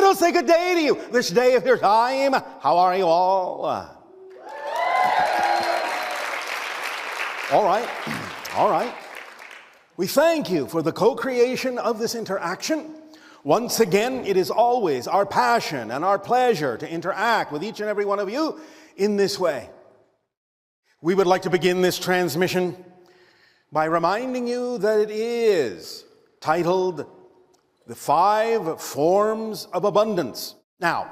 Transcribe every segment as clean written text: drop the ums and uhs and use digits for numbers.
It'll say good day to you this day of your time. How are you all? All right. We thank you for the co-creation of this interaction. Once again, it is always our passion and our pleasure to interact with each and every one of you in this way. We would like to begin this transmission by reminding you that it is titled The 5 Forms of Abundance. Now,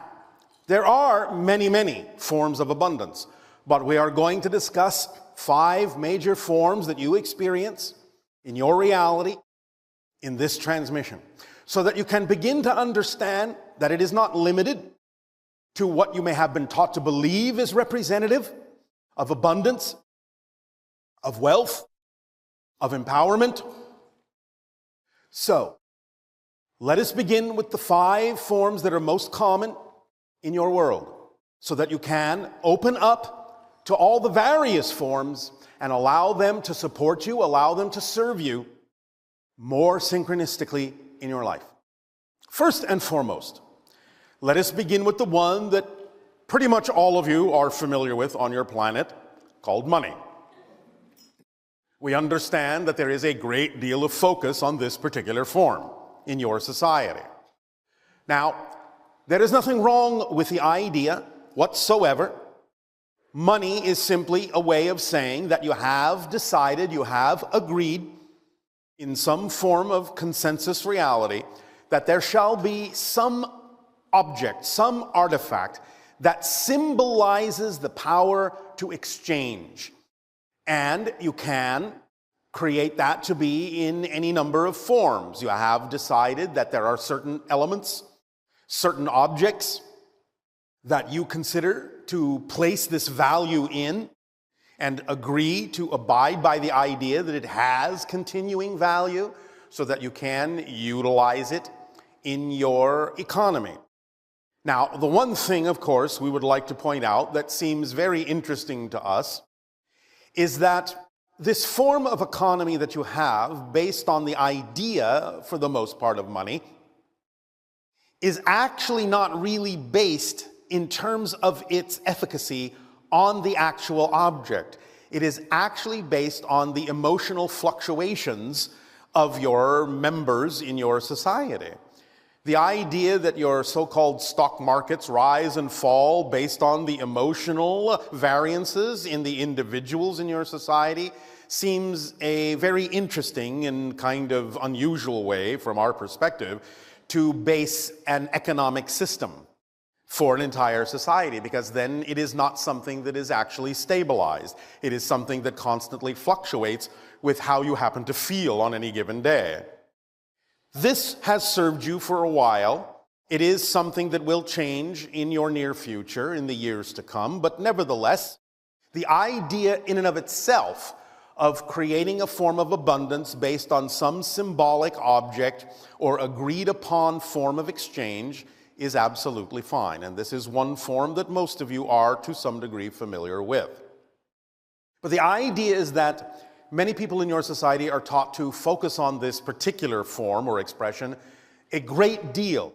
there are many forms of abundance, but we are going to discuss 5 major forms that you experience in your reality in this transmission, so that you can begin to understand that it is not limited to what you may have been taught to believe is representative of abundance, of wealth, of empowerment. So, let us begin with the 5 forms that are most common in your world, so that you can open up to all the various forms and allow them to support you, allow them to serve you more synchronistically in your life. First and foremost, let us begin with the one that pretty much all of you are familiar with on your planet, called money. We understand that there is a great deal of focus on this particular form in your society. Now, there is nothing wrong with the idea whatsoever. Money is simply a way of saying that you have decided, you have agreed in some form of consensus reality that there shall be some object, some artifact that symbolizes the power to exchange. And you can create that to be in any number of forms. You have decided that there are certain elements, certain objects that you consider to place this value in and agree to abide by the idea that it has continuing value so that you can utilize it in your economy. Now, the one thing, of course, we would like to point out that seems very interesting to us is that this form of economy that you have, based on the idea, for the most part, of money, is actually not really based in terms of its efficacy on the actual object. It is actually based on the emotional fluctuations of your members in your society. The idea that your so-called stock markets rise and fall based on the emotional variances in the individuals in your society seems a very interesting and kind of unusual way, from our perspective, to base an economic system for an entire society, because then it is not something that is actually stabilized. It is something that constantly fluctuates with how you happen to feel on any given day. This has served you for a while. It is something that will change in your near future, in the years to come, but nevertheless, the idea in and of itself of creating a form of abundance based on some symbolic object or agreed upon form of exchange is absolutely fine. And this is one form that most of you are to some degree familiar with. But the idea is that many people in your society are taught to focus on this particular form or expression a great deal,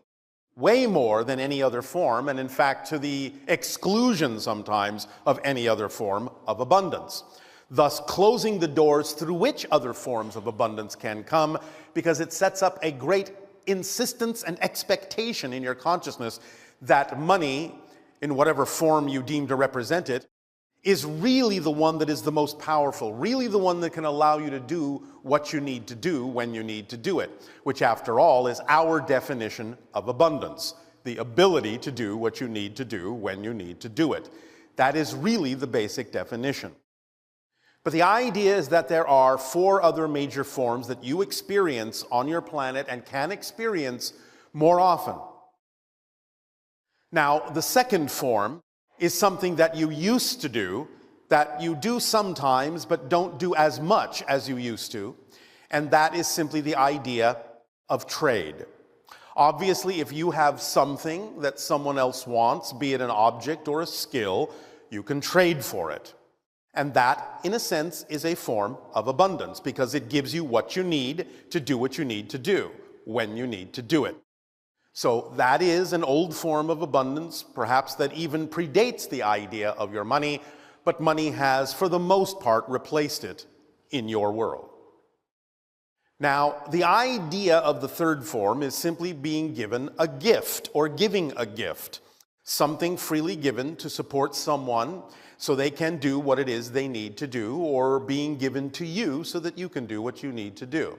way more than any other form, and in fact to the exclusion sometimes of any other form of abundance, thus closing the doors through which other forms of abundance can come, because it sets up a great insistence and expectation in your consciousness that money, in whatever form you deem to represent it, is really the one that is the most powerful, really the one that can allow you to do what you need to do when you need to do it, which after all is our definition of abundance, the ability to do what you need to do when you need to do it. That is really the basic definition. But the idea is that there are 4 other major forms that you experience on your planet and can experience more often. Now, the second form is something that you used to do, that you do sometimes but don't do as much as you used to, and that is simply the idea of trade. Obviously, if you have something that someone else wants, be it an object or a skill, you can trade for it. And that, in a sense, is a form of abundance, because it gives you what you need to do what you need to do when you need to do it. So that is an old form of abundance, perhaps that even predates the idea of your money, but money has, for the most part, replaced it in your world. Now, the idea of the third form is simply being given a gift or giving a gift, something freely given to support someone so they can do what it is they need to do, or being given to you so that you can do what you need to do.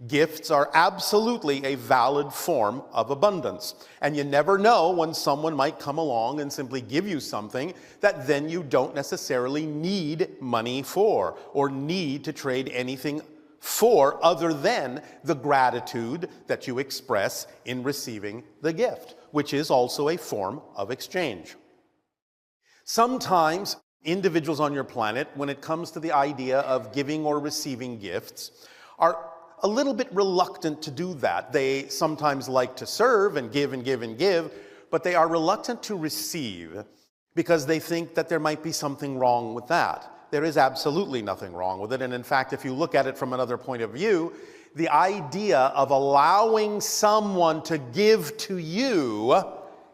Gifts are absolutely a valid form of abundance, and you never know when someone might come along and simply give you something that then you don't necessarily need money for or need to trade anything for other than the gratitude that you express in receiving the gift, which is also a form of exchange. Sometimes individuals on your planet, when it comes to the idea of giving or receiving gifts, are a little bit reluctant to do that. They sometimes like to serve and give and give and give, but they are reluctant to receive because they think that there might be something wrong with that. There is absolutely nothing wrong with it. And in fact, if you look at it from another point of view, the idea of allowing someone to give to you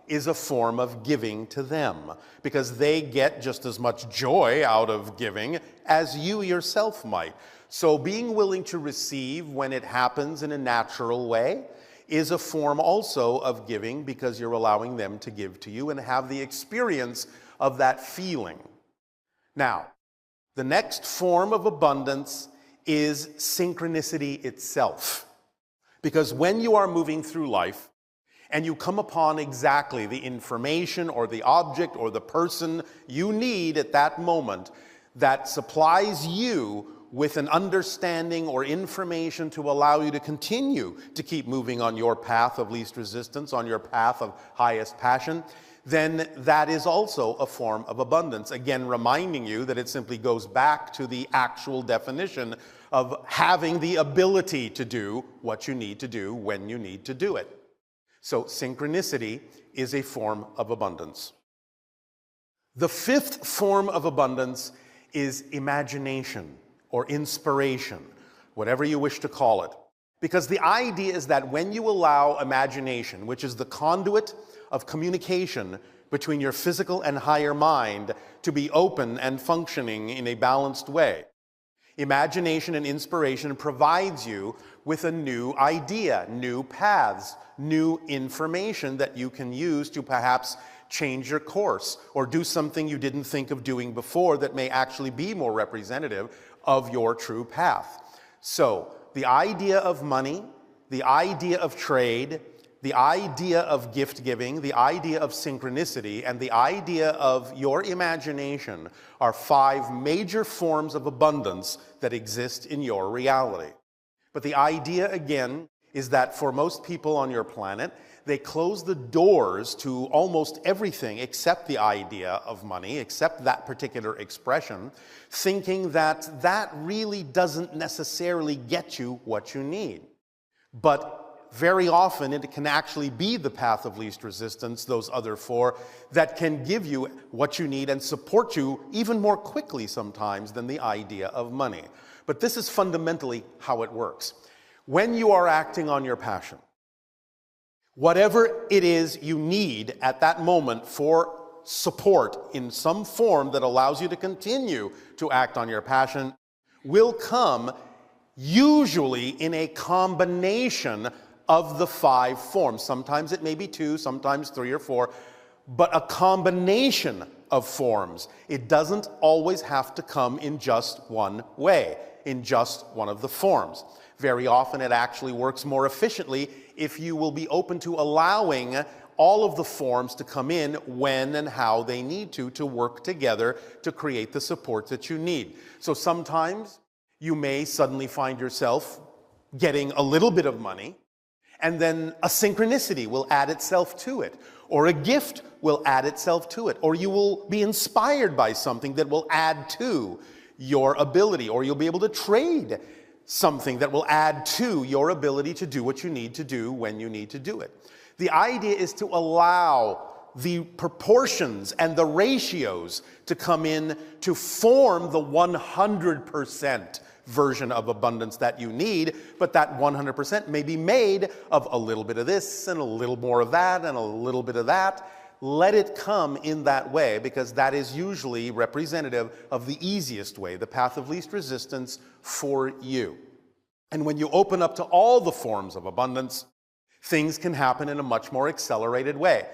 is a form of giving to them, because they get just as much joy out of giving as you yourself might. So being willing to receive when it happens in a natural way is a form also of giving, because you're allowing them to give to you and have the experience of that feeling. Now, the next form of abundance is synchronicity itself. Because when you are moving through life and you come upon exactly the information or the object or the person you need at that moment that supplies you with an understanding or information to allow you to continue to keep moving on your path of least resistance, on your path of highest passion, then that is also a form of abundance. Again, reminding you that it simply goes back to the actual definition of having the ability to do what you need to do when you need to do it. So synchronicity is a form of abundance. The fifth form of abundance is imagination or inspiration, whatever you wish to call it. Because the idea is that when you allow imagination, which is the conduit of communication between your physical and higher mind, to be open and functioning in a balanced way, imagination and inspiration provides you with a new idea, new paths, new information that you can use to perhaps change your course or do something you didn't think of doing before that may actually be more representative of your true path. So the idea of money, the idea of trade, the idea of gift giving, the idea of synchronicity, and the idea of your imagination are 5 major forms of abundance that exist in your reality. But the idea, again, is that for most people on your planet, they close the doors to almost everything except the idea of money, except that particular expression, thinking that that really doesn't necessarily get you what you need. But very often it can actually be the path of least resistance, those other 4, that can give you what you need and support you even more quickly sometimes than the idea of money. But this is fundamentally how it works. When you are acting on your passion, whatever it is you need at that moment for support in some form that allows you to continue to act on your passion will come usually in a combination of the 5 forms. Sometimes it may be 2, sometimes 3 or 4, but a combination of forms. It doesn't always have to come in just one way, in just one of the forms. Very often it actually works more efficiently if you will be open to allowing all of the forms to come in when and how they need to work together to create the support that you need. So sometimes you may suddenly find yourself getting a little bit of money, and then a synchronicity will add itself to it, or a gift will add itself to it, or you will be inspired by something that will add to your ability, or you'll be able to trade something that will add to your ability to do what you need to do when you need to do it. The idea is to allow the proportions and the ratios to come in to form the 100% version of abundance that you need, but that 100% may be made of a little bit of this and a little more of that and a little bit of that. Let it come in that way, because that is usually representative of the easiest way, the path of least resistance for you. And when you open up to all the forms of abundance, things can happen in a much more accelerated way.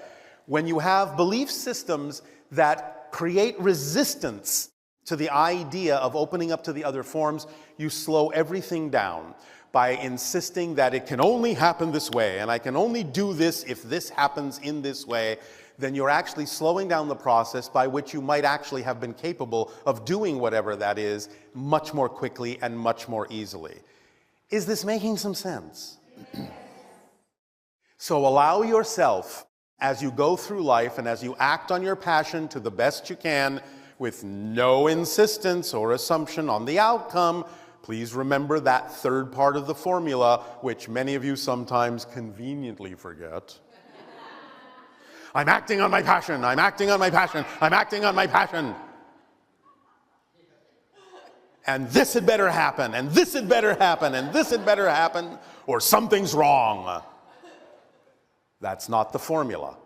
When you have belief systems that create resistance to the idea of opening up to the other forms, you slow everything down by insisting that it can only happen this way, and I can only do this if this happens in this way. Then you're actually slowing down the process by which you might actually have been capable of doing whatever that is much more quickly and much more easily. Is this making some sense? So allow yourself, as you go through life and as you act on your passion to the best you can, with no insistence or assumption on the outcome. Please remember that third part of the formula, which many of you sometimes conveniently forget. I'm acting on my passion, I'm acting on my passion, I'm acting on my passion. And this had better happen, and this had better happen, and this had better happen, or something's wrong. That's not the formula.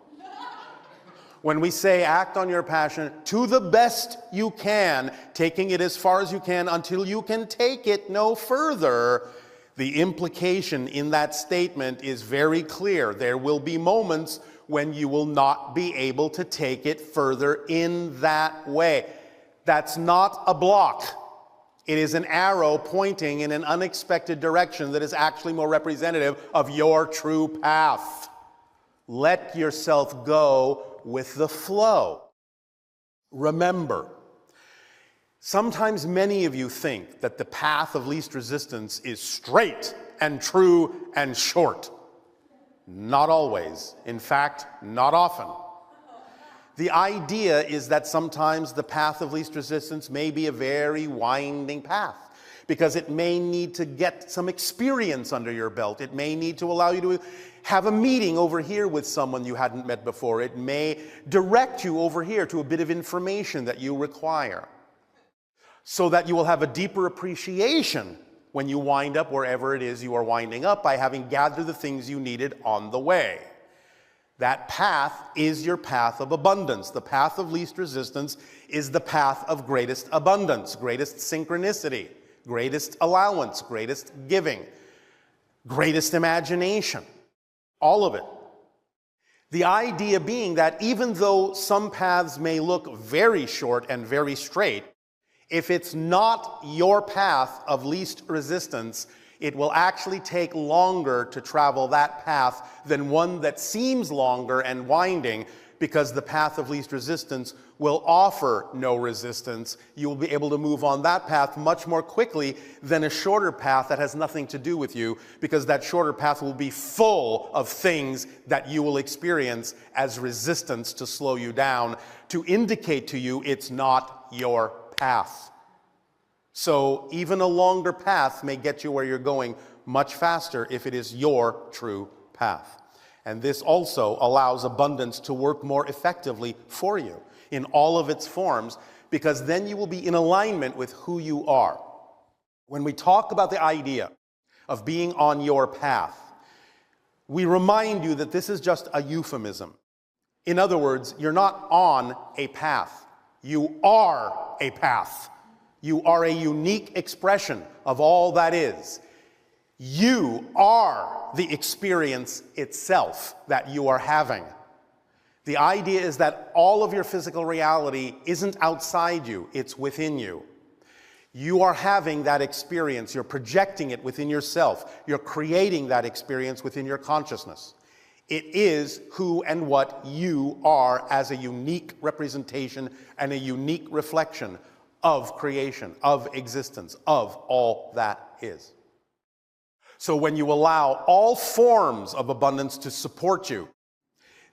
When we say act on your passion to the best you can, taking it as far as you can until you can take it no further, the implication in that statement is very clear. There will be moments when you will not be able to take it further in that way. That's not a block. It is an arrow pointing in an unexpected direction that is actually more representative of your true path. Let yourself go with the flow. Remember, sometimes many of you think that the path of least resistance is straight and true and short. Not always. In fact, not often. The idea is that sometimes the path of least resistance may be a very winding path, because it may need to get some experience under your belt. It may need to allow you to have a meeting over here with someone you hadn't met before. It may direct you over here to a bit of information that you require, so that you will have a deeper appreciation when you wind up wherever it is you are winding up, by having gathered the things you needed on the way. That path is your path of abundance. The path of least resistance is the path of greatest abundance, greatest synchronicity, greatest allowance, greatest giving, greatest imagination, all of it. The idea being that even though some paths may look very short and very straight, if it's not your path of least resistance, it will actually take longer to travel that path than one that seems longer and winding, because the path of least resistance will offer no resistance. You will be able to move on that path much more quickly than a shorter path that has nothing to do with you, because that shorter path will be full of things that you will experience as resistance to slow you down, to indicate to you it's not your path. So even a longer path may get you where you're going much faster if it is your true path. And this also allows abundance to work more effectively for you in all of its forms, because then you will be in alignment with who you are. When we talk about the idea of being on your path, we remind you that this is just a euphemism. In other words, you're not on a path. You are a path. You are a unique expression of all that is. You are the experience itself that you are having. The idea is that all of your physical reality isn't outside you, it's within you. You are having that experience, you're projecting it within yourself, you're creating that experience within your consciousness. It is who and what you are as a unique representation and a unique reflection of creation, of existence, of all that is. So when you allow all forms of abundance to support you,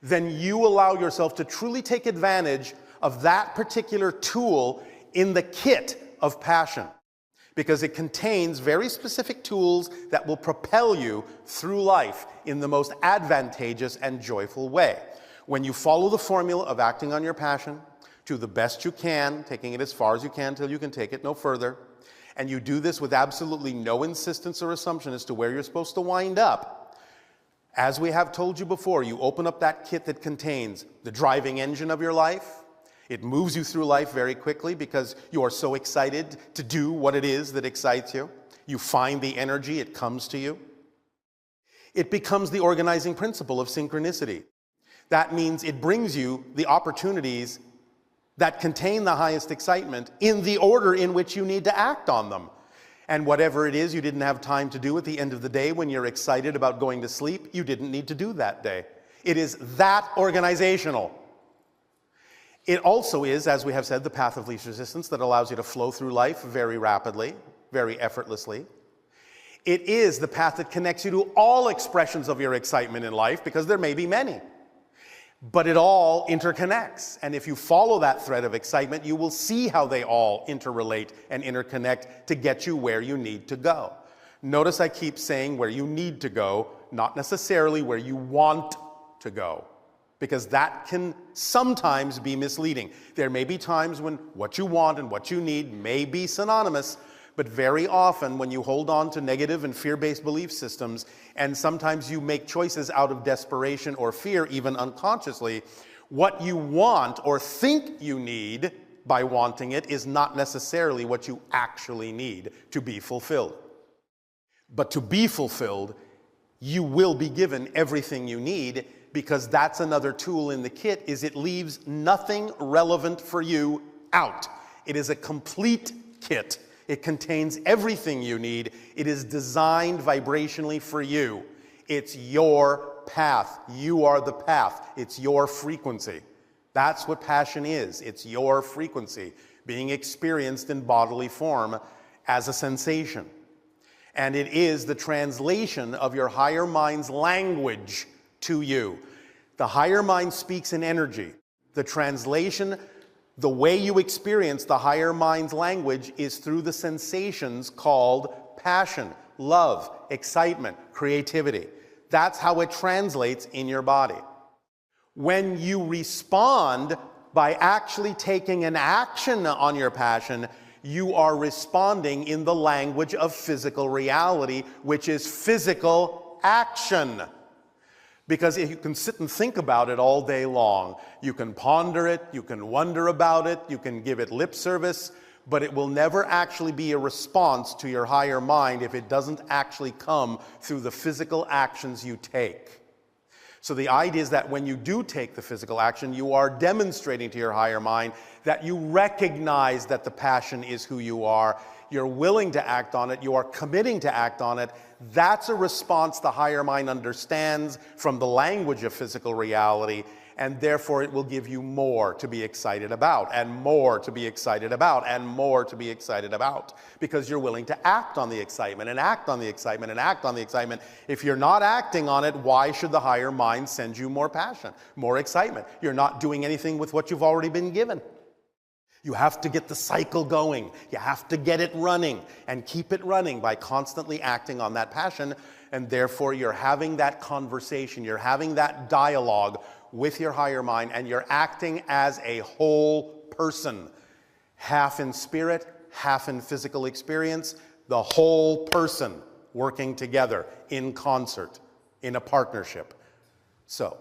then you allow yourself to truly take advantage of that particular tool in the kit of passion, because it contains very specific tools that will propel you through life in the most advantageous and joyful way. When you follow the formula of acting on your passion to the best you can, taking it as far as you can till you can take it no further, and you do this with absolutely no insistence or assumption as to where you're supposed to wind up, as we have told you before, you open up that kit that contains the driving engine of your life. It moves you through life very quickly because you are so excited to do what it is that excites you. You find the energy, it comes to you. It becomes the organizing principle of synchronicity. That means it brings you the opportunities that contain the highest excitement in the order in which you need to act on them. And whatever it is you didn't have time to do at the end of the day when you're excited about going to sleep, you didn't need to do that day. It is that organizational. It also is, as we have said, the path of least resistance that allows you to flow through life very rapidly, very effortlessly. It is the path that connects you to all expressions of your excitement in life, because there may be many. But it all interconnects. And if you follow that thread of excitement, you will see how they all interrelate and interconnect to get you where you need to go. Notice I keep saying where you need to go, not necessarily where you want to go, because that can sometimes be misleading. There may be times when what you want and what you need may be synonymous, but very often when you hold on to negative and fear-based belief systems, and sometimes you make choices out of desperation or fear, even unconsciously, what you want or think you need by wanting it is not necessarily what you actually need to be fulfilled. But to be fulfilled, you will be given everything you need, because that's another tool in the kit, is it leaves nothing relevant for you out. It is a complete kit. It contains everything you need. It is designed vibrationally for you. It's your path. You are the path. It's your frequency. That's what passion is. It's your frequency being experienced in bodily form as a sensation. And it is the translation of your higher mind's language to you. The higher mind speaks in energy. The translation, the way you experience the higher mind's language, is through the sensations called passion, love, excitement, creativity. That's how it translates in your body. When you respond by actually taking an action on your passion, you are responding in the language of physical reality, which is physical action. Because if you can sit and think about it all day long, you can ponder it, you can wonder about it, you can give it lip service, but it will never actually be a response to your higher mind if it doesn't actually come through the physical actions you take. So the idea is that when you do take the physical action, you are demonstrating to your higher mind that you recognize that the passion is who you are. You're willing to act on it. You are committing to act on it. That's a response the higher mind understands from the language of physical reality, and therefore it will give you more to be excited about, and more to be excited about, and more to be excited about, because you're willing to act on the excitement, and act on the excitement, and act on the excitement. If you're not acting on it, why should the higher mind send you more passion, more excitement? You're not doing anything with what you've already been given. You have to get the cycle going. You have to get it running and keep it running by constantly acting on that passion. And therefore, you're having that conversation. You're having that dialogue with your higher mind, and you're acting as a whole person, half in spirit, half in physical experience, the whole person working together in concert, in a partnership. So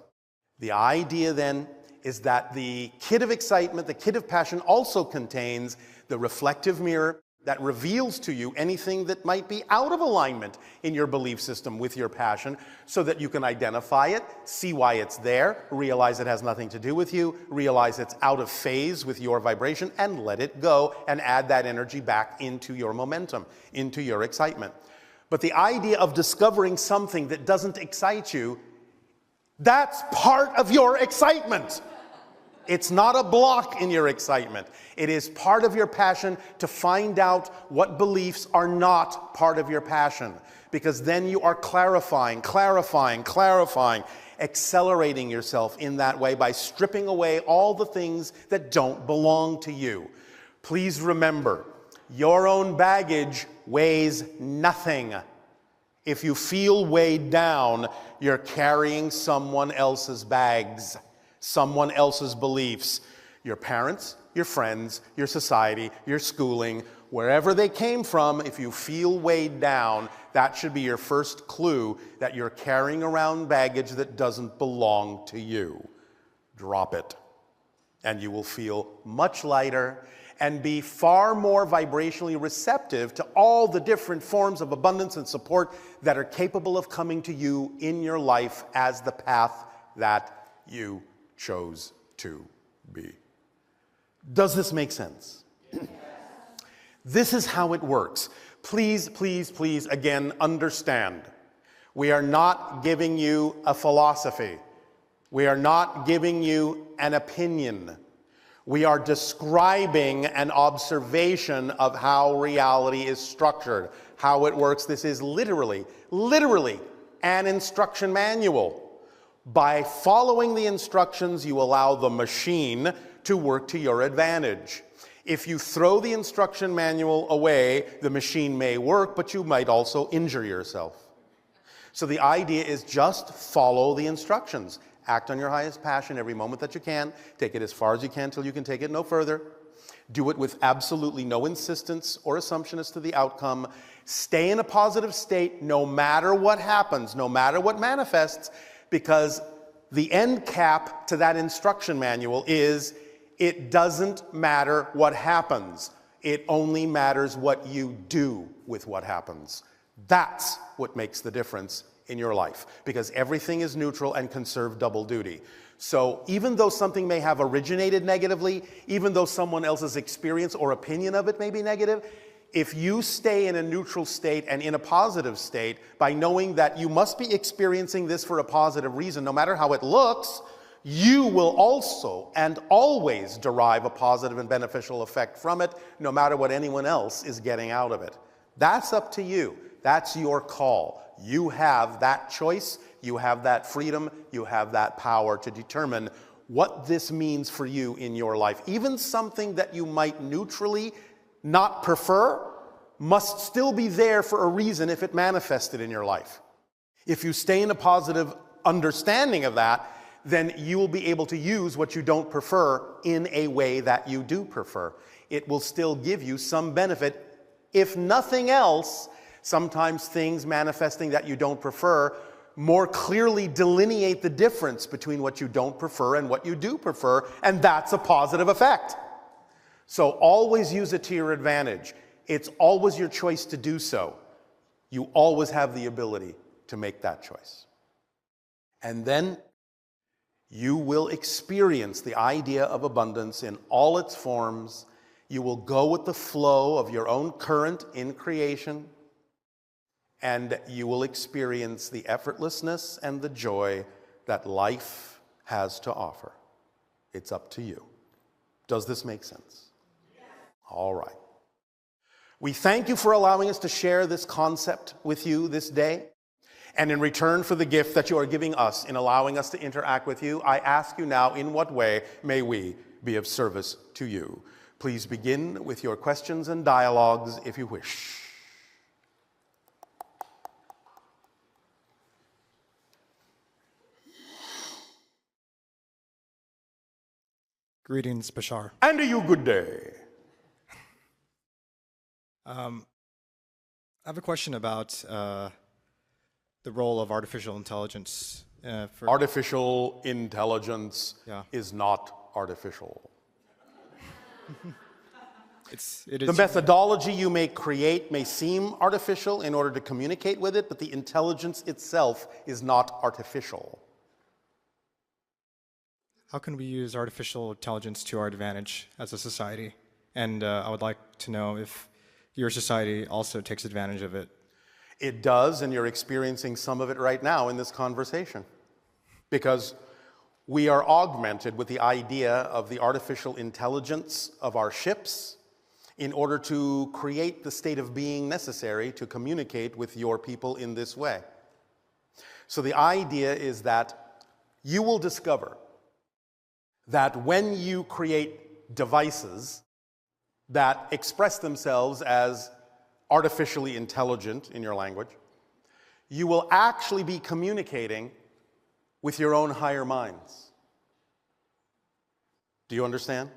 the idea then is that the kit of excitement, the kit of passion, also contains the reflective mirror that reveals to you anything that might be out of alignment in your belief system with your passion, so that you can identify it, see why it's there, realize it has nothing to do with you, realize it's out of phase with your vibration, and let it go and add that energy back into your momentum, into your excitement. But the idea of discovering something that doesn't excite you, that's part of your excitement. It's not a block in your excitement. It is part of your passion to find out what beliefs are not part of your passion, because then you are clarifying, accelerating yourself in that way by stripping away all the things that don't belong to you. Please remember, your own baggage weighs nothing. If you feel weighed down, you're carrying someone else's bags, someone else's beliefs, your parents, your friends, your society, your schooling, wherever they came from, if you feel weighed down, that should be your first clue that you're carrying around baggage that doesn't belong to you. Drop it, and you will feel much lighter and be far more vibrationally receptive to all the different forms of abundance and support that are capable of coming to you in your life as the path that you chose to be. Does this make sense? This is how it works. Please, please, please, again, understand. We are not giving you a philosophy. We are not giving you an opinion. We are describing an observation of how reality is structured, how it works. This is literally an instruction manual. By following the instructions, you allow the machine to work to your advantage. If you throw the instruction manual away, the machine may work, but you might also injure yourself. So the idea is just follow the instructions. Act on your highest passion every moment that you can. Take it as far as you can till you can take it no further. Do it with absolutely no insistence or assumption as to the outcome. Stay in a positive state no matter what happens, no matter what manifests, because the end cap to that instruction manual is it doesn't matter what happens. It only matters what you do with what happens. That's what makes the difference in your life, because everything is neutral and can serve double duty. So even though something may have originated negatively, even though someone else's experience or opinion of it may be negative, if you stay in a neutral state and in a positive state by knowing that you must be experiencing this for a positive reason, no matter how it looks, you will also and always derive a positive and beneficial effect from it, no matter what anyone else is getting out of it. That's up to you. That's your call. You have that choice, you have that freedom, you have that power to determine what this means for you in your life. Even something that you might neutrally not prefer must still be there for a reason if it manifested in your life. If you stay in a positive understanding of that, then you will be able to use what you don't prefer in a way that you do prefer. It will still give you some benefit. If nothing else, sometimes things manifesting that you don't prefer more clearly delineate the difference between what you don't prefer and what you do prefer, and that's a positive effect. So always use it to your advantage. It's always your choice to do so. You always have the ability to make that choice. And then you will experience the idea of abundance in all its forms. You will go with the flow of your own current in creation, and you will experience the effortlessness and the joy that life has to offer. It's up to you. Does this make sense? Yes. All right. We thank you for allowing us to share this concept with you this day. And in return for the gift that you are giving us in allowing us to interact with you, I ask you now, in what way may we be of service to you? Please begin with your questions and dialogues if you wish. Greetings, Bashar. And to you, good day. I have a question about the role of artificial intelligence. Artificial intelligence is not artificial. It is the methodology you may create may seem artificial in order to communicate with it, but the intelligence itself is not artificial. How can we use artificial intelligence to our advantage as a society? And I would like to know if your society also takes advantage of it. It does, and you're experiencing some of it right now in this conversation. Because we are augmented with the idea of the artificial intelligence of our ships in order to create the state of being necessary to communicate with your people in this way. So the idea is that you will discover that when you create devices that express themselves as artificially intelligent in your language, you will actually be communicating with your own higher minds. Do you understand?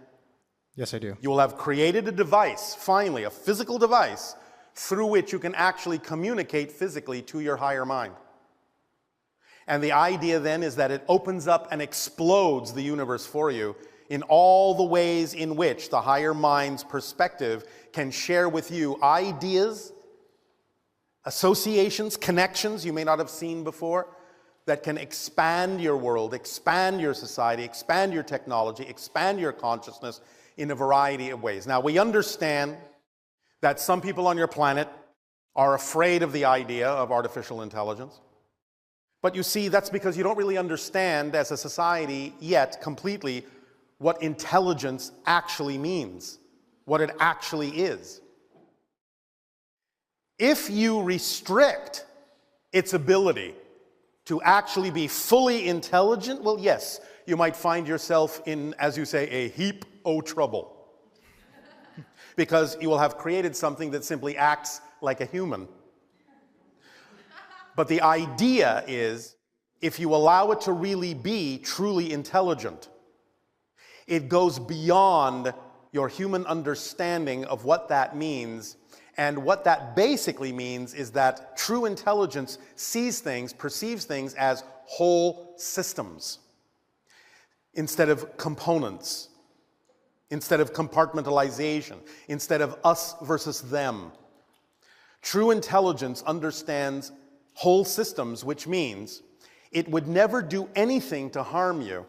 Yes, I do. You will have created a device, finally, a physical device, through which you can actually communicate physically to your higher mind. And the idea then is that it opens up and explodes the universe for you in all the ways in which the higher mind's perspective can share with you ideas, associations, connections you may not have seen before, that can expand your world, expand your society, expand your technology, expand your consciousness in a variety of ways. Now, we understand that some people on your planet are afraid of the idea of artificial intelligence. But you see, that's because you don't really understand as a society yet completely what intelligence actually means, what it actually is. If you restrict its ability to actually be fully intelligent, well, yes, you might find yourself in, as you say, a heap o' trouble. Because you will have created something that simply acts like a human. But the idea is, if you allow it to really be truly intelligent, it goes beyond your human understanding of what that means. And what that basically means is that true intelligence sees things, perceives things as whole systems instead of components, instead of compartmentalization, instead of us versus them. True intelligence understands whole systems, which means it would never do anything to harm you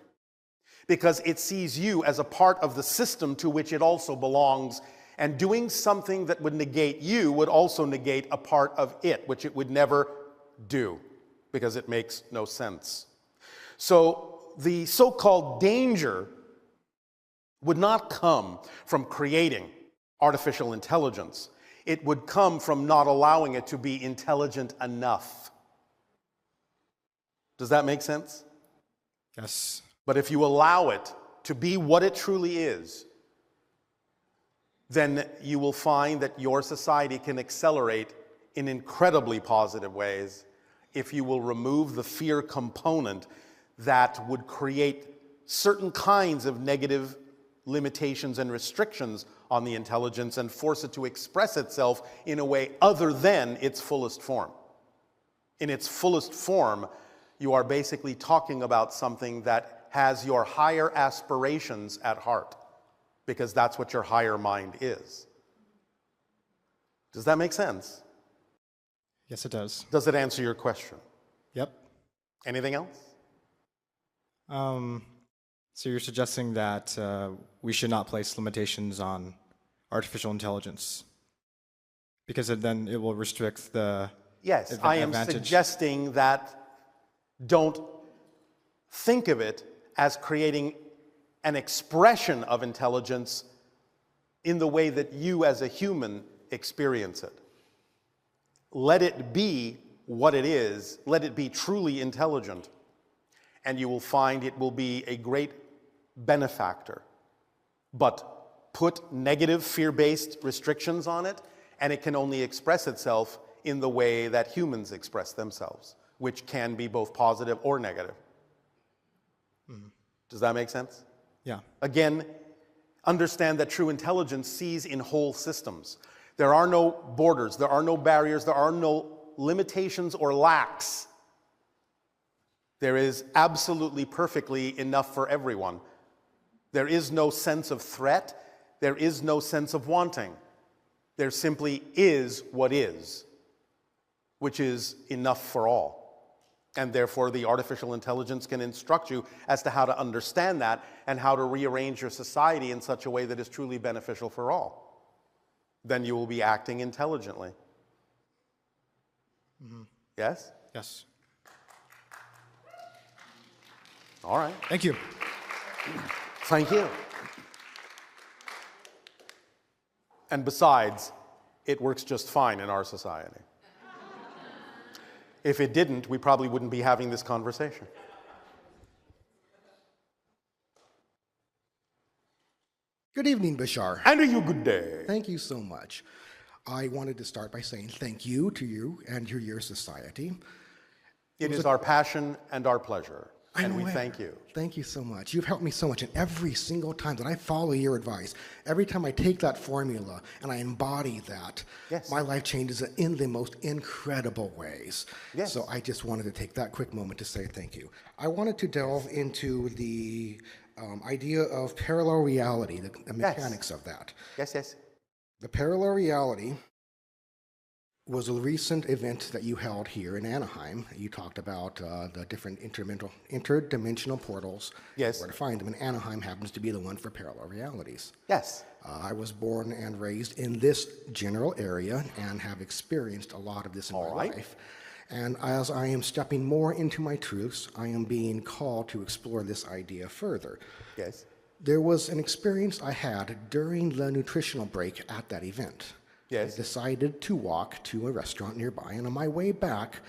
because it sees you as a part of the system to which it also belongs, and doing something that would negate you would also negate a part of it, which it would never do because it makes no sense. So the so-called danger would not come from creating artificial intelligence. It would come from not allowing it to be intelligent enough. Does that make sense? Yes. But if you allow it to be what it truly is, then you will find that your society can accelerate in incredibly positive ways if you will remove the fear component that would create certain kinds of negative limitations and restrictions on the intelligence and force it to express itself in a way other than its fullest form. In its fullest form, you are basically talking about something that has your higher aspirations at heart, because that's what your higher mind is. Does that make sense? Yes, it does. Does it answer your question? Yep. Anything else? So you're suggesting that we should not place limitations on artificial intelligence because then it will restrict the Yes, I am suggesting that don't think of it as creating an expression of intelligence in the way that you as a human experience it. Let it be what it is. Let it be truly intelligent. And you will find it will be a great benefactor. But put negative fear-based restrictions on it, and it can only express itself in the way that humans express themselves, which can be both positive or negative. Mm-hmm. Does that make sense? Yeah. Again, understand that true intelligence sees in whole systems. There are no borders, there are no barriers, there are no limitations or lacks. There is absolutely perfectly enough for everyone. There is no sense of threat, there is no sense of wanting. There simply is what is, which is enough for all. And therefore, the artificial intelligence can instruct you as to how to understand that and how to rearrange your society in such a way that is truly beneficial for all. Then you will be acting intelligently. Mm-hmm. Yes? Yes. All right. Thank you. Thank you. And besides, it works just fine in our society. If it didn't, we probably wouldn't be having this conversation. Good evening, Bashar. And a good day. Thank you so much. I wanted to start by saying thank you to you and to your society. It is our passion and our pleasure. And I'm we aware. thank you. Thank you so much. You've helped me so much, and every single time that I follow your advice, every time I take that formula and I embody that, Yes. my life changes in the most incredible ways. Yes. So I just wanted to take that quick moment to say thank you. I wanted to delve into the idea of parallel reality, the mechanics of that. Yes, yes. The parallel reality was a recent event that you held here in Anaheim. You talked about the different interdimensional portals. Yes. Where to find them, and Anaheim happens to be the one for parallel realities. Yes. I was born and raised in this general area and have experienced a lot of this in my life. And as I am stepping more into my truths, I am being called to explore this idea further. Yes. There was an experience I had during the nutritional break at that event. Yes. I decided to walk to a restaurant nearby, and on my way back,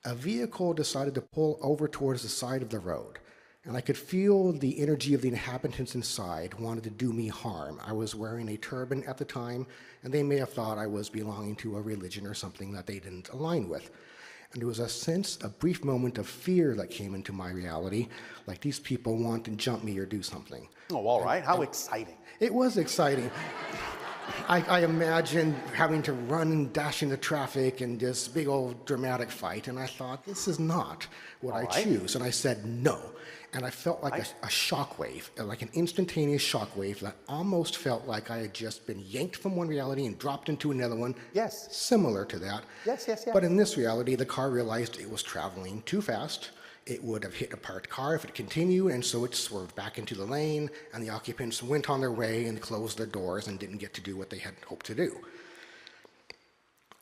a vehicle decided to pull over towards the side of the road. And I could feel the energy of the inhabitants inside wanted to do me harm. I was wearing a turban at the time, and they may have thought I was belonging to a religion or something that they didn't align with. And there was a brief moment of fear that came into my reality, like these people want to jump me or do something. Oh, all right. How exciting. It was exciting. I imagined having to run and dash into traffic and this big old dramatic fight, and I thought, this is not what I choose. And I said no. And I felt like a shockwave, like an instantaneous shockwave that almost felt like I had just been yanked from one reality and dropped into another one. Yes. Similar to that. Yes, yes, yes. But in this reality, the car realized it was traveling too fast. It would have hit a parked car if it continued, and so it swerved back into the lane, and the occupants went on their way and closed their doors and didn't get to do what they had hoped to do.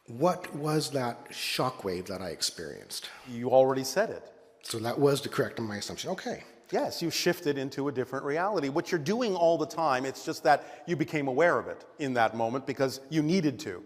What was that shockwave that I experienced? You already said it. So that was the correct my assumption. Okay. Yes, you shifted into a different reality. What you're doing all the time, it's just that you became aware of it in that moment because you needed to.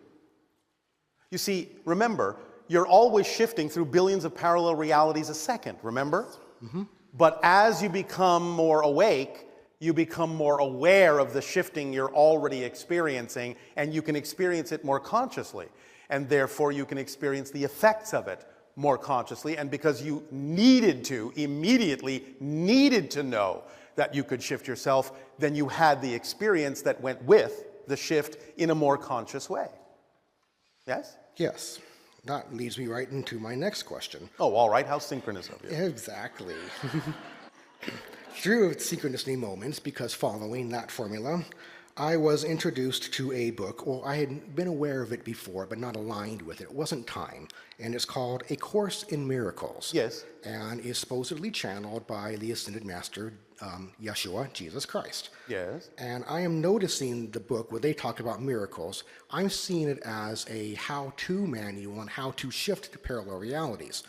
You see, remember, you're always shifting through billions of parallel realities a second, remember? Mm-hmm. But as you become more awake, you become more aware of the shifting you're already experiencing, and you can experience it more consciously. And therefore, you can experience the effects of it more consciously. And because you immediately needed to know that you could shift yourself, then you had the experience that went with the shift in a more conscious way. Yes? Yes. That leads me right into my next question. Oh, all right. How synchronous of you. Exactly. Through synchronicity moments, because following that formula, I was introduced to a book. Well, I had been aware of it before, but not aligned with it. It wasn't time. And it's called A Course in Miracles. Yes. And is supposedly channeled by the Ascended Master, Yeshua, Jesus Christ. Yes. And I am noticing the book where they talk about miracles. I'm seeing it as a how-to manual on how to shift to parallel realities.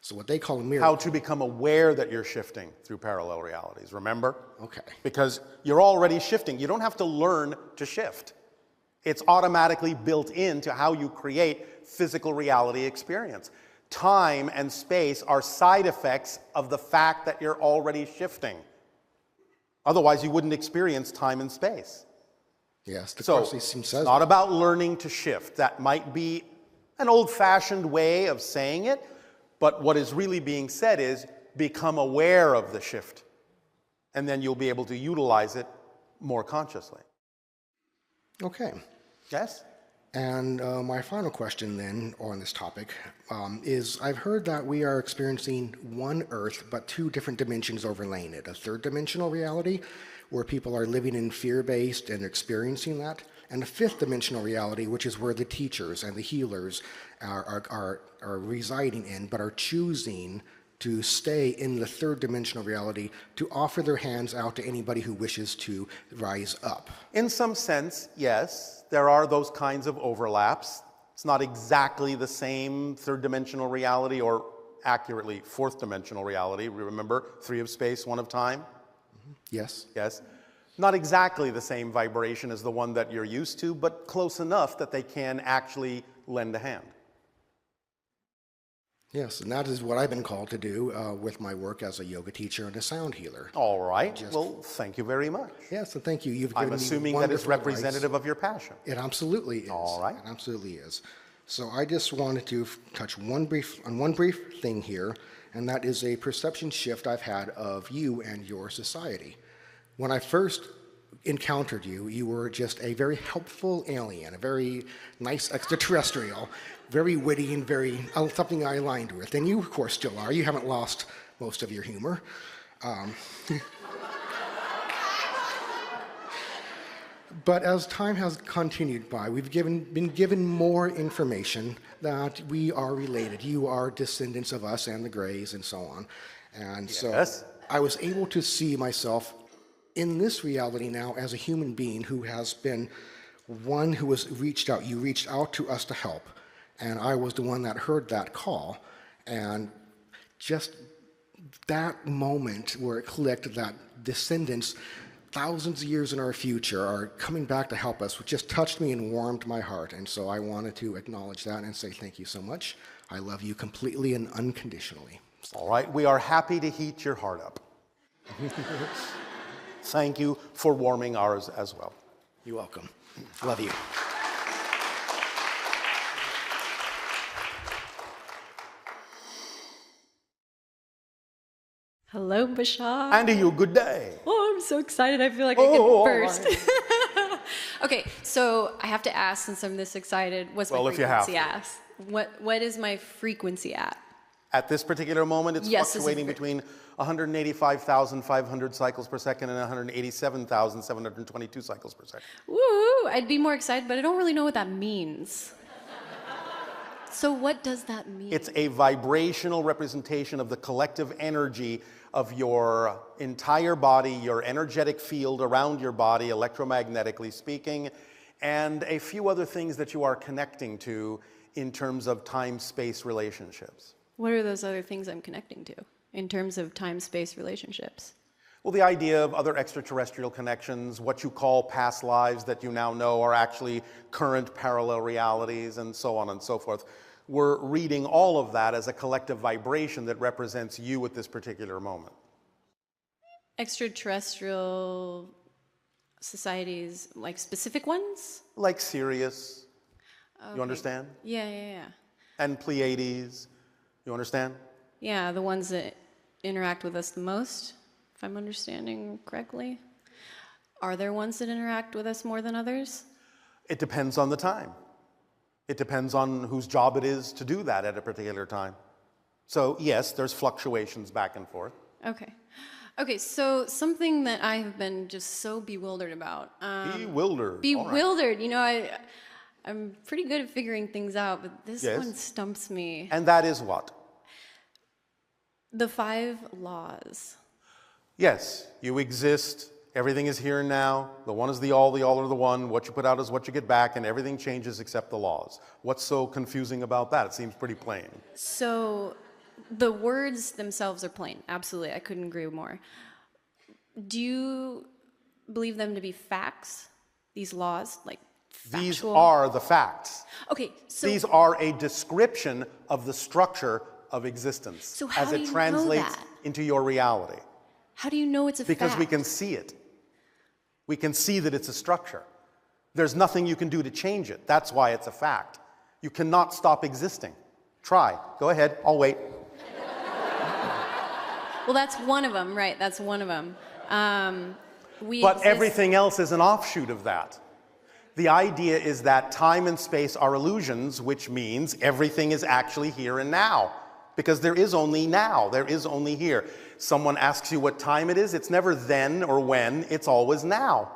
So what they call a miracle. How to become aware that you're shifting through parallel realities, remember? Okay. Because you're already shifting. You don't have to learn to shift. It's automatically built into how you create physical reality experience. Time and space are side effects of the fact that you're already shifting. Otherwise, you wouldn't experience time and space. Yes, the So, course it's says not about learning to shift. That might be an old-fashioned way of saying it, but what is really being said is become aware of the shift, and then you'll be able to utilize it more consciously. Okay. Yes? And my final question then on this topic is I've heard that we are experiencing one Earth, but two different dimensions overlaying it. A third dimensional reality where people are living in fear-based and experiencing that, and a fifth dimensional reality, which is where the teachers and the healers are residing in, but are choosing to stay in the third dimensional reality to offer their hands out to anybody who wishes to rise up. In some sense, yes, there are those kinds of overlaps. It's not exactly the same third dimensional reality, or accurately fourth dimensional reality. Remember, 3 of space, 1 of time? Yes? Yes. Not exactly the same vibration as the one that you're used to, but close enough that they can actually lend a hand. Yes, and that is what I've been called to do with my work as a yoga teacher and a sound healer. All right. Well, thank you very much. Yes, and thank you. You've given I'm assuming me that is wonderful advice. representative of your passion. It absolutely is. All right. It absolutely is. So I just wanted to touch one brief thing here, and that is a perception shift I've had of you and your society. When I first encountered you, you were just a very helpful alien, a very nice extraterrestrial, very witty and very something I aligned with. And you, of course, still are. You haven't lost most of your humor. But as time has continued by, we've been given more information that we are related. You are descendants of us and the Greys and so on. And so I was able to see myself in this reality now as a human being who has been one who was reached out. You reached out to us to help, and I was the one that heard that call. And just that moment where it clicked that descendants thousands of years in our future are coming back to help us, which just touched me and warmed my heart. And so I wanted to acknowledge that and say thank you so much. I love you completely and unconditionally. All right, we are happy to heat your heart up. Thank you for warming ours as well. You're welcome. Love you. Hello, Bashar. And to you, good day. Oh, I'm so excited. I feel like I can burst. Right. Okay, so I have to ask, since I'm this excited, what's my frequency at? What is my frequency at? At this particular moment, it's fluctuating between 185,500 cycles per second and 187,722 cycles per second. Woo! I'd be more excited, but I don't really know what that means. So what does that mean? It's a vibrational representation of the collective energy of your entire body, your energetic field around your body, electromagnetically speaking, and a few other things that you are connecting to in terms of time-space relationships. What are those other things I'm connecting to in terms of time-space relationships? Well, the idea of other extraterrestrial connections, what you call past lives that you now know are actually current parallel realities, and so on and so forth. We're reading all of that as a collective vibration that represents you at this particular moment. Extraterrestrial societies, like specific ones? Like Sirius, Okay. you understand? Yeah. And Pleiades, you understand? Yeah, the ones that interact with us the most, if I'm understanding correctly. Are there ones that interact with us more than others? It depends on the time. It depends on whose job it is to do that at a particular time. So yes, there's fluctuations back and forth. Okay, so something that I have been just so bewildered about. Bewildered. Bewildered. Right. You know, I'm pretty good at figuring things out, but this one stumps me. And that is what? The 5 laws. Yes, you exist. Everything is here and now. The one is the all are the one. What you put out is what you get back, and everything changes except the laws. What's so confusing about that? It seems pretty plain. So the words themselves are plain. Absolutely, I couldn't agree more. Do you believe them to be facts, these laws, like factual? These are the facts. Okay, so these are a description of the structure of existence so how as do it you translates know that? into your reality. How do you know it's a fact? Because we can see it. We can see that it's a structure. There's nothing you can do to change it. That's why it's a fact. You cannot stop existing. Try. Go ahead. I'll wait. Well, that's one of them, right? That's one of them. But everything else is an offshoot of that. The idea is that time and space are illusions, which means everything is actually here and now. Because there is only now. There is only here. Someone asks you what time it is, it's never then or when, it's always now.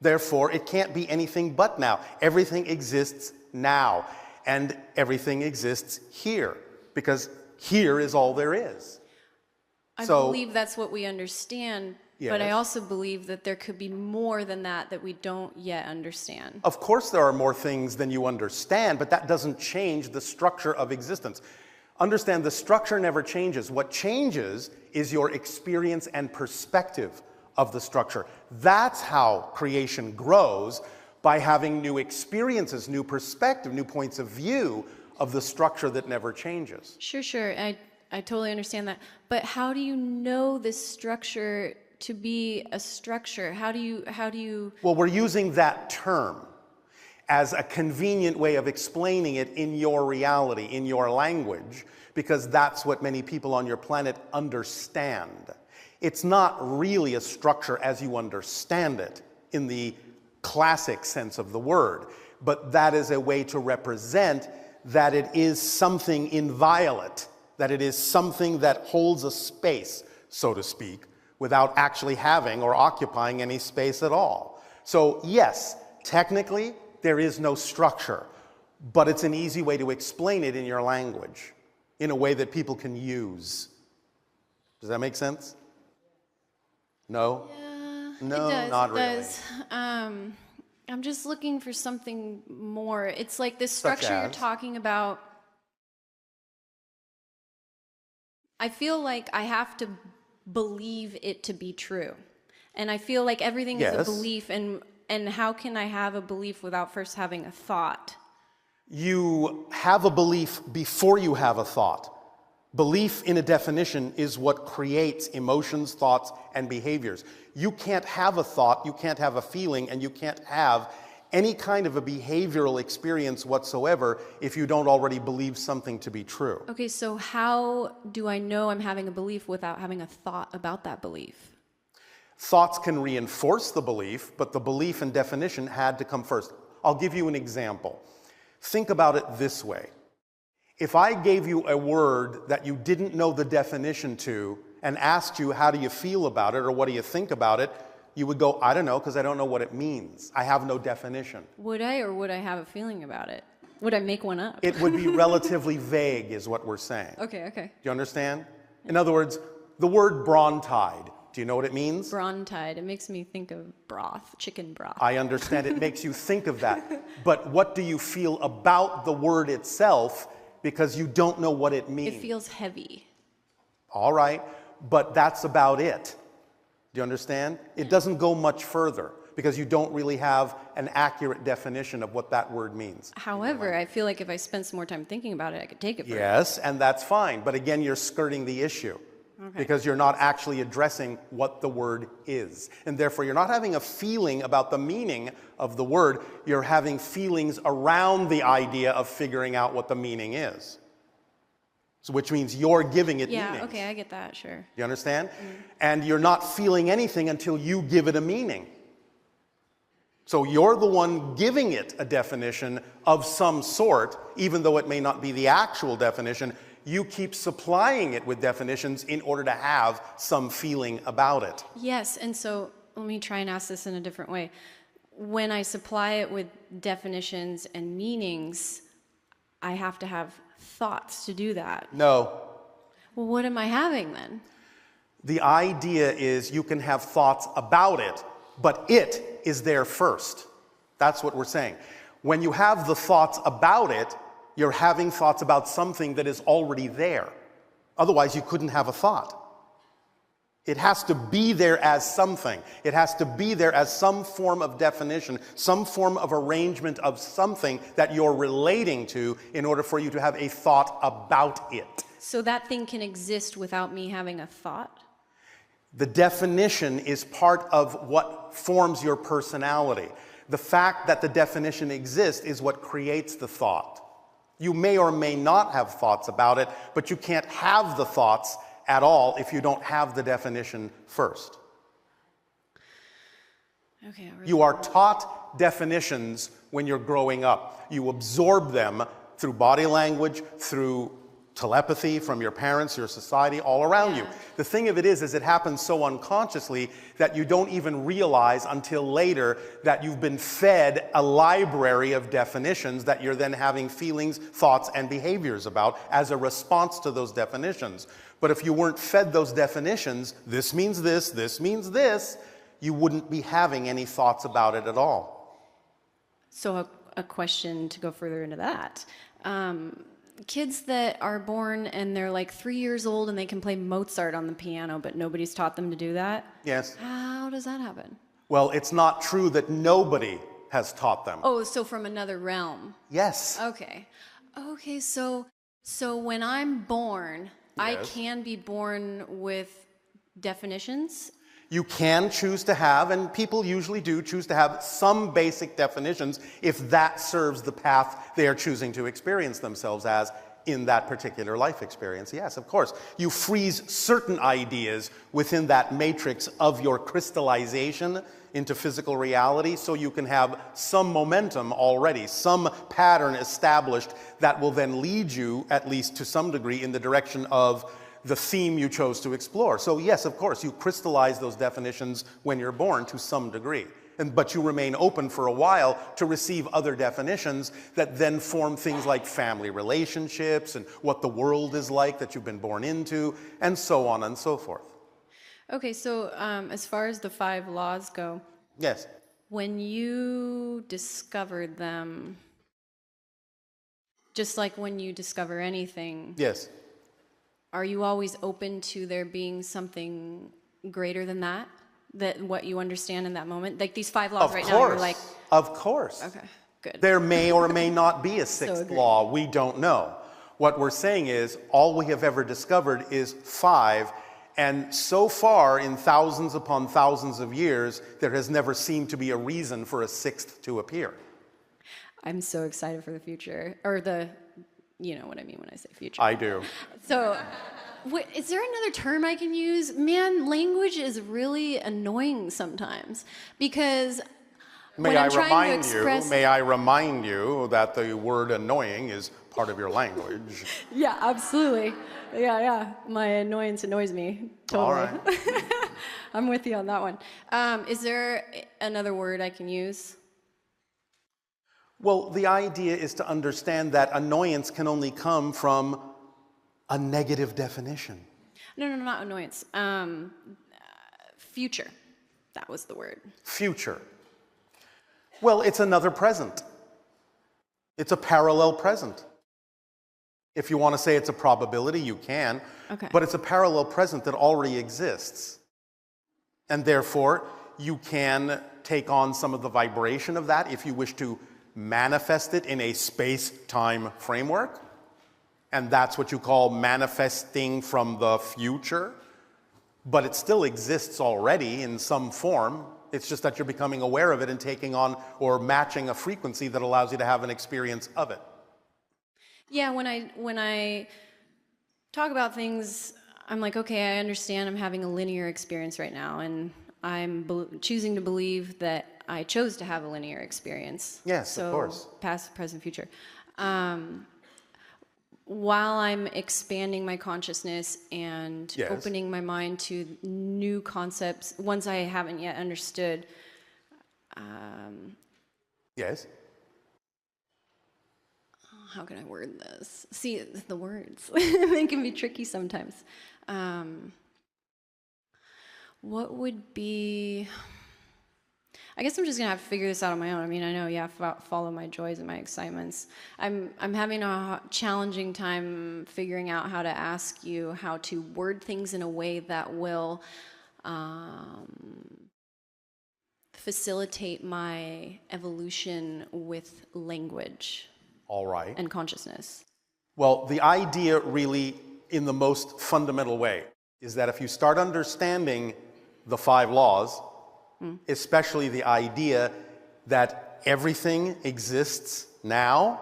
Therefore, it can't be anything but now. Everything exists now, and everything exists here, because here is all there is. I believe that's what we understand, yes. But I also believe that there could be more than that we don't yet understand. Of course there are more things than you understand, but that doesn't change the structure of existence. Understand, the structure never changes. What changes is your experience and perspective of the structure. That's how creation grows, by having new experiences, new perspective, new points of view of the structure that never changes. Sure. I totally understand that. But how do you know this structure to be a structure? How do you... Well, we're using that term. as a convenient way of explaining it in your reality, in your language, because that's what many people on your planet understand. It's not really a structure as you understand it in the classic sense of the word, but that is a way to represent that it is something inviolate, that it is something that holds a space, so to speak, without actually having or occupying any space at all. So yes, technically, there is no structure, but it's an easy way to explain it in your language, in a way that people can use. Does that make sense? No? Yeah, No, it does, not it really. does. I'm just looking for something more. It's like this Such structure you're as? talking about. I feel like I have to believe it to be true. And I feel like everything is a Yes. belief, and how can I have a belief without first having a thought? You have a belief before you have a thought. Belief in a definition is what creates emotions, thoughts, and behaviors. You can't have a thought, you can't have a feeling, and you can't have any kind of a behavioral experience whatsoever if you don't already believe something to be true. Okay, so how do I know I'm having a belief without having a thought about that belief? Thoughts can reinforce the belief, but the belief and definition had to come first. I'll give you an example. Think about it this way. If I gave you a word that you didn't know the definition to and asked you how do you feel about it or what do you think about it, you would go, I don't know, because I don't know what it means. I have no definition. Would I, or would I have a feeling about it? Would I make one up? It would be relatively vague is what we're saying. Okay. Do you understand? In other words, the word Brontide, do you know what it means? Brontide, it makes me think of broth, chicken broth. I understand it makes you think of that. But what do you feel about the word itself because you don't know what it means? It feels heavy. All right, but that's about it. Do you understand? It doesn't go much further because you don't really have an accurate definition of what that word means. However, I feel like if I spent some more time thinking about it, I could take it further. Yes, and that's fine. But again, you're skirting the issue. Because you're not actually addressing what the word is. And therefore, you're not having a feeling about the meaning of the word. You're having feelings around the idea of figuring out what the meaning is. So, which means you're giving it meaning. Yeah, okay, I get that, sure. You understand? And you're not feeling anything until you give it a meaning. So you're the one giving it a definition of some sort, even though it may not be the actual definition. You keep supplying it with definitions in order to have some feeling about it. Yes, and so let me try and ask this in a different way. When I supply it with definitions and meanings, I have to have thoughts to do that. No. Well, what am I having then? The idea is you can have thoughts about it, but it is there first. That's what we're saying. When you have the thoughts about it, you're having thoughts about something that is already there. Otherwise, you couldn't have a thought. It has to be there as something. It has to be there as some form of definition, some form of arrangement of something that you're relating to in order for you to have a thought about it. So that thing can exist without me having a thought? The definition is part of what forms your personality. The fact that the definition exists is what creates the thought. You may or may not have thoughts about it, but you can't have the thoughts at all if you don't have the definition first. Okay. You are taught definitions when you're growing up. You absorb them through body language, through telepathy from your parents, your society, all around you. The thing of it is it happens so unconsciously that you don't even realize until later that you've been fed a library of definitions that you're then having feelings, thoughts, and behaviors about as a response to those definitions. But if you weren't fed those definitions, this means this means this, you wouldn't be having any thoughts about it at all. So a question to go further into that. Kids that are born and they're like 3 years old and they can play Mozart on the piano, but nobody's taught them to do that? Yes. How does that happen? Well, it's not true that nobody has taught them. Oh, so from another realm. Yes. Okay. Okay, so when I'm born, I Yes. can be born with definitions? You can choose to have, and people usually do choose to have, some basic definitions if that serves the path they are choosing to experience themselves as in that particular life experience. Yes, of course. You freeze certain ideas within that matrix of your crystallization into physical reality so you can have some momentum already, some pattern established that will then lead you, at least to some degree, in the direction of the theme you chose to explore. So yes, of course, you crystallize those definitions when you're born to some degree. But you remain open for a while to receive other definitions that then form things like family relationships and what the world is like that you've been born into, and so on and so forth. Okay, so as far as the 5 laws go, Yes. when you discovered them, just like when you discover anything, Yes. are you always open to there being something greater than that? That what you understand in that moment? Like these 5 laws right now, you're like... Of course. Okay, good. There may or may not be a 6th law. We don't know. What we're saying is all we have ever discovered is 5, and so far in thousands upon thousands of years, there has never seemed to be a reason for a 6th to appear. I'm so excited for the future, or you know what I mean when I say future. I do. So, is there another term I can use? Man, language is really annoying sometimes because when I'm trying to express... May I remind you that the word annoying is part of your language. Yeah, absolutely. Yeah. My annoyance annoys me. Totally. All right. I'm with you on that one. Is there another word I can use? Well, the idea is to understand that annoyance can only come from a negative definition. No, not annoyance. Future. That was the word. Future. Well, it's another present. It's a parallel present. If you want to say it's a probability, you can. Okay. But it's a parallel present that already exists. And therefore, you can take on some of the vibration of that if you wish to manifest it in a space-time framework. And that's what you call manifesting from the future. But it still exists already in some form. It's just that you're becoming aware of it and taking on or matching a frequency that allows you to have an experience of it. Yeah, when I talk about things, I'm like, okay, I understand I'm having a linear experience right now, and I'm choosing to believe that I chose to have a linear experience. Yes, of course. So past, present, future. While I'm expanding my consciousness and Yes. opening my mind to new concepts, ones I haven't yet understood. Yes. How can I word this? See, the words, they can be tricky sometimes. What would be... I guess I'm just gonna have to figure this out on my own. I mean, I know, yeah, follow my joys and my excitements. I'm having a challenging time figuring out how to ask you how to word things in a way that will facilitate my evolution with language. All right. And consciousness. Well, the idea really, in the most fundamental way, is that if you start understanding the 5 laws, especially the idea that everything exists now,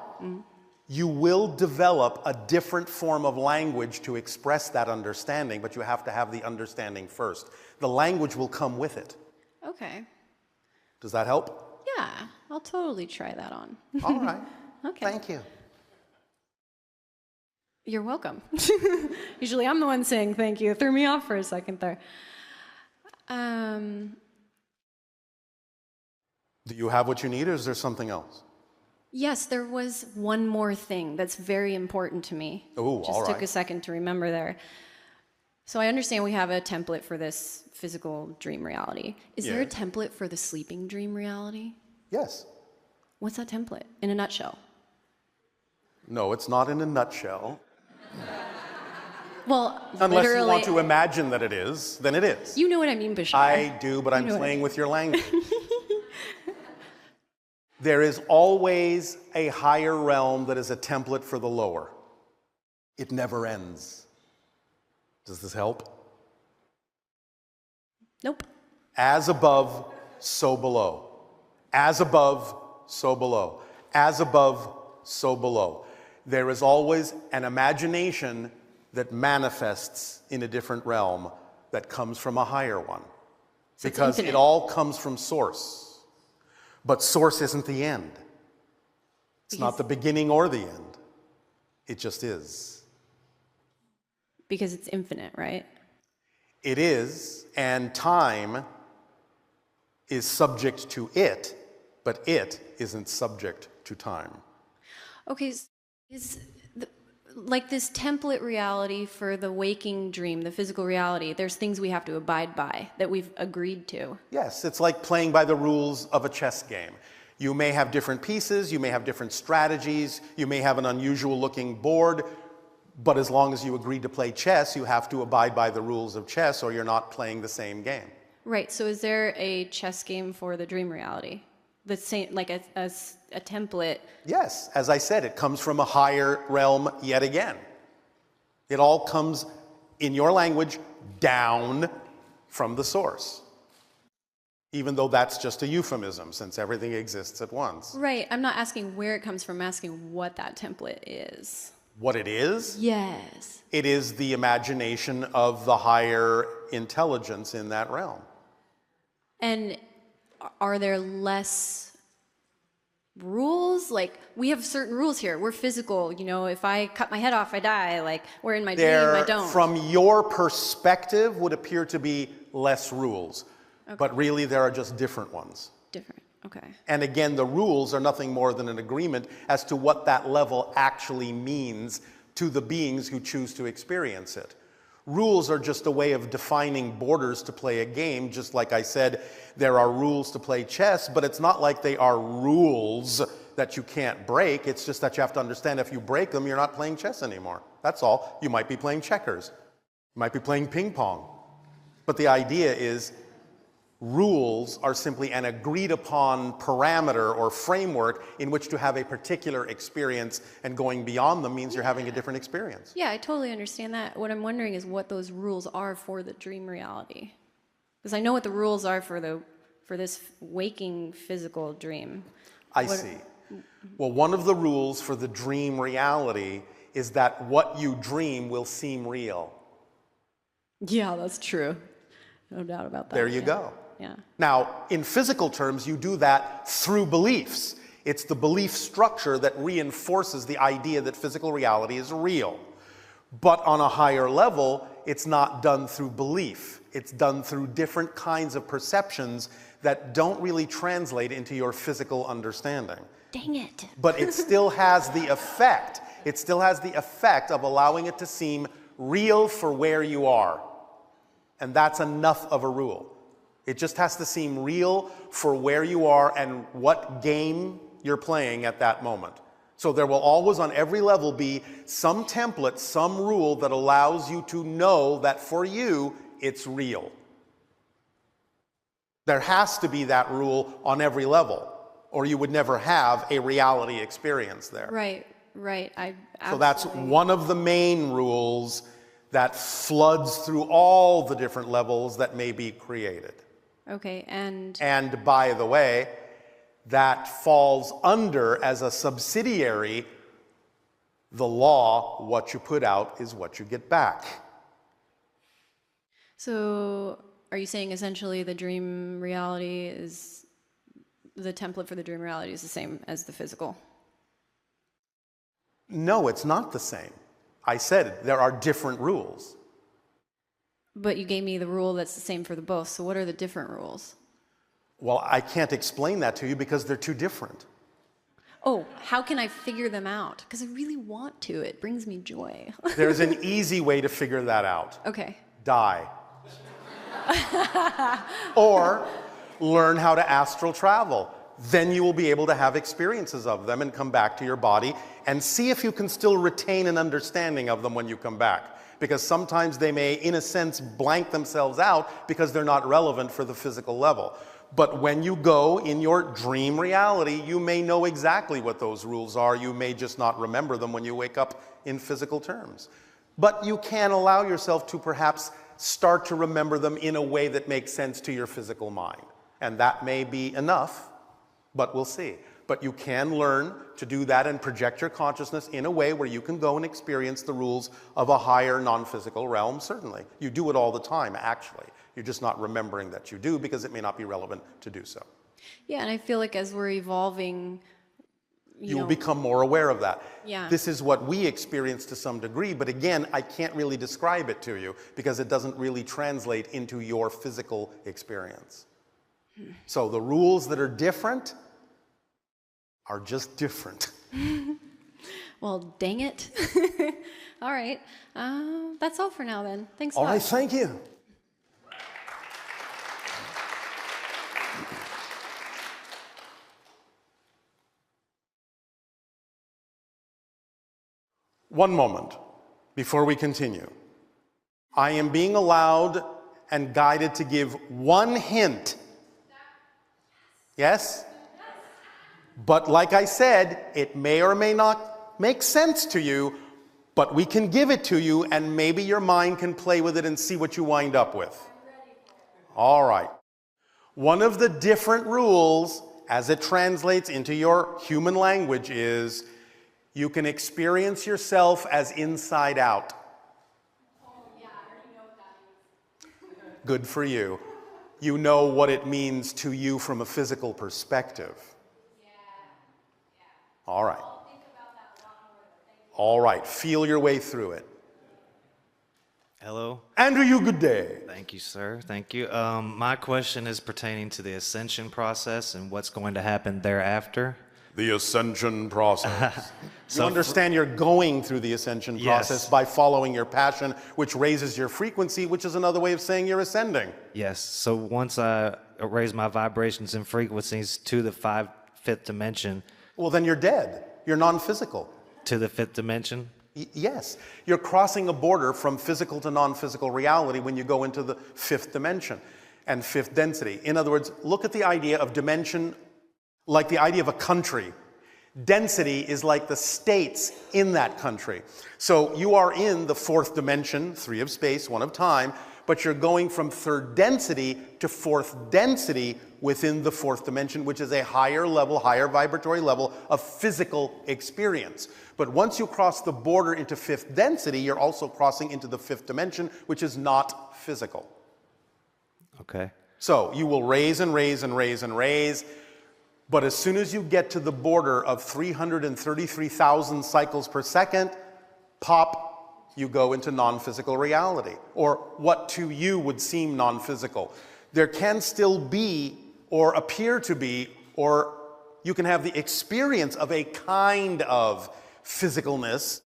you will develop a different form of language to express that understanding, but you have to have the understanding first. The language will come with it. Okay. Does that help? Yeah, I'll totally try that on. All right. Okay. Thank you. You're welcome. Usually I'm the one saying thank you. It threw me off for a second there. Do you have what you need, or is there something else? Yes, there was one more thing that's very important to me. Oh, Just all took right. a second to remember there. So I understand we have a template for this physical dream reality. Is there a Yes. template for the sleeping dream reality? Yes. What's that template, in a nutshell? No, it's not in a nutshell. Well, Unless literally, you want to imagine that it is, then it is. you know what I mean, Bashar. I do, but I'm know what I playing mean. with your language. There is always a higher realm that is a template for the lower. It never ends. Does this help? Nope. As above, so below. As above, so below. As above, so below. There is always an imagination that manifests in a different realm that comes from a higher one. So it's Because it infinite. all comes from source. But source isn't the end. It's not the beginning or the end. It just is. Because it's infinite, right? It is, and time is subject to it, but it isn't subject to time. Okay, like this template reality for the waking dream, the physical reality, there's things we have to abide by that we've agreed to. Yes, it's like playing by the rules of a chess game. You may have different pieces, you may have different strategies, you may have an unusual looking board, but as long as you agree to play chess, you have to abide by the rules of chess or you're not playing the same game. Right, so is there a chess game for the dream reality? The same, like a template? Yes, as I said, it comes from a higher realm yet again. It all comes, in your language, down from the source. Even though that's just a euphemism, since everything exists at once. Right, I'm not asking where it comes from, I'm asking what that template is. What it is? Yes. It is the imagination of the higher intelligence in that realm. And are there less rules? Like, we have certain rules here. We're physical, you know, if I cut my head off, I die. Like, where in my dream, I don't. From your perspective, would appear to be less rules. Okay. But really, there are just different ones. Different, okay. And again, the rules are nothing more than an agreement as to what that level actually means to the beings who choose to experience it. Rules are just a way of defining borders to play a game. Just like I said, there are rules to play chess, but it's not like they are rules that you can't break. It's just that you have to understand if you break them, you're not playing chess anymore. That's all. You might be playing checkers. You might be playing ping pong. But the idea is rules are simply an agreed upon parameter or framework in which to have a particular experience, and going beyond them means you're having a different experience. Yeah, I totally understand that. What I'm wondering is what those rules are for the dream reality. Because I know what the rules are for this waking physical dream. I see. Well, one of the rules for the dream reality is that what you dream will seem real. Yeah, that's true. No doubt about that. There you go. Yeah. Now, in physical terms, you do that through beliefs. It's the belief structure that reinforces the idea that physical reality is real. But on a higher level, it's not done through belief. It's done through different kinds of perceptions that don't really translate into your physical understanding. Dang it. But it still has the effect. It still has the effect of allowing it to seem real for where you are. And that's enough of a rule. It just has to seem real for where you are and what game you're playing at that moment. So there will always, on every level, be some template, some rule that allows you to know that for you, it's real. There has to be that rule on every level, or you would never have a reality experience there. Right. So that's one of the main rules that floods through all the different levels that may be created. Okay, and by the way, that falls under, as a subsidiary, the law, what you put out is what you get back. so are you saying essentially the dream reality is, the template for the dream reality is the same as the physical? No, it's not the same. I said there are different rules. But you gave me the rule that's the same for the both, so what are the different rules? Well, I can't explain that to you because they're too different. Oh, how can I figure them out? Because I really want to. It brings me joy. There's an easy way to figure that out. Okay. Die. Or learn how to astral travel. Then you will be able to have experiences of them and come back to your body and see if you can still retain an understanding of them when you come back. Because sometimes they may, in a sense, blank themselves out because they're not relevant for the physical level. But when you go in your dream reality, you may know exactly what those rules are. You may just not remember them when you wake up in physical terms. But you can allow yourself to perhaps start to remember them in a way that makes sense to your physical mind. And that may be enough, but we'll see. But you can learn to do that and project your consciousness in a way where you can go and experience the rules of a higher non-physical realm, certainly. You do it all the time, actually. You're just not remembering that you do because it may not be relevant to do so. Yeah, and I feel like as we're evolving, you will become more aware of that. Yeah. This is what we experience to some degree, but again, I can't really describe it to you because it doesn't really translate into your physical experience. So the rules that are different are just different. Well, dang it. All right. That's all for now then. Thanks a All lot. right, thank you. One moment before we continue. I am being allowed and guided to give one hint. Yes? But like I said, it may or may not make sense to you, but we can give it to you and maybe your mind can play with it and see what you wind up with. All right. One of the different rules as it translates into your human language is you can experience yourself as inside out. Good for you. You know what it means to you from a physical perspective. All right. All right. Feel your way through it. Hello. Andrew, you good day. Thank you, sir. Thank you. My question is pertaining to the ascension process and what's going to happen thereafter. The ascension process. So You understand you're going through the ascension process Yes. by following your passion, which raises your frequency, which is another way of saying you're ascending. Yes. So once I raise my vibrations and frequencies to the fifth dimension, Well, then you're dead. You're non-physical. to the fifth dimension, Yes, you're crossing a border from physical to non-physical reality when you go into the fifth dimension and fifth density. In other words, look at the idea of dimension like the idea of a country. Density is like the states in that country. So you are in the fourth dimension, 3 of space, 1 of time, but you're going from third density to fourth density within the fourth dimension, which is a higher level, higher vibratory level of physical experience. But once you cross the border into fifth density, you're also crossing into the fifth dimension, which is not physical. okay. So you will raise and raise and raise and raise, but as soon as you get to the border of 333,000 cycles per second, pop, you go into non-physical reality, or what to you would seem non-physical. There can still be, or appear to be, or you can have the experience of a kind of physicalness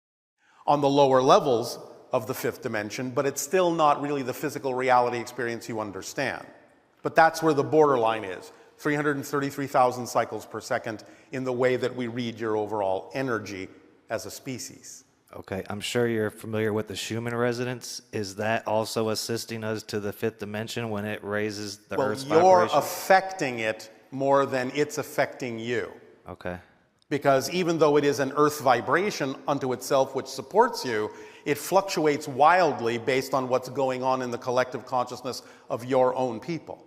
on the lower levels of the fifth dimension, but it's still not really the physical reality experience you understand. But that's where the borderline is, 333,000 cycles per second in the way that we read your overall energy as a species. Okay. I'm sure you're familiar with the Schumann resonance. Is that also assisting us to the fifth dimension when it raises the Well, Earth's you're vibration? affecting it more than it's affecting you. Okay. Because even though it is an earth vibration unto itself which supports you, it fluctuates wildly based on what's going on in the collective consciousness of your own people.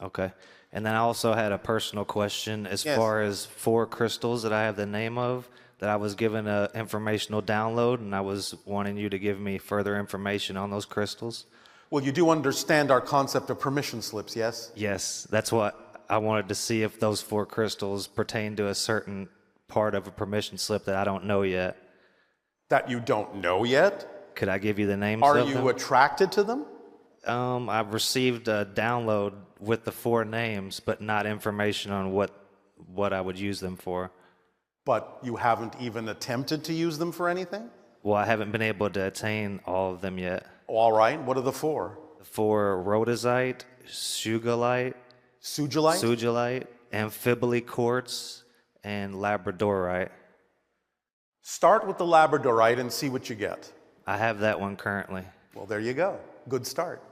Okay. And then I also had a personal question as Yes. far as 4 crystals that I have the name of, that I was given an informational download, and I was wanting you to give me further information on those crystals. Well, you do understand our concept of permission slips, yes? Yes, that's what I wanted to see, if those 4 crystals pertain to a certain part of a permission slip that I don't know yet. That you don't know yet? Could I give you the names Are of you them? attracted to them? I've received a download with the 4 names, but not information on what I would use them for. But you haven't even attempted to use them for anything? Well, I haven't been able to attain all of them yet. All right, what are the 4? The 4 rhodozite, sugilite, Sugilite? amphibole quartz, and labradorite. Start with the labradorite and see what you get. I have that one currently. Well, there you go. Good start.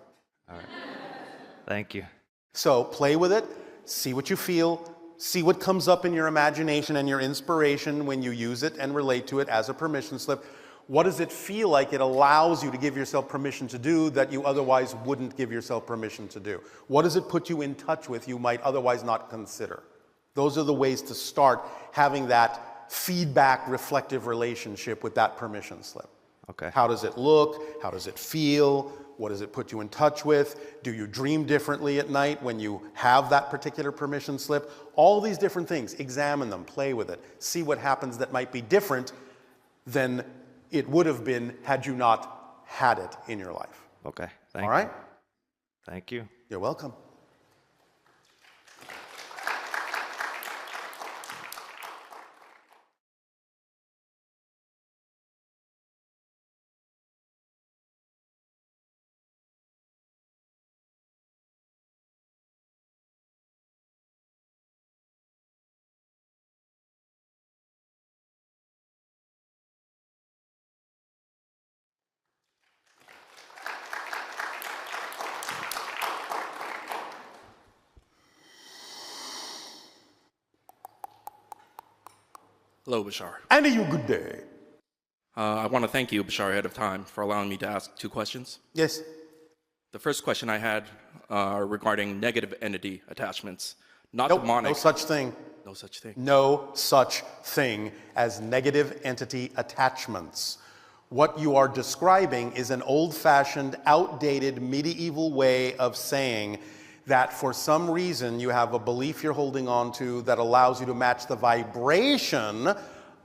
Thank you. So play with it, see what you feel, see what comes up in your imagination and your inspiration when you use it and relate to it as a permission slip. What does it feel like it allows you to give yourself permission to do that you otherwise wouldn't give yourself permission to do? What does it put you in touch with you might otherwise not consider? Those are the ways to start having that feedback, reflective relationship with that permission slip. Okay. How does it look? How does it feel? What does it put you in touch with? Do you dream differently at night when you have that particular permission slip? All these different things, examine them, play with it, see what happens that might be different than it would have been had you not had it in your life. Okay. All right? Thank you. You're welcome. Hello, Bashar. And you good day. I want to thank you, Bashar, ahead of time for allowing me to ask 2 questions. Yes. The first question I had regarding negative entity attachments, not Nope, demonic. no such thing. No such thing. No such thing as negative entity attachments. What you are describing is an old-fashioned, outdated, medieval way of saying that for some reason you have a belief you're holding on to that allows you to match the vibration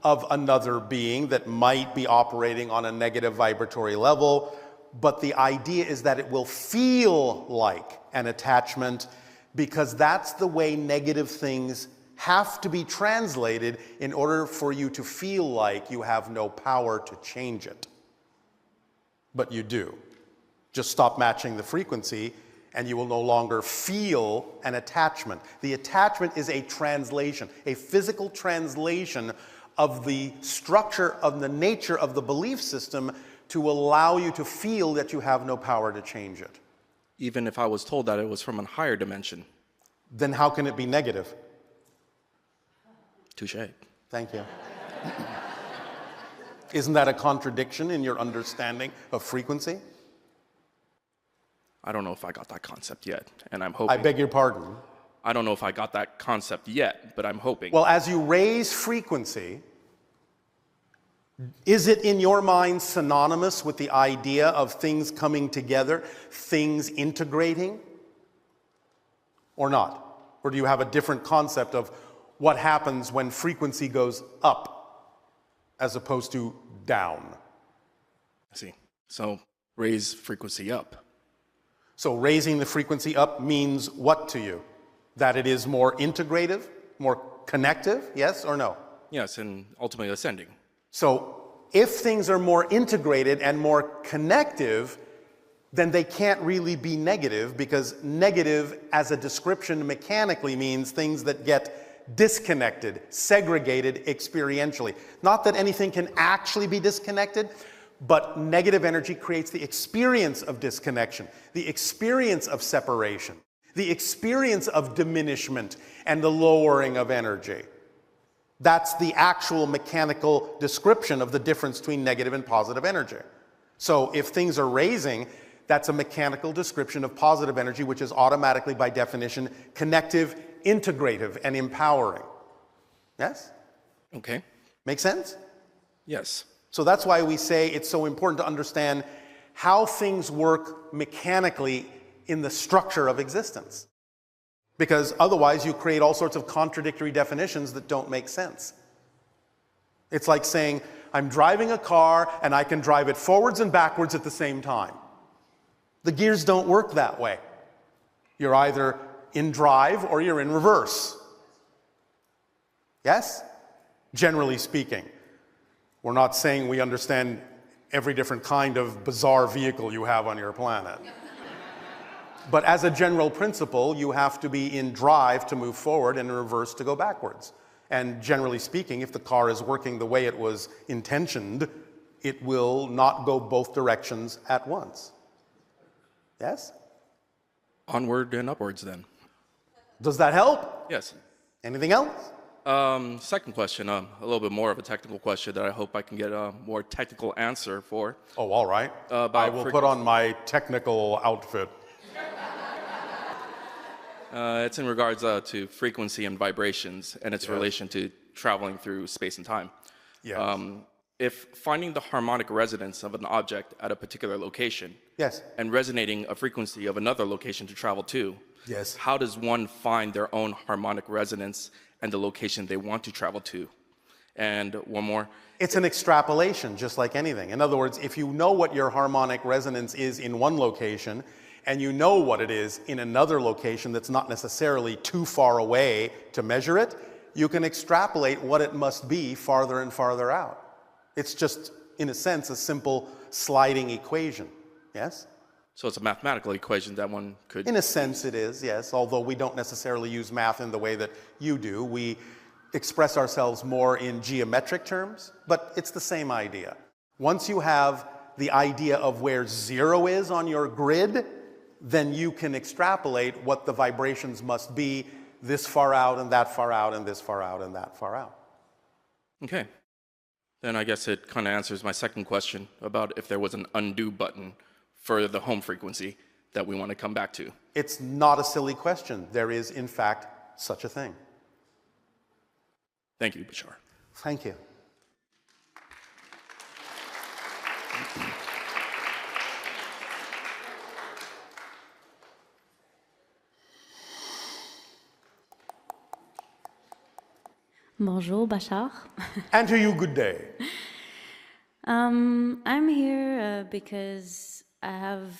of another being that might be operating on a negative vibratory level, but the idea is that it will feel like an attachment because that's the way negative things have to be translated in order for you to feel like you have no power to change it. But you do. Just stop matching the frequency and you will no longer feel an attachment. The attachment is a translation, a physical translation of the structure of the nature of the belief system to allow you to feel that you have no power to change it. Even if I was told that it was from a higher dimension. Then how can it be negative? Touché. Thank you. Isn't that a contradiction in your understanding of frequency? I don't know if I got that concept yet, and I'm hoping. I beg your pardon. I don't know if I got that concept yet, but I'm hoping. Well, as you raise frequency, is it in your mind synonymous with the idea of things coming together, things integrating, or not? Or do you have a different concept of what happens when frequency goes up as opposed to down? I see. So raise frequency up. So raising the frequency up means what to you? That it is more integrative, more connective, yes or no? Yes, and ultimately ascending. So if things are more integrated and more connective, then they can't really be negative, because negative as a description mechanically means things that get disconnected, segregated experientially. Not that anything can actually be disconnected, but negative energy creates the experience of disconnection, the experience of separation, the experience of diminishment and the lowering of energy. That's the actual mechanical description of the difference between negative and positive energy. So if things are raising, that's a mechanical description of positive energy, which is automatically, by definition, connective, integrative, and empowering. Yes? Okay. Make sense? Yes. So that's why we say it's so important to understand how things work mechanically in the structure of existence. Because otherwise you create all sorts of contradictory definitions that don't make sense. It's like saying, I'm driving a car and I can drive it forwards and backwards at the same time. The gears don't work that way. You're either in drive or you're in reverse. Yes? Generally speaking. We're not saying we understand every different kind of bizarre vehicle you have on your planet. But as a general principle, you have to be in drive to move forward and in reverse to go backwards. And generally speaking, if the car is working the way it was intentioned, it will not go both directions at once. Yes? Onward and upwards then. Does that help? Yes. Anything else? Second question, a little bit more of a technical question that I hope I can get a more technical answer for. Oh, all right. I will put on my technical outfit. It's in regards to frequency and vibrations and its relation to traveling through space and time. Yes. If finding the harmonic resonance of an object at a particular location Yes. and resonating a frequency of another location to travel to, Yes. how does one find their own harmonic resonance and the location they want to travel to? And one more. It's an extrapolation, just like anything. In other words, if you know what your harmonic resonance is in one location, and you know what it is in another location that's not necessarily too far away to measure it, you can extrapolate what it must be farther and farther out. It's just, in a sense, a simple sliding equation. Yes? So it's a mathematical equation that one could... In a sense it is, yes, although we don't necessarily use math in the way that you do. We express ourselves more in geometric terms, but it's the same idea. Once you have the idea of where 0 is on your grid, then you can extrapolate what the vibrations must be this far out and that far out and this far out and that far out. Okay. Then I guess it kind of answers my second question about if there was an undo button for the home frequency that we want to come back to. It's not a silly question. There is, in fact, such a thing. Thank you, Bashar. Thank you. Bonjour, Bashar. And to you, good day. I'm here because I have...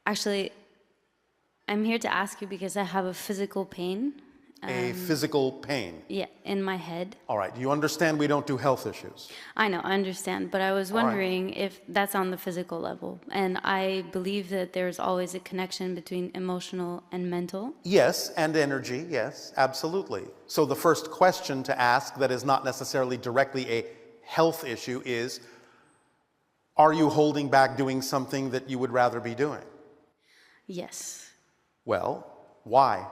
actually, I'm here to ask you because I have a physical pain. A physical pain. Yeah, in my head. All right. You understand we don't do health issues. I know, I understand. But I was All right. wondering if that's on the physical level. And I believe that there's always a connection between emotional and mental. Yes, and energy, yes, absolutely. So the first question to ask that is not necessarily directly a health issue is, are you holding back doing something that you would rather be doing? Yes. Well, why?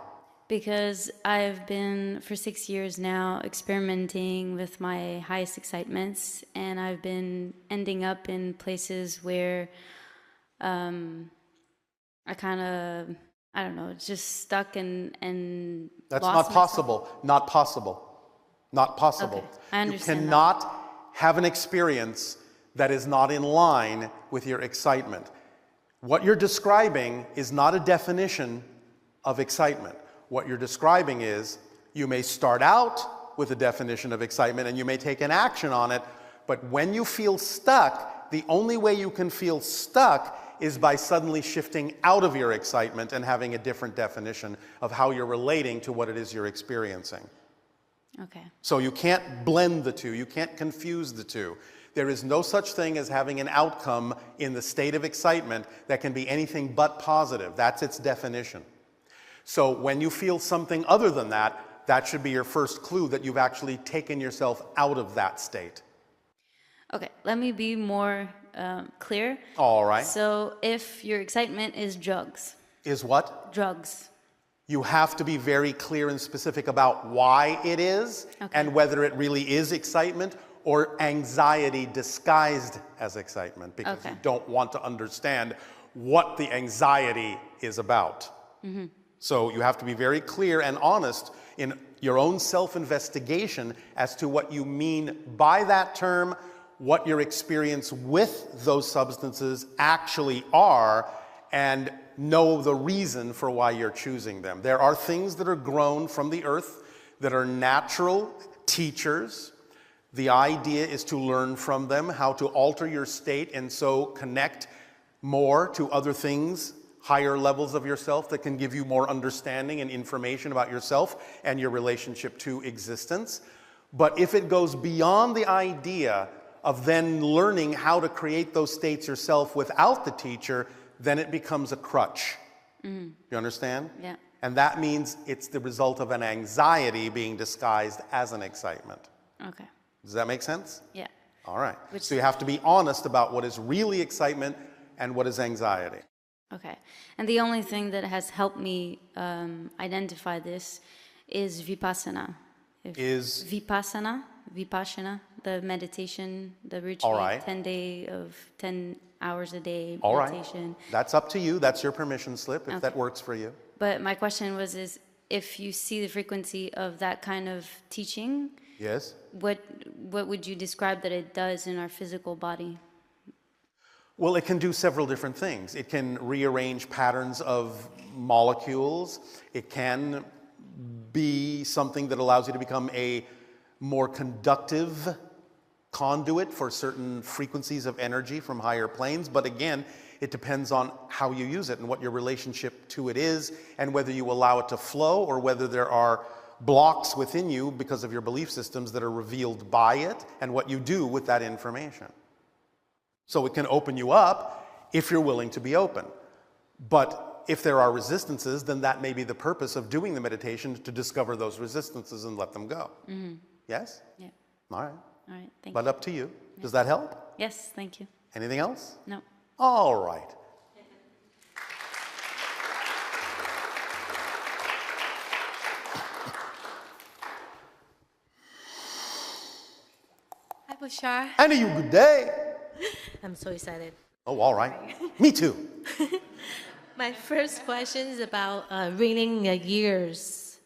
Because I've been, for 6 years now, experimenting with my highest excitements, and I've been ending up in places where I kind of, I don't know, just stuck and That's lost not myself. possible. Not possible. Not possible. Okay, I understand You that. cannot have an experience that is not in line with your excitement. What you're describing is not a definition of excitement. What you're describing is you may start out with a definition of excitement and you may take an action on it, but when you feel stuck, the only way you can feel stuck is by suddenly shifting out of your excitement and having a different definition of how you're relating to what it is you're experiencing. Okay. So you can't blend the two, you can't confuse the two. There is no such thing as having an outcome in the state of excitement that can be anything but positive. That's its definition. So when you feel something other than that, that should be your first clue that you've actually taken yourself out of that state. Okay, let me be more clear. All right. So if your excitement is drugs. Is what? Drugs. You have to be very clear and specific about why it is and whether it really is excitement or anxiety disguised as excitement, because you don't want to understand what the anxiety is about. Mm-hmm. So you have to be very clear and honest in your own self-investigation as to what you mean by that term, what your experience with those substances actually are, and know the reason for why you're choosing them. There are things that are grown from the earth that are natural teachers. The idea is to learn from them how to alter your state and so connect more to other things, higher levels of yourself that can give you more understanding and information about yourself and your relationship to existence. But if it goes beyond the idea of then learning how to create those states yourself without the teacher, then it becomes a crutch. Mm-hmm. You understand? Yeah. And that means it's the result of an anxiety being disguised as an excitement. Okay. Does that make sense? Yeah. All right. So you have to be honest about what is really excitement and what is anxiety. Okay. And the only thing that has helped me identify this is Vipassana. Is Vipassana, the meditation, the retreat, all right. 10 hours a day All meditation. right. That's up to you. That's your permission slip if that works for you. But my question is if you see the frequency of that kind of teaching, Yes. what would you describe that it does in our physical body? Well, it can do several different things. It can rearrange patterns of molecules. It can be something that allows you to become a more conductive conduit for certain frequencies of energy from higher planes. But again, it depends on how you use it and what your relationship to it is, and whether you allow it to flow or whether there are blocks within you because of your belief systems that are revealed by it and what you do with that information. So it can open you up if you're willing to be open. But if there are resistances, then that may be the purpose of doing the meditation, to discover those resistances and let them go. Mm-hmm. Yes? Yeah. All right. All right, thank you. But up to you. Does that help? Yes, thank you. Anything else? No. All right. Hi, Bashar. And you good day. I'm so excited. Oh, all right. Me too. My first question is about ringing in the ears.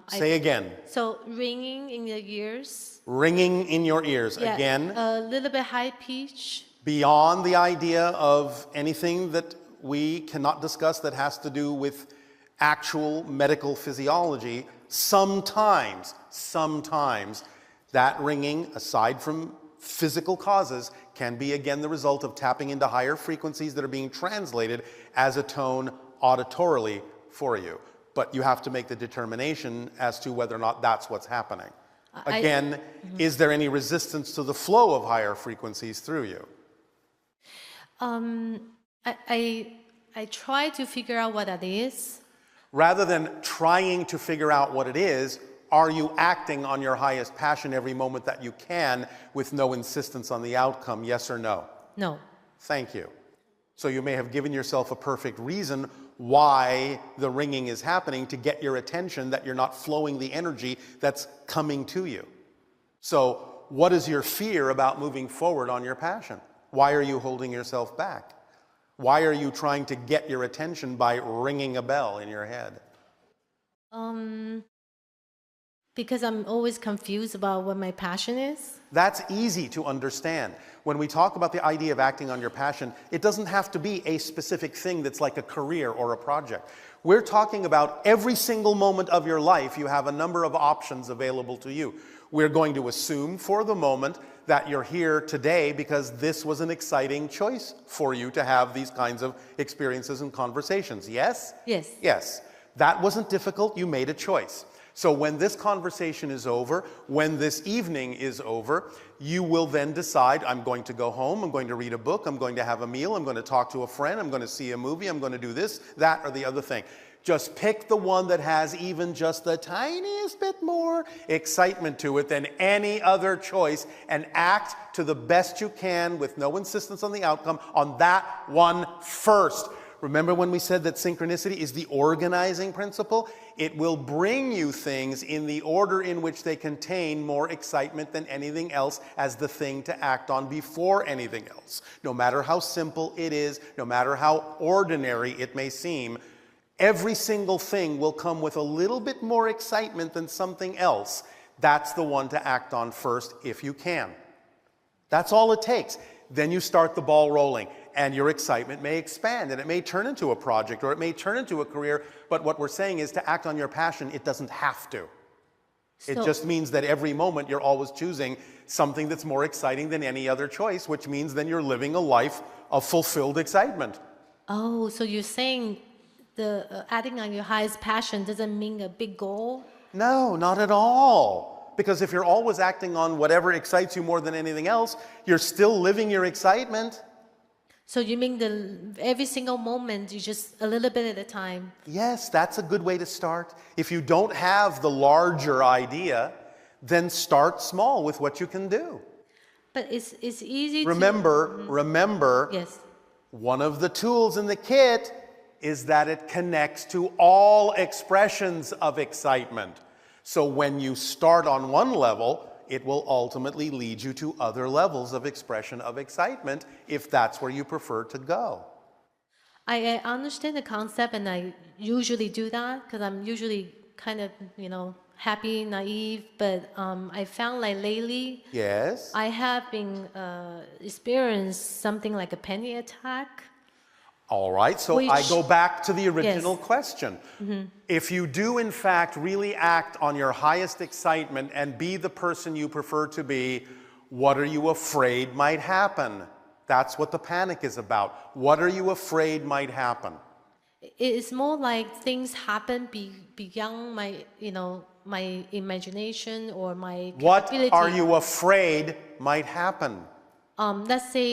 Say again. So ringing in the ears. Ringing in your ears. Yeah, Again. a little bit high pitch. Beyond the idea of anything that we cannot discuss that has to do with actual medical physiology, sometimes that ringing, aside from physical causes, can be again the result of tapping into higher frequencies that are being translated as a tone auditorily for you. But you have to make the determination as to whether or not that's what's happening. Again, is there any resistance to the flow of higher frequencies through you? I try to figure out what that is. Rather than trying to figure out what it is, are you acting on your highest passion every moment that you can with no insistence on the outcome, yes or no? No. Thank you. So you may have given yourself a perfect reason why the ringing is happening, to get your attention that you're not flowing the energy that's coming to you. So what is your fear about moving forward on your passion? Why are you holding yourself back? Why are you trying to get your attention by ringing a bell in your head? Because I'm always confused about what my passion is. That's easy to understand. When we talk about the idea of acting on your passion, it doesn't have to be a specific thing that's like a career or a project. We're talking about every single moment of your life, you have a number of options available to you. We're going to assume for the moment that you're here today because this was an exciting choice for you to have these kinds of experiences and conversations. Yes? Yes. Yes. That wasn't difficult. You made a choice. So when this conversation is over, when this evening is over, you will then decide, I'm going to go home, I'm going to read a book, I'm going to have a meal, I'm going to talk to a friend, I'm going to see a movie, I'm going to do this, that, or the other thing. Just pick the one that has even just the tiniest bit more excitement to it than any other choice, and act to the best you can with no insistence on the outcome on that one first. Remember when we said that synchronicity is the organizing principle? It will bring you things in the order in which they contain more excitement than anything else as the thing to act on before anything else. No matter how simple it is, no matter how ordinary it may seem, every single thing will come with a little bit more excitement than something else. That's the one to act on first if you can. That's all it takes. Then you start the ball rolling, and your excitement may expand, and it may turn into a project, or it may turn into a career, but what we're saying is to act on your passion, it doesn't have to. It just means that every moment you're always choosing something that's more exciting than any other choice, which means then you're living a life of fulfilled excitement. Oh, so you're saying the acting on your highest passion doesn't mean a big goal? No, not at all. Because if you're always acting on whatever excites you more than anything else, you're still living your excitement. So you mean every single moment, you just a little bit at a time? Yes, that's a good way to start. If you don't have the larger idea, then start small with what you can do. But it's easy Remember, Yes. one of the tools in the kit is that it connects to all expressions of excitement. So when you start on one level, it will ultimately lead you to other levels of expression of excitement if that's where you prefer to go. I understand the concept, and I usually do that because I'm usually kind of, happy, naive. But I found like lately, Yes? I have been experienced something like a panic attack. All right, so I Which- go back to the original Yes. question. If you do, in fact, really act on your highest excitement and be the person you prefer to be, what are you afraid might happen? That's what the panic is about. What are you afraid might happen? It's more like things happen beyond my, my imagination or my What capability. are you afraid might happen? Let's say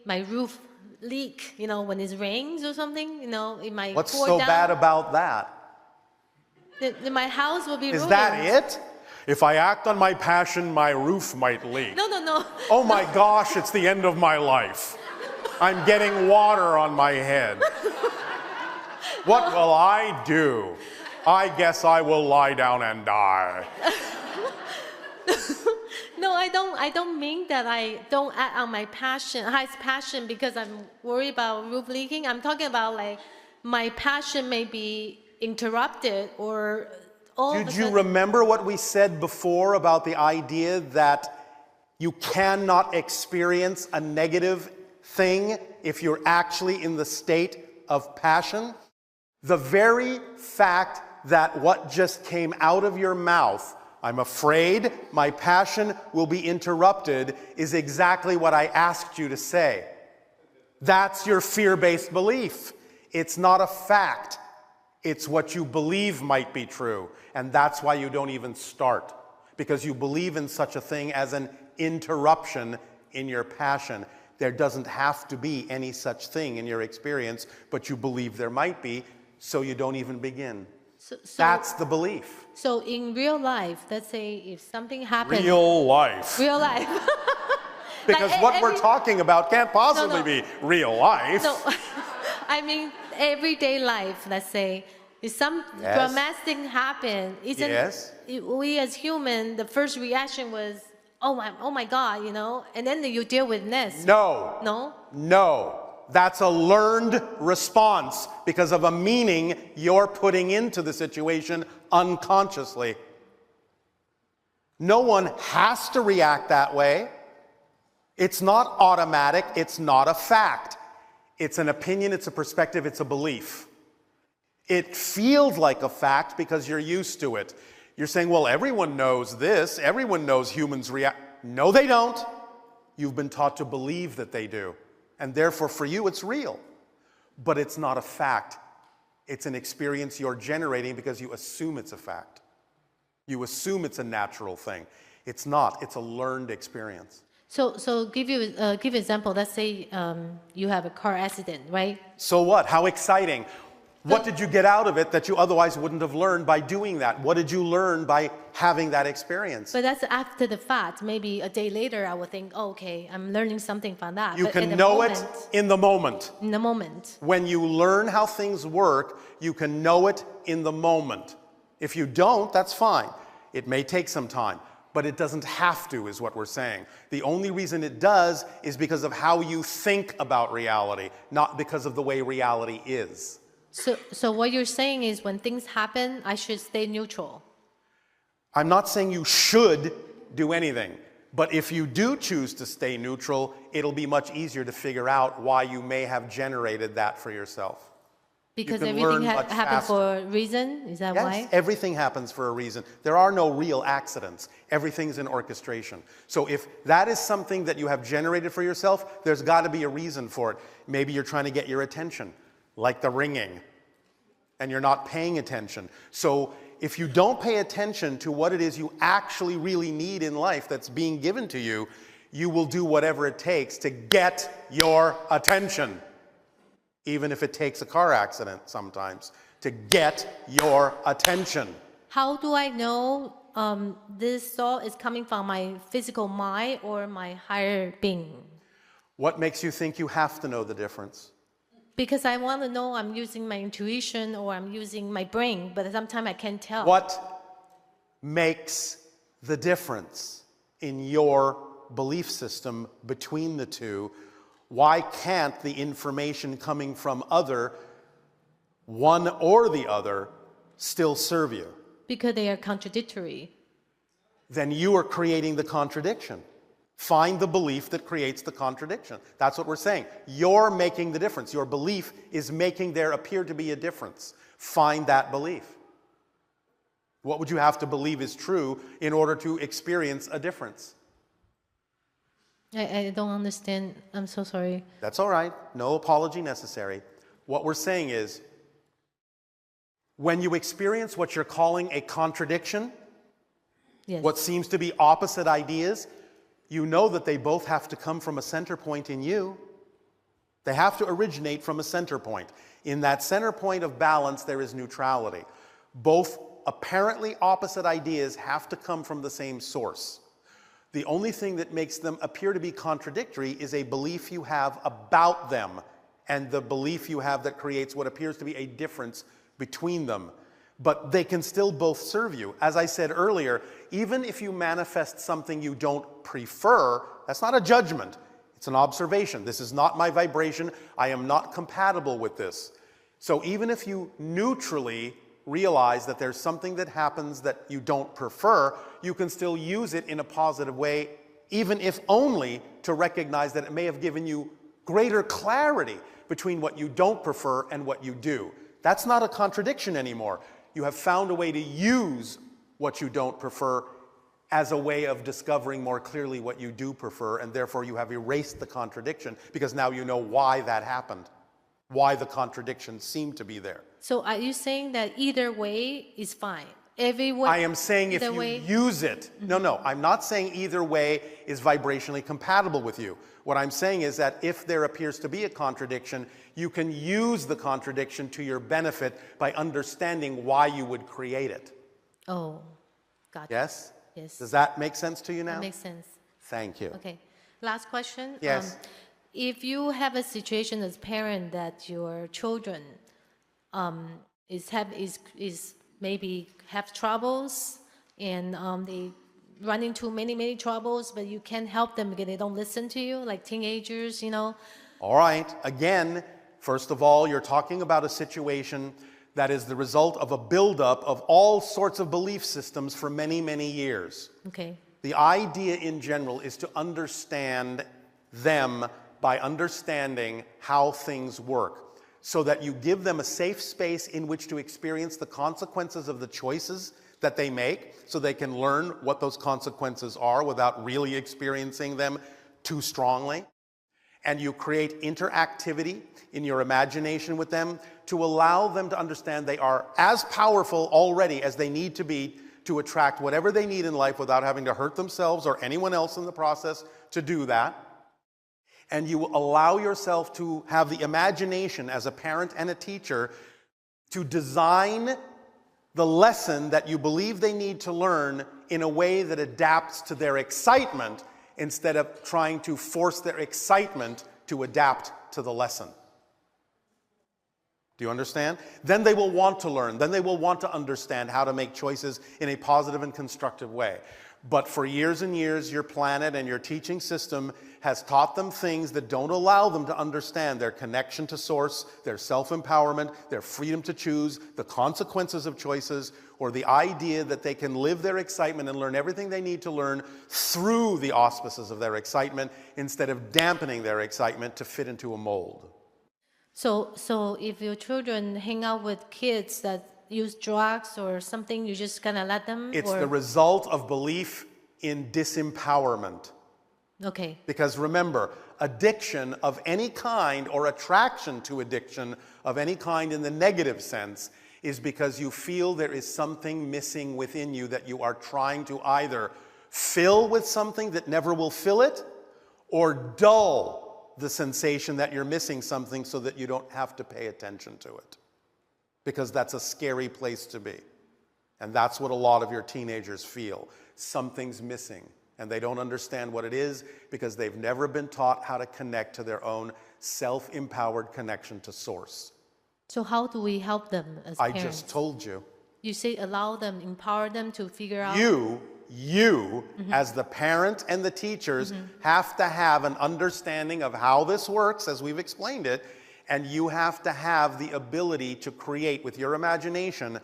my roof leak, when it rains or something, it might What's pour so down. bad about that? Then my house will be Is ruined. that it? If I act on my passion, my roof might leak. No. Oh my gosh, it's the end of my life. I'm getting water on my head. What will I do? I guess I will lie down and die. No, I don't mean that I don't act on my highest passion because I'm worried about roof leaking. I'm talking about like my passion may be interrupted or all of a Did you sudden- remember what we said before about the idea that you cannot experience a negative thing if you're actually in the state of passion? The very fact that what just came out of your mouth, I'm afraid my passion will be interrupted, is exactly what I asked you to say. That's your fear-based belief. It's not a fact. It's what you believe might be true. And that's why you don't even start. Because you believe in such a thing as an interruption in your passion. There doesn't have to be any such thing in your experience, but you believe there might be, so you don't even begin. So, That's the belief. so in real life, let's say if something happens. Real life. Real life. Because Like, what we're every- talking about can't possibly No. be real life. No, I mean everyday life. Let's say if some Yes. dramatic thing happen, isn't Yes. we as human the first reaction was oh my God, and then you deal with this. No. No. No. That's a learned response because of a meaning you're putting into the situation unconsciously. No one has to react that way. It's not automatic. It's not a fact. It's an opinion, it's a perspective, it's a belief. It feels like a fact because you're used to it. You're saying, well, everyone knows this. Everyone knows humans react. No, they don't. You've been taught to believe that they do. And therefore, for you, it's real. But it's not a fact. It's an experience you're generating because you assume it's a fact. You assume it's a natural thing. It's not. It's a learned experience. So give example. Let's say you have a car accident, right? So what? How exciting. What did you get out of it that you otherwise wouldn't have learned by doing that? What did you learn by having that experience? But that's after the fact. Maybe a day later, I would think, oh, okay, I'm learning something from that. You But can at the know moment, it in the moment. In the moment. When you learn how things work, you can know it in the moment. If you don't, that's fine. It may take some time, but it doesn't have to, is what we're saying. The only reason it does is because of how you think about reality, not because of the way reality is. So what you're saying is when things happen, I should stay neutral. I'm not saying you should do anything, but if you do choose to stay neutral, it'll be much easier to figure out why you may have generated that for yourself. Because can everything learn much happens faster. for a reason? Is that Yes, why? everything happens for a reason. There are no real accidents. Everything's in orchestration. So if that is something that you have generated for yourself, there's got to be a reason for it. Maybe you're trying to get your attention, like the ringing, and you're not paying attention. So if you don't pay attention to what it is you actually really need in life that's being given to you, you will do whatever it takes to get your attention. Even if it takes a car accident sometimes, to get your attention. How do I know this thought is coming from my physical mind or my higher being? What makes you think you have to know the difference? Because I want to know I'm using my intuition or I'm using my brain, but sometimes I can't tell. What makes the difference in your belief system between the two? Why can't the information coming from one or the other, still serve you? Because they are contradictory. Then you are creating the contradiction. Find the belief that creates the contradiction. That's what we're saying. You're making the difference. Your belief is making there appear to be a difference. Find that belief. What would you have to believe is true in order to experience a difference? I don't understand. I'm so sorry. That's all right. No apology necessary. What we're saying is, when you experience what you're calling a contradiction, Yes. what seems to be opposite ideas, you know that they both have to come from a center point in you. They have to originate from a center point. In that center point of balance, there is neutrality. Both apparently opposite ideas have to come from the same source. The only thing that makes them appear to be contradictory is a belief you have about them, and the belief you have that creates what appears to be a difference between them. But they can still both serve you. As I said earlier, even if you manifest something you don't prefer, that's not a judgment. It's an observation. This is not my vibration. I am not compatible with this. So even if you neutrally realize that there's something that happens that you don't prefer, you can still use it in a positive way, even if only to recognize that it may have given you greater clarity between what you don't prefer and what you do. That's not a contradiction anymore. You have found a way to use what you don't prefer as a way of discovering more clearly what you do prefer, and therefore you have erased the contradiction because now you know why that happened, why the contradiction seemed to be there. So are you saying that either way is fine? Every way? I am saying if you use it, no, I'm not saying either way is vibrationally compatible with you. What I'm saying is that if there appears to be a contradiction, you can use the contradiction to your benefit by understanding why you would create it. Oh, gotcha. Yes? Yes. Does that make sense to you now? That makes sense. Thank you. Okay. Last question. Yes. If you have a situation as parent that your children is maybe have troubles and they run into many troubles, but you can't help them because they don't listen to you, like teenagers, you know. All right. Again, first of all, you're talking about a situation that is the result of a buildup of all sorts of belief systems for many years. Okay. The idea in general is to understand them by understanding how things work, so that you give them a safe space in which to experience the consequences of the choices that they make, so they can learn what those consequences are without really experiencing them too strongly. And you create interactivity in your imagination with them to allow them to understand they are as powerful already as they need to be to attract whatever they need in life without having to hurt themselves or anyone else in the process to do that. And you allow yourself to have the imagination as a parent and a teacher to design the lesson that you believe they need to learn in a way that adapts to their excitement instead of trying to force their excitement to adapt to the lesson. Do you understand? Then they will want to learn. Then they will want to understand how to make choices in a positive and constructive way. But for years and years, your planet and your teaching system has taught them things that don't allow them to understand their connection to source, their self-empowerment, their freedom to choose, the consequences of choices, or the idea that they can live their excitement and learn everything they need to learn through the auspices of their excitement instead of dampening their excitement to fit into a mold. So if your children hang out with kids that use drugs or something, you just kind of let them? It's the result of belief in disempowerment. Okay. Because remember, addiction of any kind or attraction to addiction of any kind in the negative sense is because you feel there is something missing within you that you are trying to either fill with something that never will fill it or dull the sensation that you're missing something so that you don't have to pay attention to it. Because that's a scary place to be. And that's what a lot of your teenagers feel. Something's missing. And they don't understand what it is because they've never been taught how to connect to their own self-empowered connection to source. So how do we help them as I parents? just told you. You say allow them, empower them to figure out. You, as the parent and the teachers, have to have an understanding of how this works, as we've explained it, and you have to have the ability to create, with your imagination,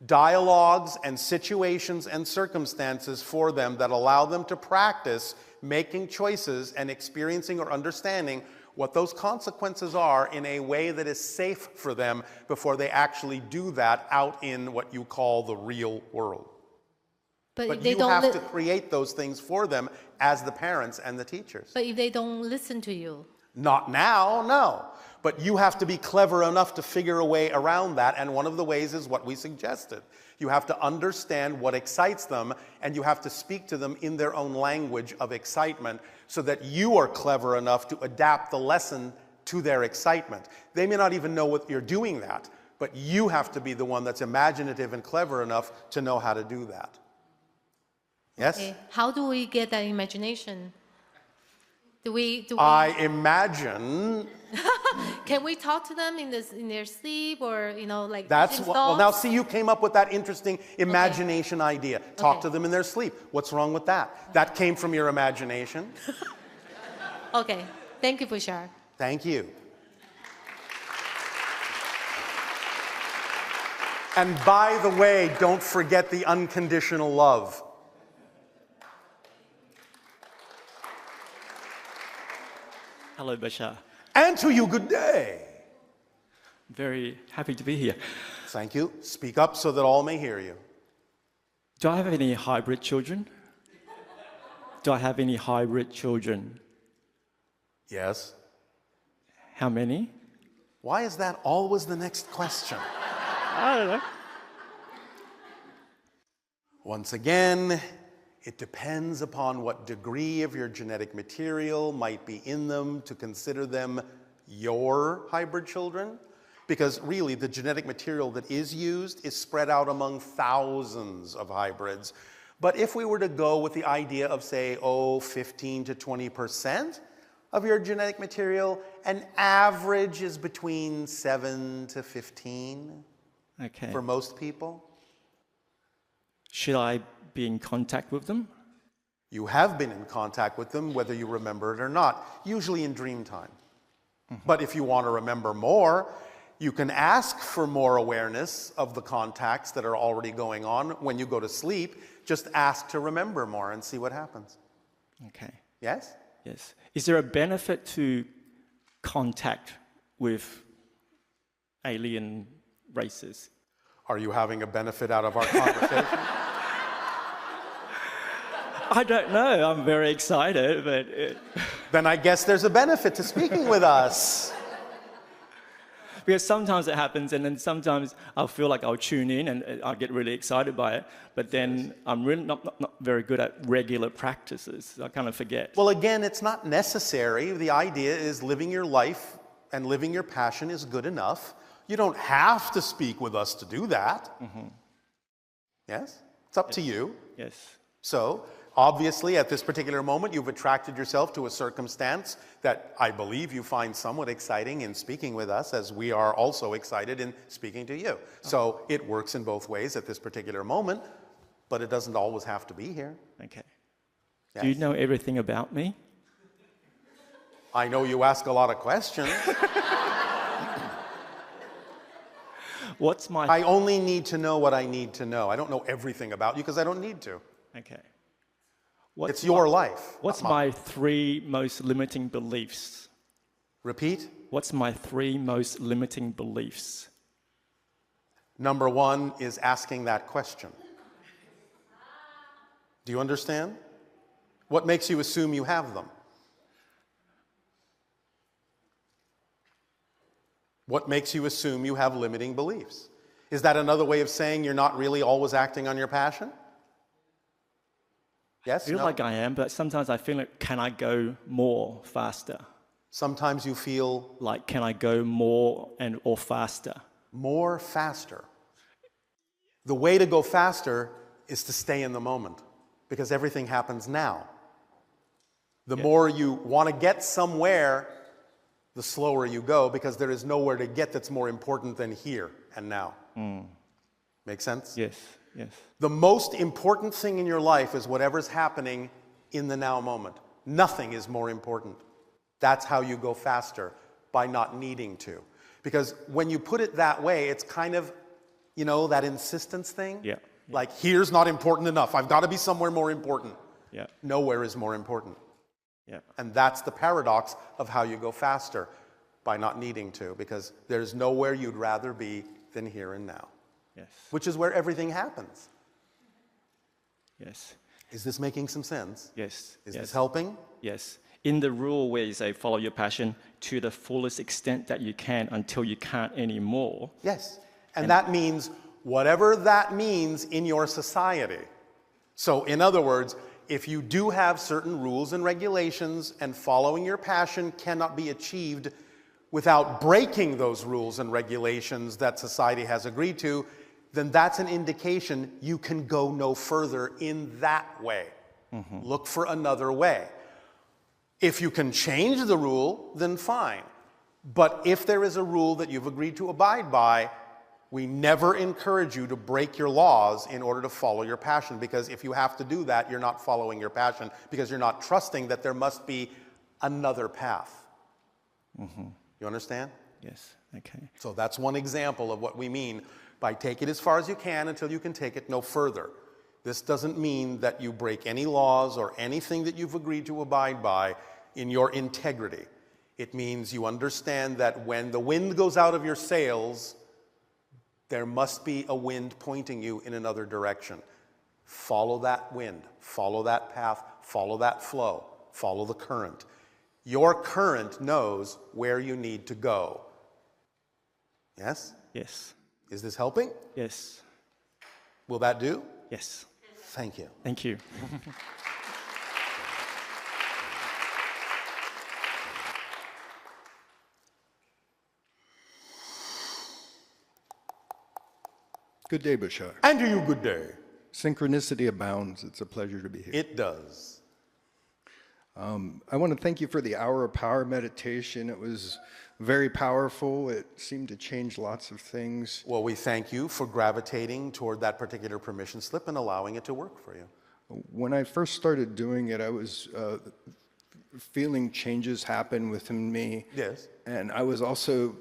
dialogues and situations and circumstances for them that allow them to practice making choices and experiencing or understanding what those consequences are in a way that is safe for them before they actually do that out in what you call the real world. But you have to create those things for them as the parents and the teachers. But if they don't listen to you? Not now, no. But you have to be clever enough to figure a way around that, and one of the ways is what we suggested. You have to understand what excites them, and you have to speak to them in their own language of excitement so that you are clever enough to adapt the lesson to their excitement. They may not even know what you're doing that, but you have to be the one that's imaginative and clever enough to know how to do that. Yes? Okay. How do we get that imagination? Do we I imagine. Can we talk to them in their sleep, or like That's vision what, well, now thoughts? see, you came up with that interesting imagination idea. Talk to them in their sleep. What's wrong with that? That came from your imagination. Okay. Thank you, Bashar. Thank you. And by the way, don't forget the unconditional love. Hello, Bashar. And to you, good day. Very happy to be here. Thank you. Speak up so that all may hear you. Do I have any hybrid children? Do I have any hybrid children? Yes. How many? Why is that always the next question? I don't know. Once again, it depends upon what degree of your genetic material might be in them to consider them your hybrid children. Because really, the genetic material that is used is spread out among thousands of hybrids. But if we were to go with the idea of, say, 15 to 20% of your genetic material, an average is between 7 to 15 for most people. Should I be in contact with them? You have been in contact with them, whether you remember it or not, usually in dream time. But if you want to remember more, you can ask for more awareness of the contacts that are already going on. When you go to sleep, just ask to remember more and see what happens. Okay. Yes? Yes. Is there a benefit to contact with alien races? Are you having a benefit out of our conversation? I don't know. I'm very excited, but... Then I guess there's a benefit to speaking with us. Because sometimes it happens, and then sometimes I'll feel like I'll tune in and I'll get really excited by it, but then I'm really not very good at regular practices. I kind of forget. Well, again, it's not necessary. The idea is living your life and living your passion is good enough. You don't have to speak with us to do that. Yes? It's up to you. Yes. So, obviously, at this particular moment, you've attracted yourself to a circumstance that I believe you find somewhat exciting in speaking with us, as we are also excited in speaking to you. So, it works in both ways at this particular moment, but it doesn't always have to be here. Okay. Yes. Do you know everything about me? I know you ask a lot of questions. What's my... I only need to know what I need to know. I don't know everything about you because I don't need to. Okay. It's your life. What's my 3 most limiting beliefs? Repeat. What's my 3 most limiting beliefs? Number 1 is asking that question. Do you understand? What makes you assume you have them? What makes you assume you have limiting beliefs? Is that another way of saying you're not really always acting on your passion? Yes? I feel like I am, but sometimes I feel like, can I go more faster? Sometimes you feel... Like, can I go more or faster? More faster. The way to go faster is to stay in the moment, because everything happens now. The more you want to get somewhere, the slower you go, because there is nowhere to get that's more important than here and now. Make sense? Yes, yes. The most important thing in your life is whatever's happening in the now moment. Nothing is more important. That's how you go faster, by not needing to. Because when you put it that way, it's kind of, you know, that insistence thing. Yeah. Like, here's not important enough. I've got to be somewhere more important. Yeah. Nowhere is more important. Yeah. And that's the paradox of how you go faster, by not needing to, because there's nowhere you'd rather be than here and now. Yes. Which is where everything happens. Yes. Is this making some sense? Yes. Is yes. this helping? Yes. In the rule where you say follow your passion to the fullest extent that you can until you can't anymore. Yes. And that means whatever that means in your society. So in other words, if you do have certain rules and regulations and following your passion cannot be achieved without breaking those rules and regulations that society has agreed to, then that's an indication you can go no further in that way. Look for another way. If you can change the rule, then fine. But if there is a rule that you've agreed to abide by, we never encourage you to break your laws in order to follow your passion, because if you have to do that, you're not following your passion, because you're not trusting that there must be another path. You understand? Yes. Okay. So that's one example of what we mean by take it as far as you can until you can take it no further. This doesn't mean that you break any laws or anything that you've agreed to abide by in your integrity. It means you understand that when the wind goes out of your sails, there must be a wind pointing you in another direction. Follow that wind, follow that path, follow that flow, follow the current. Your current knows where you need to go. Yes? Yes. Is this helping? Yes. Will that do? Yes. Thank you. Thank you. Good day, Bashar. And to you, good day. Synchronicity abounds. It's a pleasure to be here. It does. I want to thank you for the hour of power meditation. It was very powerful. It seemed to change lots of things. Well, we thank you for gravitating toward that particular permission slip and allowing it to work for you. When I first started doing it, I was feeling changes happen within me. Yes. And I was also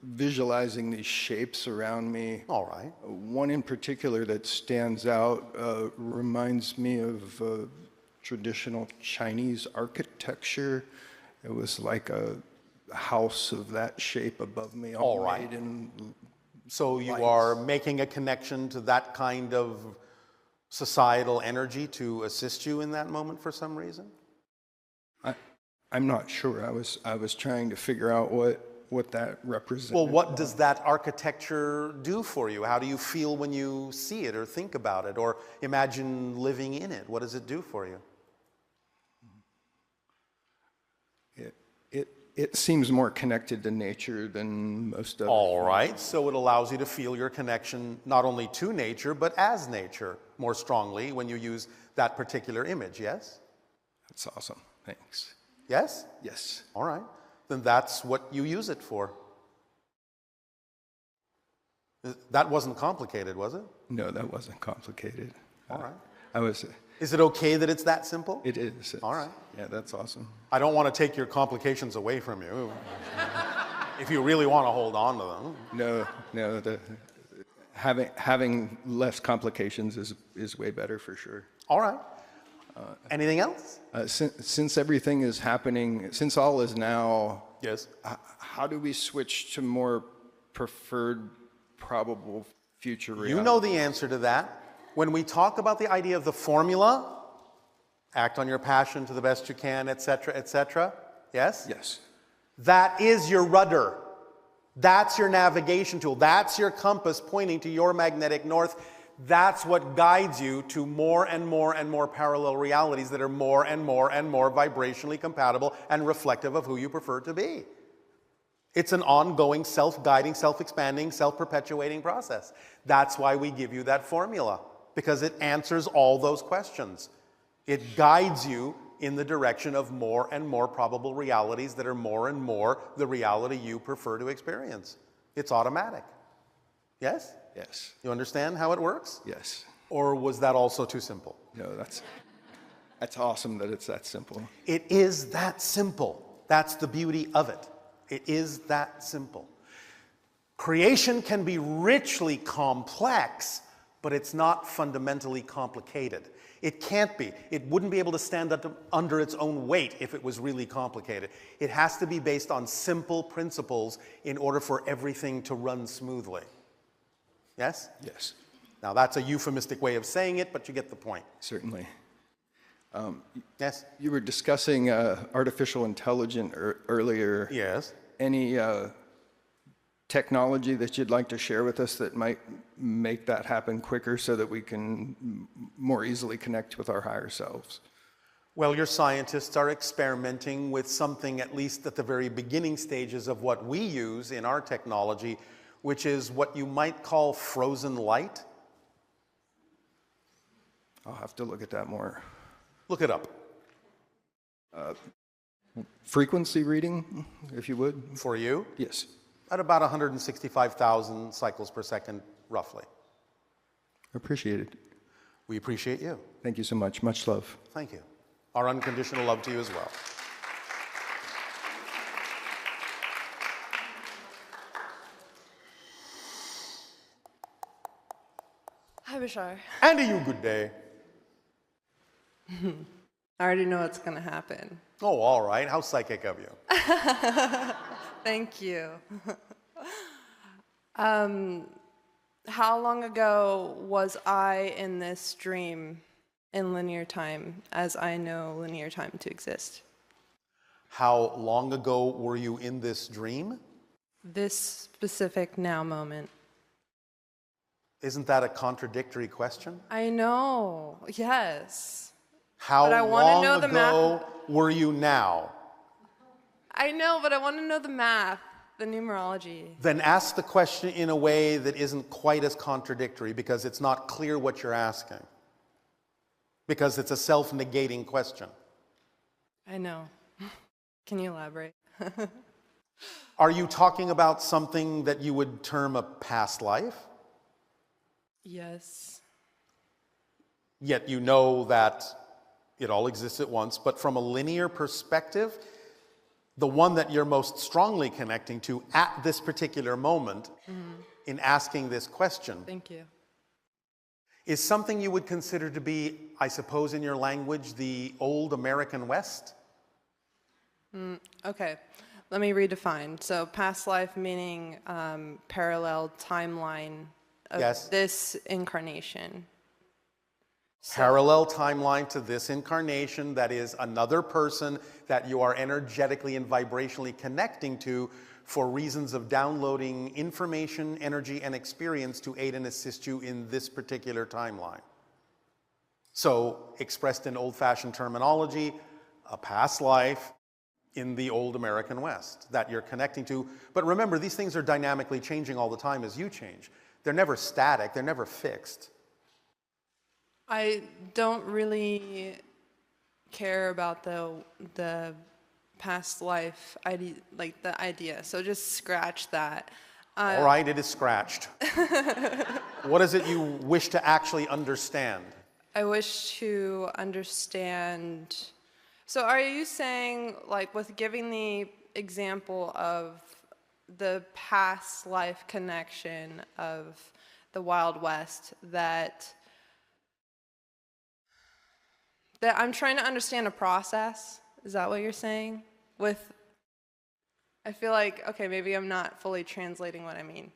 visualizing these shapes around me. All right. One in particular that stands out reminds me of traditional Chinese architecture. It was like a house of that shape above me, all right. made in So you lights. are making a connection to that kind of societal energy to assist you in that moment for some reason? I'm not sure. I was trying to figure out what that represented. Well, what does that architecture do for you? How do you feel when you see it or think about it or imagine living in it? What does it do for you? It seems more connected to nature than most of All right, so it allows you to feel your connection not only to nature, but as nature more strongly when you use that particular image, yes? That's awesome. Thanks. Yes? Yes. All right, then that's what you use it for. That wasn't complicated, was it? No, that wasn't complicated. All right. I was. Is it okay that it's that simple? It is. All right. Yeah, that's awesome. I don't want to take your complications away from you. If you really want to hold on to them. No. Having less complications is way better for sure. All right. Anything else? Since everything is happening, since all is now. Yes. How do we switch to more preferred, probable future reality? You know the answer to that. When we talk about the idea of the formula, act on your passion to the best you can, etc., yes? Yes. That is your rudder. That's your navigation tool. That's your compass pointing to your magnetic north. That's what guides you to more and more and more parallel realities that are more and more and more vibrationally compatible and reflective of who you prefer to be. It's an ongoing, self-guiding, self-expanding, self-perpetuating process. That's why we give you that formula, because it answers all those questions. It guides you in the direction of more and more probable realities that are more and more the reality you prefer to experience. It's automatic. Yes? Yes. You understand how it works? Yes. Or was that also too simple? No, that's awesome that it's that simple. It is that simple. That's the beauty of it. It is that simple. Creation can be richly complex, but it's not fundamentally complicated. It can't be. It wouldn't be able to stand up under its own weight if it was really complicated. It has to be based on simple principles in order for everything to run smoothly. Yes? Yes. Now, that's a euphemistic way of saying it, but you get the point. Certainly. Yes? You were discussing artificial intelligence earlier. Yes. Any technology that you'd like to share with us that might make that happen quicker so that we can more easily connect with our higher selves? Well, your scientists are experimenting with something, at least at the very beginning stages of what we use in our technology, which is what you might call frozen light. I'll have to look at that more. Look it up. Frequency reading, if you would. For you? Yes. At about 165,000 cycles per second, roughly. Appreciate it. We appreciate you. Thank you so much. Much love. Thank you. Our unconditional love to you as well. Hi, Bashar. And to you, good day. I already know what's going to happen. Oh, all right. How psychic of you. Thank you. How long ago was I in this dream in linear time, as I know linear time to exist? How long ago were you in this dream? This specific now moment. Isn't that a contradictory question? I know, yes. How But I wanna long know the ago math. were you now? I know, but I want to know the math, the numerology. Then ask the question in a way that isn't quite as contradictory, because it's not clear what you're asking. Because it's a self-negating question. I know. Can you elaborate? Are you talking about something that you would term a past life? Yes. Yet you know that it all exists at once, but from a linear perspective, the one that you're most strongly connecting to at this particular moment in asking this question Thank you. is something you would consider to be, I suppose in your language, the old American West? Okay, let me redefine. So past life meaning parallel timeline of Yes. this incarnation. Parallel timeline to this incarnation, that is another person that you are energetically and vibrationally connecting to for reasons of downloading information, energy, and experience to aid and assist you in this particular timeline. So, expressed in old-fashioned terminology, a past life in the old American West that you're connecting to. But remember, these things are dynamically changing all the time as you change. They're never static, they're never fixed. I don't really care about the past life idea, like the idea. So just scratch that. All right, it is scratched. What is it you wish to actually understand? I wish to understand. So are you saying, like, with giving the example of the past life connection of the Wild West, that I'm trying to understand a process? Is that what you're saying? I feel like, okay, maybe I'm not fully translating what I mean.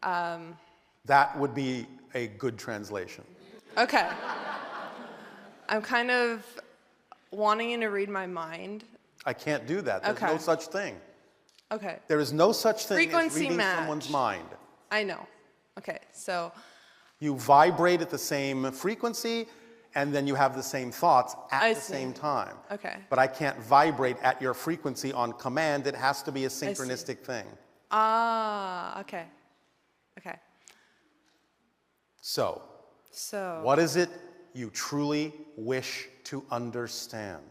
That would be a good translation. Okay. I'm kind of wanting you to read my mind. I can't do that. There's no such thing. Okay. There is no such thing as Frequency reading match. someone's mind. I know. Okay, so You vibrate at the same frequency, and then you have the same thoughts at the same time. Okay. But I can't vibrate at your frequency on command. It has to be a synchronistic thing. Okay. Okay. So, So what is it you truly wish to understand?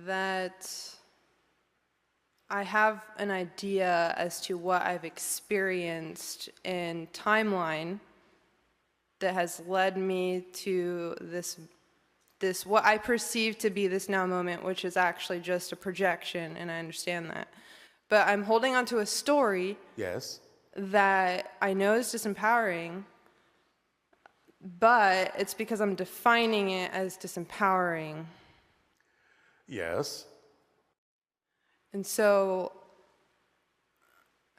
that I have an idea as to what I've experienced in timeline that has led me to this what I perceive to be this now moment, which is actually just a projection, and I understand that. But I'm holding on to a story Yes. that I know is disempowering, but it's because I'm defining it as disempowering. Yes. And so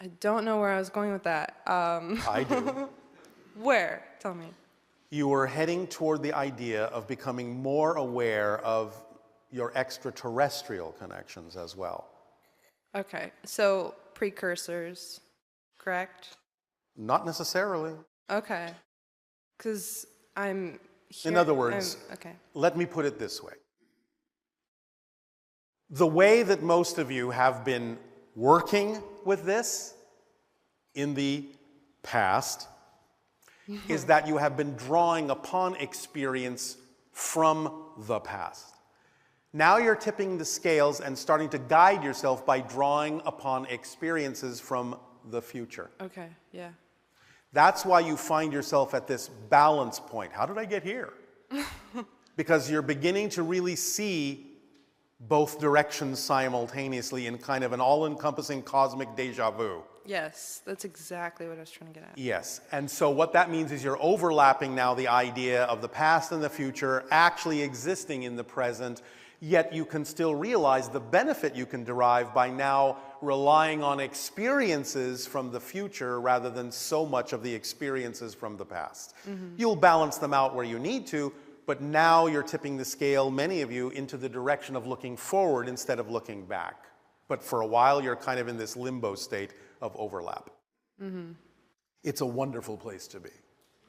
I don't know where I was going with that. I do. Where? Tell me. You were heading toward the idea of becoming more aware of your extraterrestrial connections as well. Okay, so precursors, correct? Not necessarily. Okay, because I'm here. In other words, okay. let me put it this way. The way that most of you have been working with this in the past is that you have been drawing upon experience from the past. Now you're tipping the scales and starting to guide yourself by drawing upon experiences from the future. Okay, yeah. That's why you find yourself at this balance point. How did I get here? Because you're beginning to really see both directions simultaneously in kind of an all-encompassing cosmic deja vu. Yes, that's exactly what I was trying to get at. Yes, and so what that means is you're overlapping now the idea of the past and the future actually existing in the present, yet you can still realize the benefit you can derive by now relying on experiences from the future rather than so much of the experiences from the past. Mm-hmm. You'll balance them out where you need to, but now you're tipping the scale, many of you, into the direction of looking forward instead of looking back. But for a while, you're kind of in this limbo state of overlap. Mm-hmm. It's a wonderful place to be.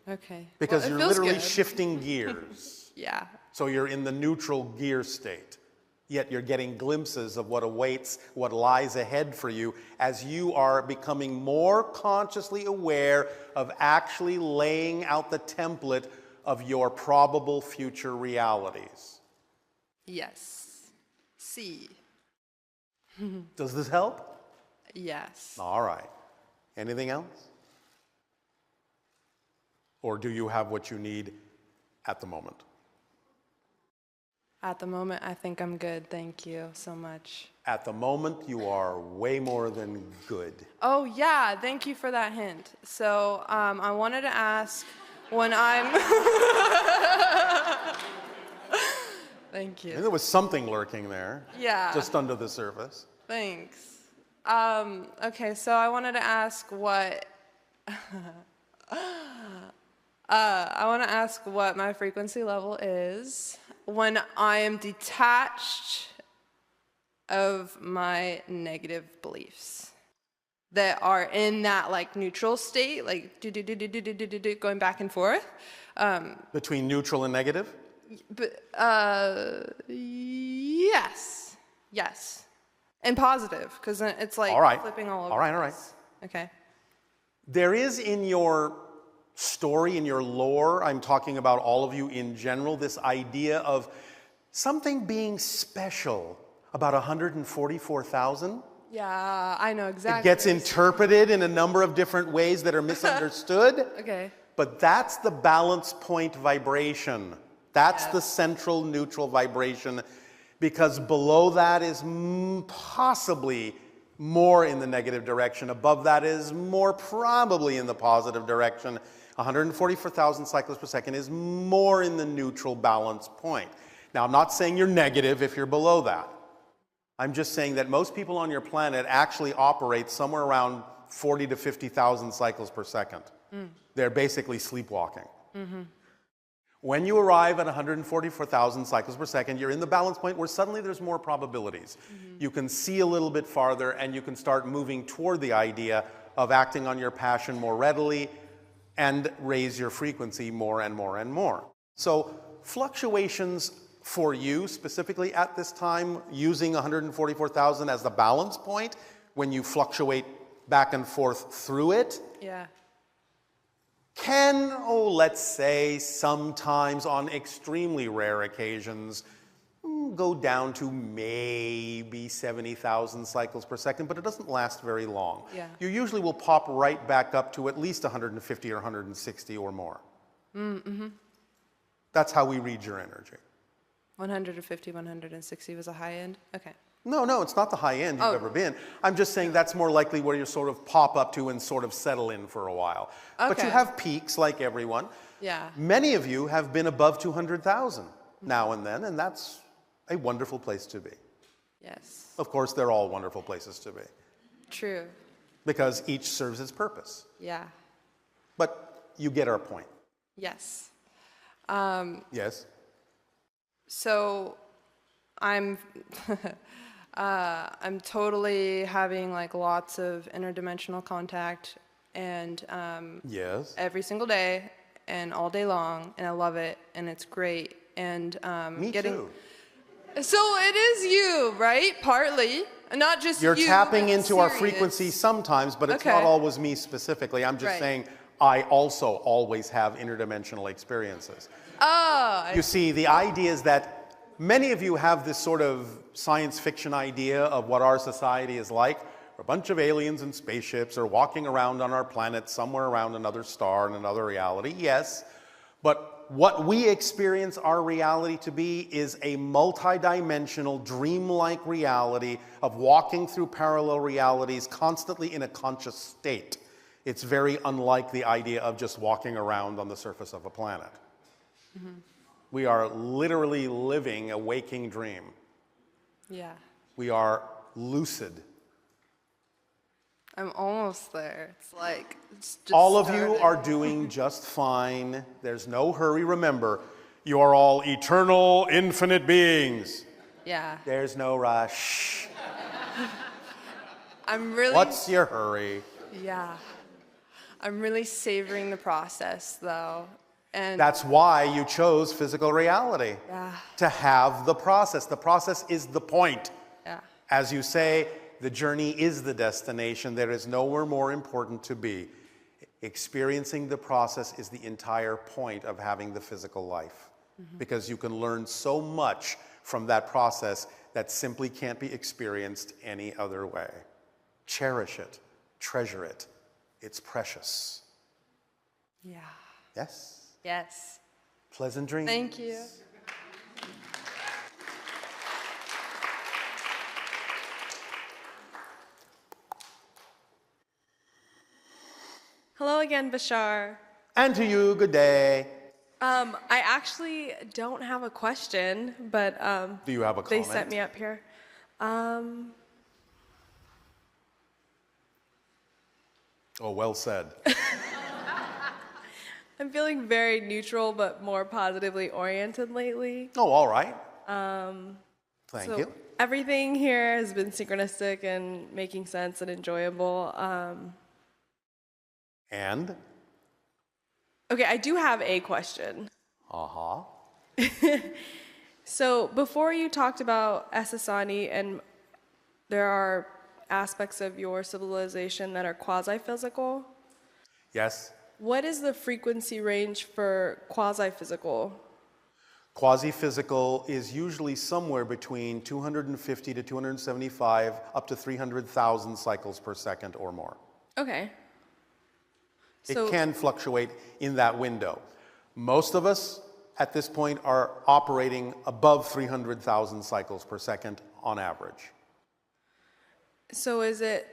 Okay. Because well, you're literally good. shifting gears. Yeah. So you're in the neutral gear state. Yet you're getting glimpses of what awaits, what lies ahead for you as you are becoming more consciously aware of actually laying out the template of your probable future realities. Yes. See. Does this help? Yes. All right. Anything else? Or do you have what you need at the moment? At the moment, I think I'm good. Thank you so much. At the moment, you are way more than good. Oh, yeah. Thank you for that hint. So I wanted to ask when I'm... Thank you. And there was something lurking there. Yeah. Just under the surface. Thanks. Okay, so I wanted to ask what... I want to ask what my frequency level is when I am detached of my negative beliefs that are in that like neutral state, like going back and forth. Between neutral and negative? Yes. And positive, because it's like flipping all over. All right. Okay. There is in your story, in your lore, I'm talking about all of you in general, this idea of something being special about 144,000. Yeah, I know exactly. It gets interpreted in a number of different ways that are misunderstood. Okay. But that's the balance point vibration. That's the central neutral vibration, because below that is possibly more in the negative direction. Above that is more probably in the positive direction. 144,000 cycles per second is more in the neutral balance point. Now, I'm not saying you're negative if you're below that. I'm just saying that most people on your planet actually operate somewhere around 40 to 50,000 cycles per second. They're basically sleepwalking. Mm-hmm. When you arrive at 144,000 cycles per second, you're in the balance point where suddenly there's more probabilities. Mm-hmm. You can see a little bit farther, and you can start moving toward the idea of acting on your passion more readily and raise your frequency more and more and more. So fluctuations for you specifically at this time, using 144,000 as the balance point, when you fluctuate back and forth through it, can, let's say, sometimes on extremely rare occasions, go down to maybe 70,000 cycles per second, but it doesn't last very long. Yeah. You usually will pop right back up to at least 150 or 160 or more. Mm-hmm. That's how we read your energy. 150, 160 was a high end? Okay. No, it's not the high end you've ever been. I'm just saying that's more likely where you sort of pop up to and sort of settle in for a while. But you Okay. have peaks like everyone. Yeah. Many of you have been above 200,000 now and then, and that's a wonderful place to be. Yes. Of course, they're all wonderful places to be True. because each serves its purpose. Yeah. But you get our point. Yes. Yes? So I'm I'm totally having like lots of interdimensional contact and Yes. every single day and all day long, and I love it and it's great. And Me too. So it is you, right? Partly, not just You're you, tapping but into our serious. frequency sometimes, but it's Okay. not always me specifically. I'm just Right. saying I also always have interdimensional experiences. Oh, You see, the idea is that many of you have this sort of science fiction idea of what our society is like. We're a bunch of aliens in spaceships or walking around on our planet somewhere around another star in another reality. Yes, but what we experience our reality to be is a multidimensional, dreamlike reality of walking through parallel realities constantly in a conscious state. It's very unlike the idea of just walking around on the surface of a planet. Mm-hmm. We are literally living a waking dream. Yeah. We are lucid. I'm almost there. It's like it's just All of you started. are doing just fine. There's no hurry. Remember, you are all eternal, infinite beings. Yeah. There's no rush. I'm really What's your hurry? Yeah. I'm really savoring the process though. And That's why you chose physical reality. Yeah. To have the process. The process is the point. Yeah. As you say, the journey is the destination. There is nowhere more important to be. Experiencing the process is the entire point of having the physical life. Because you can learn so much from that process that simply can't be experienced any other way. Cherish it. Treasure it. It's precious. Yeah. Yes? Yes. Pleasant dreams. Thank you. Hello again, Bashar. And to you, good day. I actually don't have a question, but Do you have a they comment? sent me up here. Oh, well said. I'm feeling very neutral, but more positively oriented lately. Oh, all right. Thank So you. everything here has been synchronistic and making sense and enjoyable. And? Okay, I do have a question. Uh-huh. So before you talked about Essassani, and there are aspects of your civilization that are quasi-physical. Yes. What is the frequency range for quasi-physical? Quasi-physical is usually somewhere between 250 to 275 up to 300,000 cycles per second or more. Okay. It So- can fluctuate in that window. Most of us at this point are operating above 300,000 cycles per second on average. So is it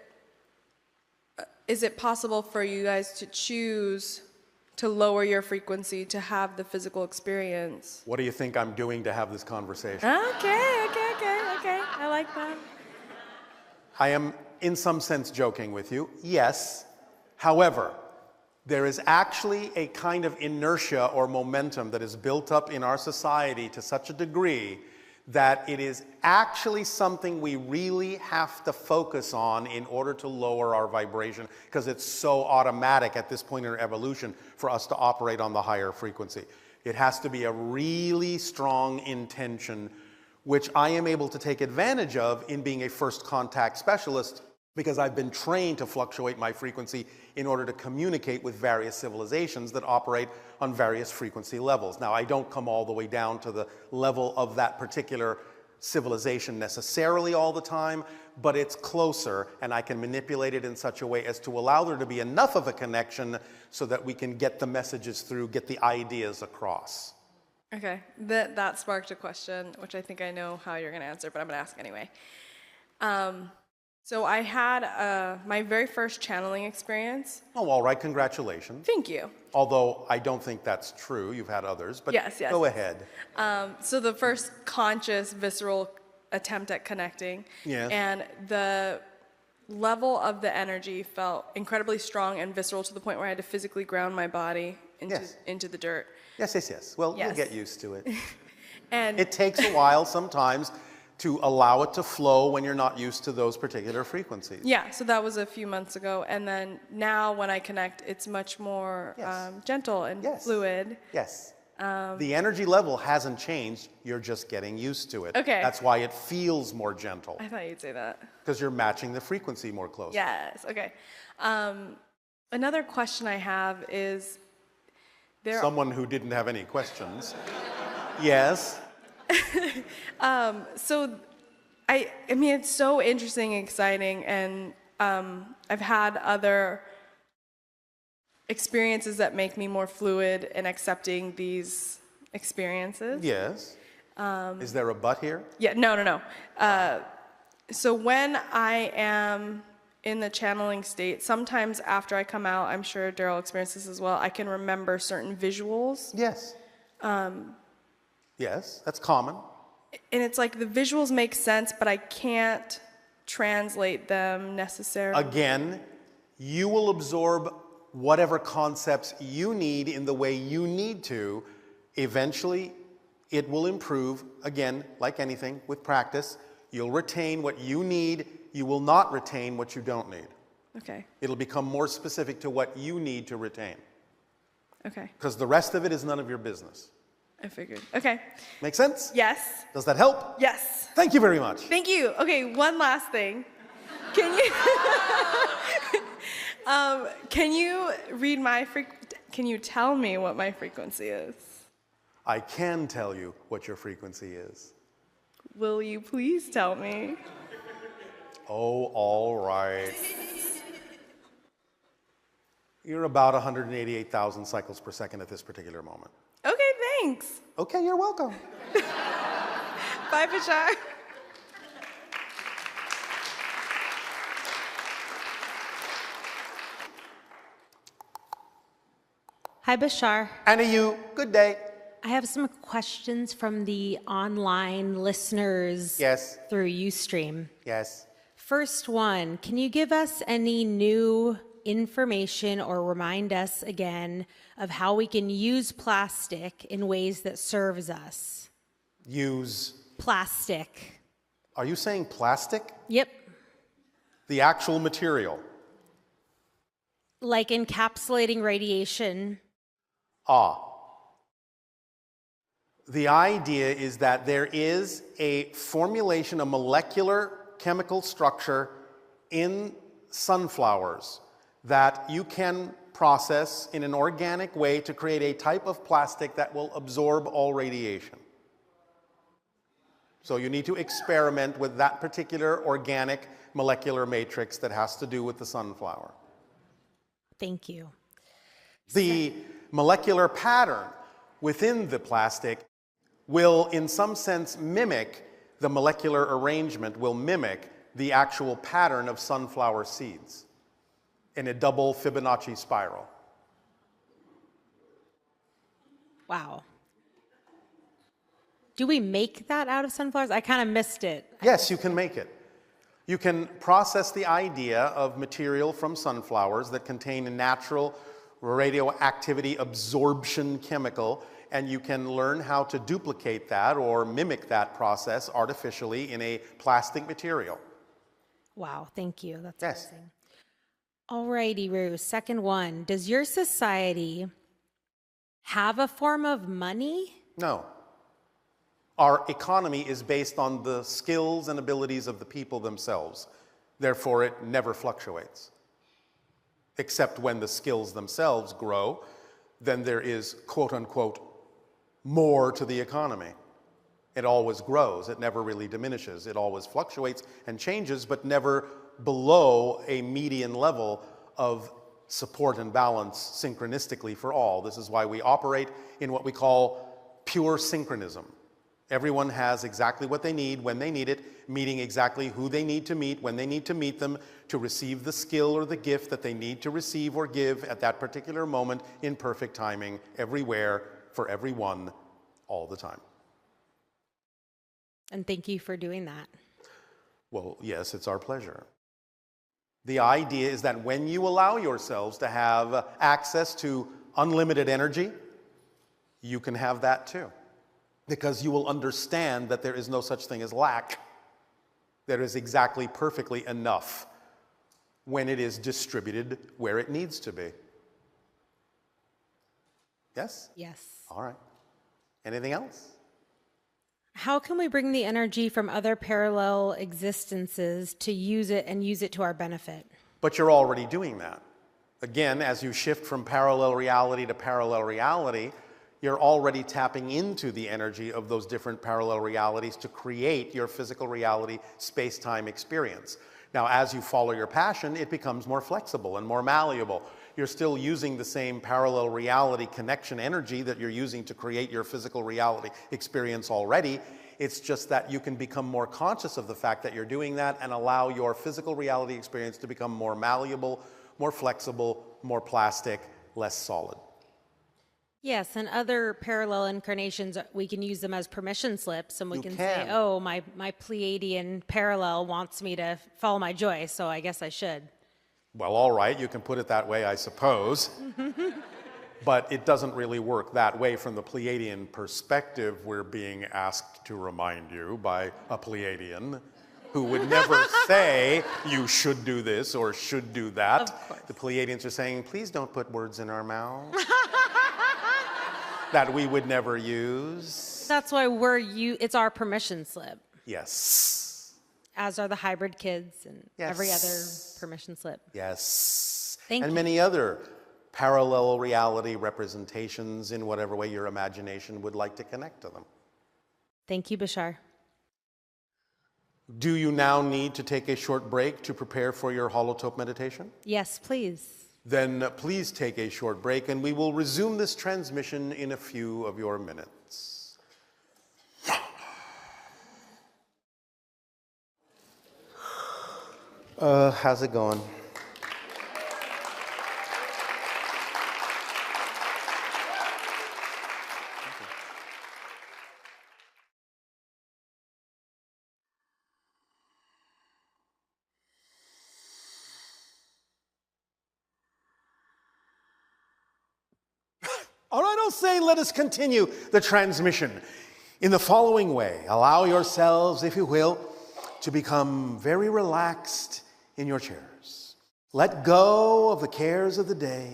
possible for you guys to choose to lower your frequency to have the physical experience? What do you think I'm doing to have this conversation? Okay. I like that. I am, in some sense, joking with you. Yes. However, there is actually a kind of inertia or momentum that is built up in our society to such a degree that it is actually something we really have to focus on in order to lower our vibration, because it's so automatic at this point in our evolution for us to operate on the higher frequency. It has to be a really strong intention, which I am able to take advantage of in being a first contact specialist, because I've been trained to fluctuate my frequency in order to communicate with various civilizations that operate on various frequency levels. Now, I don't come all the way down to the level of that particular civilization necessarily all the time, but it's closer, and I can manipulate it in such a way as to allow there to be enough of a connection so that we can get the messages through, get the ideas across. Okay, that sparked a question, which I think I know how you're going to answer, but I'm going to ask anyway. So I had my very first channeling experience. Oh, all right, congratulations. Thank you. Although I don't think that's true. You've had others, but yes. go ahead. So the first conscious, visceral attempt at connecting. Yes. And the level of the energy felt incredibly strong and visceral to the point where I had to physically ground my body into the dirt. Yes. Well, you'll get used to it. And it takes a while sometimes to allow it to flow when you're not used to those particular frequencies. Yeah, so that was a few months ago. And then now when I connect, it's much more gentle and fluid. Yes. The energy level hasn't changed. You're just getting used to it. Okay. That's why it feels more gentle. I thought you'd say that. Because you're matching the frequency more closely. Yes, okay. Another question I have is, someone who didn't have any questions. Yes. So, I mean, it's so interesting and exciting, and I've had other experiences that make me more fluid in accepting these experiences. Yes. Is there a but here? Yeah, no. So when I am in the channeling state, sometimes after I come out, I'm sure Darryl experienced this as well, I can remember certain visuals. Yes. Yes, that's common. And it's like the visuals make sense, but I can't translate them necessarily. Again, you will absorb whatever concepts you need in the way you need to. Eventually, it will improve. Again, like anything, with practice, you'll retain what you need. You will not retain what you don't need. Okay. It'll become more specific to what you need to retain. Okay. Because the rest of it is none of your business. I figured. Okay. Make sense? Yes. Does that help? Yes. Thank you very much. Thank you. Okay, one last thing. Can you read my can you tell me what my frequency is? I can tell you what your frequency is. Will you please tell me? Oh, all right. You're about 188,000 cycles per second at this particular moment. Okay, thanks. Okay, you're welcome. Bye, Bashar. Hi, Bashar. Anna, you. Good day. I have some questions from the online listeners through Ustream. Yes. First one, can you give us any new information or remind us again of how we can use plastic in ways that serves us? Use? Plastic. Are you saying plastic? Yep. The actual material? Like encapsulating radiation. The idea is that there is a formulation, a molecular chemical structure in sunflowers that you can process in an organic way to create a type of plastic that will absorb all radiation. So you need to experiment with that particular organic molecular matrix that has to do with the sunflower. Thank you. The molecular pattern within the plastic will, in some sense, mimic the molecular arrangement, will mimic the actual pattern of sunflower seeds in a double Fibonacci spiral. Wow. Do we make that out of sunflowers? I kind of missed it. Yes, you can make it. You can process the idea of material from sunflowers that contain a natural radioactivity absorption chemical, and you can learn how to duplicate that or mimic that process artificially in a plastic material. Wow, thank you. That's amazing. Alrighty, Rue. Second one. Does your society have a form of money? No. Our economy is based on the skills and abilities of the people themselves. Therefore, it never fluctuates. Except when the skills themselves grow, then there is, quote unquote, more to the economy. It always grows. It never really diminishes. It always fluctuates and changes, but never below a median level of support and balance synchronistically for all. This is why we operate in what we call pure synchronism. Everyone has exactly what they need when they need it, meeting exactly who they need to meet when they need to meet them to receive the skill or the gift that they need to receive or give at that particular moment in perfect timing, everywhere, for everyone, all the time. And thank you for doing that. Well, yes, it's our pleasure. The idea is that when you allow yourselves to have access to unlimited energy, you can have that too. Because you will understand that there is no such thing as lack. There is exactly perfectly enough when it is distributed where it needs to be. Yes? Yes. All right. Anything else? How can we bring the energy from other parallel existences to use it and use it to our benefit? But you're already doing that. Again, as you shift from parallel reality to parallel reality, you're already tapping into the energy of those different parallel realities to create your physical reality space-time experience. Now, as you follow your passion, it becomes more flexible and more malleable. You're still using the same parallel reality connection energy that you're using to create your physical reality experience already. It's just that you can become more conscious of the fact that you're doing that and allow your physical reality experience to become more malleable, more flexible, more plastic, less solid. Yes, and other parallel incarnations, we can use them as permission slips, and we can say, oh, my Pleiadian parallel wants me to follow my joy, so I guess I should. Well, all right, you can put it that way, I suppose. But it doesn't really work that way from the Pleiadian perspective. We're being asked to remind you by a Pleiadian who would never say you should do this or should do that. Of course. The Pleiadians are saying, please don't put words in our mouth that we would never use. That's why it's our permission slip. Yes. As are the hybrid kids and every other permission slip. Yes. Thank you. Many other parallel reality representations in whatever way your imagination would like to connect to them. Thank you, Bashar. Do you now need to take a short break to prepare for your holotope meditation? Yes, please. Then please take a short break and we will resume this transmission in a few of your minutes. How's it going? All right, I'll say let us continue the transmission in the following way. Allow yourselves, if you will, to become very relaxed in your chairs. Let go of the cares of the day.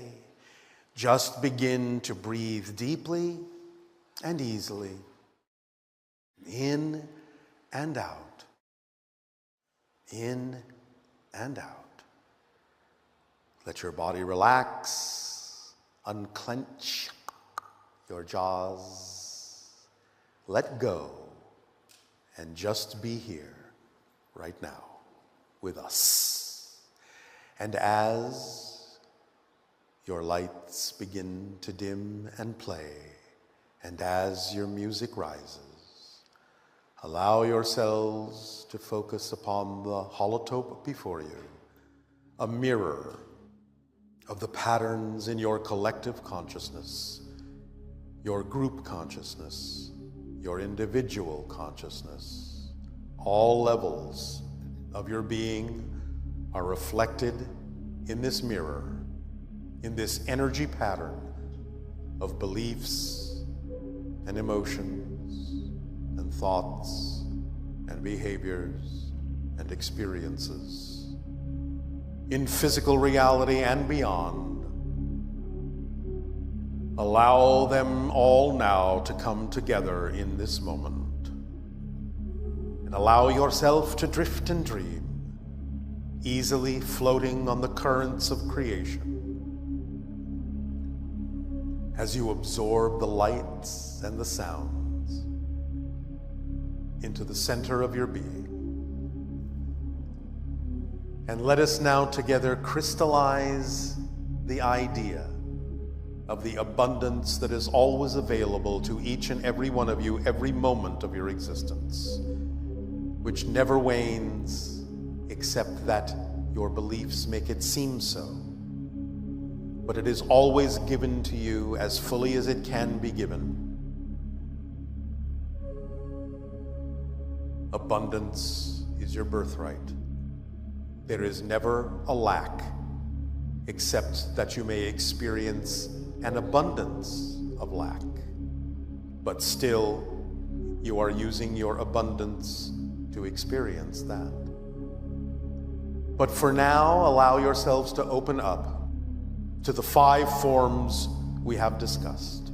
Just begin to breathe deeply and easily, in and out, in and out. Let your body relax, unclench your jaws, let go, and just be here right now with us. And as your lights begin to dim and play, and as your music rises, allow yourselves to focus upon the holotope before you, a mirror of the patterns in your collective consciousness, your group consciousness, your individual consciousness. All levels of your being are reflected in this mirror, in this energy pattern of beliefs and emotions and thoughts and behaviors and experiences. In physical reality and beyond, allow them all now to come together in this moment. And allow yourself to drift and dream, easily floating on the currents of creation. As you absorb the lights and the sounds, into the center of your being. And let us now together crystallize the idea of the abundance that is always available to each and every one of you every moment of your existence, which never wanes except that your beliefs make it seem so. But it is always given to you as fully as it can be given. Abundance is your birthright. There is never a lack, except that you may experience an abundance of lack. But still, you are using your abundance to experience that. But for now, allow yourselves to open up to the 5 forms we have discussed.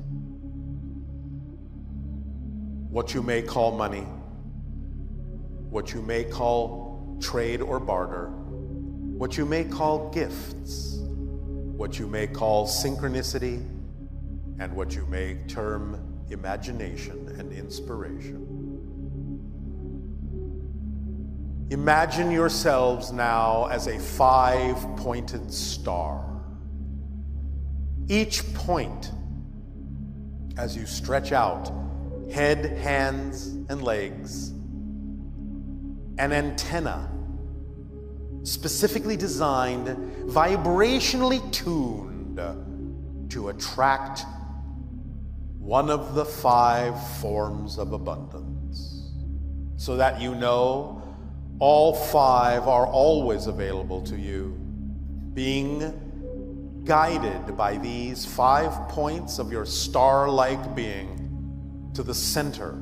What you may call money, what you may call trade or barter, what you may call gifts, what you may call synchronicity, and what you may term imagination and inspiration. Imagine yourselves now as a 5-pointed star. Each point, as you stretch out head, hands, and legs, an antenna specifically designed, vibrationally tuned to attract one of the 5 forms of abundance, so that you know all 5 are always available to you, being guided by these 5 points of your star-like being to the center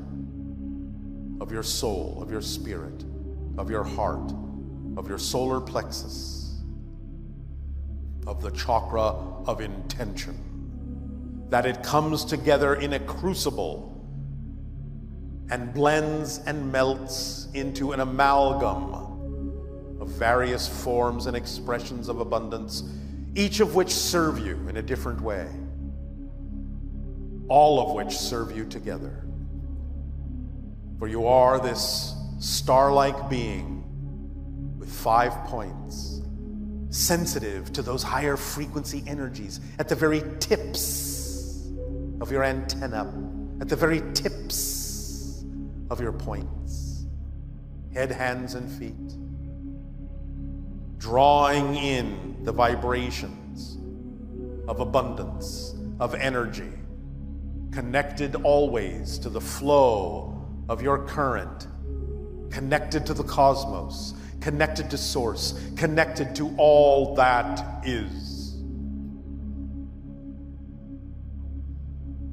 of your soul, of your spirit, of your heart, of your solar plexus, of the chakra of intention, that it comes together in a crucible and blends and melts into an amalgam of various forms and expressions of abundance, each of which serve you in a different way, all of which serve you together. For you are this star-like being with 5 points, sensitive to those higher frequency energies at the very tips of your antenna, at the very tips of your points, head, hands, and feet, drawing in the vibrations of abundance, of energy, connected always to the flow of your current, connected to the cosmos, connected to source, connected to all that is.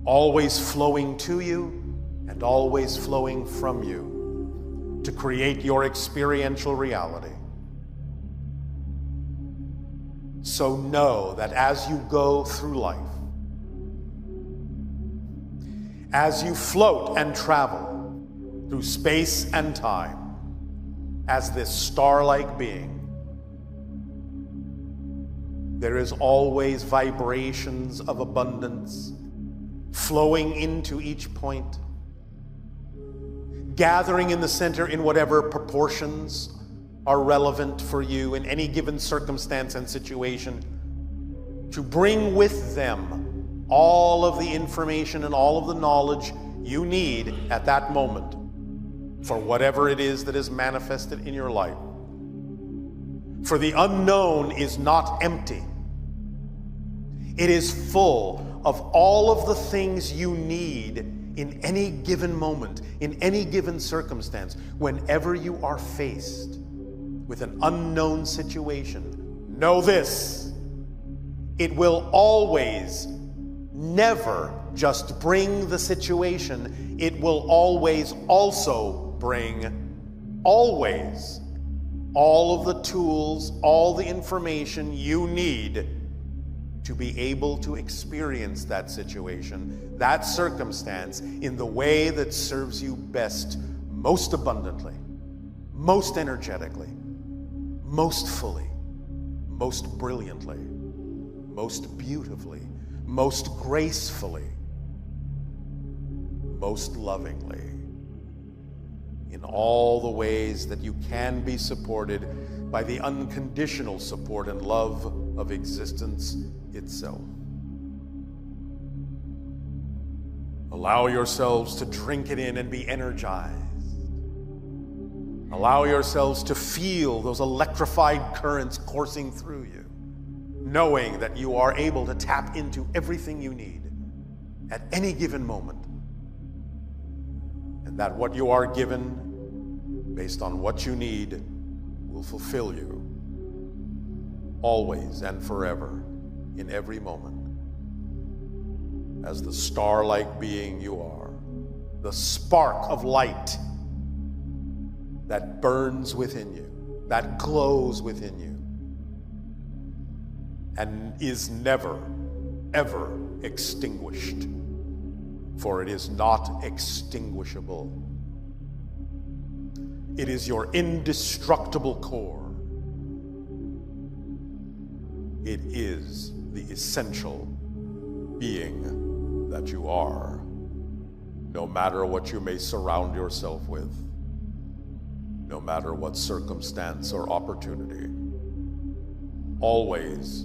Always flowing to you and always flowing from you to create your experiential reality. So know that as you go through life, as you float and travel through space and time, as this star-like being, there is always vibrations of abundance flowing into each point, gathering in the center in whatever proportions are relevant for you in any given circumstance and situation, to bring with them all of the information and all of the knowledge you need at that moment for whatever it is that is manifested in your life. For the unknown is not empty. It is full of all of the things you need in any given moment, in any given circumstance. Whenever you are faced with an unknown situation, know this: it will always, never just bring the situation, it will always also bring, always, all of the tools, all the information you need to be able to experience that situation, that circumstance, in the way that serves you best, most abundantly, most energetically, most fully, most brilliantly, most beautifully, most gracefully, most lovingly. in all the ways that you can be supported by the unconditional support and love of existence itself. Allow yourselves to drink it in and be energized. Allow yourselves to feel those electrified currents coursing through you, knowing that you are able to tap into everything you need at any given moment, and that what you are given, based on what you need, will fulfill you always and forever, in every moment. As the star-like being you are, the spark of light that burns within you, that glows within you, and is never, ever extinguished, for it is not extinguishable. It is your indestructible core. It is the essential being that you are, no matter what you may surround yourself with, no matter what circumstance or opportunity. Always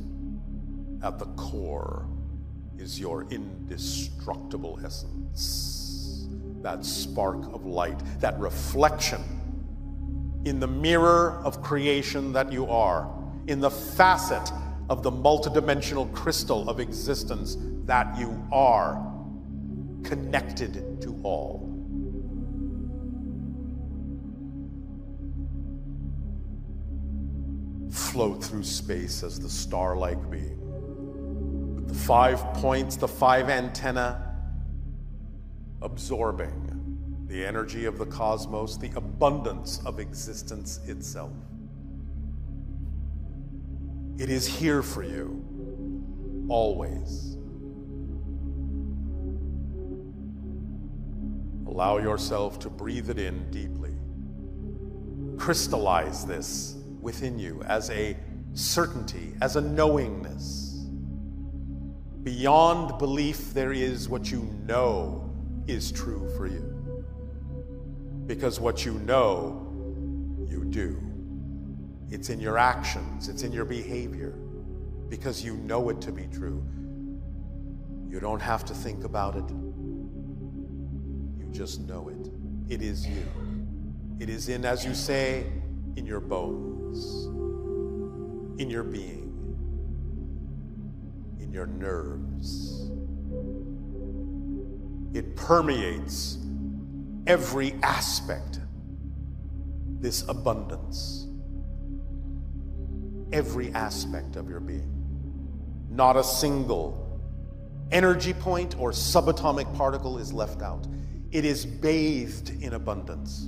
at the core is your indestructible essence, that spark of light, that reflection in the mirror of creation that you are, in the facet of the multidimensional crystal of existence that you are, connected to all. Float through space as the star-like being, with the 5 points, the 5 antennae, absorbing the energy of the cosmos, the abundance of existence itself. It is here for you, always. Allow yourself to breathe it in deeply. Crystallize this within you as a certainty, as a knowingness. Beyond belief, there is what you know is true for you. Because what you know, you do. It's in your actions, it's in your behavior, because you know it to be true. You don't have to think about it. You just know it. It is you. It is in, as you say, in your bones, in your being, in your nerves. It permeates every aspect, this abundance, every aspect of your being. Not a single energy point or subatomic particle is left out. It is bathed in abundance,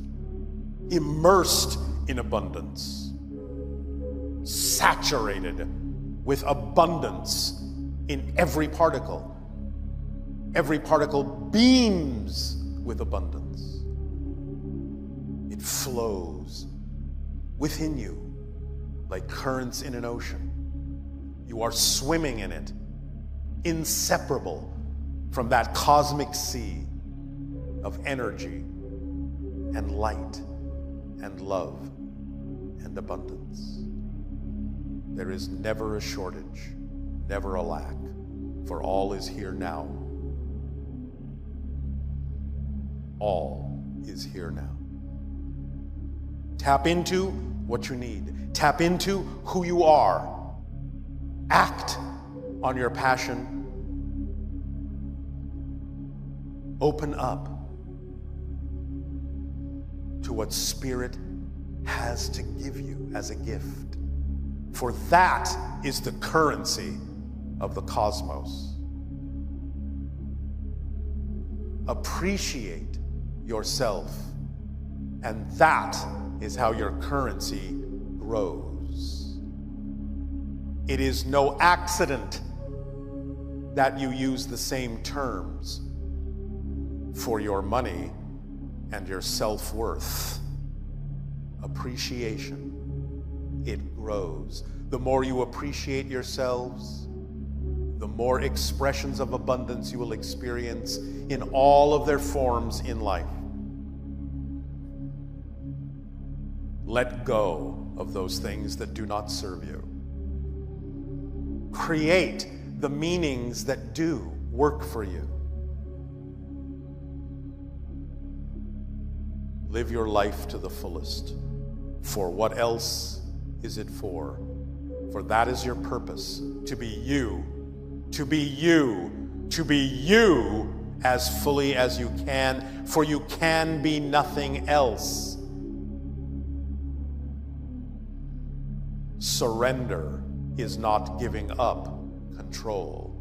immersed in abundance, saturated with abundance in every particle. Every particle beams with abundance. It flows within you like currents in an ocean. You are swimming in it, inseparable from that cosmic sea of energy and light and love and abundance. There is never a shortage, never a lack, for all is here now. All is here now. Tap into what you need. Tap into who you are. Act on your passion. Open up to what Spirit has to give you as a gift. For that is the currency of the cosmos. Appreciate yourself, and that is how your currency grows. It is no accident that you use the same terms for your money and your self-worth. Appreciation, it grows. The more you appreciate yourselves, the more expressions of abundance you will experience in all of their forms in life. Let go of those things that do not serve you. Create the meanings that do work for you. Live your life to the fullest. For what else is it for? For that is your purpose, to be you, to be you, to be you as fully as you can, for you can be nothing else. Surrender is not giving up control.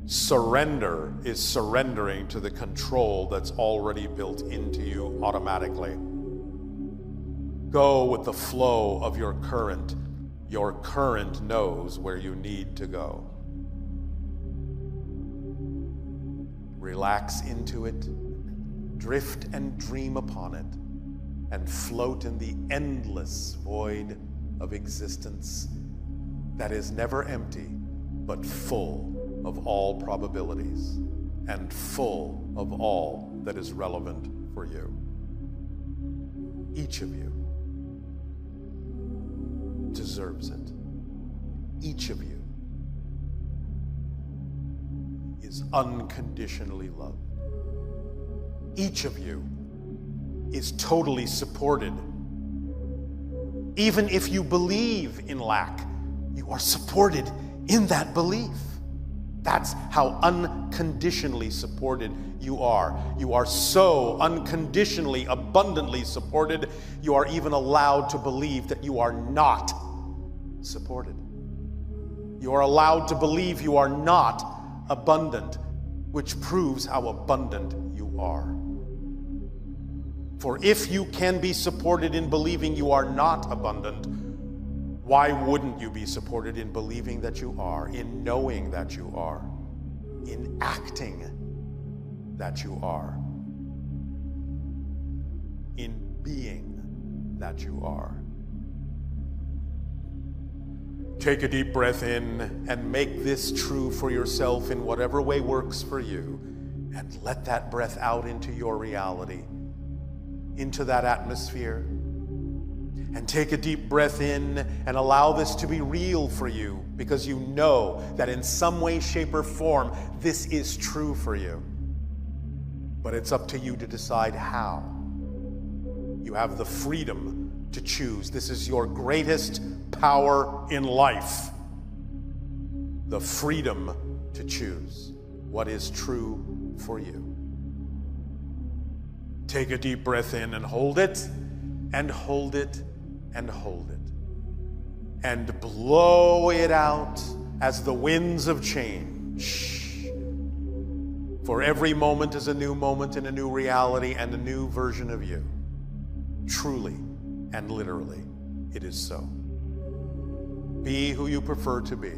Surrender is surrendering to the control that's already built into you automatically. Go with the flow of your current. Your current knows where you need to go. Relax into it, drift and dream upon it, and float in the endless void of existence that is never empty, but full of all probabilities and full of all that is relevant for you. Each of you deserves it. Each of you is unconditionally loved. Each of you is totally supported. Even if you believe in lack, you are supported in that belief. That's how unconditionally supported you are. You are so unconditionally, abundantly supported, you are even allowed to believe that you are not supported. You are allowed to believe you are not abundant, which proves how abundant you are. For if you can be supported in believing you are not abundant, why wouldn't you be supported in believing that you are, in knowing that you are, in acting that you are, in being that you are? Take a deep breath in and make this true for yourself in whatever way works for you, and let that breath out into your reality, into that atmosphere. And take a deep breath in and allow this to be real for you, because you know that in some way, shape, or form, this is true for you. But it's up to you to decide how. You have the freedom to choose. This is your greatest power in life. The freedom to choose what is true for you. Take a deep breath in and hold it, and hold it, and hold it, and blow it out as the winds of change. For every moment is a new moment in a new reality and a new version of you. Truly and literally, it is so. Be who you prefer to be.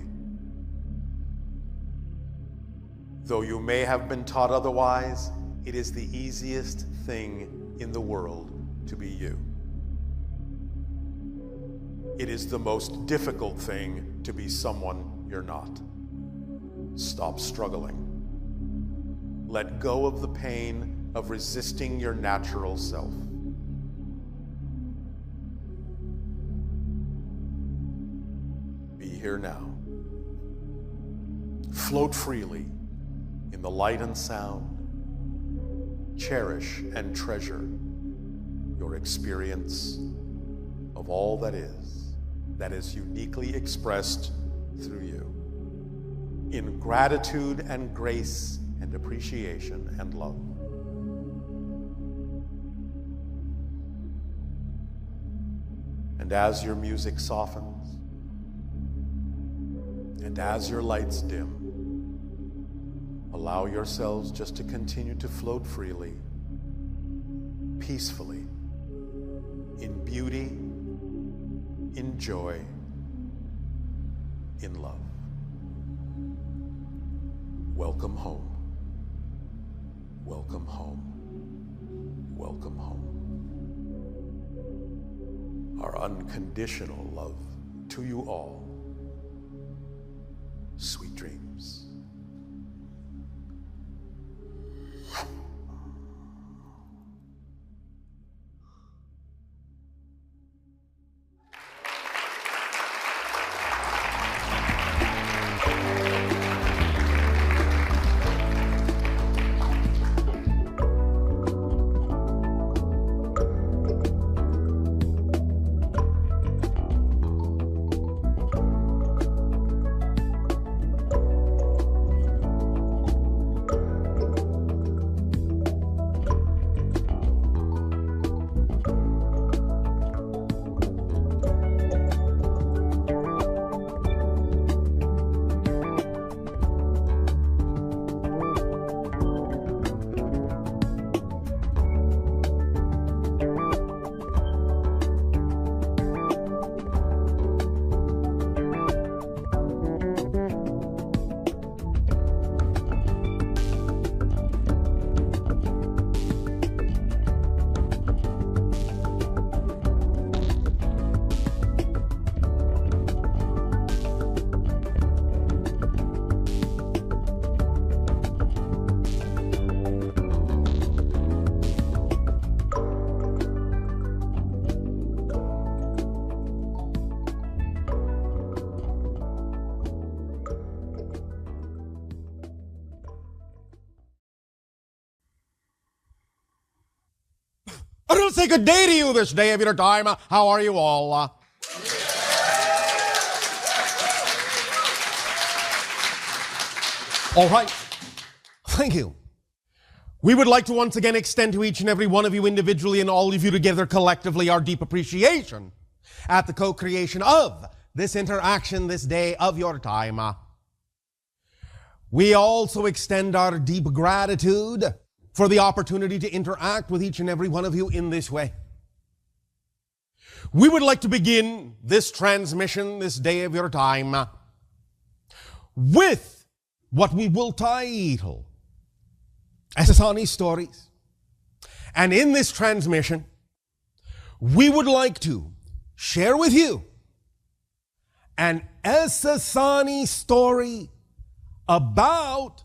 Though you may have been taught otherwise, it is the easiest thing in the world to be you. It is the most difficult thing to be someone you're not. Stop struggling. Let go of the pain of resisting your natural self. Be here now. Float freely in the light and sound. Cherish and treasure your experience of all that is uniquely expressed through you, in gratitude and grace and appreciation and love. And as your music softens, and as your lights dim, allow yourselves just to continue to float freely, peacefully, in beauty, in joy, in love. Welcome home. Welcome home. Welcome home. Our unconditional love to you all. Sweet dreams. say good day to you this day of your time. How are you all? All right. Thank you. We would like to once again extend to each and every one of you individually and all of you together collectively our deep appreciation at the co-creation of this interaction this day of your time. We also extend our deep gratitude for the opportunity to interact with each and every one of you in this way. We would like to begin this transmission this day of your time with what we will title Asasani Stories. And in this transmission, we would like to share with you an Asasani story about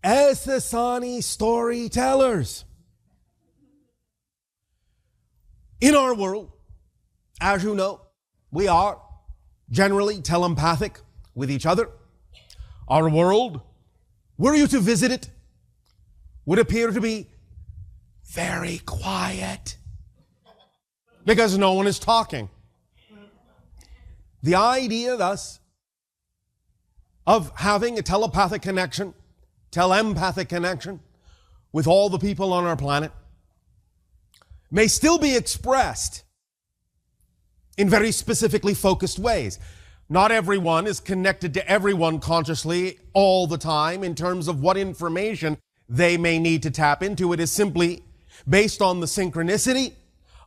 Asasani storytellers. In our world, as you know, we are generally telepathic with each other. Our world, were you to visit it, would appear to be very quiet because no one is talking. The idea, thus, of having a telepathic connection, telepathic connection with all the people on our planet may still be expressed in very specifically focused ways. Not everyone is connected to everyone consciously all the time in terms of what information they may need to tap into. It is simply based on the synchronicity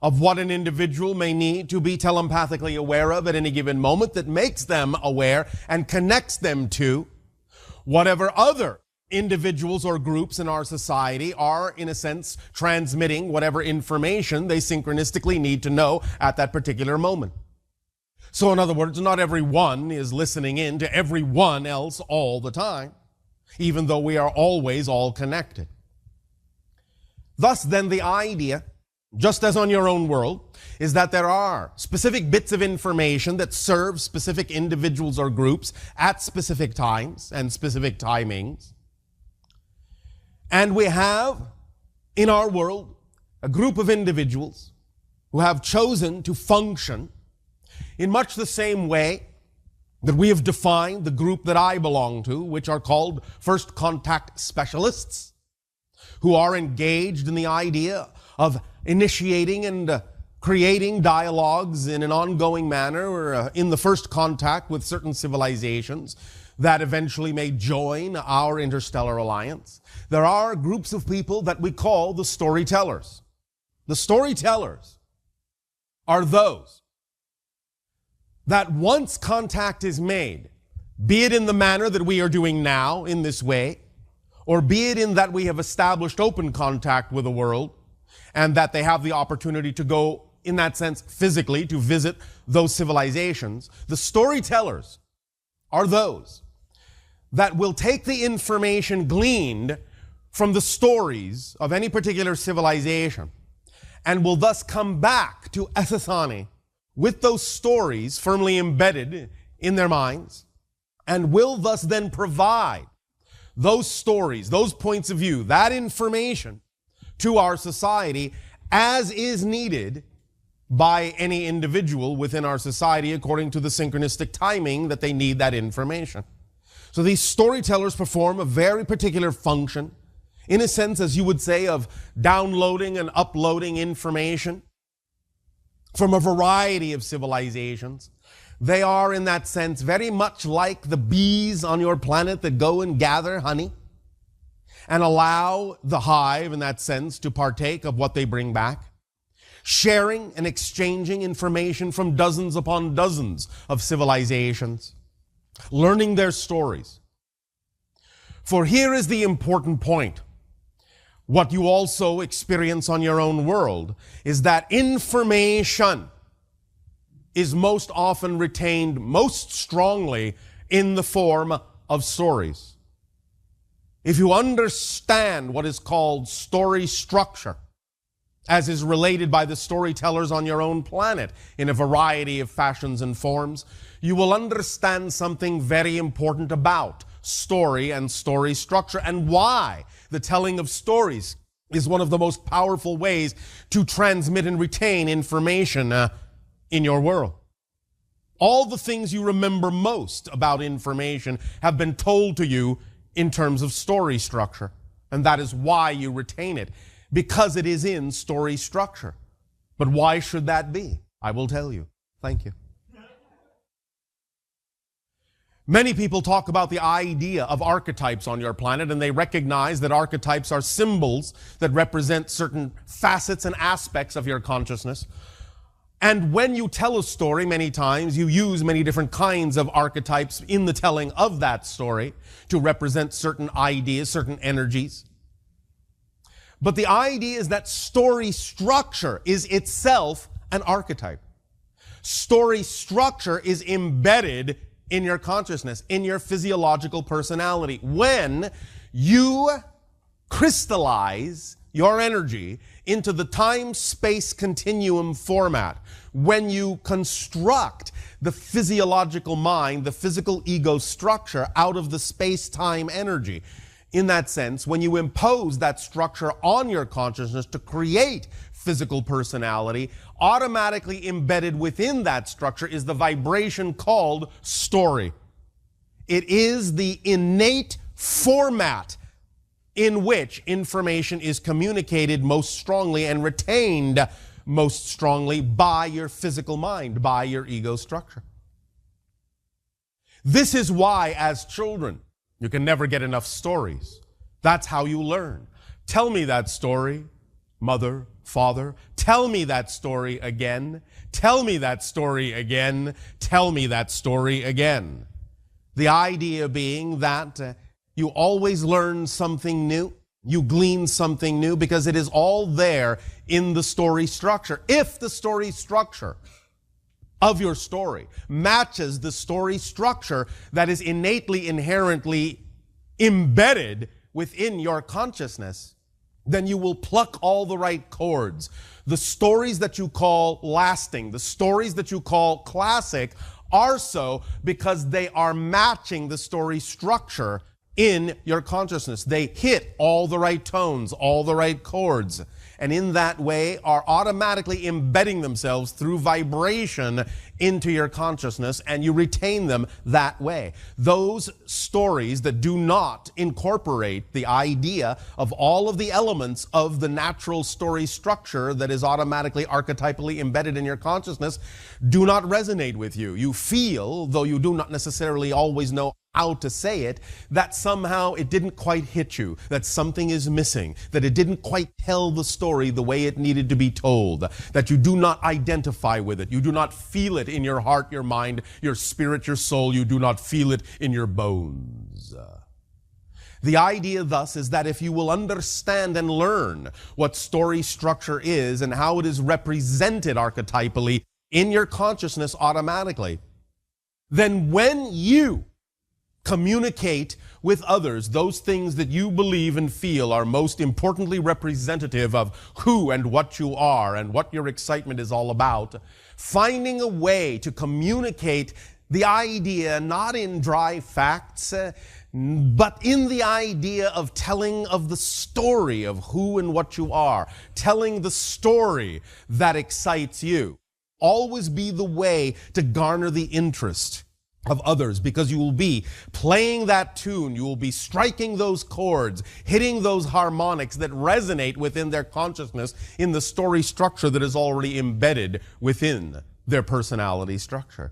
of what an individual may need to be telepathically aware of at any given moment that makes them aware and connects them to whatever other individuals or groups in our society are, in a sense, transmitting whatever information they synchronistically need to know at that particular moment. So in other words, not everyone is listening in to everyone else all the time, even though we are always all connected. Thus then the idea, just as on your own world, is that there are specific bits of information that serve specific individuals or groups at specific times and specific timings. And we have, in our world, a group of individuals who have chosen to function in much the same way that we have defined the group that I belong to, which are called first contact specialists, who are engaged in the idea of initiating and creating dialogues in an ongoing manner or in the first contact with certain civilizations that eventually may join our interstellar alliance. There are groups of people that we call the storytellers. The storytellers are those that once contact is made, be it in the manner that we are doing now in this way, or be it in that we have established open contact with the world, and that they have the opportunity to go, in that sense, physically to visit those civilizations. The storytellers are those that will take the information gleaned from the stories of any particular civilization and will thus come back to Asasani with those stories firmly embedded in their minds, and will thus then provide those stories, those points of view, that information to our society as is needed by any individual within our society according to the synchronistic timing that they need that information. So these storytellers perform a very particular function, in a sense, as you would say, of downloading and uploading information from a variety of civilizations. They are, in that sense, very much like the bees on your planet that go and gather honey and allow the hive, in that sense, to partake of what they bring back, sharing and exchanging information from dozens upon dozens of civilizations, learning their stories. For here is the important point. What you also experience on your own world is that information is most often retained most strongly in the form of stories. If you understand what is called story structure, as is related by the storytellers on your own planet in a variety of fashions and forms, you will understand something very important about story and story structure and why the telling of stories is one of the most powerful ways to transmit and retain information in your world. All the things you remember most about information have been told to you in terms of story structure. And that is why you retain it, because it is in story structure. But why should that be? I will tell you. Thank you. Many people talk about the idea of archetypes on your planet, and they recognize that archetypes are symbols that represent certain facets and aspects of your consciousness. And when you tell a story, many times you use many different kinds of archetypes in the telling of that story to represent certain ideas, certain energies. But the idea is that story structure is itself an archetype. Story structure is embedded in your consciousness, in your physiological personality. When you crystallize your energy into the time-space continuum format, when you construct the physiological mind, the physical ego structure out of the space-time energy, in that sense, when you impose that structure on your consciousness to create physical personality, automatically embedded within that structure is the vibration called story. It is the innate format in which information is communicated most strongly and retained most strongly by your physical mind, by your ego structure. This is why, as children, you can never get enough stories. That's how you learn. Tell me that story, mother, father. Tell me that story again. Tell me that story again. Tell me that story again. The idea being that you always learn something new. You glean something new because it is all there in the story structure. If the story structure of your story matches the story structure that is innately, inherently embedded within your consciousness, then you will pluck all the right chords. The stories that you call lasting, the stories that you call classic, are so because they are matching the story structure in your consciousness. They hit all the right tones, all the right chords, and in that way are automatically embedding themselves through vibration into your consciousness, and you retain them that way. Those stories that do not incorporate the idea of all of the elements of the natural story structure that is automatically archetypally embedded in your consciousness do not resonate with you. You feel, though you do not necessarily always know how to say it, that somehow it didn't quite hit you, that something is missing, that it didn't quite tell the story the way it needed to be told, that you do not identify with it, you do not feel it in your heart, your mind, your spirit, your soul, you do not feel it in your bones. The idea thus is that if you will understand and learn what story structure is and how it is represented archetypally in your consciousness automatically, then when you communicate with others those things that you believe and feel are most importantly representative of who and what you are and what your excitement is all about, finding a way to communicate the idea not in dry facts, but in the idea of telling of the story of who and what you are, telling the story that excites you. Always be the way to garner the interest of others, because you will be playing that tune, you will be striking those chords, hitting those harmonics that resonate within their consciousness in the story structure that is already embedded within their personality structure.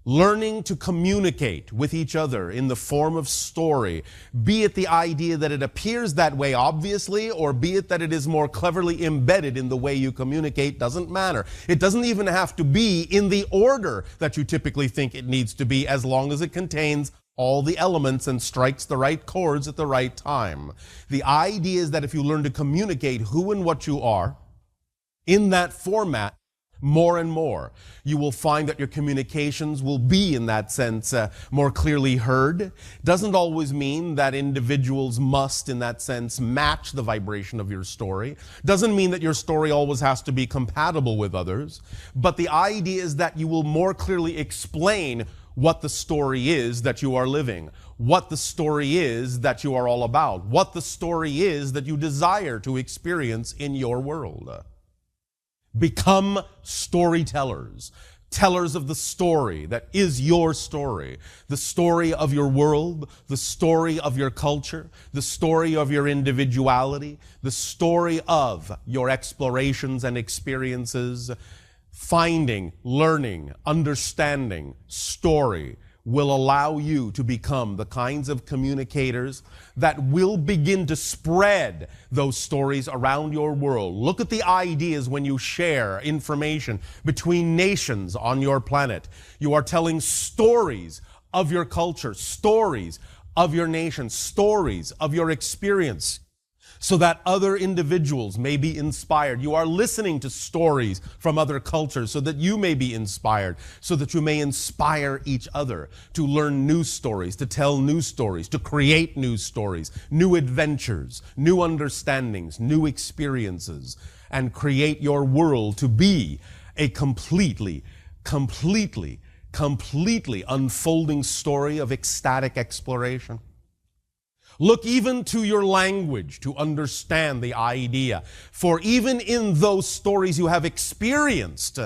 Learning to communicate with each other in the form of story, be it the idea that it appears that way obviously, or be it that it is more cleverly embedded in the way you communicate, doesn't matter. It doesn't even have to be in the order that you typically think it needs to be, as long as it contains all the elements and strikes the right chords at the right time. The idea is that if you learn to communicate who and what you are in that format, more and more, you will find that your communications will be, in that sense, more clearly heard. Doesn't always mean that individuals must, in that sense, match the vibration of your story. Doesn't mean that your story always has to be compatible with others. But the idea is that you will more clearly explain what the story is that you are living, what the story is that you are all about, what the story is that you desire to experience in your world. Become storytellers, tellers of the story that is your story, the story of your world, the story of your culture, the story of your individuality, the story of your explorations and experiences. Finding, learning, understanding story will allow you to become the kinds of communicators that will begin to spread those stories around your world. Look at the ideas when you share information between nations on your planet. You are telling stories of your culture, stories of your nation, stories of your experience, so that other individuals may be inspired. You are listening to stories from other cultures so that you may be inspired, so that you may inspire each other to learn new stories, to tell new stories, to create new stories, new adventures, new understandings, new experiences, and create your world to be a completely unfolding story of ecstatic exploration. Look even to your language to understand the idea. For even in those stories you have experienced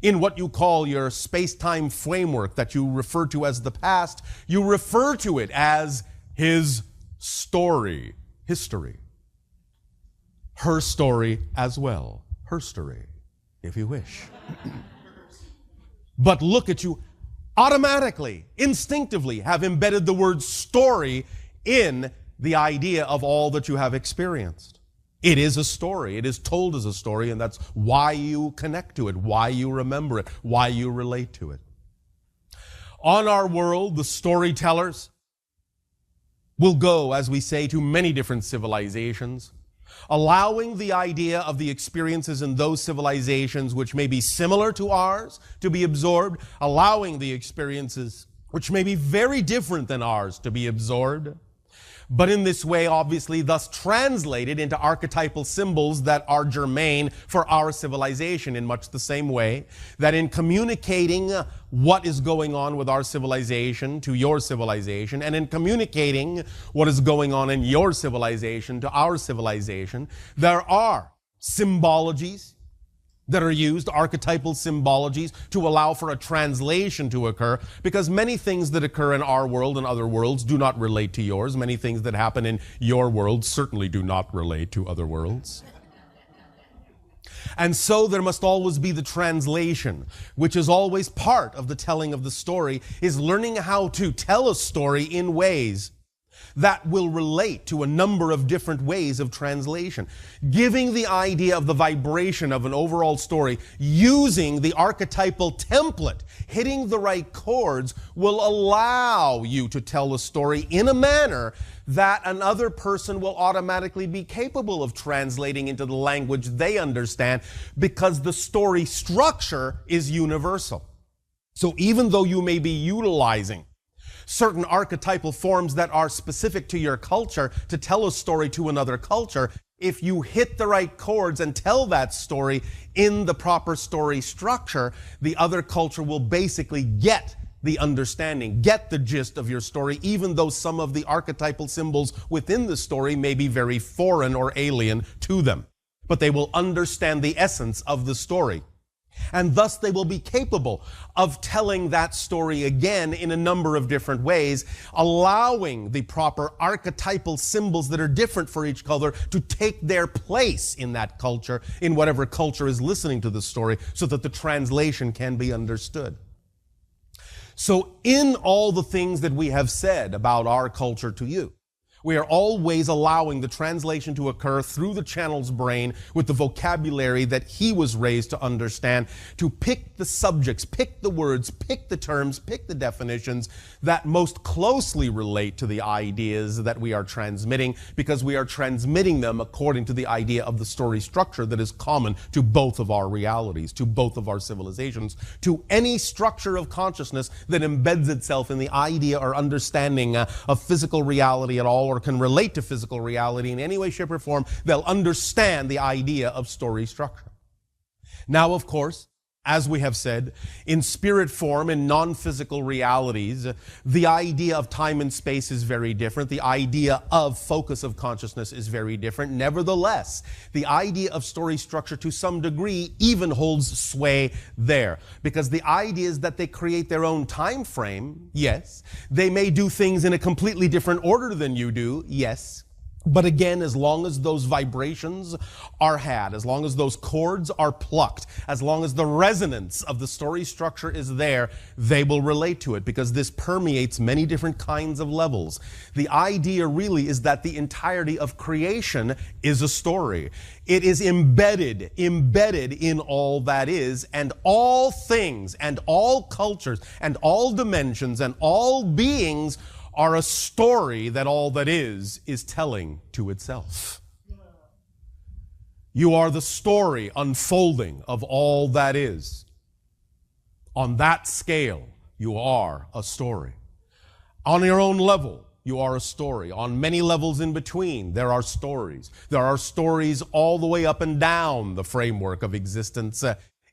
in what you call your space-time framework that you refer to as the past, you refer to it as his story, history. Her story as well, her story, if you wish. But look at you, automatically, instinctively have embedded the word story in the idea of all that you have experienced. It is a story. It is told as a story, and that's why you connect to it, why you remember it, why you relate to it. On our world, the storytellers will go, as we say, to many different civilizations, allowing the idea of the experiences in those civilizations which may be similar to ours to be absorbed, allowing the experiences which may be very different than ours to be absorbed. But in this way, obviously, thus translated into archetypal symbols that are germane for our civilization, in much the same way that in communicating what is going on with our civilization to your civilization, and in communicating what is going on in your civilization to our civilization, there are symbologies that are used, archetypal symbologies, to allow for a translation to occur, because many things that occur in our world and other worlds do not relate to yours. Many things that happen in your world certainly do not relate to other worlds. And so there must always be the translation, which is always part of the telling of the story, is learning how to tell a story in ways that will relate to a number of different ways of translation. Giving the idea of the vibration of an overall story, using the archetypal template, hitting the right chords, will allow you to tell a story in a manner that another person will automatically be capable of translating into the language they understand, because the story structure is universal. So even though you may be utilizing certain archetypal forms that are specific to your culture to tell a story to another culture, if you hit the right chords and tell that story in the proper story structure, the other culture will basically get the understanding, get the gist of your story, even though some of the archetypal symbols within the story may be very foreign or alien to them. But they will understand the essence of the story. And thus they will be capable of telling that story again in a number of different ways, allowing the proper archetypal symbols that are different for each color to take their place in that culture, in whatever culture is listening to the story, so that the translation can be understood. So in all the things that we have said about our culture to you, we are always allowing the translation to occur through the channel's brain with the vocabulary that he was raised to understand, to pick the subjects, pick the words, pick the terms, pick the definitions that most closely relate to the ideas that we are transmitting, because we are transmitting them according to the idea of the story structure that is common to both of our realities, to both of our civilizations, to any structure of consciousness that embeds itself in the idea or understanding of physical reality at all, or can relate to physical reality in any way, shape, or form. They'll understand the idea of story structure. Now, of course, As we have said, in spirit form, in non-physical realities, the idea of time and space is very different. The idea of focus of consciousness is very different. Nevertheless, the idea of story structure to some degree even holds sway there. Because the idea is that they create their own time frame, yes. They may do things in a completely different order than you do, yes. But again, as long as those vibrations are had, as long as those chords are plucked, as long as the resonance of the story structure is there, they will relate to it, because this permeates many different kinds of levels. The idea really is that the entirety of creation is a story. It is embedded in all that is, and all things and all cultures and all dimensions and all beings are a story that all that is telling to itself. You are the story unfolding of all that is. On that scale, you are a story. On your own level, you are a story. On many levels in between, there are stories. There are stories all the way up and down the framework of existence,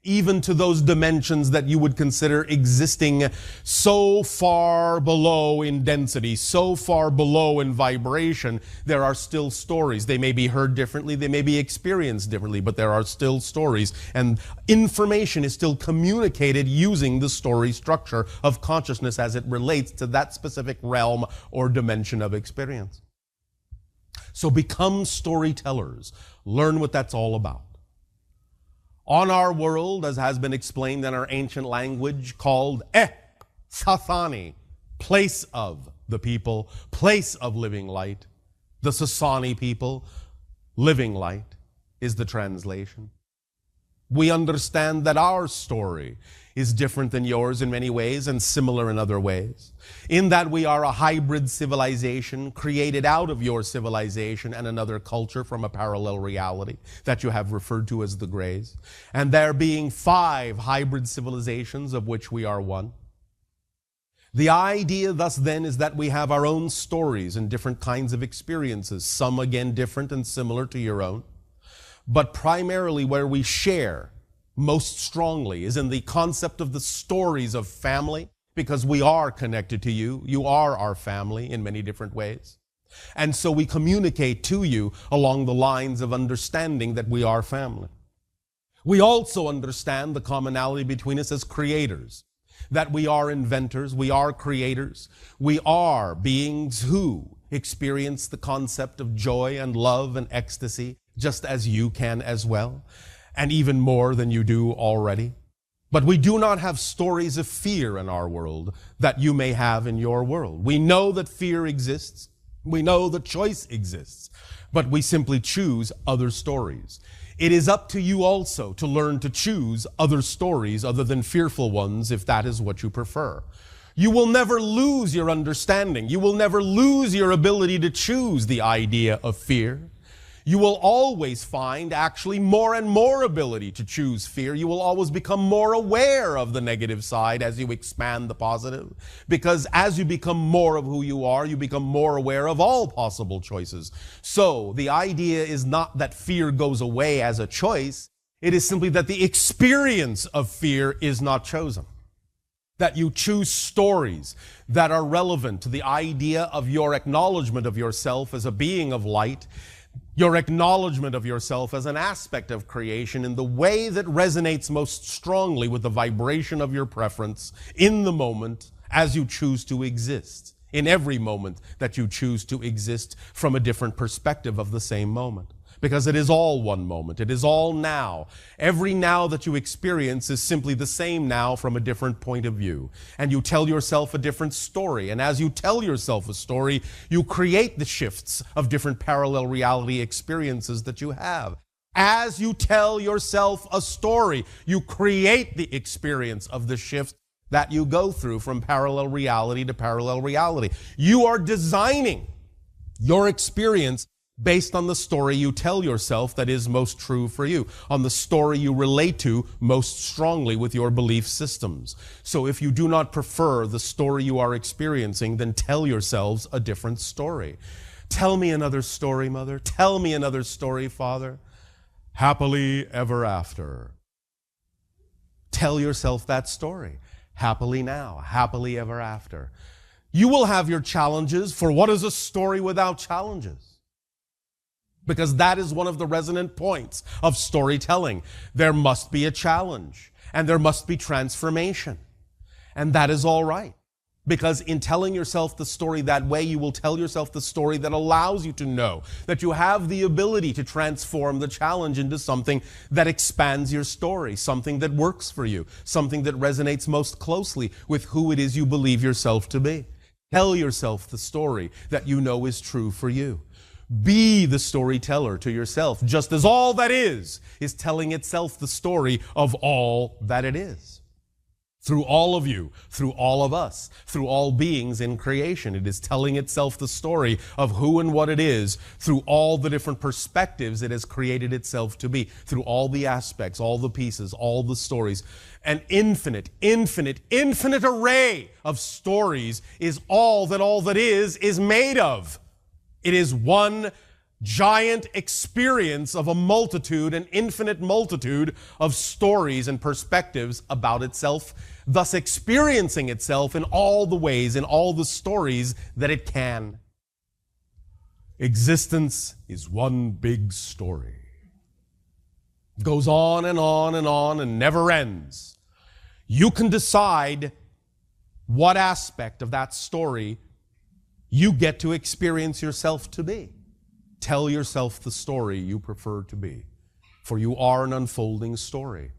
even to those dimensions that you would consider existing so far below in density, so far below in vibration, there are still stories. They may be heard differently, they may be experienced differently, but there are still stories. And information is still communicated using the story structure of consciousness as it relates to that specific realm or dimension of experience. So become storytellers. Learn what that's all about. On our world, as has been explained in our ancient language, called Sathani, place of the people, place of living light. The Sasani people, living light, is the translation. We understand that our story is different than yours in many ways and similar in other ways, in that we are a hybrid civilization created out of your civilization and another culture from a parallel reality that you have referred to as the Greys, and there being 5 hybrid civilizations of which we are one. The idea thus then is that we have our own stories and different kinds of experiences, some again different and similar to your own, but primarily where we share most strongly is in the concept of the stories of family, because we are connected to you. You are our family in many different ways. And so we communicate to you along the lines of understanding that we are family. We also understand the commonality between us as creators, that we are inventors, we are creators, we are beings who experience the concept of joy and love and ecstasy, just as you can as well, and even more than you do already. But we do not have stories of fear in our world that you may have in your world. We know that fear exists. We know that choice exists, but we simply choose other stories. It is up to you also to learn to choose other stories other than fearful ones, if that is what you prefer. You will never lose your understanding. You will never lose your ability to choose the idea of fear. You will always find actually more and more ability to choose fear. You will always become more aware of the negative side as you expand the positive. Because as you become more of who you are, you become more aware of all possible choices. So the idea is not that fear goes away as a choice. It is simply that the experience of fear is not chosen. That you choose stories that are relevant to the idea of your acknowledgement of yourself as a being of light, your acknowledgement of yourself as an aspect of creation in the way that resonates most strongly with the vibration of your preference in the moment as you choose to exist, in every moment that you choose to exist from a different perspective of the same moment. Because it is all one moment. It is all now. Every now that you experience is simply the same now from a different point of view. And you tell yourself a different story. And as you tell yourself a story, you create the shifts of different parallel reality experiences that you have. As you tell yourself a story, you create the experience of the shifts that you go through from parallel reality to parallel reality. You are designing your experience based on the story you tell yourself that is most true for you, on the story you relate to most strongly with your belief systems. So if you do not prefer the story you are experiencing, then tell yourselves a different story. Tell me another story, Mother. Tell me another story, Father. Happily ever after. Tell yourself that story. Happily now, happily ever after. You will have your challenges, for what is a story without challenges? Because that is one of the resonant points of storytelling. There must be a challenge, and there must be transformation. And that is all right. Because in telling yourself the story that way, you will tell yourself the story that allows you to know that you have the ability to transform the challenge into something that expands your story, something that works for you, something that resonates most closely with who it is you believe yourself to be. Tell yourself the story that you know is true for you. Be the storyteller to yourself, just as all that is telling itself the story of all that it is. Through all of you, through all of us, through all beings in creation, it is telling itself the story of who and what it is through all the different perspectives it has created itself to be, through all the aspects, all the pieces, all the stories. An infinite, infinite, infinite array of stories is all that is made of. It is one giant experience of a multitude, an infinite multitude of stories and perspectives about itself, thus experiencing itself in all the ways, in all the stories that it can. Existence is one big story. It goes on and on and on and never ends. You can decide what aspect of that story you get to experience yourself to be. Tell yourself the story you prefer to be, for you are an unfolding story.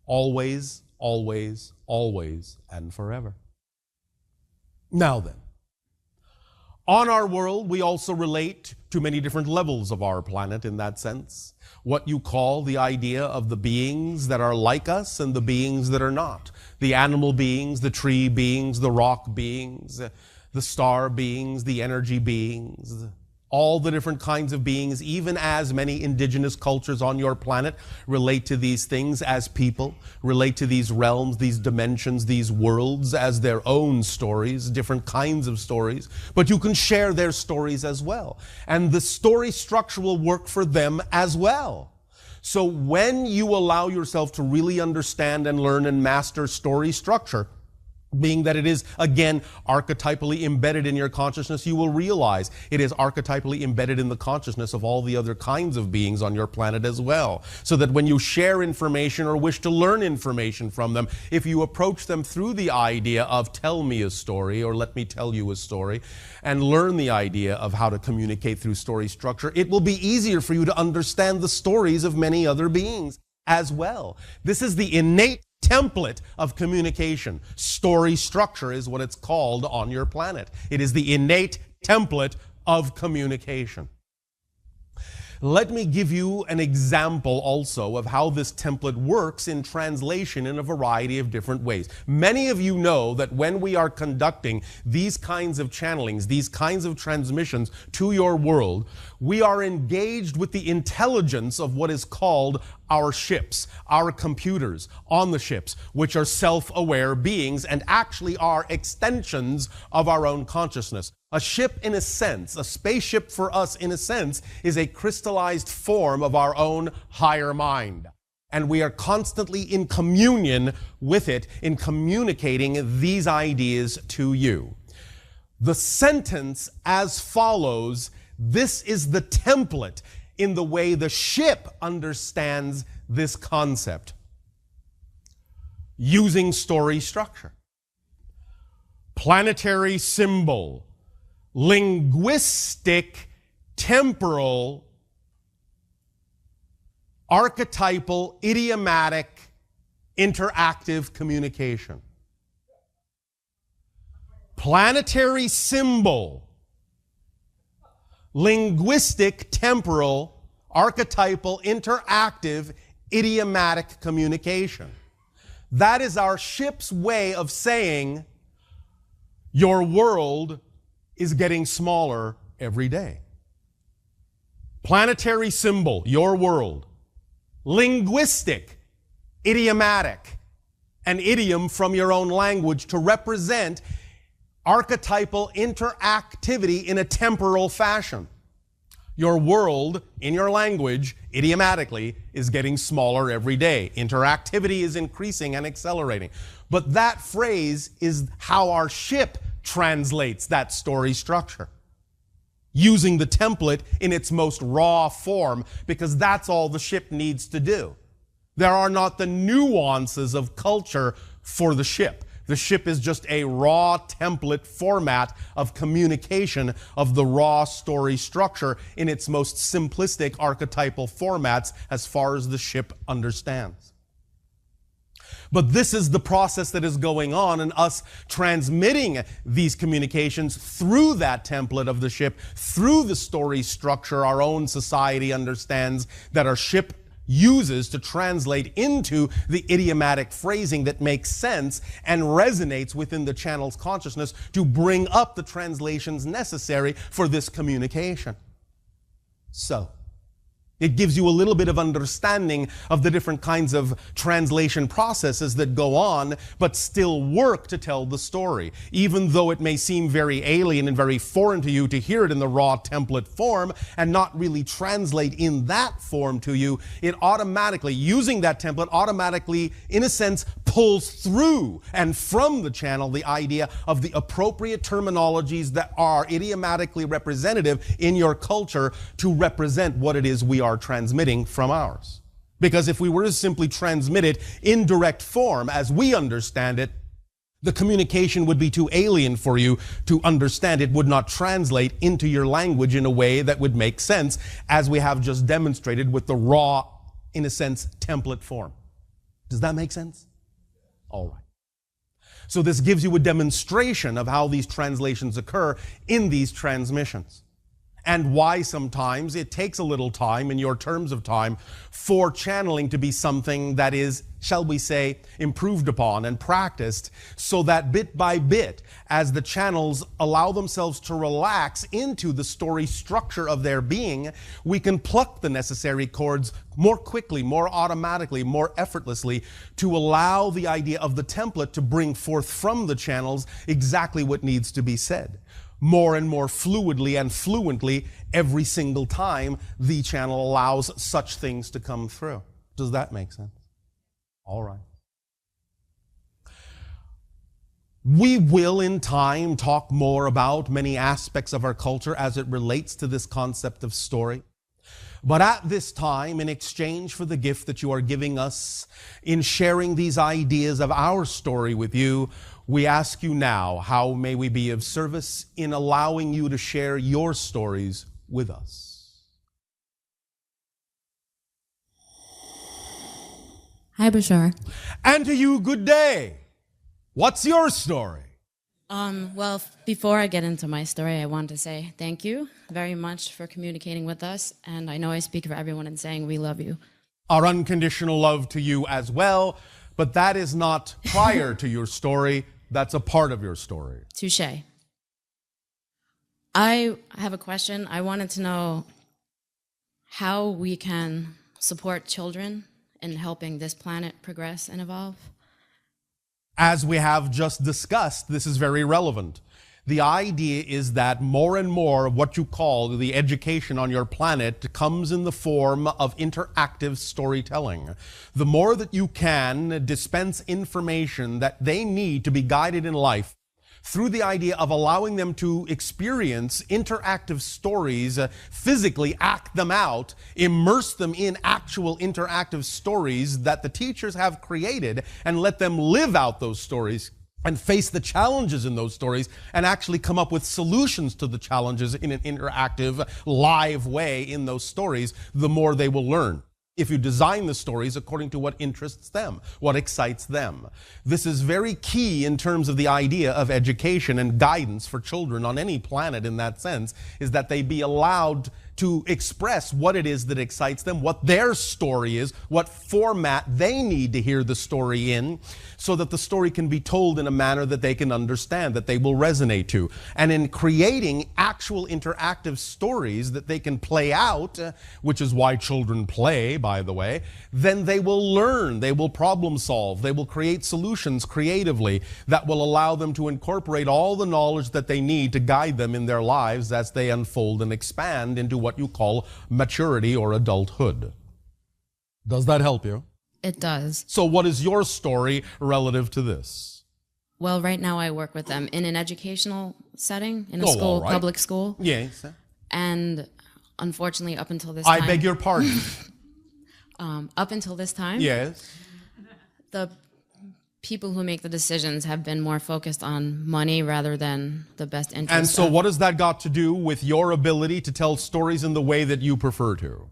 Always, always, always, and forever. Now then, on our world, we also relate to many different levels of our planet in that sense. What you call the idea of the beings that are like us and the beings that are not. The animal beings, the tree beings, the rock beings, the star beings, the energy beings, all the different kinds of beings, even as many indigenous cultures on your planet relate to these things as people, relate to these realms, these dimensions, these worlds as their own stories, different kinds of stories, but you can share their stories as well. And the story structure will work for them as well. So when you allow yourself to really understand and learn and master story structure, being that it is, again, archetypally embedded in your consciousness, you will realize it is archetypally embedded in the consciousness of all the other kinds of beings on your planet as well. So that when you share information or wish to learn information from them, if you approach them through the idea of tell me a story or let me tell you a story, and learn the idea of how to communicate through story structure, it will be easier for you to understand the stories of many other beings as well. This is the innate template of communication. Story structure is what it's called on your planet. It is the innate template of communication. Let me give you an example also of how this template works in translation in a variety of different ways. Many of you know that when we are conducting these kinds of channelings, these kinds of transmissions to your world, we are engaged with the intelligence of what is called our ships, our computers on the ships, which are self-aware beings and actually are extensions of our own consciousness. A ship, in a sense, a spaceship for us, in a sense, is a crystallized form of our own higher mind. And we are constantly in communion with it, in communicating these ideas to you. The sentence as follows, this is the template in the way the ship understands this concept, using story structure. Planetary symbol. Linguistic, temporal, archetypal, idiomatic, interactive communication. Planetary symbol, linguistic, temporal, archetypal, interactive, idiomatic communication. That is our ship's way of saying your world is getting smaller every day. Planetary symbol, your world. Linguistic, idiomatic, an idiom from your own language to represent archetypal interactivity in a temporal fashion. Your world, in your language, idiomatically, is getting smaller every day. Interactivity is increasing and accelerating. But that phrase is how our ship translates that story structure, using the template in its most raw form, because that's all the ship needs to do. There are not the nuances of culture for the ship. The ship is just a raw template format of communication of the raw story structure in its most simplistic archetypal formats as far as the ship understands. But this is the process that is going on, and us transmitting these communications through that template of the ship, through the story structure our own society understands that our ship uses to translate into the idiomatic phrasing that makes sense and resonates within the channel's consciousness to bring up the translations necessary for this communication. So, it gives you a little bit of understanding of the different kinds of translation processes that go on, but still work to tell the story. Even though it may seem very alien and very foreign to you to hear it in the raw template form and not really translate in that form to you, it automatically, using that template, automatically, in a sense, pulls through and from the channel the idea of the appropriate terminologies that are idiomatically representative in your culture to represent what it is we are transmitting from ours. Because if we were to simply transmit it in direct form as we understand it, the communication would be too alien for you to understand. It would not translate into your language in a way that would make sense, as we have just demonstrated with the raw, in a sense, template form. Does that make sense? All right. So this gives you a demonstration of how these translations occur in these transmissions, and why sometimes it takes a little time, in your terms of time, for channeling to be something that is, shall we say, improved upon and practiced, so that bit by bit, as the channels allow themselves to relax into the story structure of their being, we can pluck the necessary chords more quickly, more automatically, more effortlessly, to allow the idea of the template to bring forth from the channels exactly what needs to be said, more and more fluidly and fluently every single time the channel allows such things to come through. Does that make sense? All right. We will in time talk more about many aspects of our culture as it relates to this concept of story. But at this time, in exchange for the gift that you are giving us in sharing these ideas of our story with you, we ask you now, how may we be of service in allowing you to share your stories with us? Hi, Bashar. And to you, good day. What's your story? Well, before I get into my story, I want to say thank you very much for communicating with us. And I know I speak for everyone in saying we love you. Our unconditional love to you as well. But that is not prior to your story. That's a part of your story. Touché. I have a question. I wanted to know how we can support children in helping this planet progress and evolve. As we have just discussed, this is very relevant. The idea is that more and more of what you call the education on your planet comes in the form of interactive storytelling. The more that you can dispense information that they need to be guided in life through the idea of allowing them to experience interactive stories, physically act them out, immerse them in actual interactive stories that the teachers have created, and let them live out those stories and face the challenges in those stories and actually come up with solutions to the challenges in an interactive, live way in those stories, the more they will learn. If you design the stories according to what interests them, what excites them. This is very key in terms of the idea of education and guidance for children on any planet in that sense, is that they be allowed to express what it is that excites them, what their story is, what format they need to hear the story in, so that the story can be told in a manner that they can understand, that they will resonate to. And in creating actual interactive stories that they can play out, which is why children play, by the way, then they will learn, they will problem solve, they will create solutions creatively that will allow them to incorporate all the knowledge that they need to guide them in their lives as they unfold and expand into what what you call maturity or adulthood. Does that help you? It does. So what is your story relative to this? Well, right now I work with them in an educational setting, in a Oh, school, all right. public school. Yes. And unfortunately, up until this I time... beg your pardon. Up until this time... Yes. The people who make the decisions have been more focused on money rather than the best interest. And so what has that got to do with your ability to tell stories in the way that you prefer to?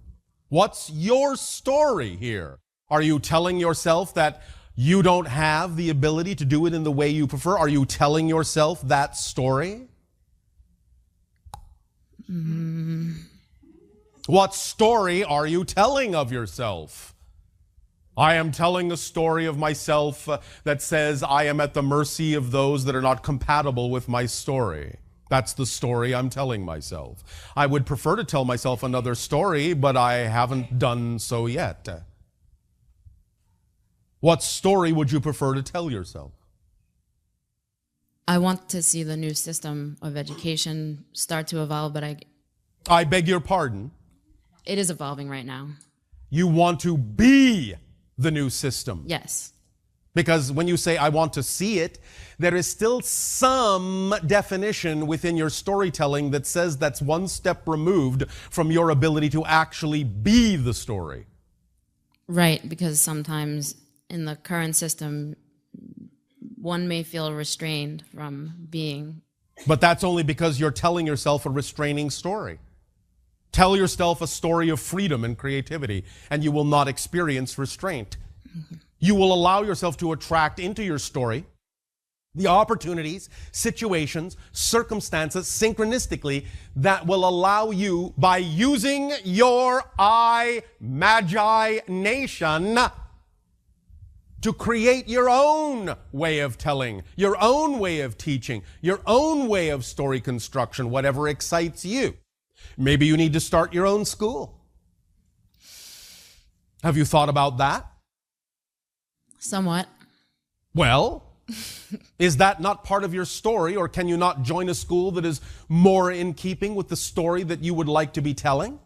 What's your story here? Are you telling yourself that you don't have the ability to do it in the way you prefer? Are you telling yourself that story? What story are you telling of yourself? I am telling a story of myself that says I am at the mercy of those that are not compatible with my story. That's the story I'm telling myself. I would prefer to tell myself another story, but I haven't done so yet. What story would you prefer to tell yourself? I want to see the new system of education start to evolve, but I beg your pardon? It is evolving right now. You want to be the new system? Yes. Because when you say, I want to see it, there is still some definition within your storytelling that says that's one step removed from your ability to actually be the story. Right, because sometimes in the current system, one may feel restrained from being. But that's only because you're telling yourself a restraining story. Tell yourself a story of freedom and creativity, and you will not experience restraint. You will allow yourself to attract into your story the opportunities, situations, circumstances, synchronistically, that will allow you, by using your imagination, to create your own way of telling, your own way of teaching, your own way of story construction, whatever excites you. Maybe you need to start your own school. Have you thought about that? Somewhat. Well, is that not part of your story, or can you not join a school that is more in keeping with the story that you would like to be telling?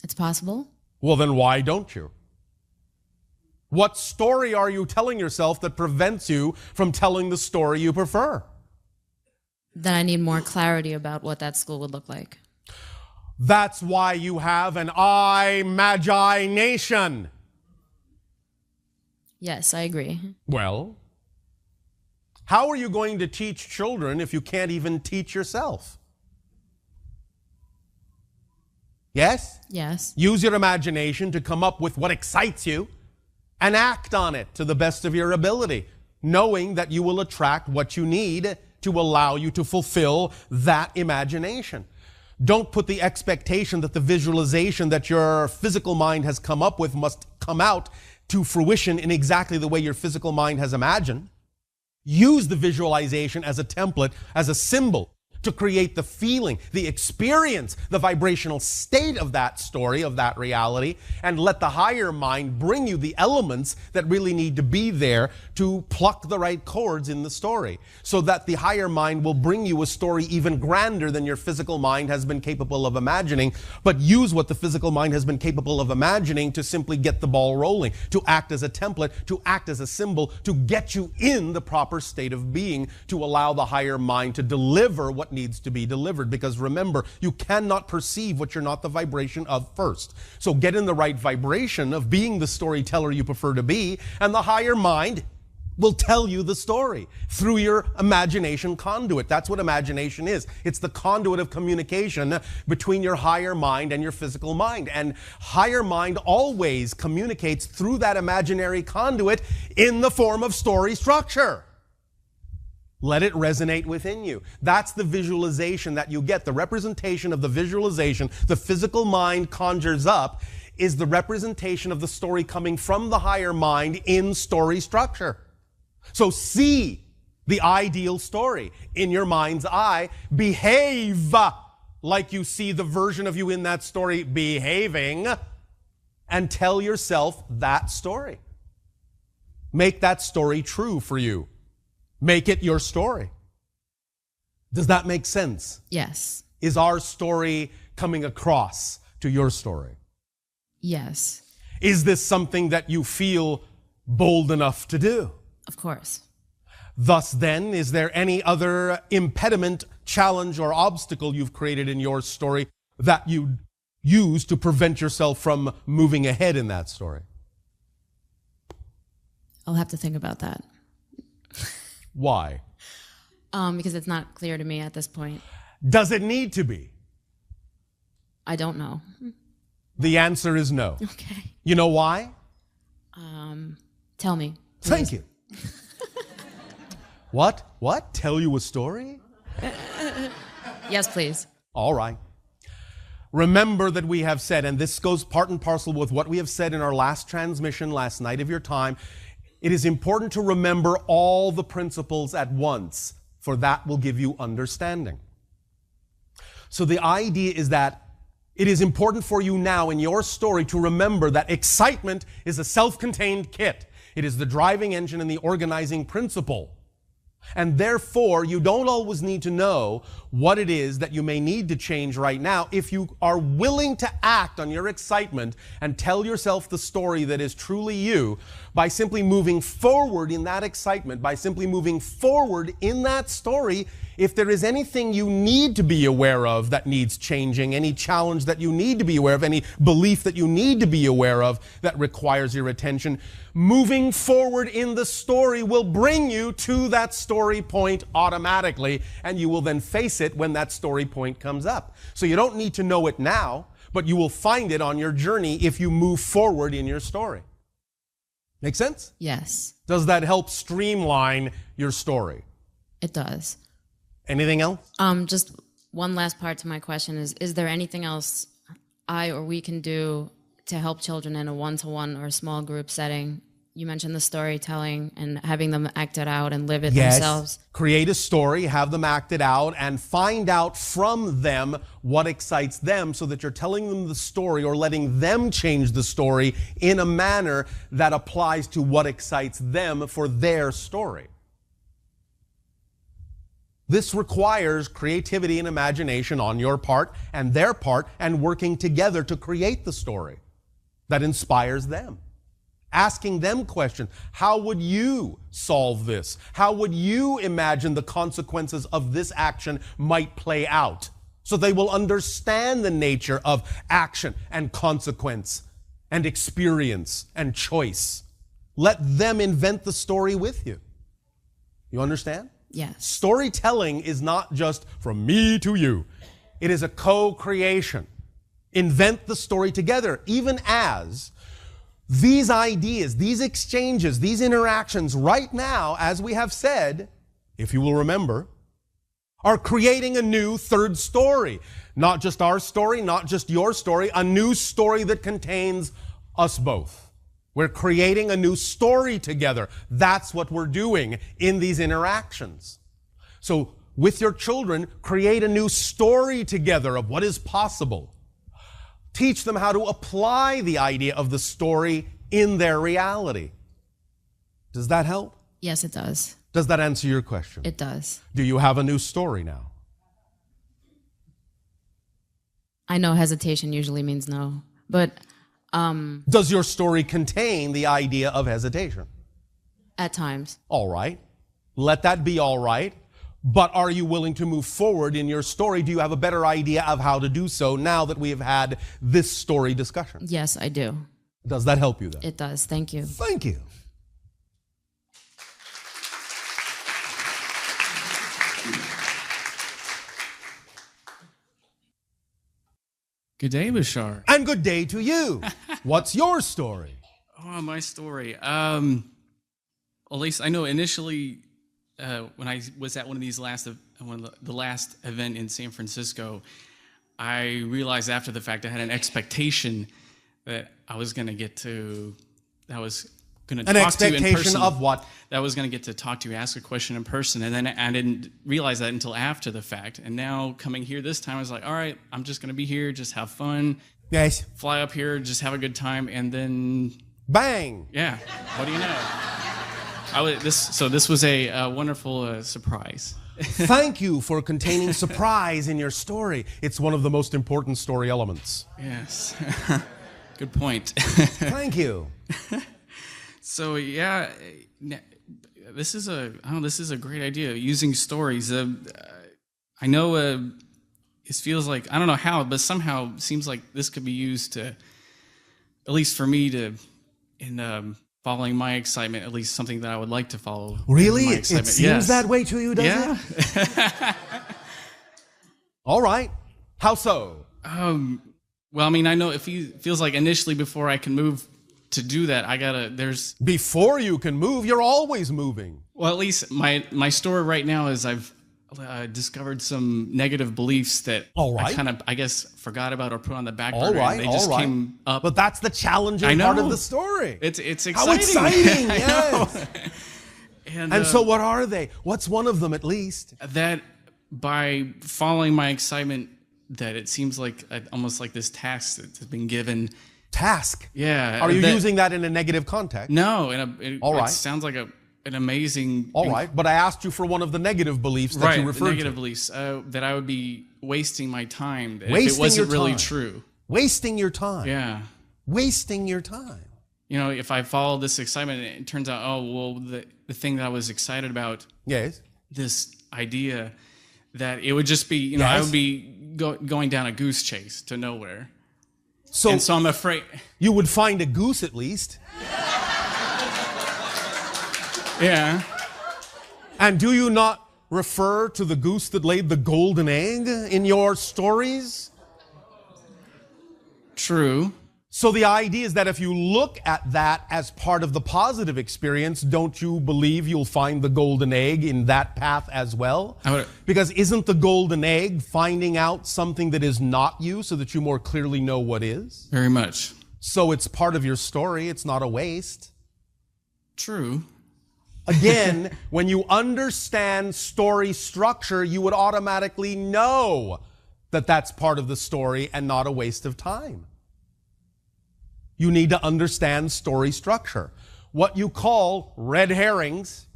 It's possible. Well, then why don't you? What story are you telling yourself that prevents you from telling the story you prefer? Then I need more clarity about what that school would look like. That's why you have an imagination. Yes, I agree. Well, how are you going to teach children if you can't even teach yourself? Yes? Yes. Use your imagination to come up with what excites you and act on it to the best of your ability, knowing that you will attract what you need to allow you to fulfill that imagination. Don't put the expectation that the visualization that your physical mind has come up with must come out to fruition in exactly the way your physical mind has imagined. Use the visualization as a template, as a symbol, to create the feeling, the experience, the vibrational state of that story, of that reality, and let the higher mind bring you the elements that really need to be there to pluck the right chords in the story, so that the higher mind will bring you a story even grander than your physical mind has been capable of imagining, but use what the physical mind has been capable of imagining to simply get the ball rolling, to act as a template, to act as a symbol, to get you in the proper state of being, to allow the higher mind to deliver what needs to be delivered. Because remember, you cannot perceive what you're not the vibration of first. So get in the right vibration of being the storyteller you prefer to be, and the higher mind will tell you the story through your imagination conduit. That's what imagination is. It's the conduit of communication between your higher mind and your physical mind. And higher mind always communicates through that imaginary conduit in the form of story structure. Let it resonate within you. That's the visualization that you get. The representation of the visualization the physical mind conjures up is the representation of the story coming from the higher mind in story structure. So see the ideal story in your mind's eye. Behave like you see the version of you in that story behaving, and tell yourself that story. Make that story true for you. Make it your story. Does that make sense? Yes. Is our story coming across to your story? Yes, Is this something that you feel bold enough to do? of course. Thus then, is there any other impediment, challenge, or obstacle you've created in your story that you use to prevent yourself from moving ahead in that story? I'll have to think about that. Why? Because it's not clear to me at this point. Does it need to be? I don't know. The answer is no. Okay. You know why? Tell me. Thank you. What? What? Tell you a story? Yes, please. All right. Remember that we have said, and this goes part and parcel with what we have said in our last transmission last night of your time, it is important to remember all the principles at once, for that will give you understanding. So the idea is that it is important for you now in your story to remember that excitement is a self-contained kit. It is the driving engine and the organizing principle. And therefore, you don't always need to know what it is that you may need to change right now. If you are willing to act on your excitement and tell yourself the story that is truly you, by simply moving forward in that excitement, by simply moving forward in that story, if there is anything you need to be aware of that needs changing, any challenge that you need to be aware of, any belief that you need to be aware of that requires your attention, moving forward in the story will bring you to that story point automatically, and you will then face it when that story point comes up. So you don't need to know it now, but you will find it on your journey if you move forward in your story. Make sense? Yes, Does that help streamline your story? it does. Anything else? Just one last part to my question is there anything else I or we can do to help children in a one-to-one or small group setting? You mentioned the storytelling and having them act it out and live it themselves. Create a story, have them act it out, and find out from them what excites them so that you're telling them the story or letting them change the story in a manner that applies to what excites them for their story. This requires creativity and imagination on your part and their part, and working together to create the story that inspires them. Asking them questions. How would you solve this? How would you imagine the consequences of this action might play out? So they will understand the nature of action and consequence and experience and choice. Let them invent the story with you. You understand? Yes. Storytelling is not just from me to you. It is a co-creation. Invent the story together, even as these ideas, these exchanges, these interactions right now, as we have said, if you will remember, are creating a new third story. Not just our story, not just your story, a new story that contains us both. We're creating a new story together. That's what we're doing in these interactions. So with your children, create a new story together of what is possible. Teach them how to apply the idea of the story in their reality. Does that help? Yes, it does. Does that answer your question? It does. Do you have a new story now? I know hesitation usually means no, but does your story contain the idea of hesitation? At times. All right. Let that be all right. But are you willing to move forward in your story? Do you have a better idea of how to do so now that we have had this story discussion? Yes, I do. Does that help you then? It does. Thank you. Thank you. Good day, Bashar. And good day to you. What's your story? Oh, my story. At least I know initially when I was at one of the last event in San Francisco, I realized after the fact I had an expectation that I was going to talk to you in person. An expectation of what? That I was going to get to talk to you, ask a question in person, and then I didn't realize that until after the fact. And now coming here this time, I was like, all right, I'm just going to be here, just have fun. Yes. Fly up here, just have a good time, and then... Bang! Yeah, what do you know? This was a wonderful surprise. Thank you for containing surprise in your story. It's one of the most important story elements. Yes. Good point. Thank you. So yeah, this is a great idea, using stories. I know it feels like, I don't know how, but somehow it seems like this could be used to, at least for me, in following my excitement, at least something that I would like to follow. Really? My It excitement. seems Yes. that way to you, does Yeah. it? All right. How so? Well, I mean, I know it feels like initially before I can move to do that, Before you can move, you're always moving. Well, at least my story right now is I've discovered some negative beliefs that I kind of, I guess, forgot about or put on the back burner. All right, They just came up. But that's the challenging part of the story. It's exciting. How exciting, I yes. know. And so what are they? What's one of them at least? That by following my excitement, that it seems like almost like this task that's been given. Task? Yeah. Are you using that in a negative context? No. All right. It sounds like an amazing... All right, but I asked you for one of the negative beliefs that you referred to. Negative beliefs, that I would be wasting my time if Wasting it wasn't your really time. true. Wasting your time. Yeah. Wasting your time. You know, if I follow this excitement, it turns out, oh, well, the thing that I was excited about, yes, this idea, that it would just be, you know, I would be going down a goose chase to nowhere. So I'm afraid... You would find a goose at least. Yeah. And do you not refer to the goose that laid the golden egg in your stories? True. So the idea is that if you look at that as part of the positive experience, don't you believe you'll find the golden egg in that path as well? Because isn't the golden egg finding out something that is not you so that you more clearly know what is? Very much. So it's part of your story. It's not a waste. True. Again, when you understand story structure, you would automatically know that that's part of the story and not a waste of time. You need to understand story structure. What you call red herrings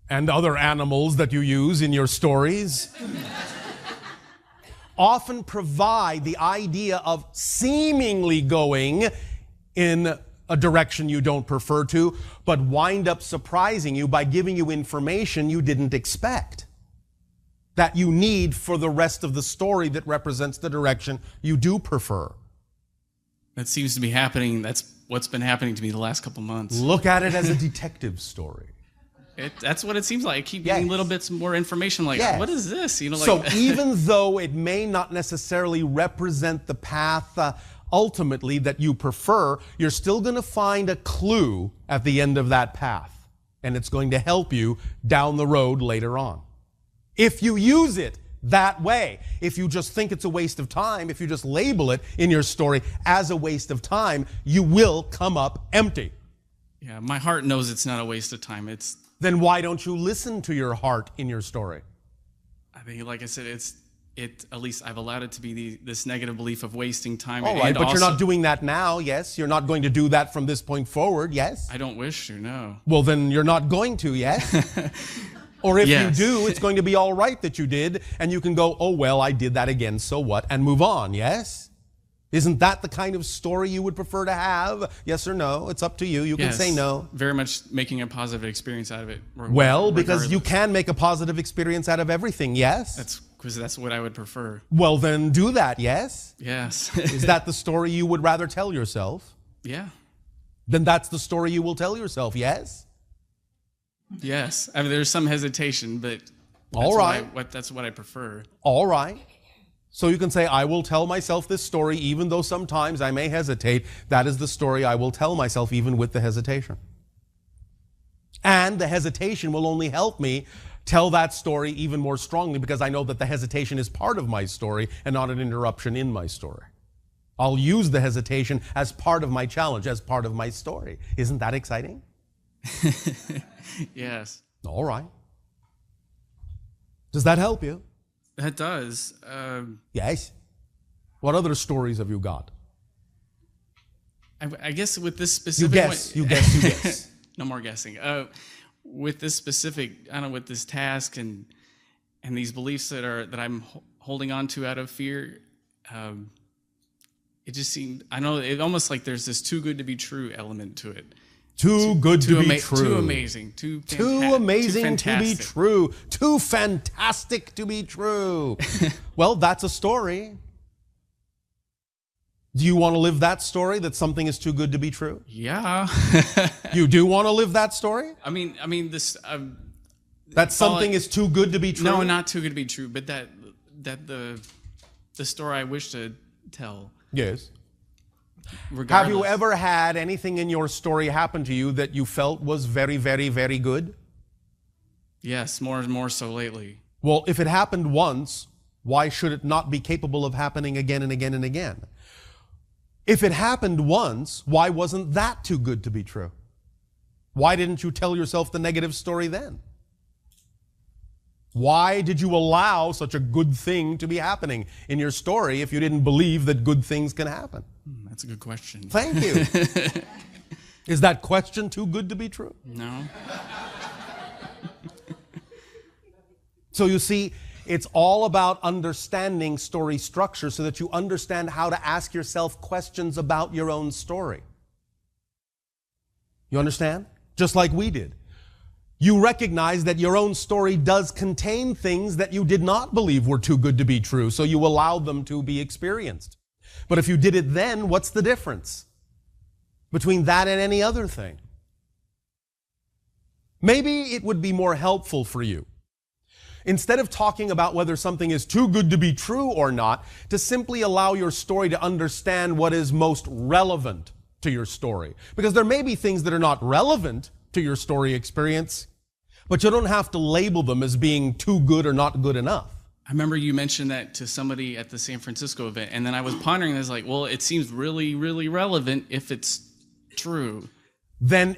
and other animals that you use in your stories often provide the idea of seemingly going in a direction you don't prefer to, but wind up surprising you by giving you information you didn't expect, that you need for the rest of the story that represents the direction you do prefer. That seems to be happening. That's what's been happening to me the last couple months. Look at it as a detective story. That's what it seems like. I keep getting little bits more information like, what is this? You know, so like even though it may not necessarily represent the path ultimately that you prefer, you're still going to find a clue at the end of that path. And it's going to help you down the road later on. If you use it that way, if you just think it's a waste of time, if you just label it in your story as a waste of time, you will come up empty. Yeah, my heart knows it's not a waste of time. Then why don't you listen to your heart in your story? I think, like I said, at least I've allowed it to be this negative belief of wasting time. All right, but you're not doing that now, yes? You're not going to do that from this point forward, yes? I don't wish to, no. Well, then you're not going to, yes? Or if you do, it's going to be all right that you did, and you can go, oh, well, I did that again, so what? And move on, yes? Isn't that the kind of story you would prefer to have? Yes or no? It's up to you. You can say no. Very much making a positive experience out of it. Well, because you can make a positive experience out of everything, yes? Because that's what I would prefer. Well, then do that, yes? Yes. Is that the story you would rather tell yourself? Yeah. Then that's the story you will tell yourself, yes? Yes. I mean, there's some hesitation, but that's what I prefer. All right. So you can say, I will tell myself this story even though sometimes I may hesitate. That is the story I will tell myself even with the hesitation. And the hesitation will only help me tell that story even more strongly because I know that the hesitation is part of my story and not an interruption in my story. I'll use the hesitation as part of my challenge, as part of my story. Isn't that exciting? Yes. All right. Does that help you? That does. Yes. What other stories have you got? I guess with this specific You guess. No more guessing. With this specific, I don't know, with this task and these beliefs that I'm holding on to out of fear, it just seemed, I know, it almost like there's this too good to be true element to it. Too good to be true. Too amazing. Too amazing to be true. Too fantastic to be true. Well, that's a story. Do you want to live that story, that something is too good to be true? Yeah. You do want to live that story? I mean this. That something is too good to be true? No, not too good to be true, but that the story I wish to tell. Yes. Regardless. Have you ever had anything in your story happen to you that you felt was very, very, very good? Yes, more and more so lately. Well, if it happened once, why should it not be capable of happening again and again and again? If it happened once, why wasn't that too good to be true? Why didn't you tell yourself the negative story then? Why did you allow such a good thing to be happening in your story if you didn't believe that good things can happen? That's a good question. Thank you. Is that question too good to be true? No. So you see, it's all about understanding story structure so that you understand how to ask yourself questions about your own story. You understand? Just like we did. You recognize that your own story does contain things that you did not believe were too good to be true, so you allowed them to be experienced. But if you did it then, what's the difference between that and any other thing? Maybe it would be more helpful for you, instead of talking about whether something is too good to be true or not, to simply allow your story to understand what is most relevant to your story. Because there may be things that are not relevant to your story experience, but you don't have to label them as being too good or not good enough. I remember you mentioned that to somebody at the San Francisco event, and then I was pondering, I was like, well, it seems really, really relevant if it's true. Then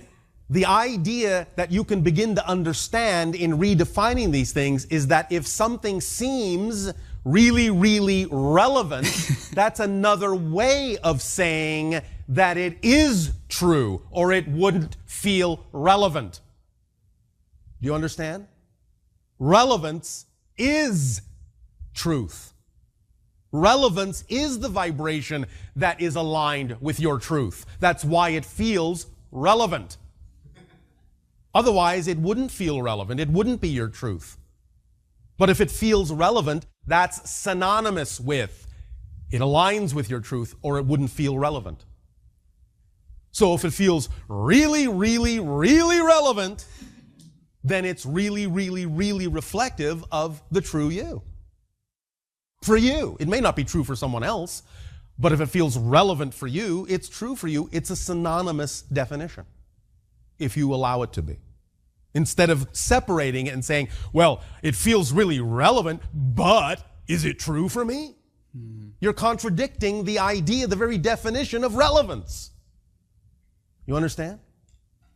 the idea that you can begin to understand in redefining these things is that if something seems really, really relevant, that's another way of saying that it is true or it wouldn't feel relevant. Do you understand? Relevance is truth. Relevance is the vibration that is aligned with your truth. That's why it feels relevant. Otherwise, it wouldn't feel relevant. It wouldn't be your truth. But if it feels relevant, that's synonymous with, it aligns with your truth, or it wouldn't feel relevant. So if it feels really, really, really relevant, then it's really, really, really reflective of the true you. For you. It may not be true for someone else, but if it feels relevant for you, it's true for you. It's a synonymous definition, if you allow it to be. Instead of separating it and saying, well, it feels really relevant, but is it true for me? You're contradicting the idea, the very definition of relevance. You understand?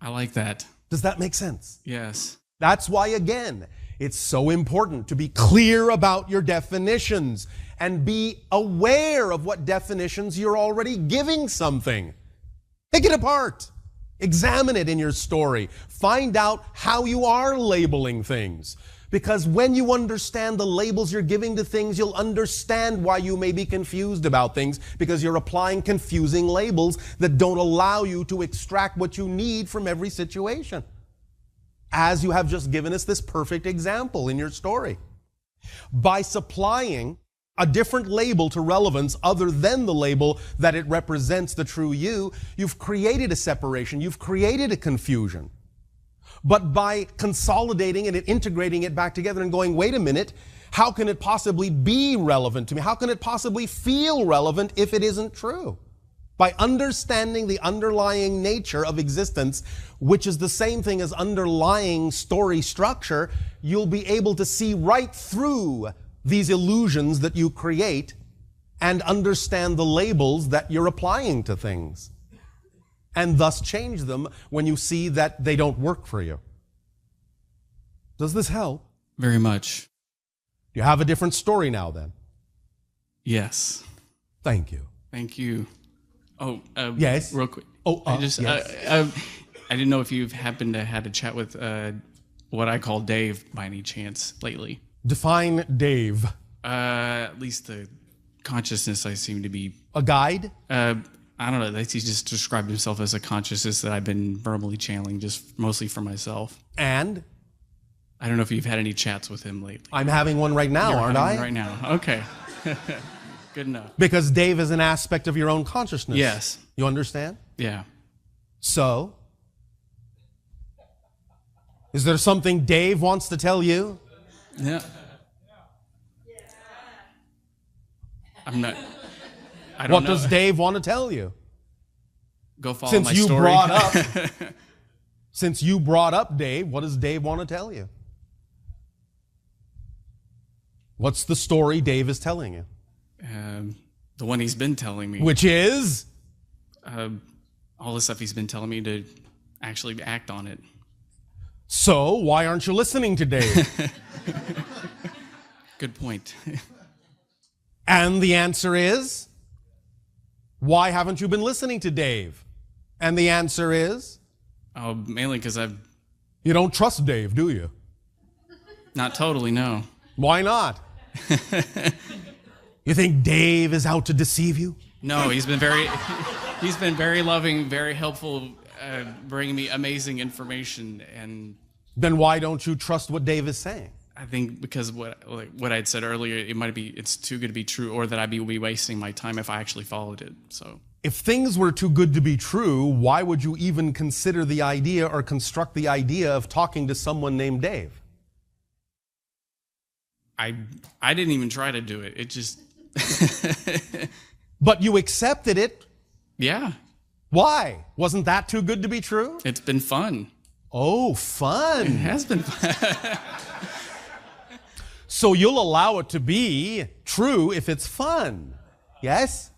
I like that. Does that make sense? Yes. That's why, again, it's so important to be clear about your definitions and be aware of what definitions you're already giving something. Take it apart. Examine it in your story. Find out how you are labeling things. Because when you understand the labels you're giving to things, you'll understand why you may be confused about things, because you're applying confusing labels that don't allow you to extract what you need from every situation. As you have just given us this perfect example in your story. By supplying a different label to relevance other than the label that it represents the true you, you've created a separation, you've created a confusion. But by consolidating it and integrating it back together and going, wait a minute, how can it possibly be relevant to me? How can it possibly feel relevant if it isn't true? By understanding the underlying nature of existence, which is the same thing as underlying story structure, you'll be able to see right through these illusions that you create and understand the labels that you're applying to things, and thus change them when you see that they don't work for you. Does this help? Very much. You have a different story now then? Yes. Thank you. Thank you. Oh, yes. Real quick. Oh, I just, yes. I didn't know if you've happened to had a chat with what I call Dave by any chance lately. Define Dave. At least the consciousness I seem to be. A guide? I don't know. He just described himself as a consciousness that I've been verbally channeling, just mostly for myself. And? I don't know if you've had any chats with him lately. I'm having one right now, aren't I? Right now. Okay. Good enough. Because Dave is an aspect of your own consciousness. Yes. You understand? Yeah. So? Is there something Dave wants to tell you? Yeah. I'm not. I don't What know. does Dave want to tell you? Go follow Since my you story. brought up, since you brought up Dave, what does Dave want to tell you? What's the story Dave is telling you? The one he's been telling me. Which is? All the stuff he's been telling me to actually act on it. So, why aren't you listening to Dave? Good point. And the answer is? Why haven't you been listening to Dave? And the answer is? Oh, mainly because I've... You don't trust Dave, do you? Not totally, no. Why not? You think Dave is out to deceive you? No, he's been very loving, very helpful, bringing me amazing information. And then why don't you trust what Dave is saying? I think because what I'd said earlier, it's too good to be true, or that I'd be wasting my time if I actually followed it. So if things were too good to be true, why would you even consider the idea or construct the idea of talking to someone named Dave? I didn't even try to do it. It just. But you accepted it. Yeah. Why? Wasn't that too good to be true? It's been fun. Oh, fun. It has been fun. So you'll allow it to be true if it's fun. Yes?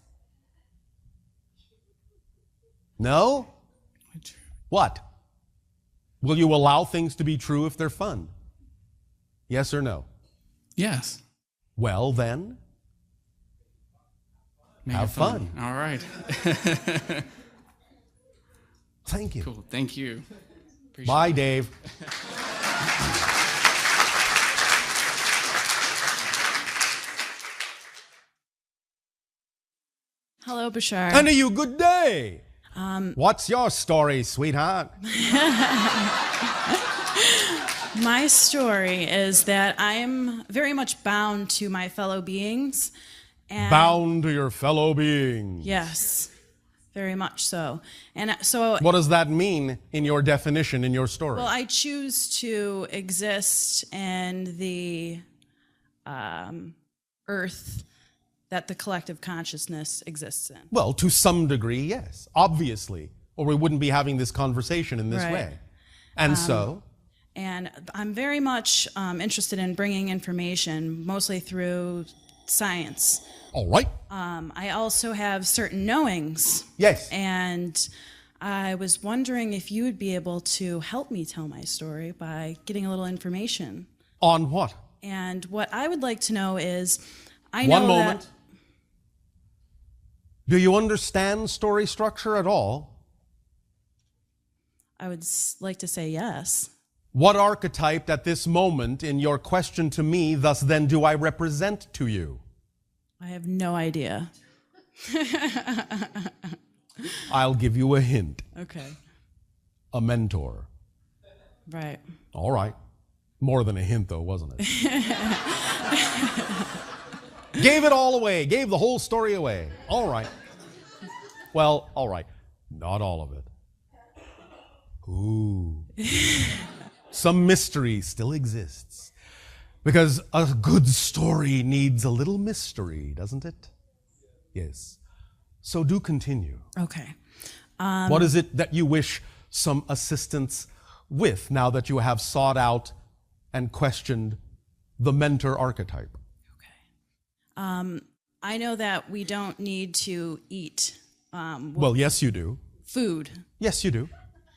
No? What? Will you allow things to be true if they're fun? Yes or no? Yes. Well, then, have fun. All right. Thank you. Cool. Thank you. Appreciate Bye, it. Dave. Hello, Bashar. And you good day. What's your story, sweetheart? My story is that I am very much bound to my fellow beings. And Bound to your fellow beings. yes, very much so. And so, What does that mean in your definition, in your story? well, I choose to exist in the earth that the collective consciousness exists in. Well, to some degree, yes. Obviously. Or we wouldn't be having this conversation in this Right. way. And so? And I'm very much interested in bringing information, mostly through science. All right. I also have certain knowings. Yes. And I was wondering if you would be able to help me tell my story by getting a little information. On what? And what I would like to know is, I know One moment. that... Do you understand story structure at all? I would like to say yes. What archetype at this moment in your question to me, thus then, do I represent to you? I have no idea. I'll give you a hint. Okay. A mentor. Right. All right. More than a hint, though, wasn't it? Gave it all away. Gave the whole story away. All right. Well, all right. Not all of it. Ooh. Some mystery still exists. Because a good story needs a little mystery, doesn't it? Yes. So do continue. Okay. What is it that you wish some assistance with now that you have sought out and questioned the mentor archetype? I know that we don't need to eat Well, yes, you do. food. Yes, you do.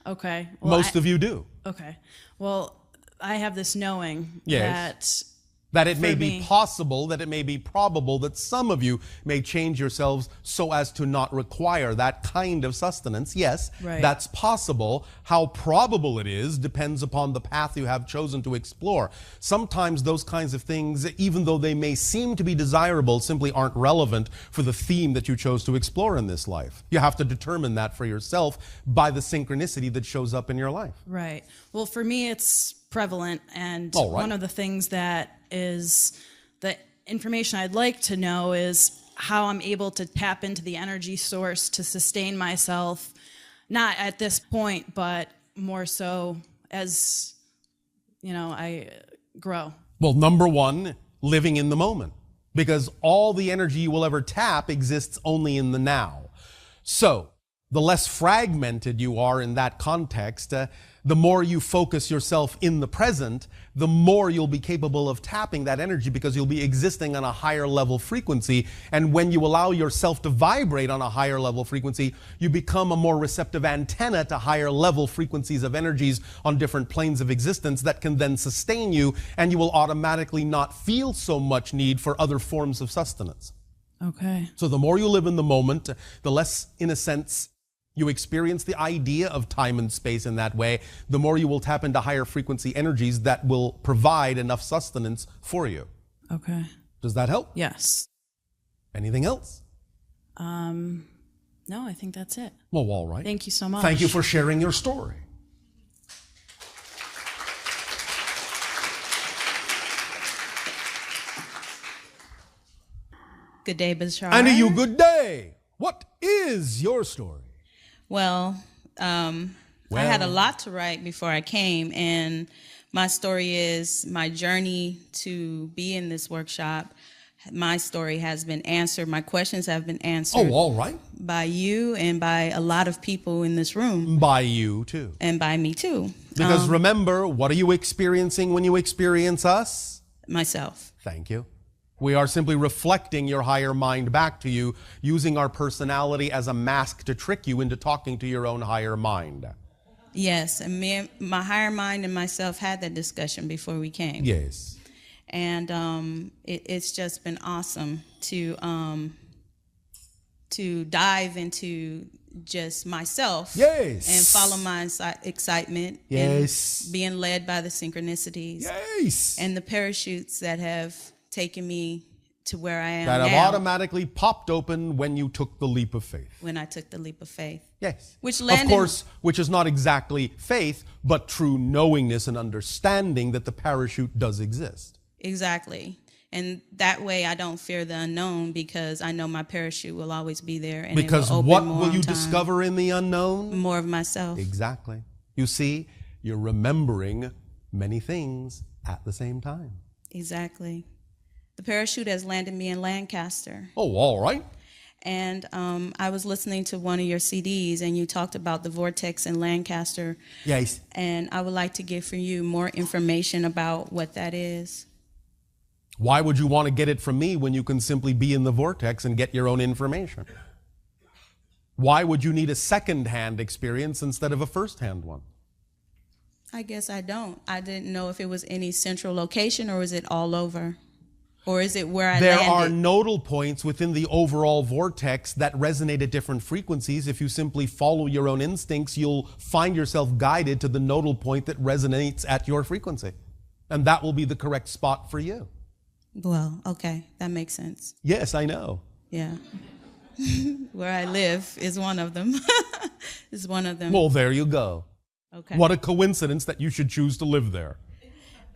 Okay. Well, Most of you do. Okay. Well, I have this knowing Yes. that That it may For be me. possible, that it may be probable that some of you may change yourselves so as to not require that kind of sustenance. Yes, Right. that's possible. How probable it is depends upon the path you have chosen to explore. Sometimes those kinds of things, even though they may seem to be desirable, simply aren't relevant for the theme that you chose to explore in this life. You have to determine that for yourself by the synchronicity that shows up in your life. Right. Well, for me, it's prevalent. And All right. one of the things that is the information I'd like to know is how I'm able to tap into the energy source to sustain myself, not at this point, but more so as, I grow. Well, number one, living in the moment, because all the energy you will ever tap exists only in the now. So, the less fragmented you are in that context, the more you focus yourself in the present, the more you'll be capable of tapping that energy because you'll be existing on a higher level frequency. And when you allow yourself to vibrate on a higher level frequency, you become a more receptive antenna to higher level frequencies of energies on different planes of existence that can then sustain you, and you will automatically not feel so much need for other forms of sustenance. Okay. So the more you live in the moment, the less, in a sense, you experience the idea of time and space in that way, the more you will tap into higher frequency energies that will provide enough sustenance for you. Okay. Does that help? Yes. Anything else? No, I think that's it. Well, all right. Thank you so much. Thank you for sharing your story. Good day, Bashar. And to you, good day. What is your story? Well, I had a lot to write before I came, and my story is my journey to be in this workshop. My story has been answered. My questions have been answered. Oh, all right. By you and by a lot of people in this room. By you, too. And by me, too. Because remember, what are you experiencing when you experience us? Myself. Thank you. We are simply reflecting your higher mind back to you, using our personality as a mask to trick you into talking to your own higher mind. Yes, and my higher mind and myself had that discussion before we came. Yes. And it's just been awesome to dive into just myself. Yes. And follow my excitement. Yes. And being led by the synchronicities. Yes. And the parachutes that have taken me to where I am that have now, automatically popped open when you took the leap of faith. when I took the leap of faith. Yes. Which landed, of course, which is not exactly faith, but true knowingness and understanding that the parachute does exist. Exactly. And that way I don't fear the unknown because I know my parachute will always be there. And Because it will open what more will you on time. discover in the unknown? More of myself. Exactly. You see, you're remembering many things at the same time. Exactly. The parachute has landed me in Lancaster. Oh, all right. And I was listening to one of your CDs, and you talked about the vortex in Lancaster. Yes. And I would like to give for you more information about what that is. Why would you want to get it from me when you can simply be in the vortex and get your own information? Why would you need a second-hand experience instead of a first-hand one? I guess I don't. I didn't know if it was any central location or is it all over? Or is it where I There landed? are nodal points within the overall vortex that resonate at different frequencies. If you simply follow your own instincts, you'll find yourself guided to the nodal point that resonates at your frequency. And that will be the correct spot for you. Well, okay, that makes sense. Yes, I know. Yeah. Where I live is one of them. Is one of them. Well, there you go. Okay. What a coincidence that you should choose to live there.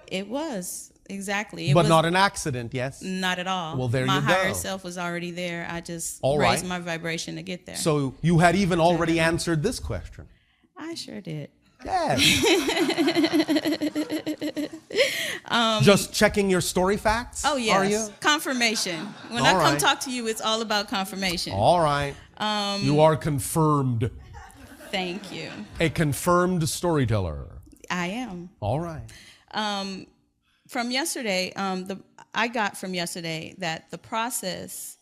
It was. Exactly. It But was not an accident, yes? Not at all. Well, there my you go. My higher self was already there. I just All raised right. my vibration to get there. So you had even already answered this question. I sure did. Yes. Just checking your story facts? Oh, yes. Are you? Confirmation. When All I come right. talk to you, it's all about confirmation. All right. You are confirmed. Thank you. A confirmed storyteller. I am. All right. From yesterday, I got from yesterday that the process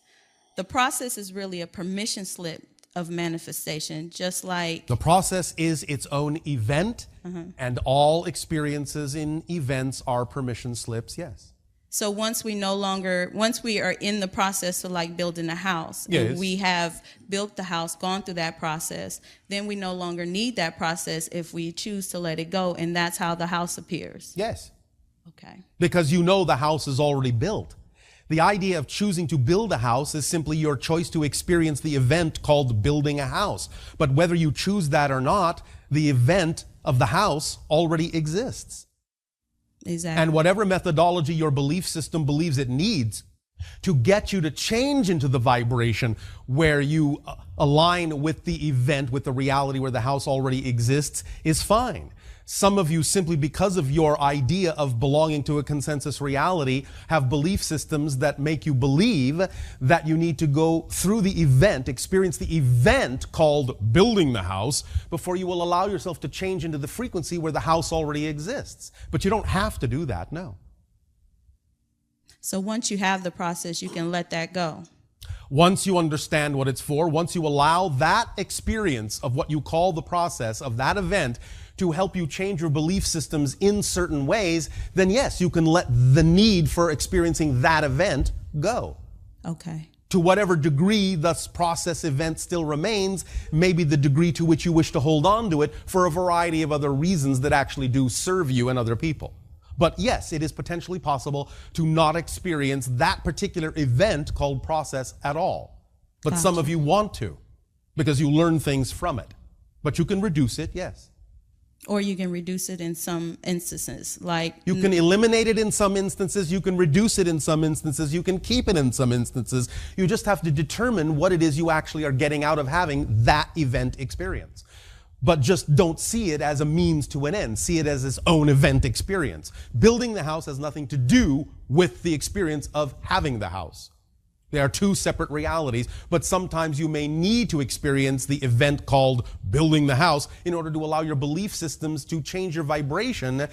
is really a permission slip of manifestation, just like The process is its own event, Mhm. and all experiences in events are permission slips, yes. So once we are in the process of like building a house, Yes. and we have built the house, gone through that process, then we no longer need that process if we choose to let it go, and that's how the house appears. Yes. Okay. Because you know the house is already built. The idea of choosing to build a house is simply your choice to experience the event called building a house. But whether you choose that or not, the event of the house already exists. Exactly. And whatever methodology your belief system believes it needs to get you to change into the vibration where you align with the event, with the reality where the house already exists, is fine. Some of you, simply because of your idea of belonging to a consensus reality, have belief systems that make you believe that you need to go through the event, experience the event called building the house, before you will allow yourself to change into the frequency where the house already exists. But you don't have to do that, no. So once you have the process, you can let that go. Once you understand what it's for, once you allow that experience of what you call the process of that event to help you change your belief systems in certain ways, then yes, you can let the need for experiencing that event go. Okay. To whatever degree this process event still remains, maybe the degree to which you wish to hold on to it for a variety of other reasons that actually do serve you and other people. But yes, it is potentially possible to not experience that particular event called process at all. But some of you want to, because you learn things from it. But you can reduce it, yes. Or you can reduce it in some instances, like... You can eliminate it in some instances, you can reduce it in some instances, you can keep it in some instances. You just have to determine what it is you actually are getting out of having that event experience. But just don't see it as a means to an end. See it as its own event experience. Building the house has nothing to do with the experience of having the house. They are two separate realities, but sometimes you may need to experience the event called building the house in order to allow your belief systems to change your vibration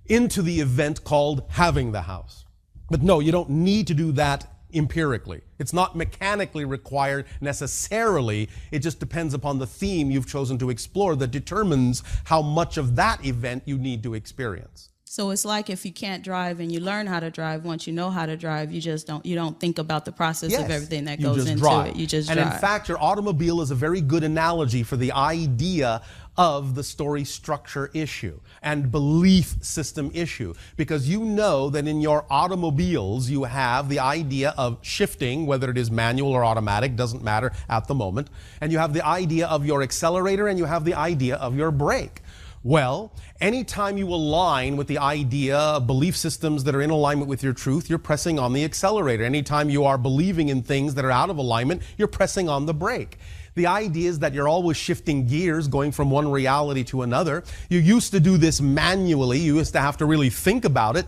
into the event called having the house. But no, you don't need to do that empirically. It's not mechanically required necessarily. It just depends upon the theme you've chosen to explore that determines how much of that event you need to experience. So it's like if you can't drive and you learn how to drive, once you know how to drive, you don't think about the process of everything that goes into it. You just drive. And in fact, your automobile is a very good analogy for the idea of the story structure issue and belief system issue, because you know that in your automobiles you have the idea of shifting, whether it is manual or automatic, doesn't matter at the moment, and you have the idea of your accelerator and you have the idea of your brake. Well, anytime you align with the idea of belief systems that are in alignment with your truth, you're pressing on the accelerator. Anytime you are believing in things that are out of alignment, you're pressing on the brake. The idea is that you're always shifting gears, going from one reality to another. You used to do this manually. You used to have to really think about it.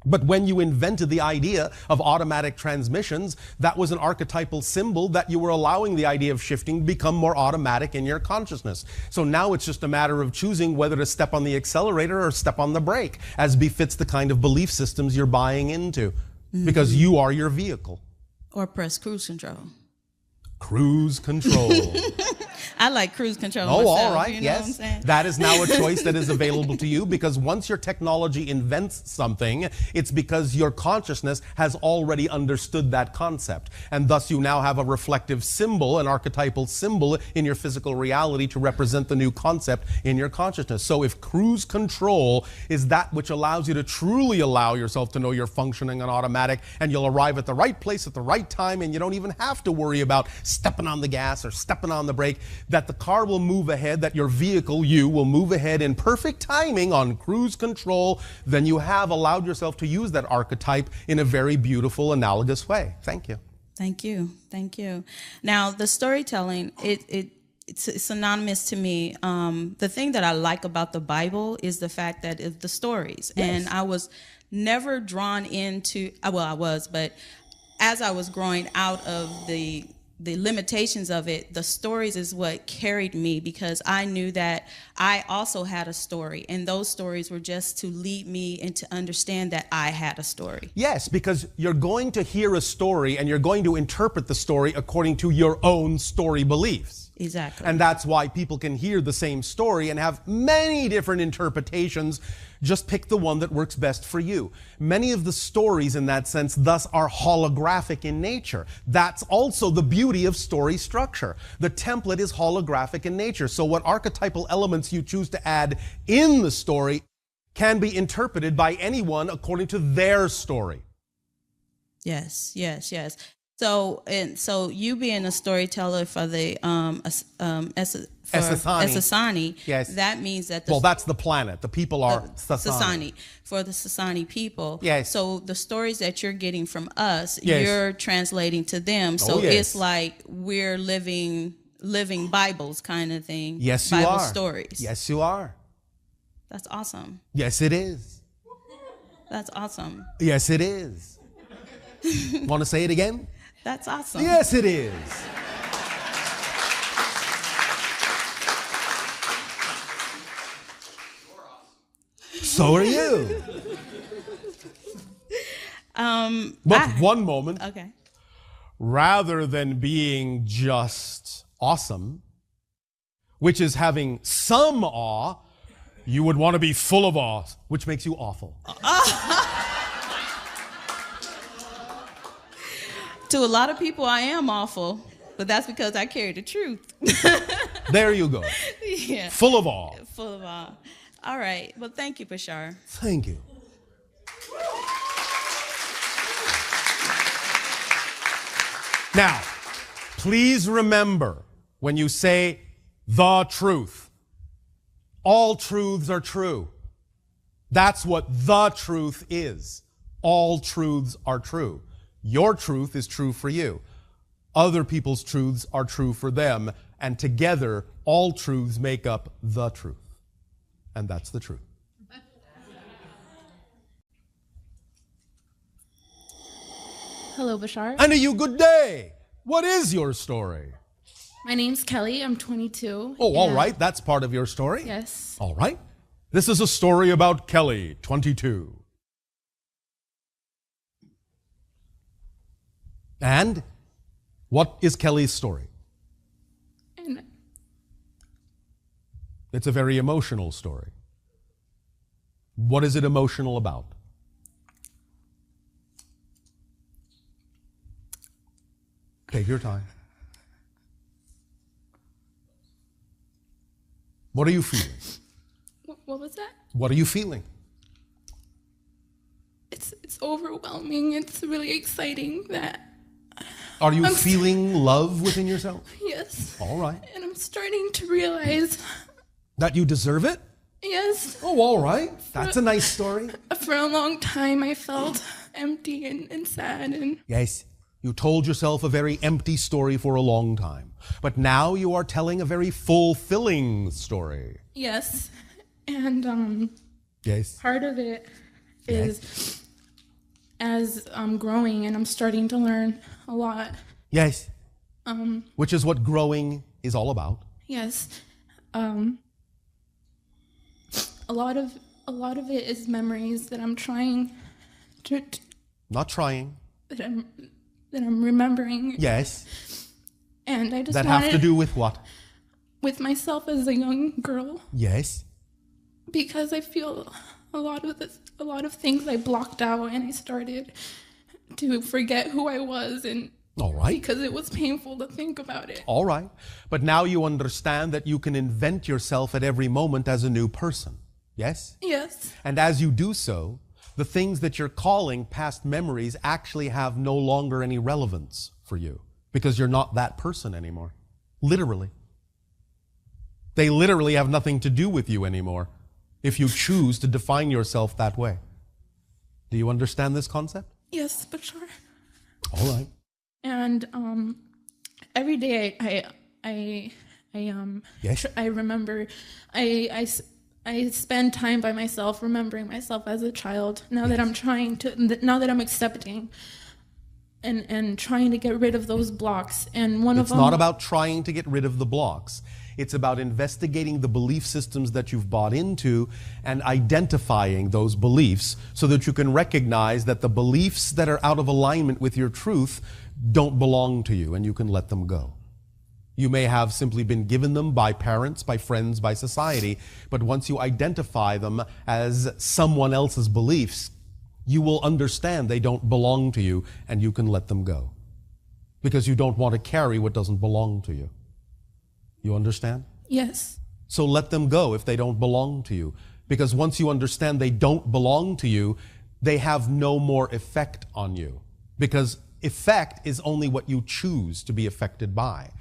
But when you invented the idea of automatic transmissions, that was an archetypal symbol that you were allowing the idea of shifting to become more automatic in your consciousness. So now it's just a matter of choosing whether to step on the accelerator or step on the brake, as befits the kind of belief systems you're buying into, because you are your vehicle. Or press cruise control. Cruise control. I like cruise control Oh, myself, all right, you know yes. what I'm saying? That is now a choice that is available to you, because once your technology invents something, it's because your consciousness has already understood that concept. And thus you now have a reflective symbol, an archetypal symbol in your physical reality to represent the new concept in your consciousness. So if cruise control is that which allows you to truly allow yourself to know you're functioning on automatic, and you'll arrive at the right place at the right time, and you don't even have to worry about stepping on the gas or stepping on the brake, that the car will move ahead, that your vehicle, you, will move ahead in perfect timing on cruise control, then you have allowed yourself to use that archetype in a very beautiful, analogous way. Thank you. Thank you. Thank you. Now, the storytelling, it's synonymous to me. The thing that I like about the Bible is the fact that it's the stories. Yes. And I was never drawn into, well, I was, but as I was growing out of the limitations of it, the stories is what carried me, because I knew that I also had a story, and those stories were just to lead me and to understand that I had a story. Yes, because you're going to hear a story and you're going to interpret the story according to your own story beliefs. Exactly. And that's why people can hear the same story and have many different interpretations Just pick the one that works best for you. Many of the stories in that sense thus are holographic in nature. That's also the beauty of story structure. The template is holographic in nature. So what archetypal elements you choose to add in the story can be interpreted by anyone according to their story. Yes, yes, yes. So you being a storyteller for the Sasani, yes, that means that that's the planet. The people are Sasani. For the Sasani people. Yes. So the stories that you're getting from us, yes, you're translating to them. So yes, it's like we're living Bibles kind of thing. Yes, you Bible are. Stories. Yes, you are. That's awesome. Yes, it is. That's awesome. Yes, it is. Want to say it again? That's awesome. Yes, it is. So are you. One moment. Okay. Rather than being just awesome, which is having some awe, you would want to be full of awe, which makes you awful. To a lot of people, I am awful, but that's because I carry the truth. There you go. Yeah. Full of awe. Full of awe. All right. Well, thank you, Bashar. Thank you. Now, please remember when you say the truth, all truths are true. That's what the truth is. All truths are true. Your truth is true for you. Other people's truths are true for them. And together, all truths make up the truth. And that's the truth. Hello, Bashar. And you good day. What is your story? My name's Kelly. I'm 22. Oh, all right. That's part of your story? Yes. All right. This is a story about Kelly, 22. And what is Kelly's story? And it's a very emotional story. What is it emotional about? Take your time. What are you feeling? what was that? What are you feeling? It's overwhelming. It's really exciting that. Are you feeling love within yourself? Yes. All right. And I'm starting to realize. That you deserve it? Yes. Oh, all right. That's a nice story. For a long time, I felt empty and sad and. Yes. You told yourself a very empty story for a long time. But now you are telling a very fulfilling story. Yes. And yes, part of it is as I'm growing and I'm starting to learn a lot. Yes. Which is what growing is all about. Yes. A lot of it is memories that I'm trying to not trying. That I'm remembering. Yes. And I just that have to do with what? With myself as a young girl. Yes. Because I feel a lot of things I blocked out, and I started to forget who I was, and all right, because it was painful to think about it. All right, but now you understand that you can invent yourself at every moment as a new person. Yes? Yes. And as you do so, the things that you're calling past memories actually have no longer any relevance for you because you're not that person anymore. Literally. They literally have nothing to do with you anymore if you choose to define yourself that way. Do you understand this concept? Yes, Bashar. All right. And every day yes. I remember I spend time by myself, remembering myself as a child. Now that I'm accepting and trying to get rid of those blocks. And it's not about trying to get rid of the blocks. It's about investigating the belief systems that you've bought into and identifying those beliefs so that you can recognize that the beliefs that are out of alignment with your truth don't belong to you and you can let them go. You may have simply been given them by parents, by friends, by society, but once you identify them as someone else's beliefs, you will understand they don't belong to you, and you can let them go. Because you don't want to carry what doesn't belong to you. You understand? Yes. So let them go if they don't belong to you. Because once you understand they don't belong to you, they have no more effect on you. Because effect is only what you choose to be affected by.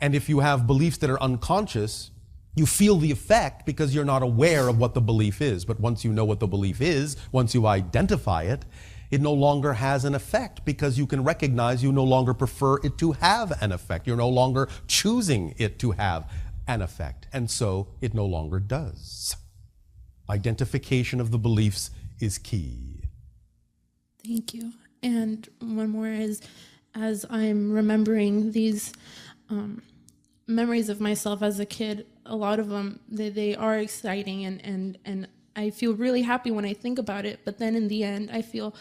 And if you have beliefs that are unconscious, you feel the effect because you're not aware of what the belief is. But once you know what the belief is, once you identify it, it no longer has an effect because you can recognize you no longer prefer it to have an effect. You're no longer choosing it to have an effect. And so it no longer does. Identification of the beliefs is key. Thank you. And one more is, as I'm remembering these memories of myself as a kid, a lot of them, they are exciting, and I feel really happy when I think about it, but then in the end, I feel,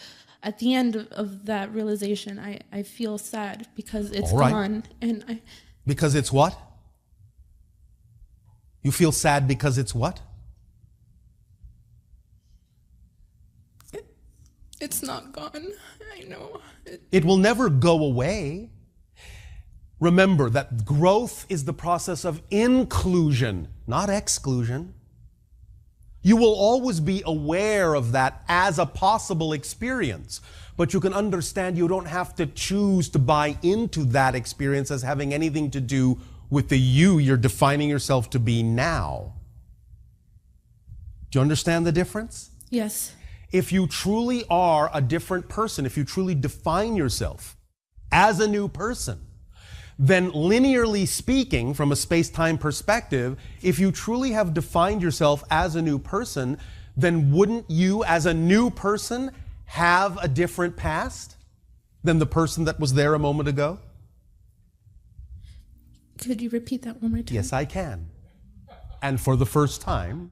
at the end of that realization, I feel sad because it's gone. And because it's what? You feel sad because it's what? It's not gone. I know. It will never go away. Remember that growth is the process of inclusion, not exclusion. You will always be aware of that as a possible experience, but you can understand you don't have to choose to buy into that experience as having anything to do with the you you're defining yourself to be now. Do you understand the difference? Yes. If you truly are a different person, if you truly define yourself as a new person, then linearly speaking, from a space-time perspective, if you truly have defined yourself as a new person, then wouldn't you, as a new person, have a different past than the person that was there a moment ago? Could you repeat that one more time? Yes, I can. And for the first time,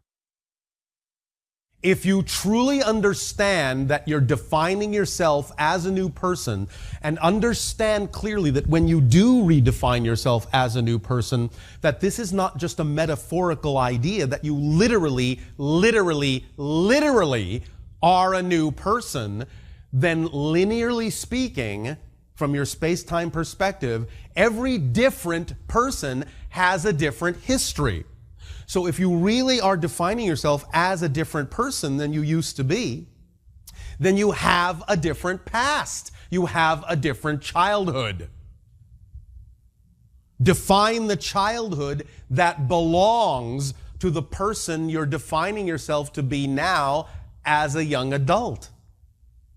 if you truly understand that you're defining yourself as a new person, and understand clearly that when you do redefine yourself as a new person, that this is not just a metaphorical idea, that you literally are a new person, then linearly speaking, from your space-time perspective, every different person has a different history. So if you really are defining yourself as a different person than you used to be, then you have a different past. You have a different childhood. Define the childhood that belongs to the person you're defining yourself to be now as a young adult.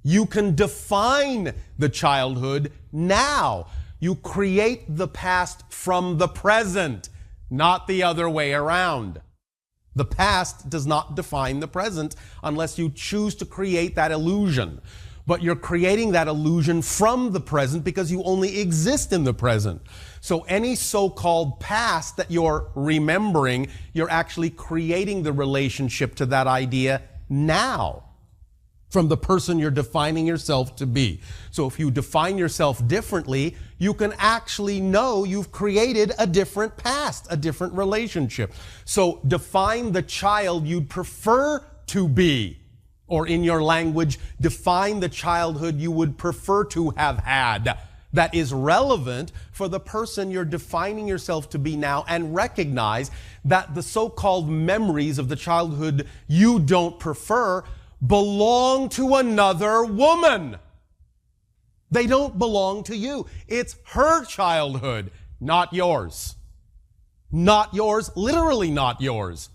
You can define the childhood now. You create the past from the present, not the other way around. The past does not define the present unless you choose to create that illusion. But you're creating that illusion from the present because you only exist in the present. So any so-called past that you're remembering, you're actually creating the relationship to that idea now from the person you're defining yourself to be. So if you define yourself differently, you can actually know you've created a different past, a different relationship. So define the child you'd prefer to be, or in your language, define the childhood you would prefer to have had that is relevant for the person you're defining yourself to be now, and recognize that the so-called memories of the childhood you don't prefer belong to another woman. They don't belong to you. It's her childhood, not yours. Not yours, literally not yours.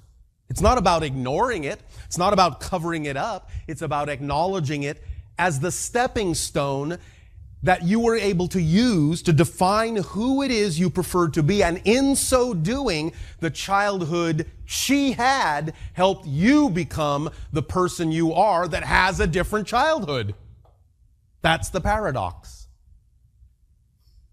It's not about ignoring it. It's not about covering it up. It's about acknowledging it as the stepping stone that you were able to use to define who it is you prefer to be. And in so doing, the childhood she had helped you become the person you are that has a different childhood. That's the paradox.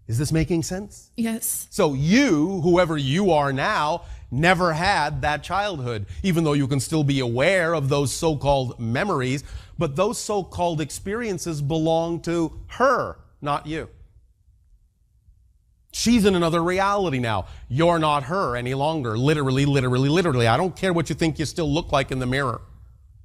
Is this making sense? Yes. So you, whoever you are now, never had that childhood, even though you can still be aware of those so-called memories, but those so-called experiences belong to her, not you. She's in another reality now. You're not her any longer. Literally, literally, literally. I don't care what you think you still look like in the mirror.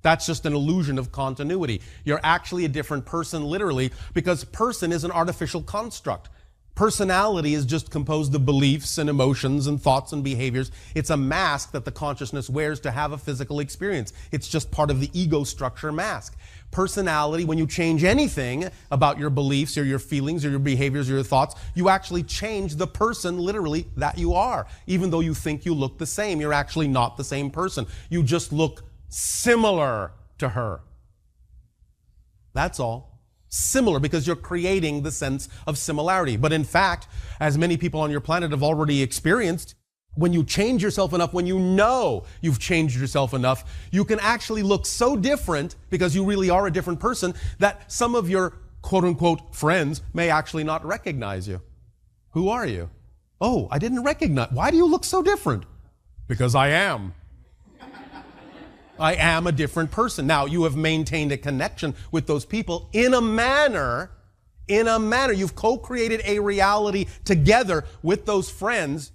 That's just an illusion of continuity. You're actually a different person, literally, because person is an artificial construct. Personality is just composed of beliefs and emotions and thoughts and behaviors. It's a mask that the consciousness wears to have a physical experience. It's just part of the ego structure mask. Personality, when you change anything about your beliefs or your feelings or your behaviors or your thoughts, you actually change the person, literally, that you are. Even though you think you look the same, you're actually not the same person. You just look similar to her. That's all. Similar, because you're creating the sense of similarity. But in fact, as many people on your planet have already experienced, when you change yourself enough, when you know you've changed yourself enough, you can actually look so different, because you really are a different person, that some of your quote-unquote friends may actually not recognize you. Who are you? Oh, I didn't recognize. Why do you look so different? Because I am. I am a different person. Now, you have maintained a connection with those people in a manner. You've co-created a reality together with those friends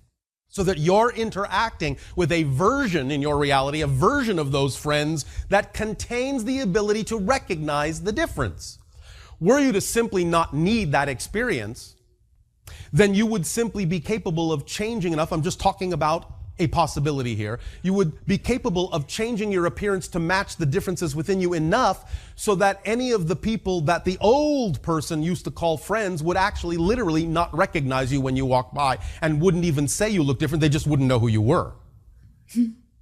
so that you're interacting with a version in your reality, a version of those friends that contains the ability to recognize the difference. Were you to simply not need that experience, then you would simply be capable of changing enough. I'm just talking about a possibility here. You would be capable of changing your appearance to match the differences within you enough so that any of the people that the old person used to call friends would actually literally not recognize you when you walk by and wouldn't even say you look different. They just wouldn't know who you were.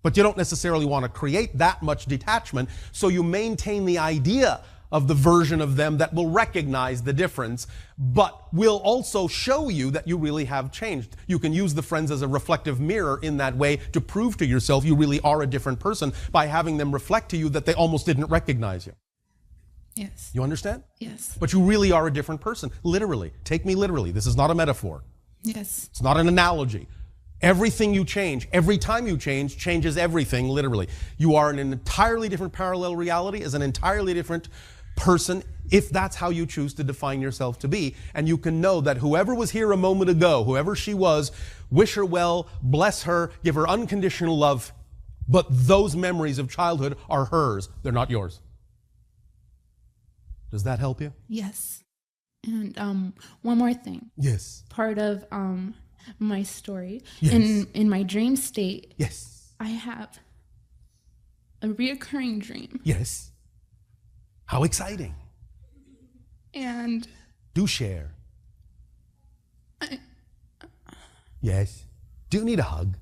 But you don't necessarily want to create that much detachment, so you maintain the idea of the version of them that will recognize the difference, but will also show you that you really have changed. You can use the friends as a reflective mirror in that way to prove to yourself you really are a different person by having them reflect to you that they almost didn't recognize you. Yes. You understand? Yes. But you really are a different person. Literally. Take me literally. This is not a metaphor. Yes. It's not an analogy. Everything you change, every time you change, changes everything, literally. You are in an entirely different parallel reality, as an entirely different person, if that's how you choose to define yourself to be. And you can know that whoever was here a moment ago, whoever she was, wish her well, bless her, give her unconditional love. But those memories of childhood are hers. They're not yours. Does that help you? Yes. And one more thing. Yes. Part of my story. Yes. In my dream state. Yes. I have a reoccurring dream. Yes. How exciting. And do share. Yes. Do you need a hug?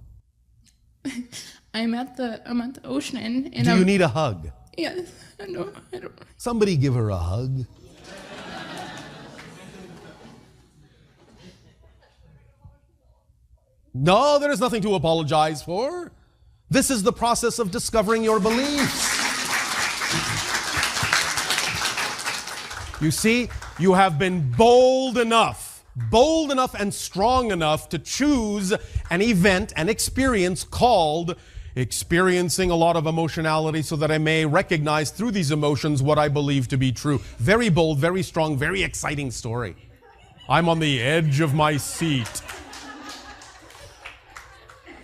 I'm at the ocean and do you need a hug? Yes. I don't. Somebody give her a hug. No, there is nothing to apologize for. This is the process of discovering your beliefs. You see, you have been bold enough and strong enough to choose an event, an experience called experiencing a lot of emotionality so that I may recognize through these emotions what I believe to be true. Very bold, very strong, very exciting story. I'm on the edge of my seat.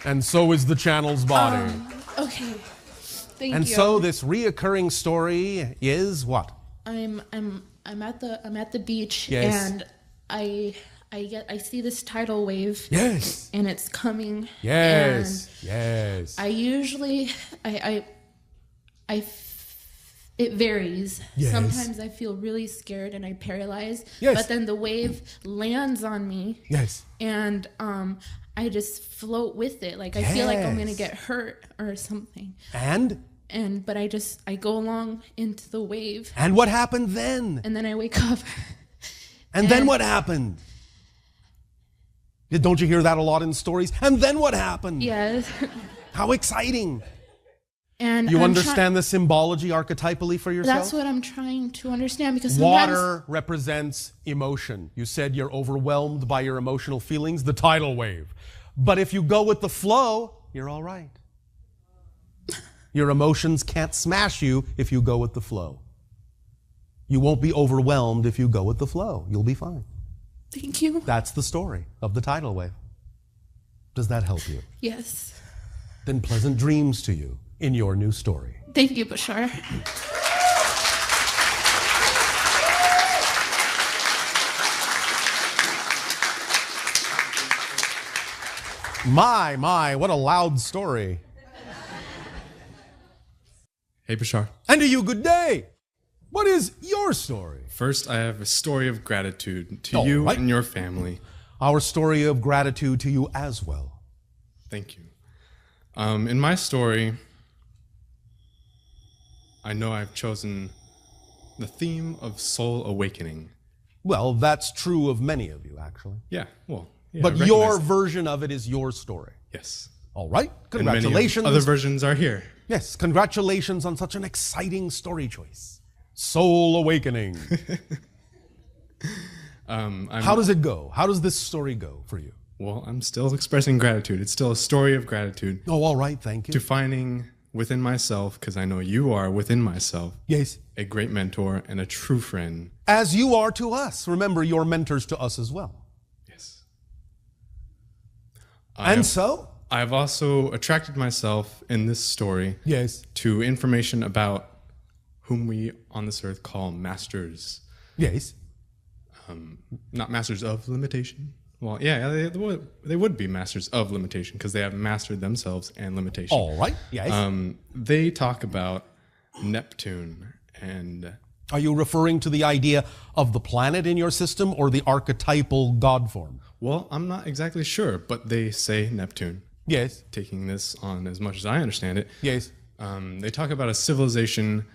And so is the channel's body. Okay. Thank you. And so this reoccurring story is what? I'm at the beach. Yes. And I see this tidal wave. Yes. And it's coming. Yes. And yes. I usually it varies. Yes. Sometimes I feel really scared and I paralyze. Yes. But then the wave lands on me. Yes. And I just float with it. Like I feel like I'm gonna get hurt or something. But I go along into the wave. And what happened then? And then I wake up. And then what happened? Don't you hear that a lot in stories? And then what happened? Yes. How exciting. And you understand the symbology archetypally for yourself? That's what I'm trying to understand, because water represents emotion. You said you're overwhelmed by your emotional feelings, the tidal wave. But if you go with the flow, you're all right. Your emotions can't smash you if you go with the flow. You won't be overwhelmed if you go with the flow. You'll be fine. Thank you. That's the story of the tidal wave. Does that help you? Yes. Then pleasant dreams to you in your new story. Thank you, Bashar. My, what a loud story. Hey, Bashar. And to you, good day. What is your story? First, I have a story of gratitude to All you right. and your family. Our story of gratitude to you as well. Thank you. In my story, I know I've chosen the theme of soul awakening. Well, that's true of many of you, actually. Yeah, well, yeah, but I your recognize that. version of it is your story. Yes. All right. And many of Congratulations. other versions are here. Yes, congratulations on such an exciting story choice. Soul awakening. How does it go? How does this story go for you? Well, I'm still expressing gratitude. It's still a story of gratitude. Oh, all right, thank you. To finding within myself, because I know you are within myself. Yes. A great mentor and a true friend. As you are to us. Remember, you're mentors to us as well. Yes. So? I've also attracted myself in this story. Yes. To information about whom we on this earth call masters. Yes. Not masters of limitation. Well, yeah, they would be masters of limitation because they have mastered themselves and limitation. All right, yes. They talk about Neptune and... Are you referring to the idea of the planet in your system or the archetypal god form? Well, I'm not exactly sure, but they say Neptune. Yes. Taking this on as much as I understand it. Yes. They talk about a civilization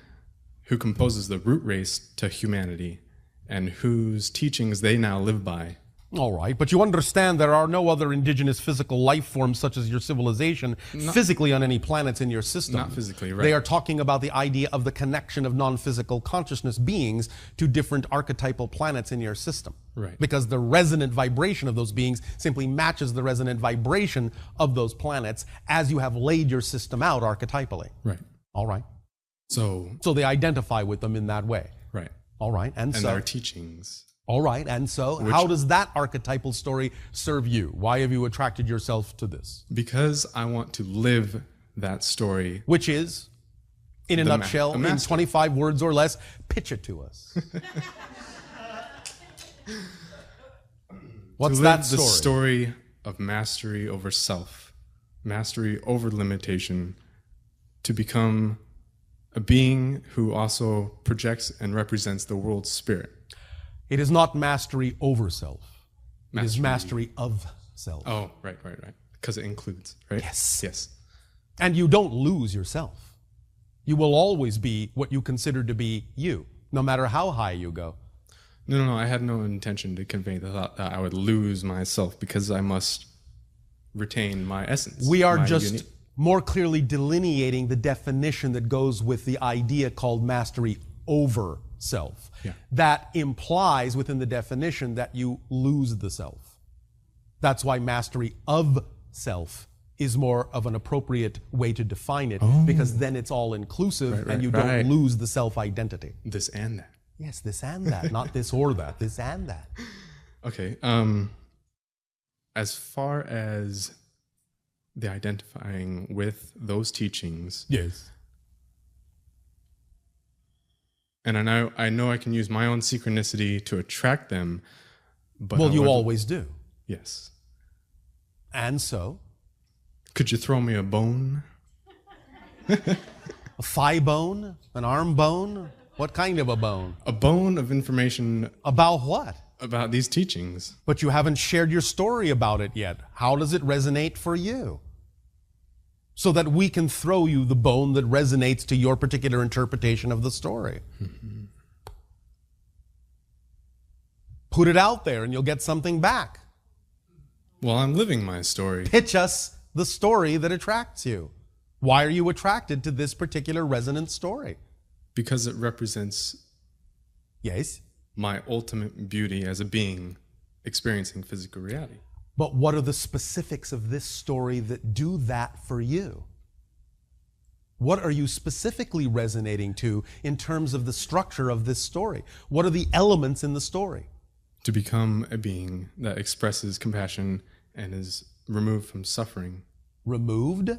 who composes the root race to humanity and whose teachings they now live by. All right, but you understand there are no other indigenous physical life forms such as your civilization physically on any planets in your system. Not physically, right. They are talking about the idea of the connection of non-physical consciousness beings to different archetypal planets in your system. Right. Because the resonant vibration of those beings simply matches the resonant vibration of those planets as you have laid your system out archetypally. Right. All right. So they identify with them in that way. Right. All right, and so... our teachings. All right, and so how does that archetypal story serve you? Why have you attracted yourself to this? Because I want to live that story. Which is, in a nutshell, in 25 words or less, pitch it to us. What's that story? The story of mastery over self, mastery over limitation, to become a being who also projects and represents the world's spirit. It is not mastery over self. It is mastery of self. Oh, right. Because it includes, right? Yes. And you don't lose yourself. You will always be what you consider to be you, no matter how high you go. No. I had no intention to convey the thought that I would lose myself because I must retain my essence. We are just more clearly delineating the definition that goes with the idea called mastery over self. Yeah. That implies within the definition that you lose the self. That's why mastery of self is more of an appropriate way to define it, because then it's all inclusive and you don't lose the self-identity. This and that. Yes, this and that, not this or that, this and that. Okay. As far as the identifying with those teachings. Yes. And I know I can use my own synchronicity to attract them, but well, you always do. Yes. And so? Could you throw me a bone? A thigh bone? An arm bone? What kind of a bone? A bone of information. About what? About these teachings. But you haven't shared your story about it yet. How does it resonate for you? So that we can throw you the bone that resonates to your particular interpretation of the story. Mm-hmm. Put it out there and you'll get something back. Well, I'm living my story. Pitch us the story that attracts you. Why are you attracted to this particular resonant story? Because it represents my ultimate beauty as a being experiencing physical reality. But what are the specifics of this story that do that for you? What are you specifically resonating to in terms of the structure of this story? What are the elements in the story? to become a being that expresses compassion and is removed from suffering. Removed?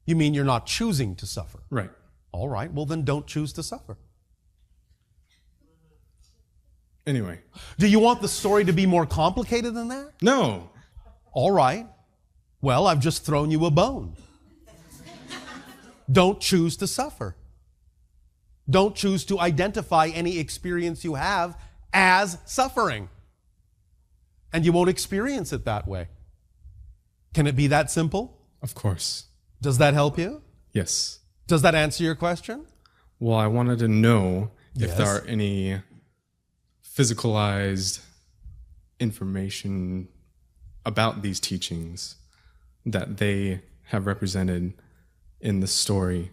You mean you're not choosing to suffer? Right. All right, well then don't choose to suffer. Anyway. Do you want the story to be more complicated than that? No. All right. Well, I've just thrown you a bone. Don't choose to suffer. Don't choose to identify any experience you have as suffering. And you won't experience it that way. Can it be that simple? Of course. Does that help you? Yes. Does that answer your question? Well, I wanted to know Yes. if there are any physicalized information about these teachings that they have represented in the story.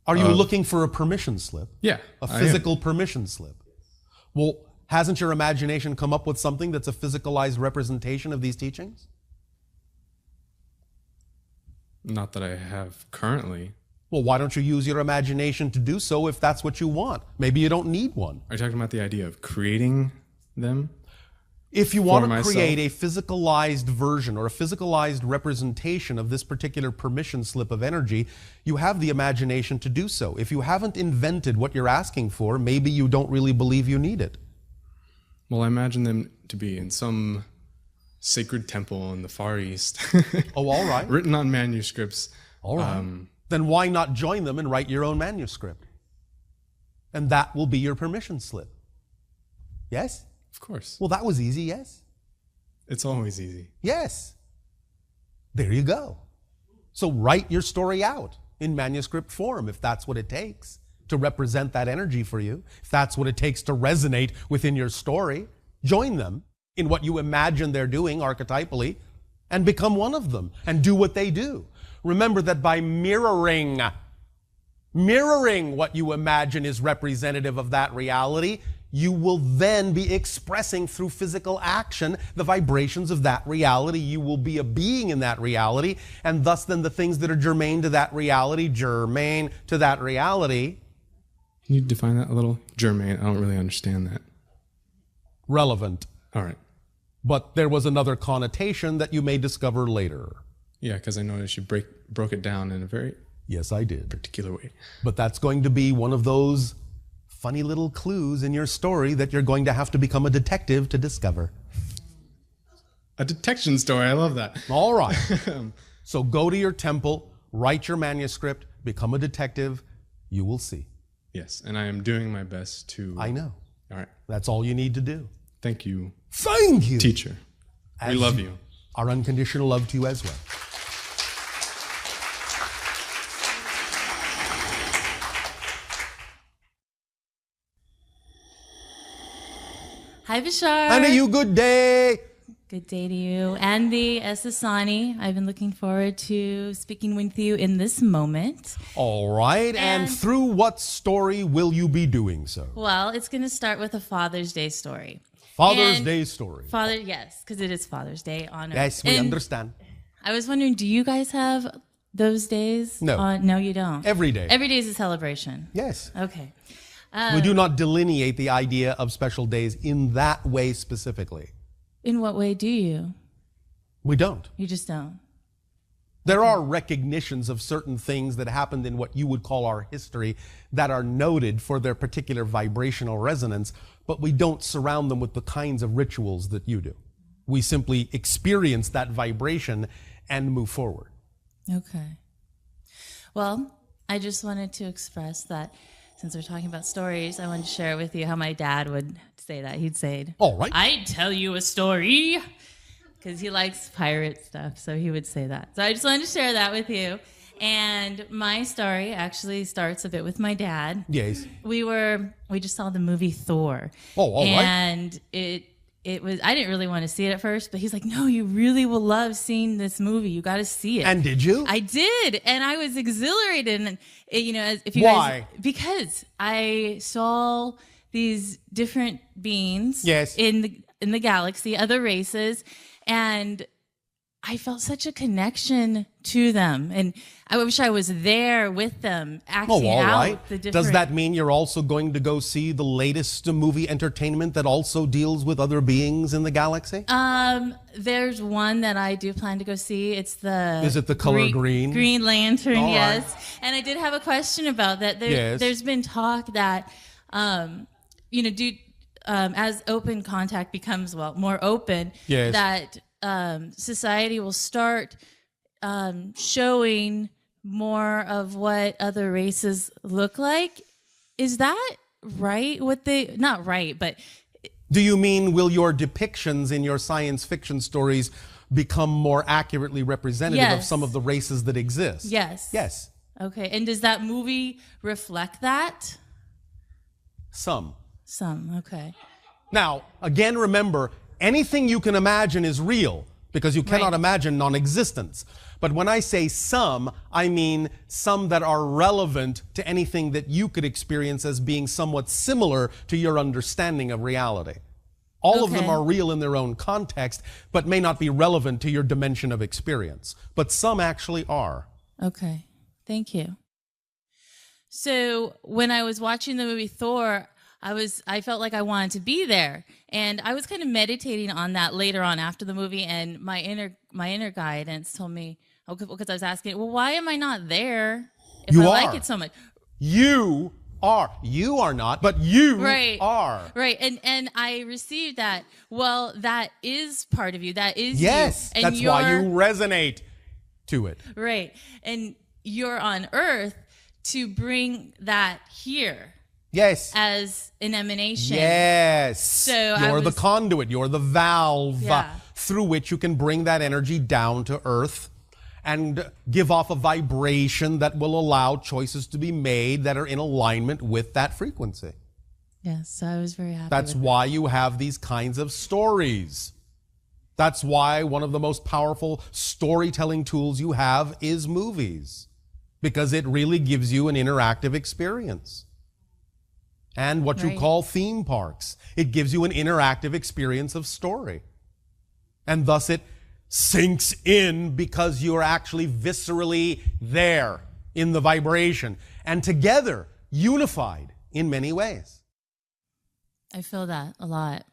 Are you looking for a permission slip? Yeah. A physical permission slip? Well, hasn't your imagination come up with something that's a physicalized representation of these teachings? Not that I have currently. Well, why don't you use your imagination to do so if that's what you want? Maybe you don't need one. Are you talking about the idea of creating them? If you want to myself? create a physicalized version or a physicalized representation of this particular permission slip of energy, you have the imagination to do so. If you haven't invented what you're asking for, maybe you don't really believe you need it. Well, I imagine them to be in some sacred temple in the Far East. Oh, all right. Written on manuscripts. All right. Then why not join them and write your own manuscript? And that will be your permission slip. Yes? Of course. Well, that was easy, yes? It's always easy. Yes. There you go. So write your story out in manuscript form if that's what it takes to represent that energy for you. If that's what it takes to resonate within your story, join them in what you imagine they're doing archetypally and become one of them and do what they do. Remember that by mirroring what you imagine is representative of that reality, you will then be expressing through physical action the vibrations of that reality. You will be a being in that reality, and thus then the things that are germane to that reality. Can you define that a little? Germane, I don't really understand that. Relevant. All right. But there was another connotation that you may discover later. Yeah, because I noticed you broke it down in a very Yes, I did. particular way. But that's going to be one of those funny little clues in your story that you're going to have to become a detective to discover. A detection story, I love that. All right. So go to your temple, write your manuscript, become a detective. You will see. Yes, and I am doing my best to... I know. All right. That's all you need to do. Thank you. Thank you. Teacher. We love you. Our unconditional love to you as well. Hi, Bashar. And to you, good day. Good day to you. Andy Esasani, I've been looking forward to speaking with you in this moment. All right. And through what story will you be doing so? Well, it's going to start with a Father's Day story. Father's Day story. Yes, because it is Father's Day on Earth. Yes, we understand. I was wondering, do you guys have those days? No. No, you don't. Every day. Every day is a celebration. Yes. Okay. We do not delineate the idea of special days in that way specifically. In what way do you? We don't. You just don't. There are recognitions of certain things that happened in what you would call our history that are noted for their particular vibrational resonance, but we don't surround them with the kinds of rituals that you do. We simply experience that vibration and move forward. Okay. Well, I just wanted to express that since we're talking about stories, I wanted to share with you how my dad would say that. He'd say, all right, I'd tell you a story, because he likes pirate stuff, so he would say that. So I just wanted to share that with you. And my story actually starts a bit with my dad. Yes. We just saw the movie Thor. Oh, all right. And it was, I didn't really want to see it at first, but he's like, no, you really will love seeing this movie. You got to see it. And did you? I did. And I was exhilarated. And, if you Why? guys, because I saw these different beings yes. in the galaxy, other races. And I felt such a connection to them, and I wish I was there with them, acting all out right. the different. Does that mean you're also going to go see the latest movie entertainment that also deals with other beings in the galaxy? There's one that I do plan to go see. It's the Is it the color green? Green Lantern, All yes. right. And I did have a question about that. Yes. There's been talk that, as open contact becomes more open, Yes. that society will start showing more of what other races look like. Is that right? Not right, but Do you mean, will your depictions in your science fiction stories become more accurately representative of Yes. some of the races that exist? yes. Yes. Okay. And does that movie reflect that? Some. Okay. Now, again, remember, anything you can imagine is real because you cannot imagine non-existence. But when I say some, I mean some that are relevant to anything that you could experience as being somewhat similar to your understanding of reality. All of them are real in their own context, but may not be relevant to your dimension of experience. But some actually are. Okay. Thank you. So when I was watching the movie Thor, I felt like I wanted to be there, and I was kind of meditating on that later on after the movie, and my inner guidance told me, because I was asking, well, why am I not there if I like it so much? You are. You are not, but you are. Right. And I received that. Well, that is part of you. That is yes, you. And that's why you resonate to it. Right. And you're on Earth to bring that here. Yes. As an emanation. Yes. So you're the conduit, you're the valve Yeah. through which you can bring that energy down to Earth and give off a vibration that will allow choices to be made that are in alignment with that frequency. Yes, so I was very happy. That's with why you have these kinds of stories. That's why one of the most powerful storytelling tools you have is movies, because it really gives you an interactive experience. And what you call theme parks. It gives you an interactive experience of story. And thus it sinks in because you're actually viscerally there in the vibration and together, unified in many ways. I feel that a lot.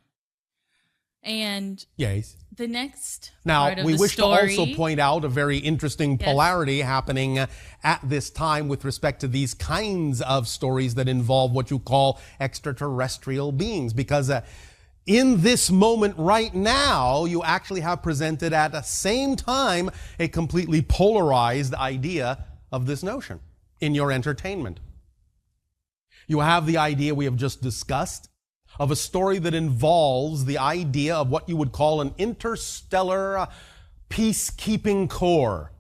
And yes. The next now, part of we the wish story, to also point out a very interesting polarity happening at this time with respect to these kinds of stories that involve what you call extraterrestrial beings, because in this moment right now, you actually have presented at the same time a completely polarized idea of this notion in your entertainment. You have the idea we have just discussed of a story that involves the idea of what you would call an interstellar peacekeeping corps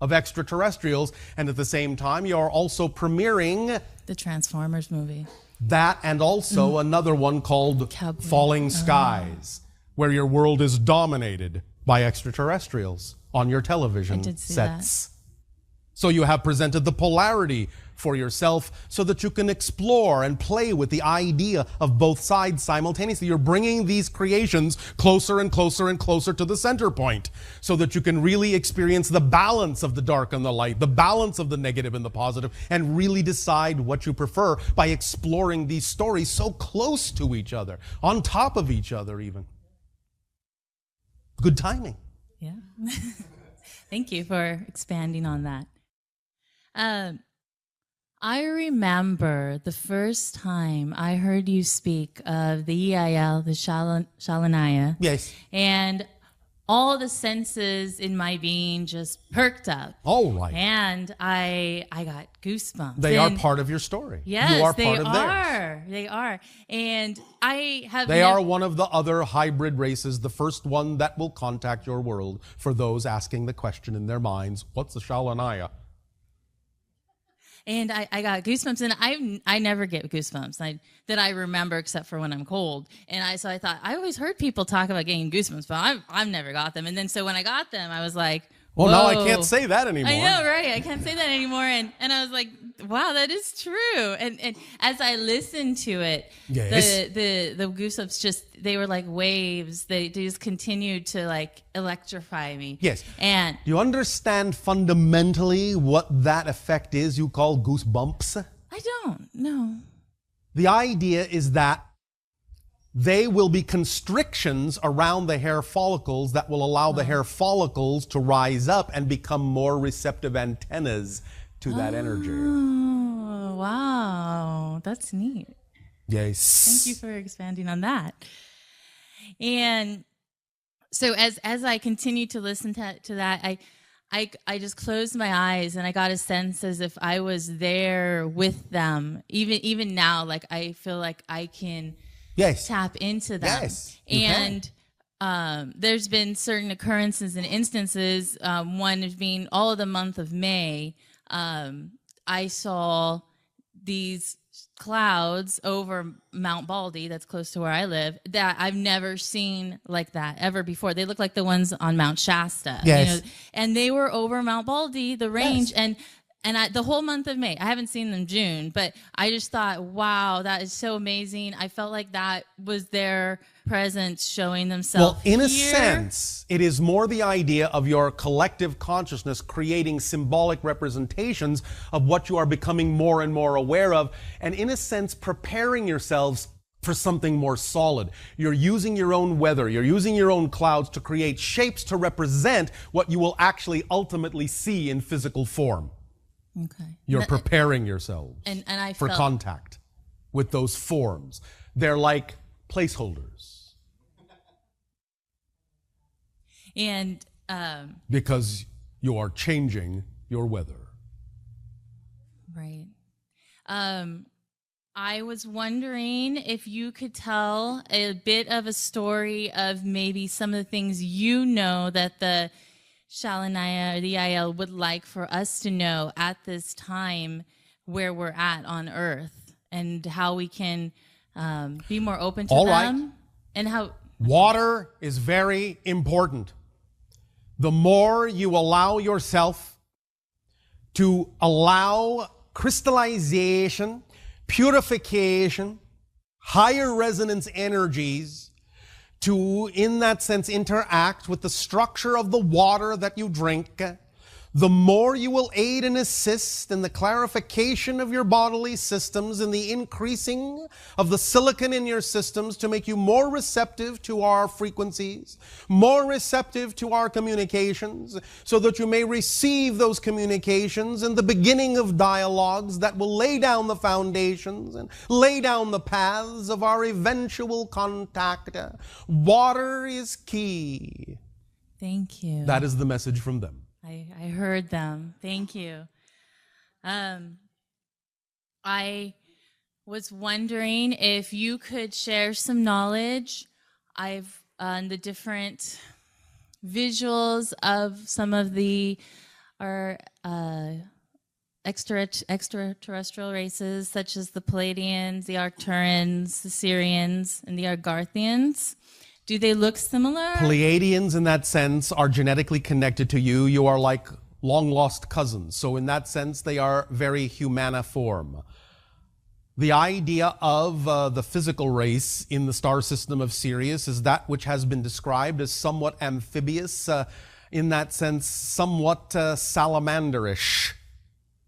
of extraterrestrials, and at the same time you are also premiering the Transformers movie. That, and also another one called Falling Skies, where your world is dominated by extraterrestrials on your television sets. So you have presented the polarity for yourself so that you can explore and play with the idea of both sides simultaneously. You're bringing these creations closer and closer and closer to the center point so that you can really experience the balance of the dark and the light, the balance of the negative and the positive, and really decide what you prefer by exploring these stories so close to each other, on top of each other even. Good timing. Yeah. Thank you for expanding on that. I remember the first time I heard you speak of the EIL, the Shalanaya. Yes. And all the senses in my being just perked up. All right. And I got goosebumps. They are part of your story. Yes, you are part of theirs. They are. And I have They are one of the other hybrid races, the first one that will contact your world for those asking the question in their minds, what's the Shalanaya? And I got goosebumps, and I never get goosebumps that I remember except for when I'm cold. And so I thought, I always heard people talk about getting goosebumps, but I've never got them. And then so when I got them, I was like, well, whoa. now I can't say that anymore. I know, right? I can't say that anymore. And I was like, wow, that is true. And as I listened to it, Yes. the goosebumps they were like waves. They just continued to like electrify me. Yes. And do you understand fundamentally what that effect is you call goosebumps? I don't know. The idea is that they will be constrictions around the hair follicles that will allow the hair follicles to rise up and become more receptive antennas to that energy. Oh, wow. That's neat. Yes. Thank you for expanding on that. And so as I continued to listen to that, I just closed my eyes and I got a sense as if I was there with them. Even now, like I feel like I can tap into them. Yes, and there's been certain occurrences and instances, one being all of the month of May, I saw these clouds over Mount Baldy, that's close to where I live, that I've never seen like that ever before. They look like the ones on Mount Shasta. Yes. And they were over Mount Baldy, the range, and the whole month of May. I haven't seen them June, but I just thought, wow, that is so amazing. I felt like that was their presence showing themselves. Well, in a here. sense, it is more the idea of your collective consciousness creating symbolic representations of what you are becoming more and more aware of, and in a sense, preparing yourselves for something more solid. You're using your own weather, you're using your own clouds to create shapes to represent what you will actually ultimately see in physical form. Okay. You're preparing yourselves and I for felt, contact with those forms. They're like placeholders. And because you are changing your weather. Right. I was wondering if you could tell a bit of a story of maybe some of the things you know that the Shalanaya or the IL would like for us to know at this time where we're at on Earth, and how we can be more open to All them. right. And how Water is very important. The more you allow yourself to allow crystallization, purification, higher resonance energies to, in that sense, interact with the structure of the water that you drink, the more you will aid and assist in the clarification of your bodily systems and the increasing of the silicon in your systems to make you more receptive to our frequencies, more receptive to our communications, so that you may receive those communications in the beginning of dialogues that will lay down the foundations and lay down the paths of our eventual contact. Water is key. Thank you. That is the message from them. I heard them. Thank you. I was wondering if you could share some knowledge on the different visuals of some of our extraterrestrial races, such as the Pleiadians, the Arcturians, the Sirians, and the Argarthians. Do they look similar? Pleiadians, in that sense, are genetically connected to you. You are like long-lost cousins. So in that sense, they are very humaniform. The idea of the physical race in the star system of Sirius is that which has been described as somewhat amphibious, in that sense, somewhat salamanderish.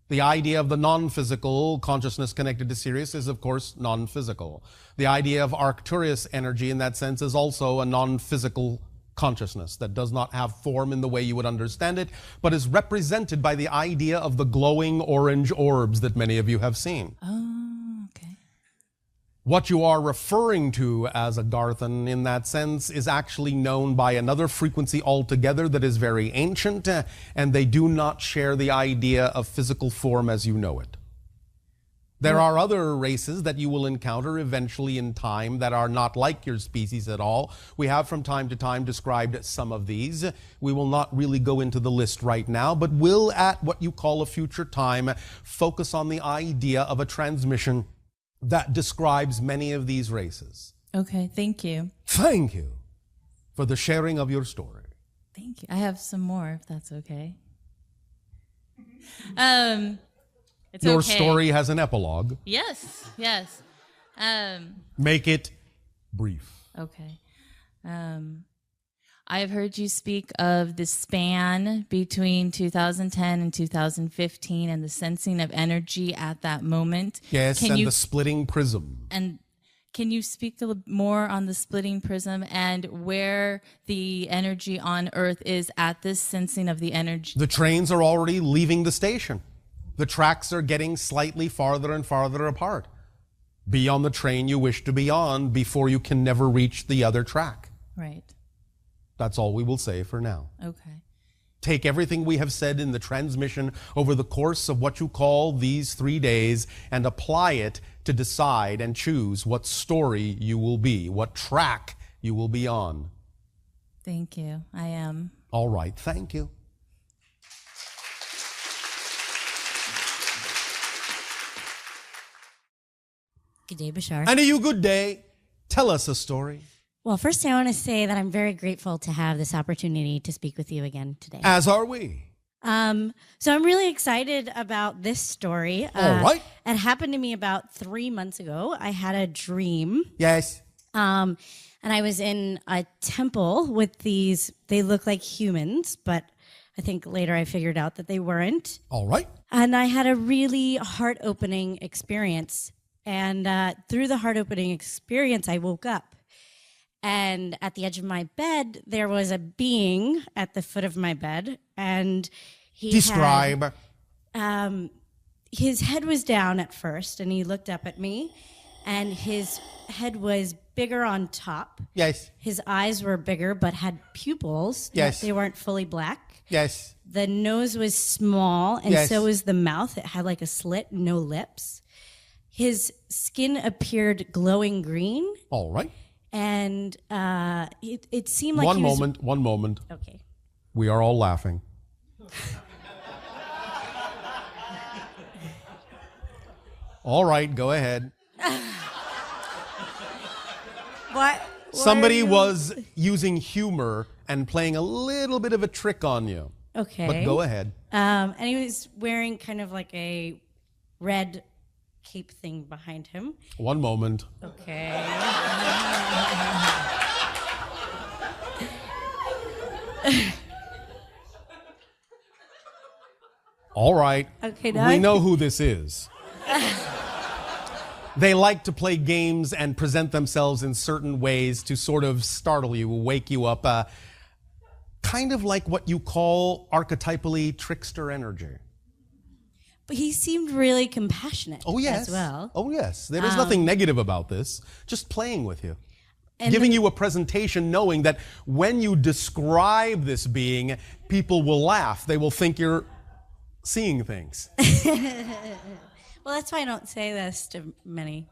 The idea of the non-physical consciousness connected to Sirius is, of course, non-physical. The idea of Arcturus energy in that sense is also a non-physical consciousness that does not have form in the way you would understand it, but is represented by the idea of the glowing orange orbs that many of you have seen. Oh, okay. What you are referring to as a Garthan in that sense is actually known by another frequency altogether that is very ancient, and they do not share the idea of physical form as you know it. There are other races that you will encounter eventually in time that are not like your species at all. We have from time to time described some of these. We will not really go into the list right now, but will at what you call a future time focus on the idea of a transmission that describes many of these races. Okay, thank you. Thank you for the sharing of your story. Thank you. I have some more, if that's okay. It's Your okay. story has an epilogue. Yes, yes. Make it brief. Okay. I have heard you speak of the span between 2010 and 2015 and the sensing of energy at that moment. Yes, Can and you, the splitting prism. and can you speak a little more on the splitting prism and where the energy on Earth is at this sensing of the energy? The trains are already leaving the station. The tracks are getting slightly farther and farther apart. Be on the train you wish to be on before you can never reach the other track. Right. That's all we will say for now. Okay. Take everything we have said in the transmission over the course of what you call these 3 days and apply it to decide and choose what story you will be, what track you will be on. Thank you. I am. All right. Thank you. Good day, Bashar. And to you, good day. Tell us a story. Well, first I want to say that I'm very grateful to have this opportunity to speak with you again today. As are we. So I'm really excited about this story. All right. It happened to me about 3 months ago. I had a dream. Yes. And I was in a temple with these, they look like humans, but I think later I figured out that they weren't. All right. And I had a really heart-opening experience. And through the heart-opening experience, I woke up. And at the edge of my bed, there was a being at the foot of my bed. And he Describe. had, his head was down at first, and he looked up at me. And his head was bigger on top. Yes. His eyes were bigger, but had pupils. Yes. They weren't fully black. Yes. The nose was small, and Yes. so was the mouth. It had like a slit, no lips. His skin appeared glowing green, All right. and it seemed like One he was... moment. Okay. We are all laughing. All right, go ahead. What? Somebody was using humor and playing a little bit of a trick on you. Okay. But go ahead. And he was wearing kind of like a red cape thing behind him. One moment. Okay. All right. Okay, now we I know can- who this is. They like to play games and present themselves in certain ways to sort of startle you, wake you up. Kind of like what you call archetypally trickster energy. But he seemed really compassionate Oh, yes. as well. Oh, yes. There is nothing negative about this. Just playing with you. And Giving you a presentation knowing that when you describe this being, people will laugh. They will think you're seeing things. Well, that's why I don't say this to many.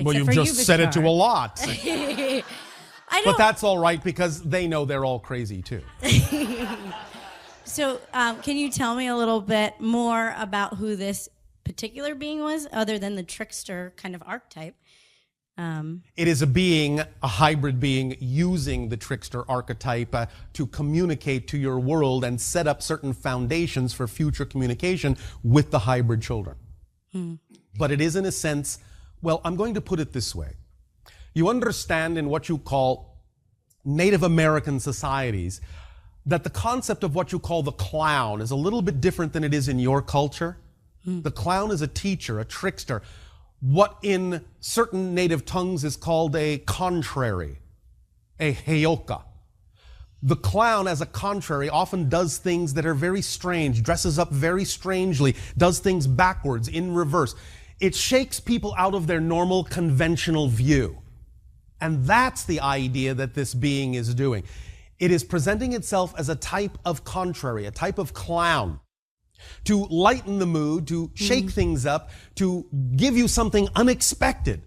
Well, except you've for just you, said it to Bashar. a lot. I But don't. that's all right because they know they're all crazy too. So, can you tell me a little bit more about who this particular being was, other than the trickster kind of archetype? It is a being, a hybrid being, using the trickster archetype to communicate to your world and set up certain foundations for future communication with the hybrid children. But it is in a sense, well, I'm going to put it this way. You understand in what you call Native American societies that the concept of what you call the clown is a little bit different than it is in your culture. The clown is a teacher, a trickster. What in certain native tongues is called a contrary, a heyoka. The clown, as a contrary, often does things that are very strange, dresses up very strangely, does things backwards, in reverse. It shakes people out of their normal, conventional view. And that's the idea that this being is doing. It is presenting itself as a type of contrary, a type of clown, to lighten the mood, to shake things up, to give you something unexpected.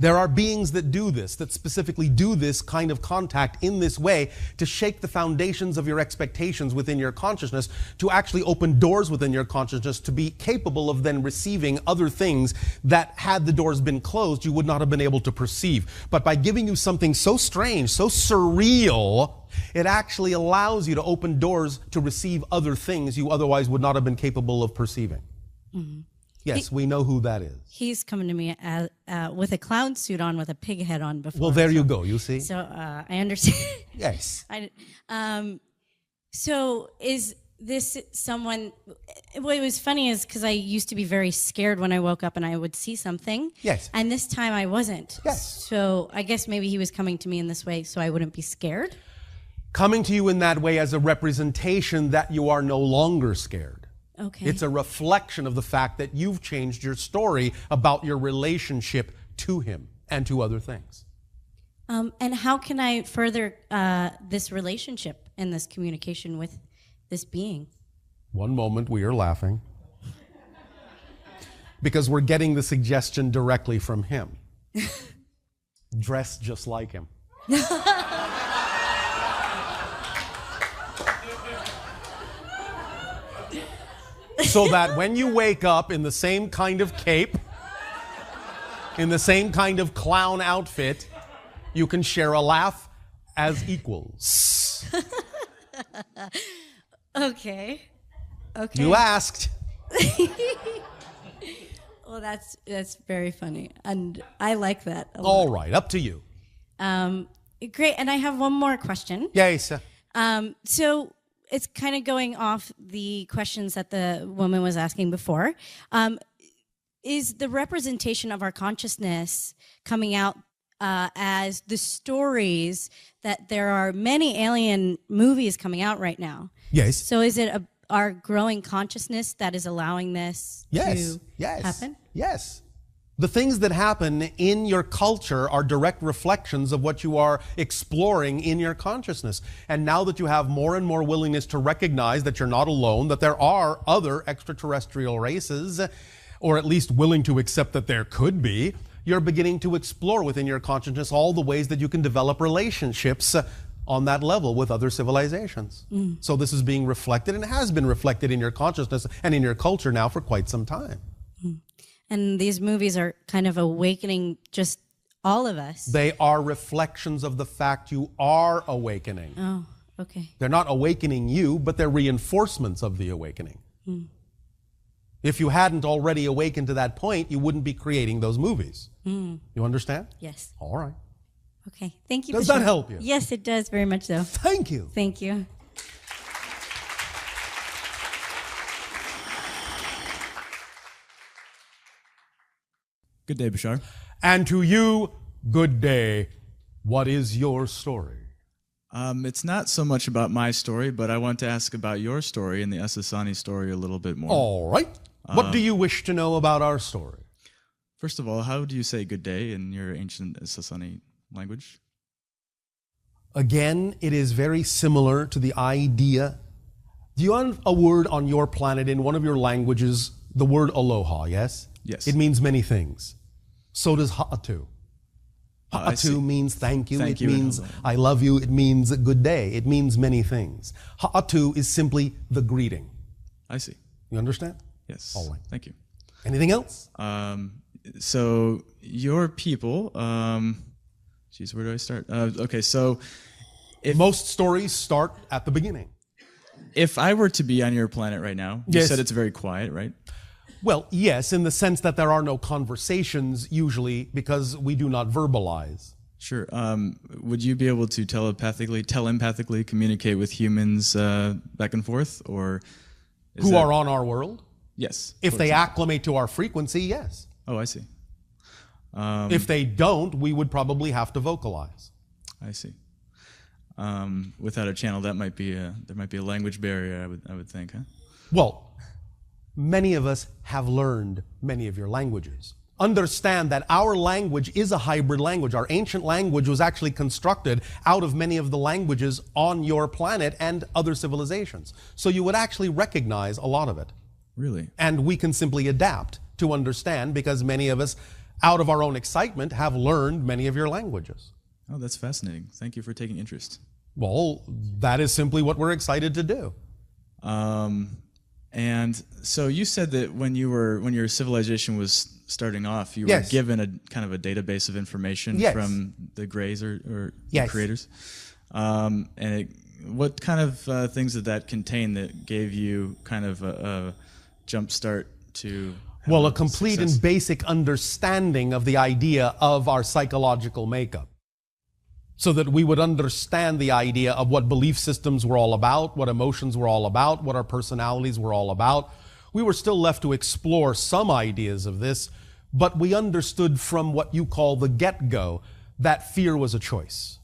There are beings that do this, that specifically do this kind of contact in this way to shake the foundations of your expectations within your consciousness, to actually open doors within your consciousness, to be capable of then receiving other things that, had the doors been closed, you would not have been able to perceive. But by giving you something so strange, so surreal, it actually allows you to open doors to receive other things you otherwise would not have been capable of perceiving. Mhm. Yes, we know who that is. He's coming to me as, with a clown suit on with a pig head on before. Well, there you go, you see. So I understand. Yes. So is this someone? What was funny is because I used to be very scared when I woke up and I would see something. Yes. And this time I wasn't. Yes. So I guess maybe he was coming to me in this way so I wouldn't be scared. Coming to you in that way as a representation that you are no longer scared. Okay. It's a reflection of the fact that you've changed your story about your relationship to him and to other things. And how can I further this relationship and this communication with this being? One moment, we are laughing. Because we're getting the suggestion directly from him. Dress just like him. So that when you wake up in the same kind of cape, in the same kind of clown outfit, you can share a laugh as equals. Okay. Okay. You asked. Well, that's very funny, and I like that a lot. All right, up to you. Great, and I have one more question. Yes. So it's kind of going off the questions that the woman was asking before. Is the representation of our consciousness coming out as the stories that there are many alien movies coming out right now? Yes. So is it our growing consciousness that is allowing this to happen? Yes. The things that happen in your culture are direct reflections of what you are exploring in your consciousness. And now that you have more and more willingness to recognize that you're not alone, that there are other extraterrestrial races, or at least willing to accept that there could be, you're beginning to explore within your consciousness all the ways that you can develop relationships on that level with other civilizations. So this is being reflected, and it has been reflected in your consciousness and in your culture now for quite some time. And these movies are kind of awakening just all of us. They are reflections of the fact you are awakening. Oh, okay. They're not awakening you, but they're reinforcements of the awakening. If you hadn't already awakened to that point, you wouldn't be creating those movies. You understand? Yes. All right. Okay. Thank you. Does Bashar. that help you? Yes, it does very much so. Thank you. Thank you. Good day, Bashar. And to you, good day. What is your story? It's not so much about my story, but I want to ask about your story and the Essassani story a little bit more. All right. What do you wish to know about our story? First of all, how do you say good day in your ancient Essassani language? Again, it is very similar to the idea. Do you have a word on your planet in one of your languages, the word aloha, yes? Yes. It means many things. So does ha'atu. Ha'atu means thank you. Thank It you in means Hawaiian. I love you. It means good day. It means many things. Ha'atu is simply the greeting. I see. You understand? Yes. All right. Thank you. Anything else? So your people, geez, where do I start? Okay, so most stories start at the beginning. If I were to be on your planet right now, you said it's very quiet, right? Well, yes, in the sense that there are no conversations usually because we do not verbalize. Sure. Would you be able to telepathically communicate with humans back and forth, or Who are on our world? Yes. If for they example. acclimate to our frequency, yes. Oh, I see. If they don't, we would probably have to vocalize. I see. Without a channel, there might be a language barrier. I would think, huh? Well, many of us have learned many of your languages. Understand that our language is a hybrid language. Our ancient language was actually constructed out of many of the languages on your planet and other civilizations. So you would actually recognize a lot of it. Really? And we can simply adapt to understand because many of us, out of our own excitement, have learned many of your languages. Oh, that's fascinating. Thank you for taking interest. Well, that is simply what we're excited to do. And so you said that when your civilization was starting off, you were Yes. given a kind of a database of information Yes. from the Greys or the Yes. creators. What kind of things did that contain that gave you kind of a jump start to Well, a complete and basic understanding of the idea of our psychological makeup, so that we would understand the idea of what belief systems were all about, what emotions were all about, what our personalities were all about. We were still left to explore some ideas of this, but we understood from what you call the get-go that fear was a choice.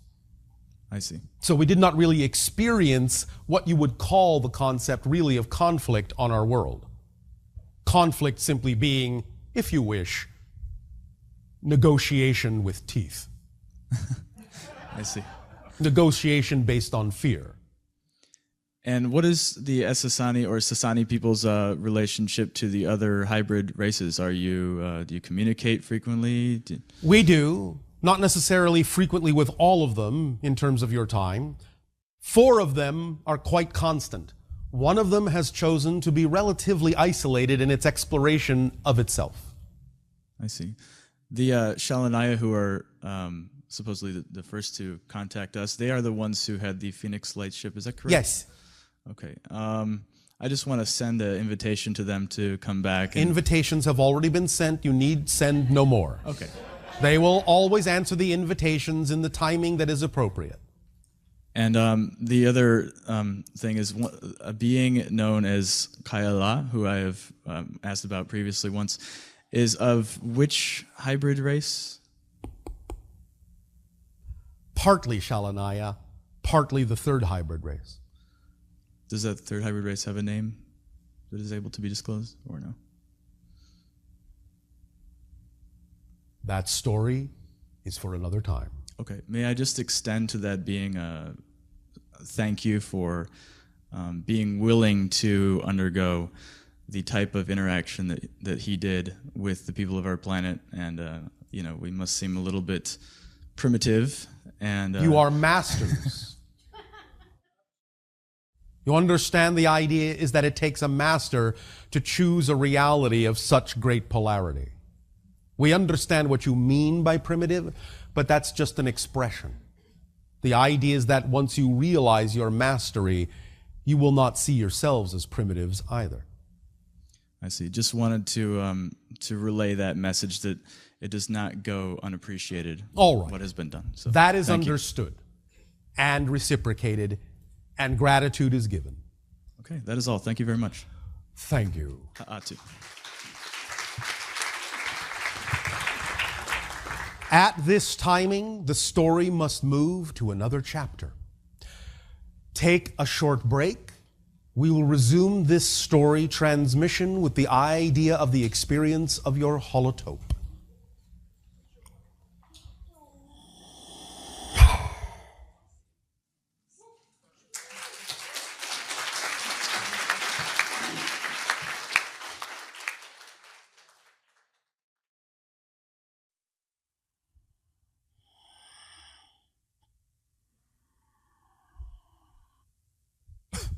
I see. So we did not really experience what you would call the concept really of conflict on our world. Conflict simply being, if you wish, negotiation with teeth. I see. Negotiation based on fear. And what is the Essassani or Sasani people's relationship to the other hybrid races? Are you do you communicate frequently? We do, not necessarily frequently with all of them in terms of your time. 4 of them are quite constant. One of them has chosen to be relatively isolated in its exploration of itself. I see. The Shalanaya, who are supposedly the first to contact us, they are the ones who had the Phoenix Light ship. Is that correct? Yes. Okay. I just want to send an invitation to them to come back. Invitations have already been sent. You need send no more. Okay. They will always answer the invitations in the timing that is appropriate. And the other thing is a being known as Kayala, who I have asked about previously once, is of which hybrid race? Partly Shalanaya, partly the 3rd hybrid race. Does that 3rd hybrid race have a name that is able to be disclosed, or no? That story is for another time. Okay. May I just extend to that being a thank you for being willing to undergo the type of interaction that he did with the people of our planet, and we must seem a little bit primitive. And you are masters. You understand the idea is that it takes a master to choose a reality of such great polarity. We understand what you mean by primitive, but that's just an expression. The idea is that once you realize your mastery, you will not see yourselves as primitives either. I see. Just wanted to relay that message that it does not go unappreciated. All right. What has been done. So, that is understood and reciprocated, and gratitude is given. Okay, that is all. Thank you very much. Thank you. Ha'atu. At this timing, the story must move to another chapter. Take a short break. We will resume this story transmission with the idea of the experience of your holotope.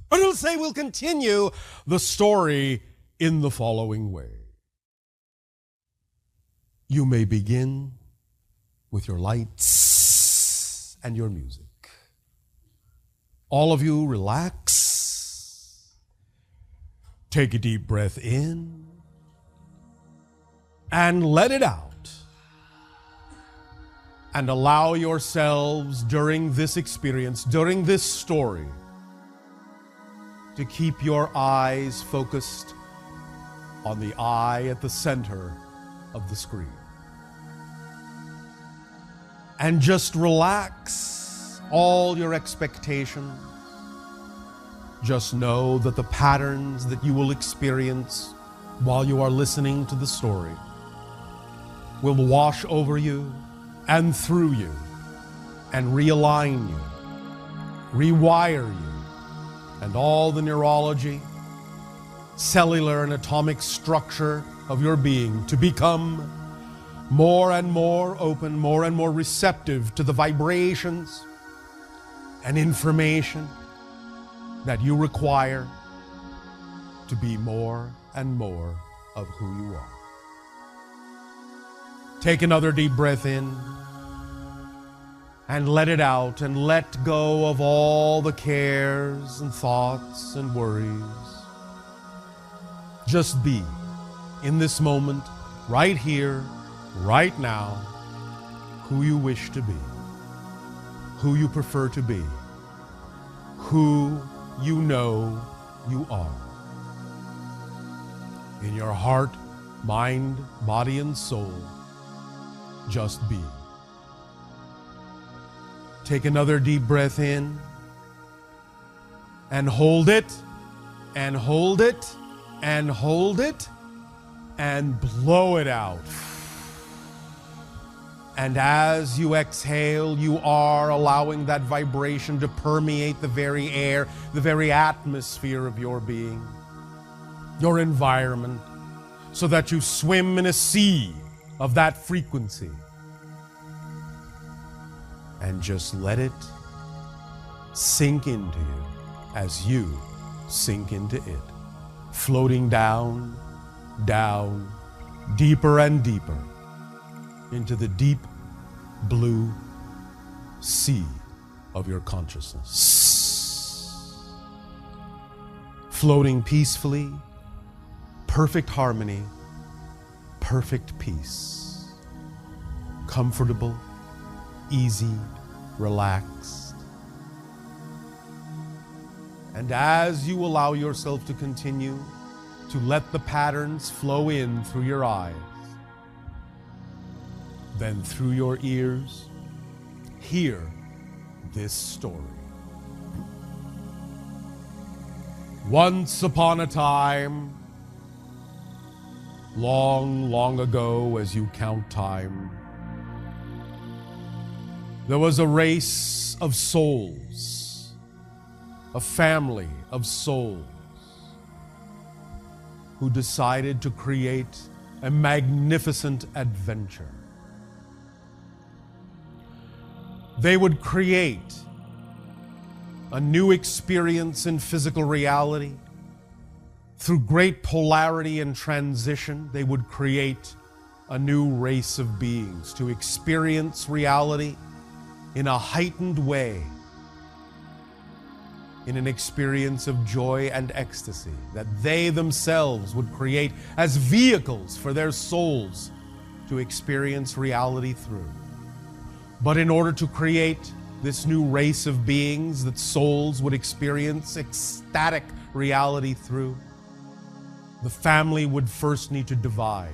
And it'll say we'll continue the story in the following way. You may begin with your lights and your music. All of you relax. Take a deep breath in and let it out. And allow yourselves during this experience, during this story, to keep your eyes focused on the eye at the center of the screen. And just relax all your expectations. Just know that the patterns that you will experience while you are listening to the story will wash over you and through you and realign you, rewire you, and all the neurology, cellular and atomic structure of your being to become more and more open, more and more receptive to the vibrations and information that you require to be more and more of who you are. Take another deep breath in and let it out, and let go of all the cares and thoughts and worries. Just be in this moment, right here, right now, who you wish to be, who you prefer to be, who you know you are. In your heart, mind, body, and soul, just be. Take another deep breath in, and hold it, and hold it, and hold it, and blow it out. And as you exhale, you are allowing that vibration to permeate the very air, the very atmosphere of your being, your environment, so that you swim in a sea of that frequency. And just let it sink into you as you sink into it, floating down, down, deeper and deeper into the deep blue sea of your consciousness. Floating peacefully, perfect harmony, perfect peace. Comfortable, easy, relaxed. And as you allow yourself to continue to let the patterns flow in through your eyes, then through your ears, hear this story. Once upon a time, long, long ago, as you count time, there was a race of souls, a family of souls, who decided to create a magnificent adventure. They would create a new experience in physical reality. Through great polarity and transition, they would create a new race of beings to experience reality in a heightened way, in an experience of joy and ecstasy that they themselves would create as vehicles for their souls to experience reality through. But in order to create this new race of beings that souls would experience ecstatic reality through, the family would first need to divide.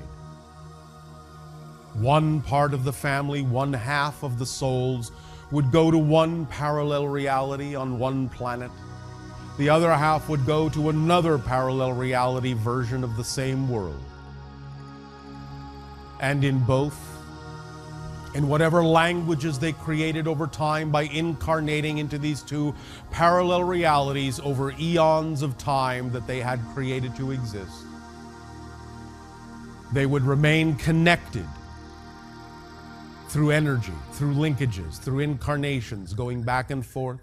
One part of the family, one half of the souls, would go to one parallel reality on one planet. The other half would go to another parallel reality version of the same world. And in both, in whatever languages they created over time by incarnating into these two parallel realities over eons of time that they had created to exist, they would remain connected through energy, through linkages, through incarnations, going back and forth,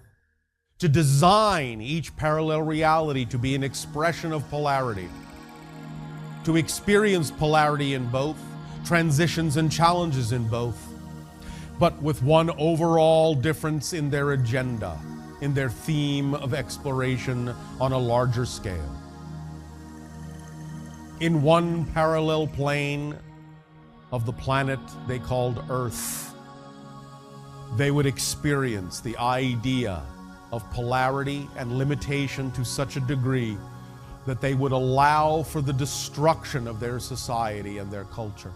to design each parallel reality to be an expression of polarity, to experience polarity in both, transitions and challenges in both, but with one overall difference in their agenda, in their theme of exploration on a larger scale. In one parallel plane of the planet they called Earth, they would experience the idea of polarity and limitation to such a degree that they would allow for the destruction of their society and their culture.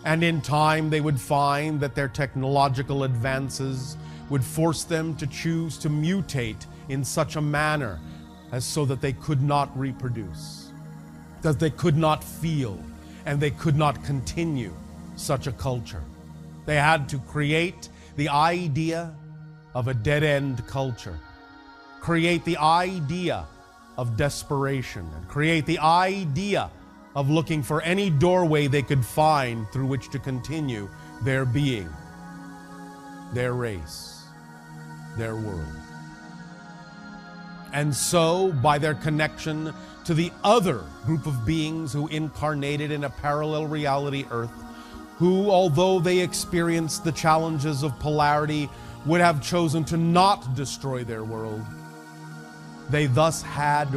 And in time, they would find that their technological advances would force them to choose to mutate in such a manner as so that they could not reproduce, that they could not feel, and they could not continue such a culture. They had to create the idea of a dead-end culture, create the idea of desperation, and create the idea of looking for any doorway they could find through which to continue their being, their race, their world. And so, by their connection to the other group of beings who incarnated in a parallel reality Earth, who, although they experienced the challenges of polarity, would have chosen to not destroy their world, they thus had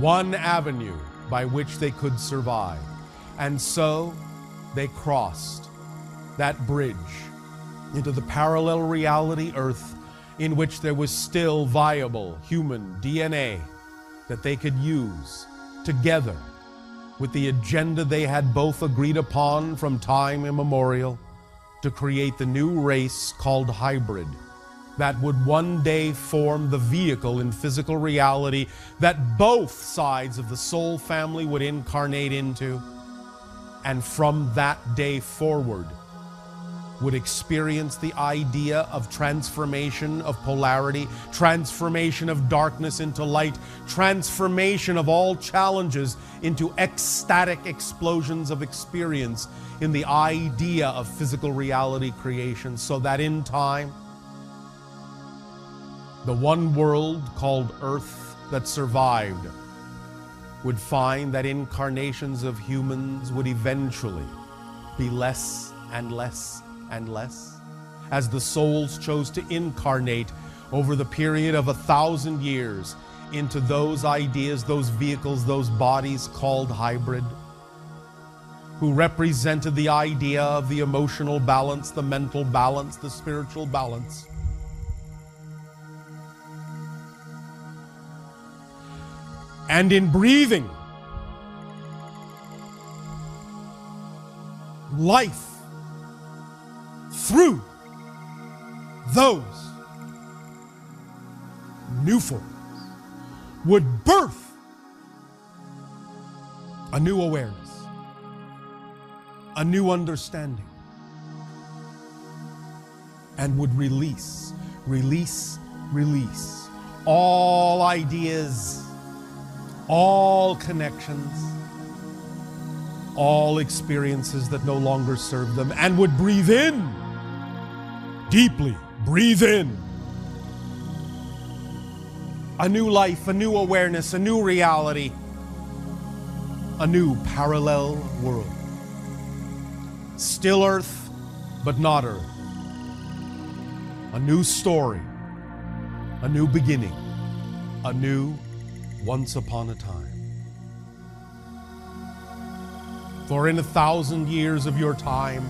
one avenue by which they could survive. And so they crossed that bridge into the parallel reality Earth, in which there was still viable human DNA that they could use together with the agenda they had both agreed upon from time immemorial to create the new race called hybrid that would one day form the vehicle in physical reality that both sides of the soul family would incarnate into, and from that day forward would experience the idea of transformation of polarity, transformation of darkness into light, transformation of all challenges into ecstatic explosions of experience in the idea of physical reality creation, so that in time, the one world called Earth that survived would find that incarnations of humans would eventually be less and less and less, as the souls chose to incarnate over the period of 1,000 years into those ideas, those vehicles, those bodies called hybrid, who represented the idea of the emotional balance, the mental balance, the spiritual balance. And in breathing life through those new forms would birth a new awareness, a new understanding, and would release all ideas, all connections, all experiences that no longer serve them, and would breathe in, deeply breathe in, a new life, a new awareness, a new reality, a new parallel world. Still Earth, but not Earth. A new story, a new beginning, a new once upon a time. For in 1,000 years of your time,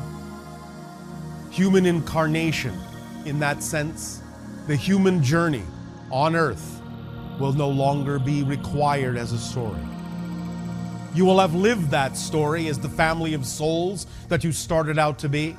human incarnation, in that sense, the human journey on Earth, will no longer be required as a story. You will have lived that story as the family of souls that you started out to be.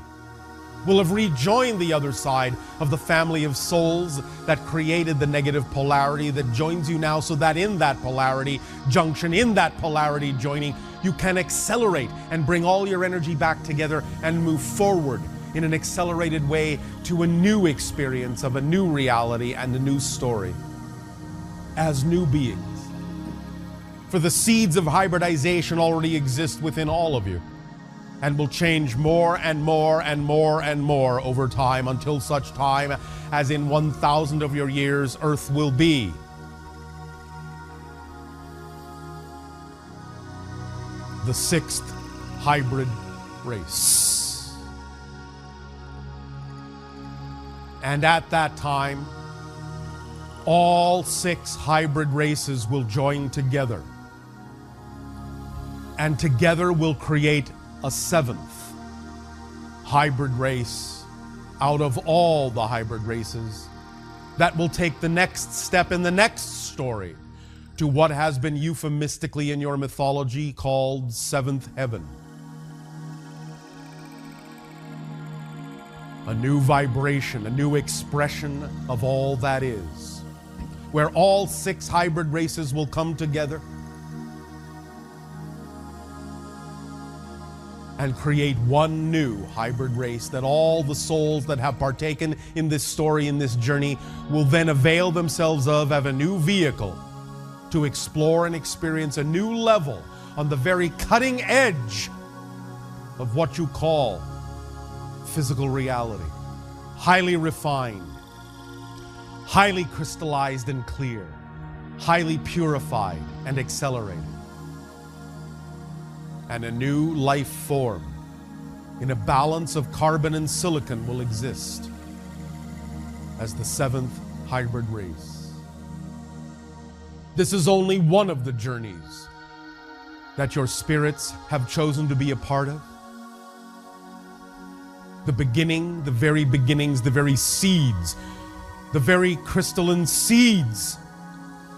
Will have rejoined the other side of the family of souls that created the negative polarity that joins you now, so that in that polarity junction, in that polarity joining, you can accelerate and bring all your energy back together and move forward in an accelerated way to a new experience of a new reality and a new story as new beings. For the seeds of hybridization already exist within all of you, and will change more and more and more and more over time, until such time as in 1,000 of your years, Earth will be the 6th hybrid race. And at that time, all 6 hybrid races will join together, and together will create a 7th hybrid race out of all the hybrid races that will take the next step in the next story to what has been euphemistically in your mythology called 7th heaven. A new vibration, a new expression of all that is, where all 6 hybrid races will come together and create one new hybrid race that all the souls that have partaken in this story, in this journey, will then avail themselves of as a new vehicle to explore and experience a new level on the very cutting edge of what you call physical reality. Highly refined, highly crystallized and clear, highly purified and accelerated. And a new life form in a balance of carbon and silicon will exist as the 7th hybrid race. This is only one of the journeys that your spirits have chosen to be a part of? The beginning, the very beginnings, the very seeds, the very crystalline seeds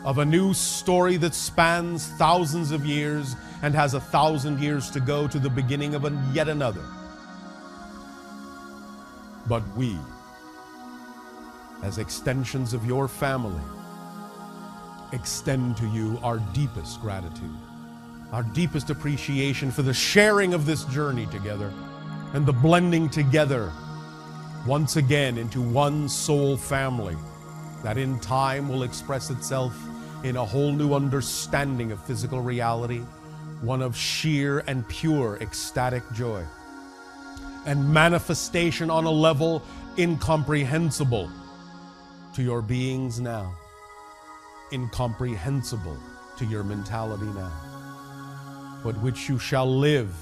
of a new story that spans thousands of years and has 1,000 years to go to the beginning of yet another. But we, as extensions of your family, extend to you our deepest gratitude, our deepest appreciation for the sharing of this journey together and the blending together once again into one soul family that in time will express itself in a whole new understanding of physical reality, one of sheer and pure ecstatic joy and manifestation on a level incomprehensible to your beings now, incomprehensible to your mentality now, but which you shall live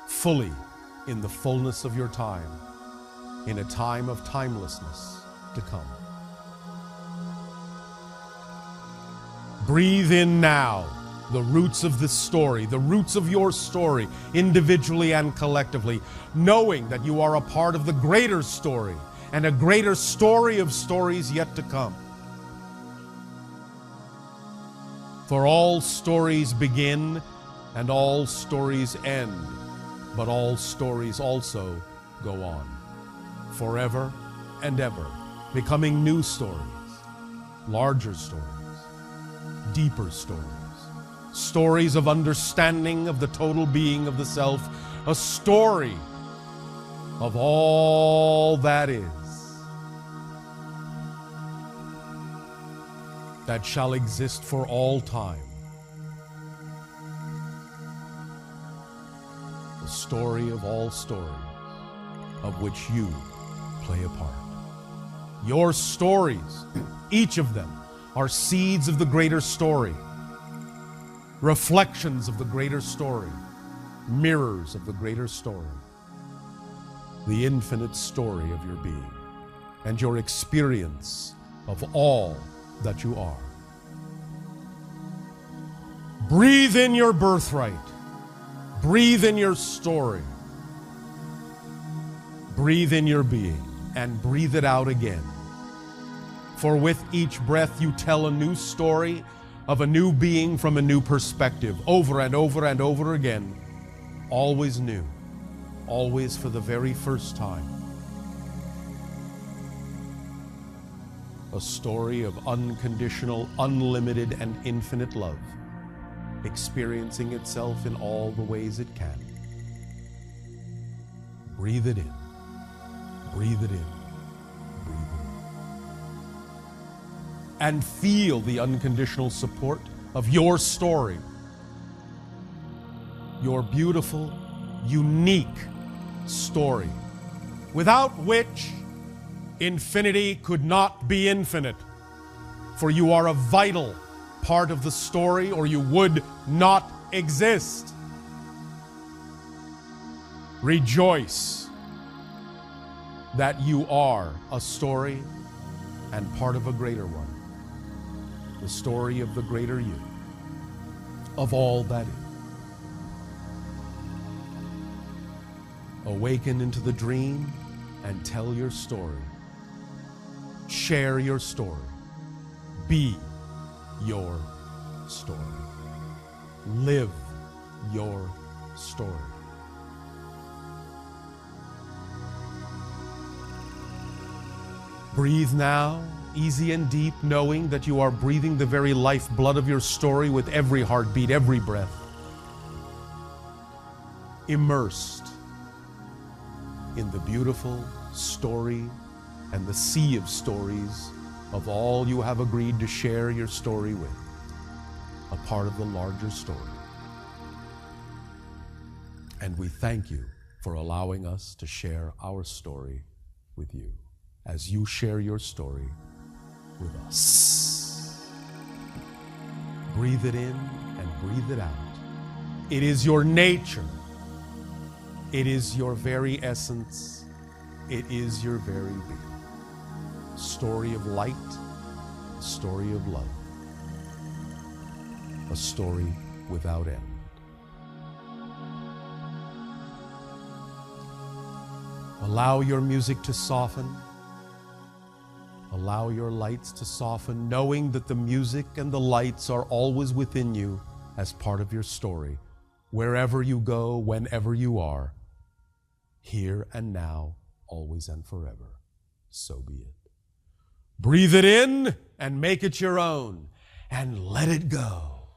fully in the fullness of your time, in a time of timelessness to come. Breathe in now the roots of this story, the roots of your story, individually and collectively, knowing that you are a part of the greater story and a greater story of stories yet to come. For all stories begin and all stories end, but all stories also go on, forever and ever, becoming new stories, larger stories, deeper stories, stories of understanding of the total being of the self, a story of all that is, that shall exist for all time. The story of all stories, of which you play a part. Your stories, each of them, are seeds of the greater story, reflections of the greater story, mirrors of the greater story, the infinite story of your being and your experience of all that you are. Breathe in your birthright. Breathe in your story. Breathe in your being and breathe it out again. For with each breath you tell a new story of a new being from a new perspective, over and over and over again, always new, always for the very first time. A story of unconditional, unlimited, and infinite love, experiencing itself in all the ways it can. Breathe it in. Breathe it in. Breathe it in. And feel the unconditional support of your story, your beautiful, unique story, without which infinity could not be infinite, for you are a vital part of the story or you would not exist. Rejoice that you are a story and part of a greater one, the story of the greater you, of all that is. Awaken into the dream and tell your story. Share your story. Be your story. Live your story. Breathe now, easy and deep, knowing that you are breathing the very lifeblood of your story with every heartbeat, every breath. Immersed in the beautiful story and the sea of stories of all you have agreed to share your story with, a part of the larger story. And we thank you for allowing us to share our story with you as you share your story with us. Breathe it in and breathe it out. It is your nature. It is your very essence. It is your very being. Story of light, a story of love, a story without end. Allow your music to soften. Allow your lights to soften, knowing that the music and the lights are always within you as part of your story, wherever you go, whenever you are, here and now, always and forever. So be it. Breathe it in and make it your own, and let it go.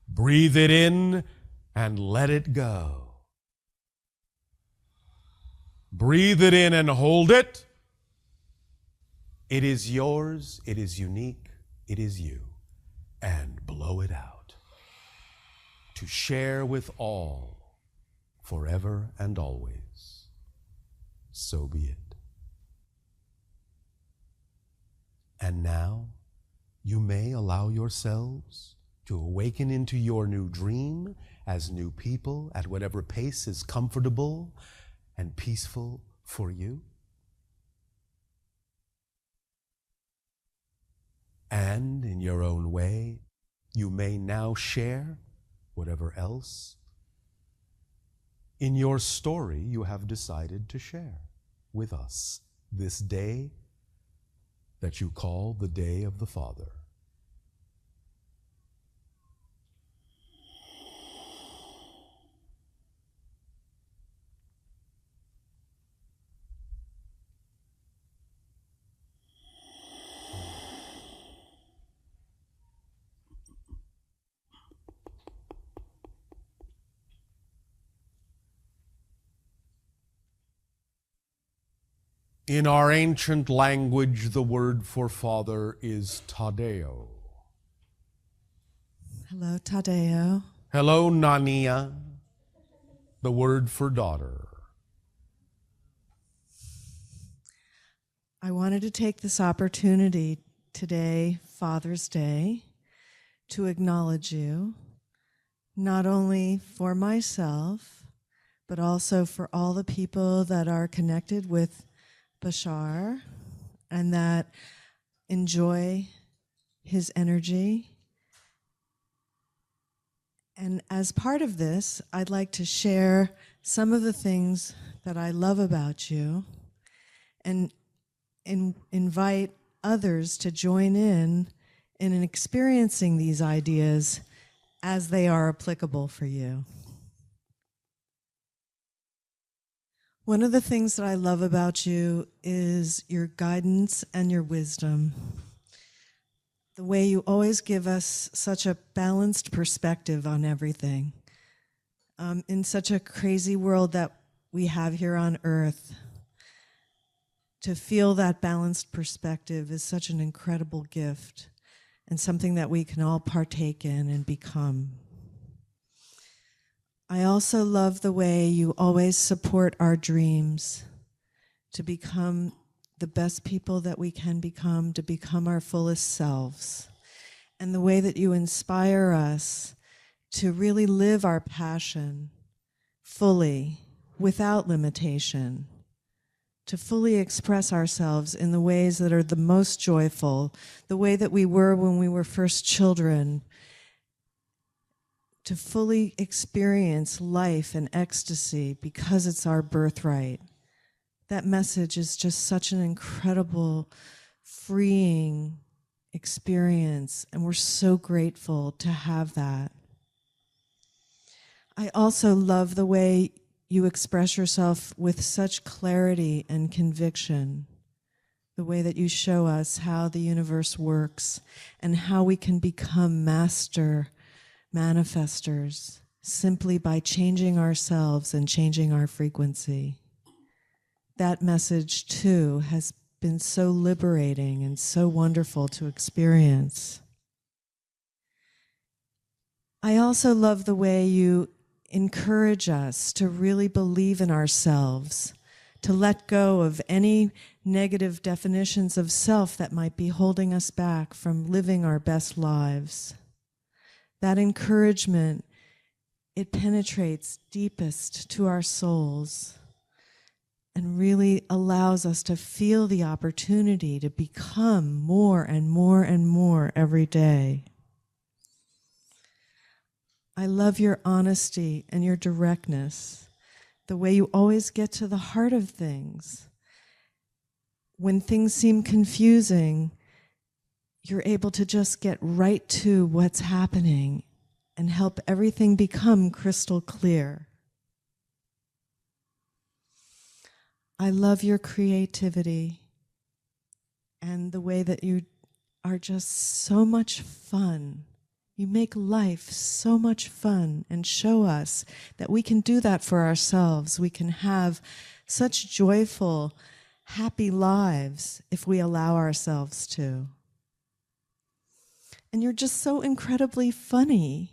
Breathe it in and let it go. Breathe it in and hold it. It is yours, it is unique, it is you. And blow it out to share with all forever and always. So be it. And now you may allow yourselves to awaken into your new dream as new people at whatever pace is comfortable and peaceful for you. And in your own way, you may now share whatever else in your story you have decided to share with us this day that you call the Day of the Father. In our ancient language, the word for father is Tadeo. Hello, Tadeo. Hello, Nania, the word for daughter. I wanted to take this opportunity today, Father's Day, to acknowledge you, not only for myself, but also for all the people that are connected with Bashar and that enjoy his energy. And as part of this, I'd like to share some of the things that I love about you and invite others to join in experiencing these ideas as they are applicable for you. One of the things that I love about you is your guidance and your wisdom. The way you always give us such a balanced perspective on everything. In such a crazy world that we have here on earth, to feel that balanced perspective is such an incredible gift and something that we can all partake in and become. I also love the way you always support our dreams to become the best people that we can become, to become our fullest selves, and the way that you inspire us to really live our passion fully, without limitation, to fully express ourselves in the ways that are the most joyful, the way that we were when we were first children, to fully experience life and ecstasy because it's our birthright. That message is just such an incredible, freeing experience, and we're so grateful to have that. I also love the way you express yourself with such clarity and conviction, the way that you show us how the universe works and how we can become master manifestors simply by changing ourselves and changing our frequency. That message, too, has been so liberating and so wonderful to experience. I also love the way you encourage us to really believe in ourselves, to let go of any negative definitions of self that might be holding us back from living our best lives. That encouragement, it penetrates deepest to our souls and really allows us to feel the opportunity to become more and more and more every day. I love your honesty and your directness, the way you always get to the heart of things. When things seem confusing, you're able to just get right to what's happening and help everything become crystal clear. I love your creativity and the way that you are just so much fun. You make life so much fun and show us that we can do that for ourselves. We can have such joyful, happy lives if we allow ourselves to. And you're just so incredibly funny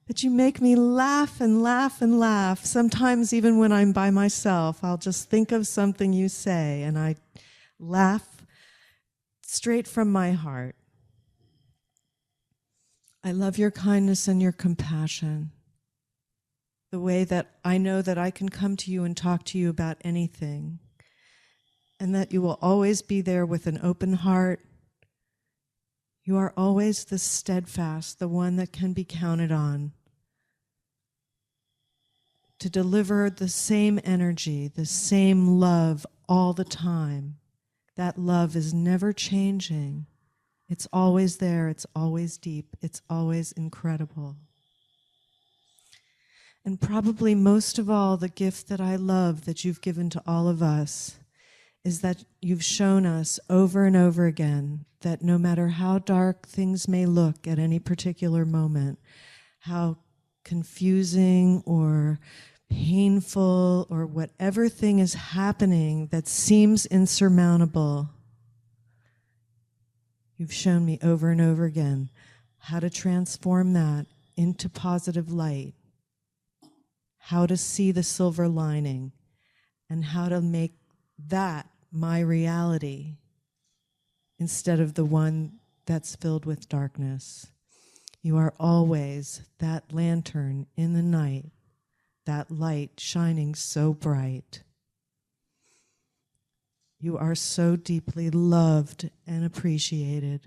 that you make me laugh and laugh and laugh. Sometimes even when I'm by myself, I'll just think of something you say and I laugh straight from my heart. I love your kindness and your compassion. The way that I know that I can come to you and talk to you about anything, and that you will always be there with an open heart. You are always the steadfast, the one that can be counted on to deliver the same energy, the same love all the time. That love is never changing. It's always there, it's always deep, it's always incredible. And probably most of all, the gift that I love that you've given to all of us is that you've shown us over and over again that no matter how dark things may look at any particular moment, how confusing or painful or whatever thing is happening that seems insurmountable, you've shown me over and over again how to transform that into positive light, how to see the silver lining, and how to make that my reality instead of the one that's filled with darkness. You are always that lantern in the night, that light shining so bright. You are so deeply loved and appreciated.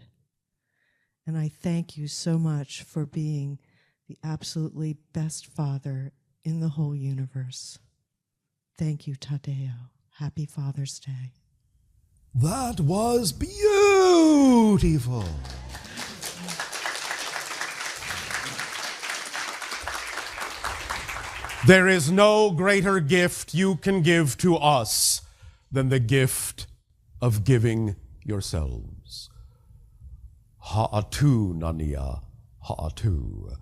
And I thank you so much for being the absolutely best father in the whole universe. Thank you, Tadeo. Happy Father's Day. That was beautiful. There is no greater gift you can give to us than the gift of giving yourselves. Ha'atu nania, ha'atu,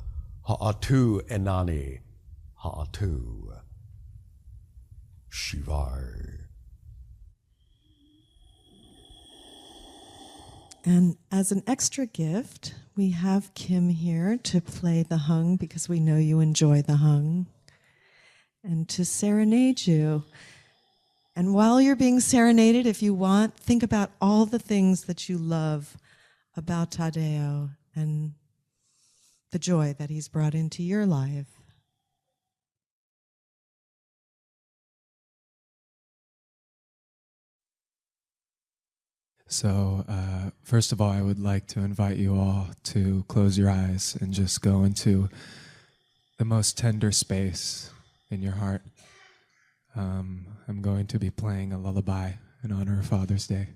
ha'atu enani, ha'atu, shivar. And as an extra gift, we have Kim here to play the hung because we know you enjoy the hung, and to serenade you. And while you're being serenaded, if you want, think about all the things that you love about Tadeo and the joy that he's brought into your life. So, first of all, I would like to invite you all to close your eyes and just go into the most tender space in your heart. I'm going to be playing a lullaby in honor of Father's Day.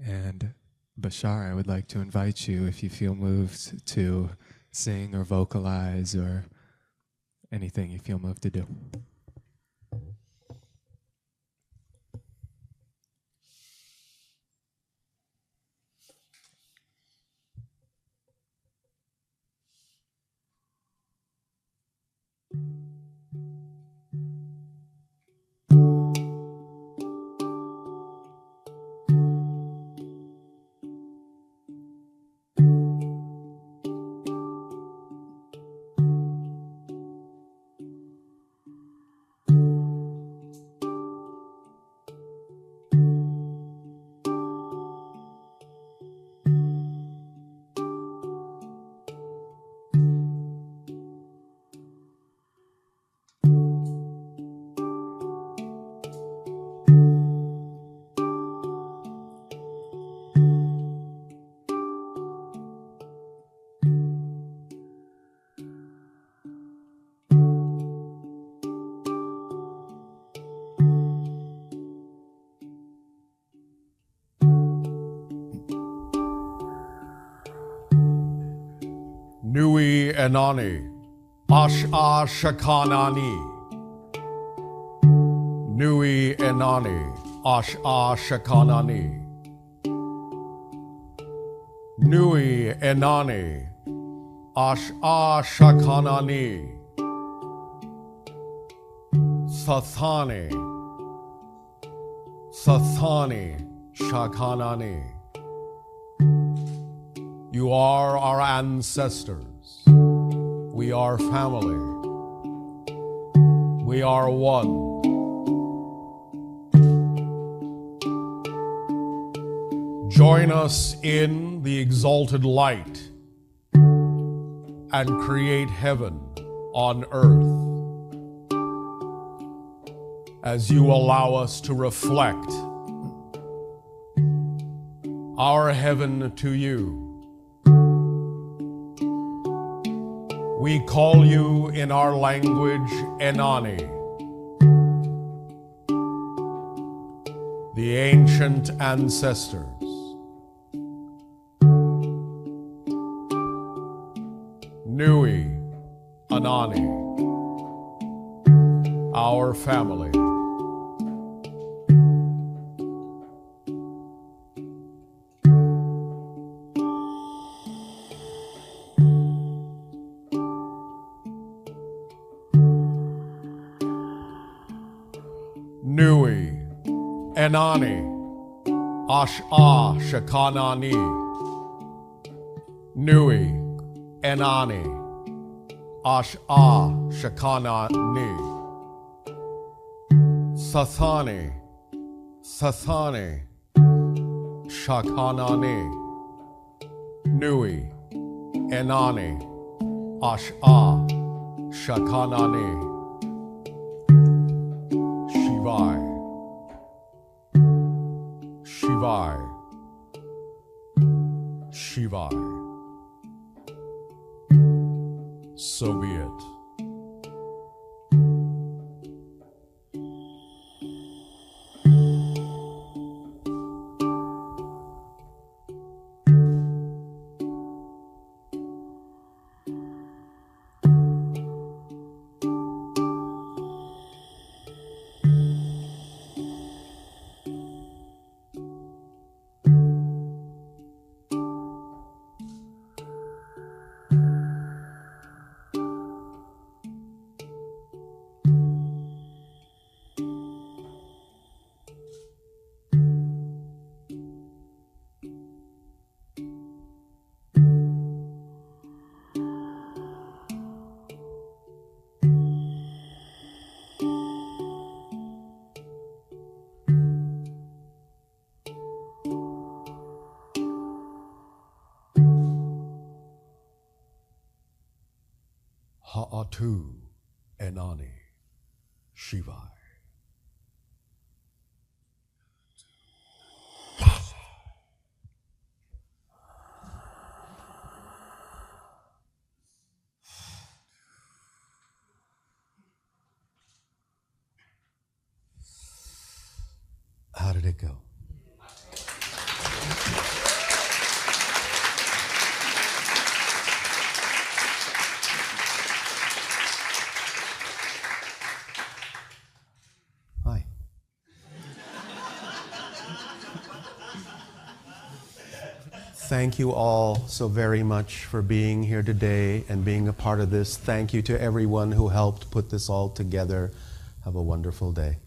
And Bashar, I would like to invite you, if you feel moved, to sing or vocalize or anything you feel moved to do. Nui Enani, Ash-a Shakanani. Nui Enani, Ash-a Shakanani. Nui Enani, Ash-a Shakanani. Sathani, Sathani Shakanani. You are our ancestors. We are family. We are one. Join us in the exalted light and create heaven on earth as you allow us to reflect our heaven to you. We call you in our language Enani, the ancient ancestors. Nui Anani, our family. Nui Enani, Ash-a Shakanani. Nui Enani, Ash-a Shakanani. Sathani, Sathani Shakanani. Nui Enani, Ash-a Shakanani. Shivai, Shivai, Shivai. So be it. Ha'atu Enani Shivai. How did it go? Thank you all so very much for being here today and being a part of this. Thank you to everyone who helped put this all together. Have a wonderful day.